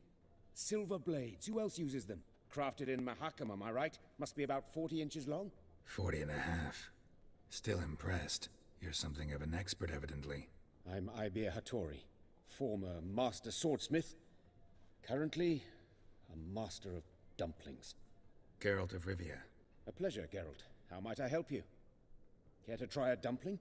Silver blades, who else uses them? Crafted in Mahakam, am I right? Must be about 40 inches long? 40 and a half. Still impressed. You're something of an expert, evidently. I'm Ibir Hattori, former master swordsmith. Currently, a master of dumplings. Geralt of Rivia. A pleasure, Geralt. How might I help you? Care to try a dumpling?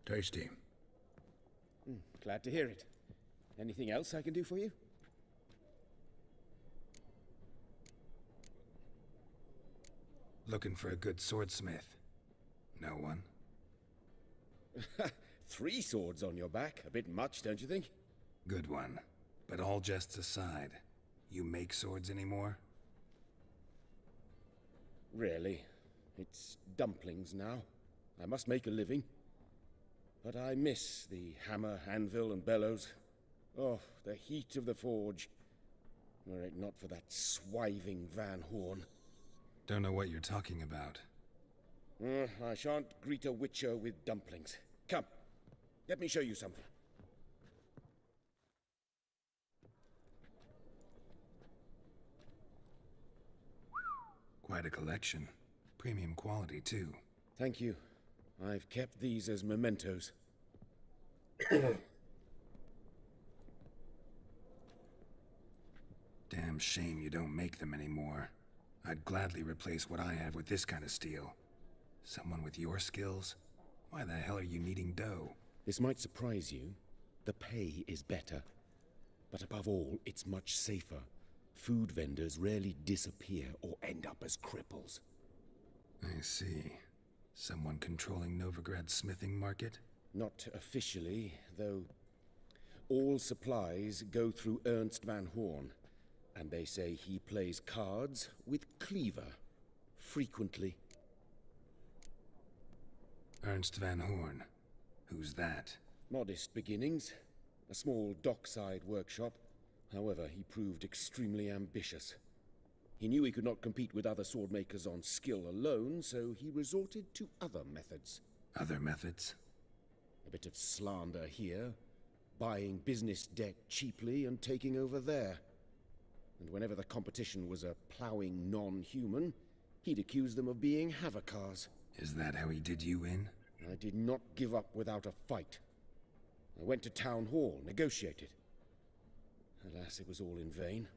Tasty. Glad to hear it. Anything else I can do for you? Looking for a good swordsmith. No one? 3 swords on your back. A bit much, don't you think? Good one. But all jests aside, you make swords anymore? Really. It's dumplings now. I must make a living. But I miss the hammer, anvil, and bellows. Oh, the heat of the forge. Were it not for that swiving Van Horn. Don't know what you're talking about. I shan't greet a witcher with dumplings. Come, let me show you something. Quite a collection. Premium quality, too. Thank you. I've kept these as mementos. Damn shame you don't make them anymore. I'd gladly replace what I have with this kind of steel. Someone with your skills? Why the hell are you needing dough? This might surprise you. The pay is better. But above all, it's much safer. Food vendors rarely disappear or end up as cripples. I see. Someone controlling Novigrad's smithing market? Not officially, though all supplies go through Ernst Van Horn, and they say he plays cards with Cleaver, frequently. Ernst Van Horn? Who's that? Modest beginnings, a small dockside workshop. However, he proved extremely ambitious. He knew he could not compete with other swordmakers on skill alone, so he resorted to other methods. Other methods? A bit of slander here, buying business debt cheaply and taking over there. And whenever the competition was a ploughing non-human, he'd accuse them of being Havocars. Is that how he did you in? I did not give up without a fight. I went to Town Hall, negotiated. Alas, it was all in vain.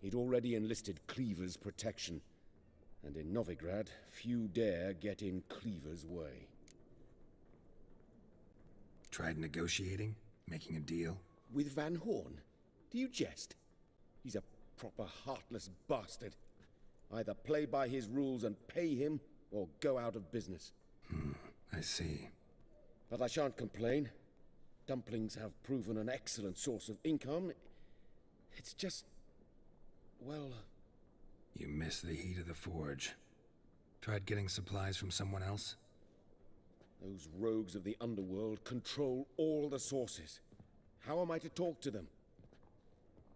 He'd already enlisted Cleaver's protection, and in Novigrad, few dare get in Cleaver's way. Tried negotiating? Making a deal? With Van Horn? Do you jest? He's a proper heartless bastard. Either play by his rules and pay him, or go out of business. I see. But I shan't complain. Dumplings have proven an excellent source of income. It's just... well... You miss the heat of the forge. Tried getting supplies from someone else? Those rogues of the underworld control all the sources. How am I to talk to them?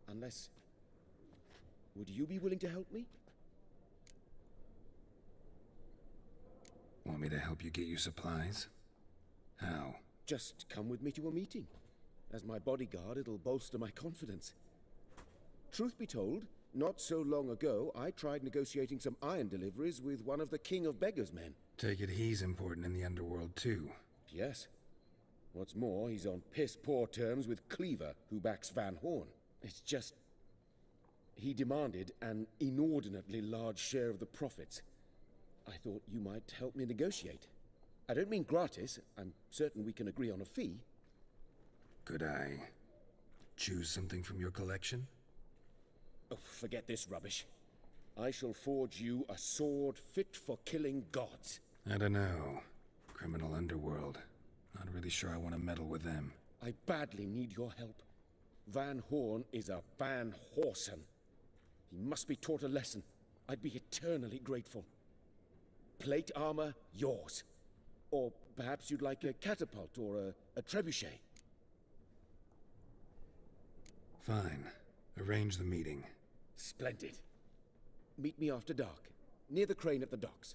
Unless... would you be willing to help me? Want me to help you get you supplies? How? Just come with me to a meeting. As my bodyguard, it'll bolster my confidence. Truth be told, not so long ago, I tried negotiating some iron deliveries with one of the King of Beggars' men. Take it he's important in the underworld, too. Yes. What's more, he's on piss-poor terms with Cleaver, who backs Van Horn. It's just... he demanded an inordinately large share of the profits. I thought you might help me negotiate. I don't mean gratis. I'm certain we can agree on a fee. Could I choose something from your collection? Oh, forget this rubbish. I shall forge you a sword fit for killing gods. I don't know. Criminal underworld. Not really sure I want to meddle with them. I badly need your help. Van Horn is a Van Horsen. He must be taught a lesson. I'd be eternally grateful. Plate armor, yours. Or perhaps you'd like a catapult or a trebuchet. Fine. Arrange the meeting. Splendid. Meet me after dark, near the crane at the docks.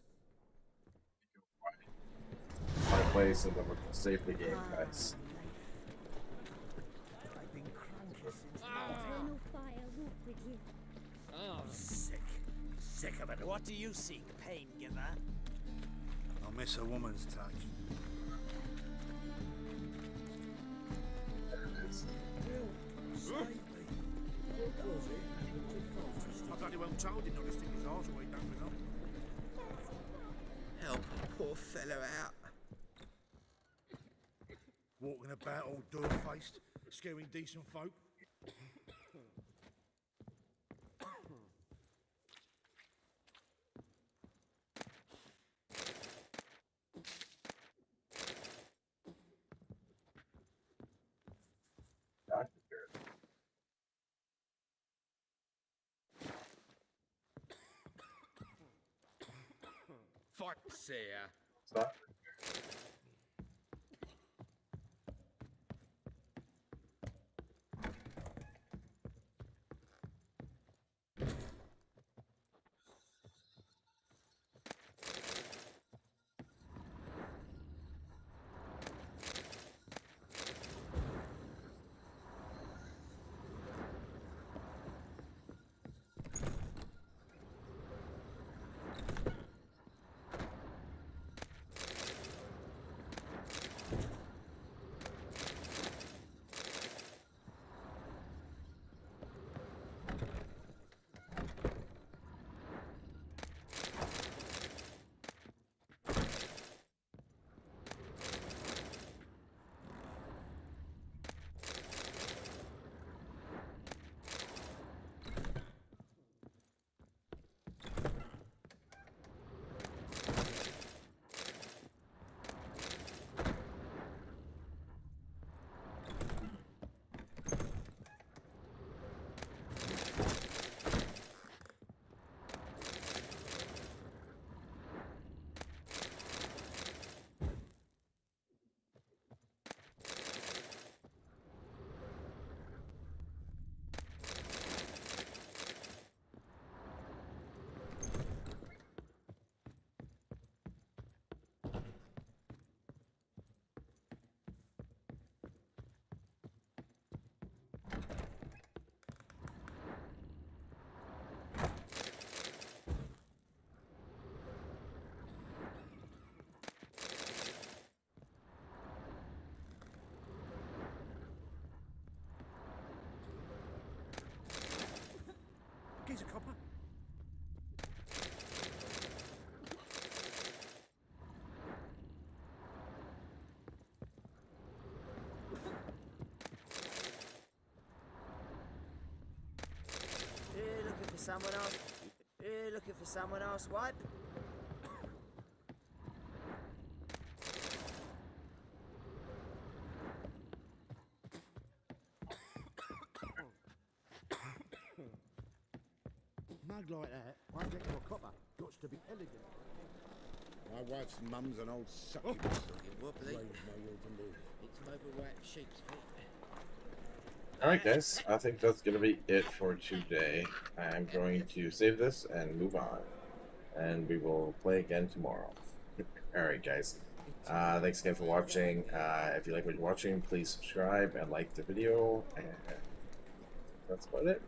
My place and then we'll save the game, guys. Eternal fire walk with you. Oh, sick. Sick of it. What do you seek, pain giver? I miss a woman's touch. There it is. I bloody well told him not to stick his arse way down with them. Help a poor fellow out. Walking about all door-faced, scaring decent folk. Fuck, say Stop. Here's a copper. Looking for someone else. Looking for someone else, what? Mug like that, I think your copper got to be elegant. My wife's mum's an old succubus. Wobbly. Way with my will to live. It's overripe sheep's feet. Alright guys, I think that's going to be it for today. I'm going to save this and move on. And we will play again tomorrow. Alright guys, thanks again for watching. If you like what you're watching, please subscribe and like the video. And that's about it.